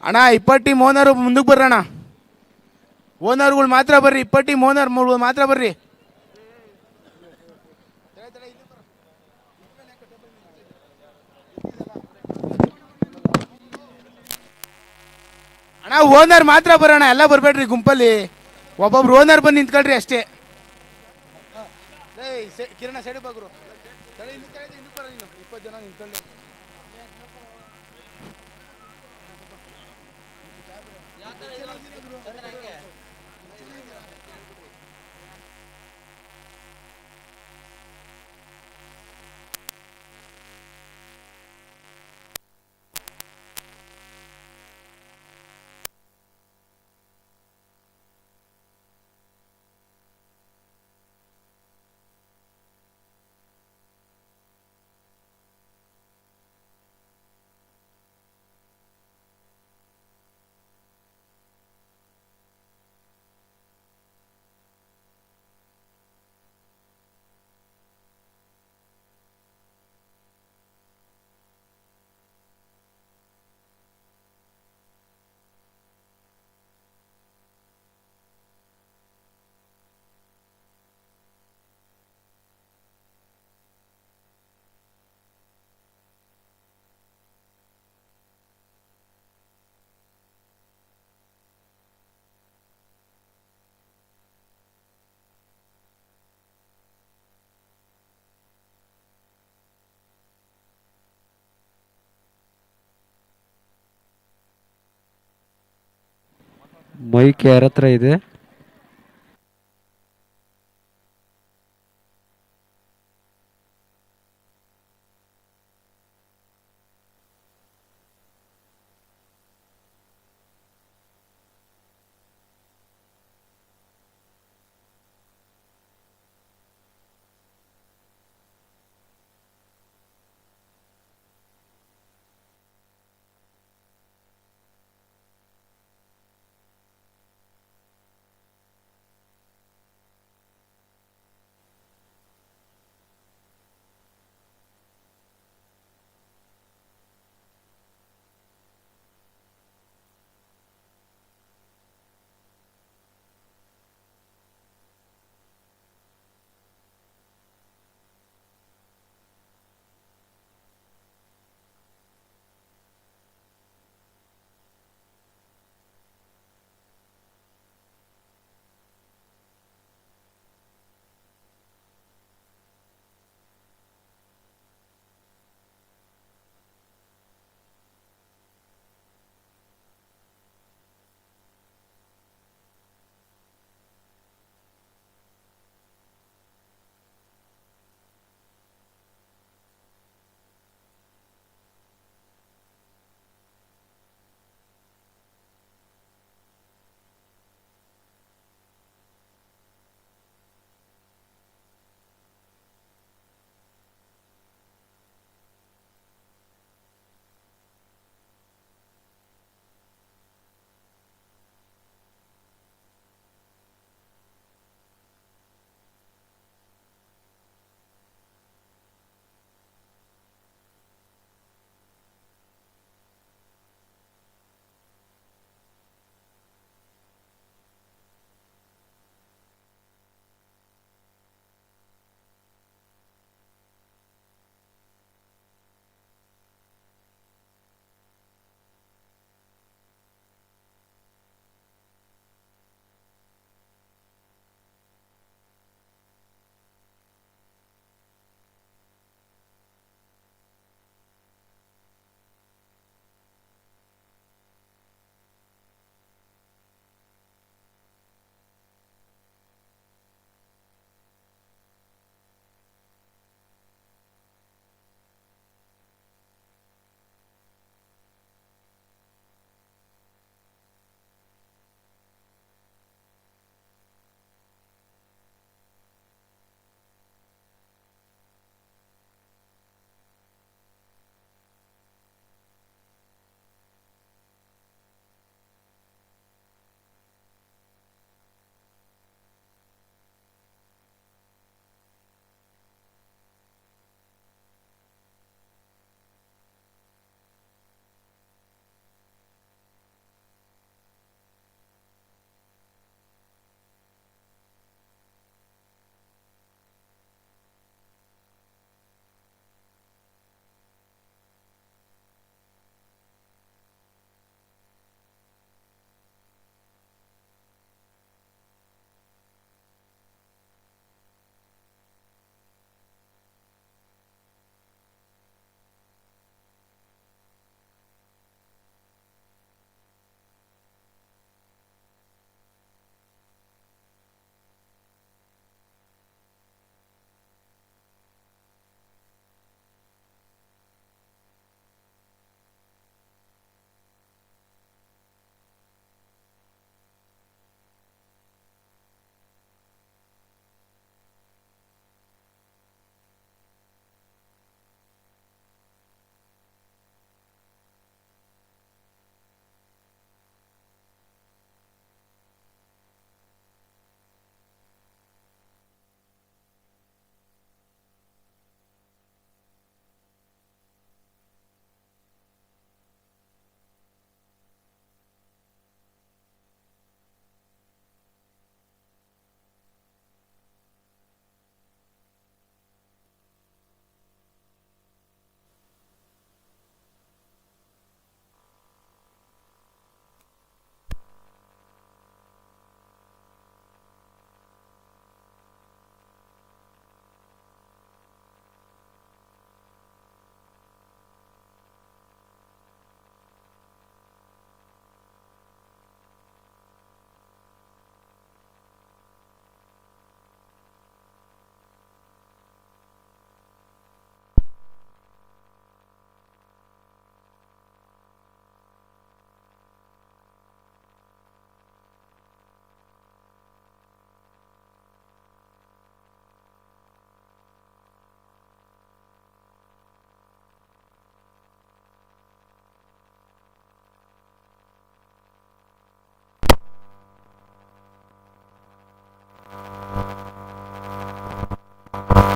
[SPEAKER 3] ಅಣ್ಣ 20 ಟೀಮ್ ಓನರ್ ಮುಂದಕ್ಕೆ ಬರ್ರಣ್ಣ. ಓನರ್ಗಳು ಮಾತ್ರ ಬರ್ರಿ, 20 ಟೀಮ್ ಓನರ್ ಮಾತ್ರ ಬರ್ರಿ. ಅಣ್ಣ owner ಮಾತ್ರ ಬರೋಣ, ಎಲ್ಲ ಬರಬೇಡ್ರಿ ಗುಂಪಲ್ಲಿ. ಒಬ್ಬೊಬ್ರು ಓನರ್ ಬಂದು ನಿಂತ್ಕೊಳ್ರಿ ಅಷ್ಟೇ. ಕಿರಣ ಸೈಡ್ ಬಾಗ್ರು 20 ಜನ ನಿಂತ್ಕೊಳ್ಳಿ.
[SPEAKER 4] ಮೈಕ್ ಯಾರ ಹತ್ರ ಇದೆ?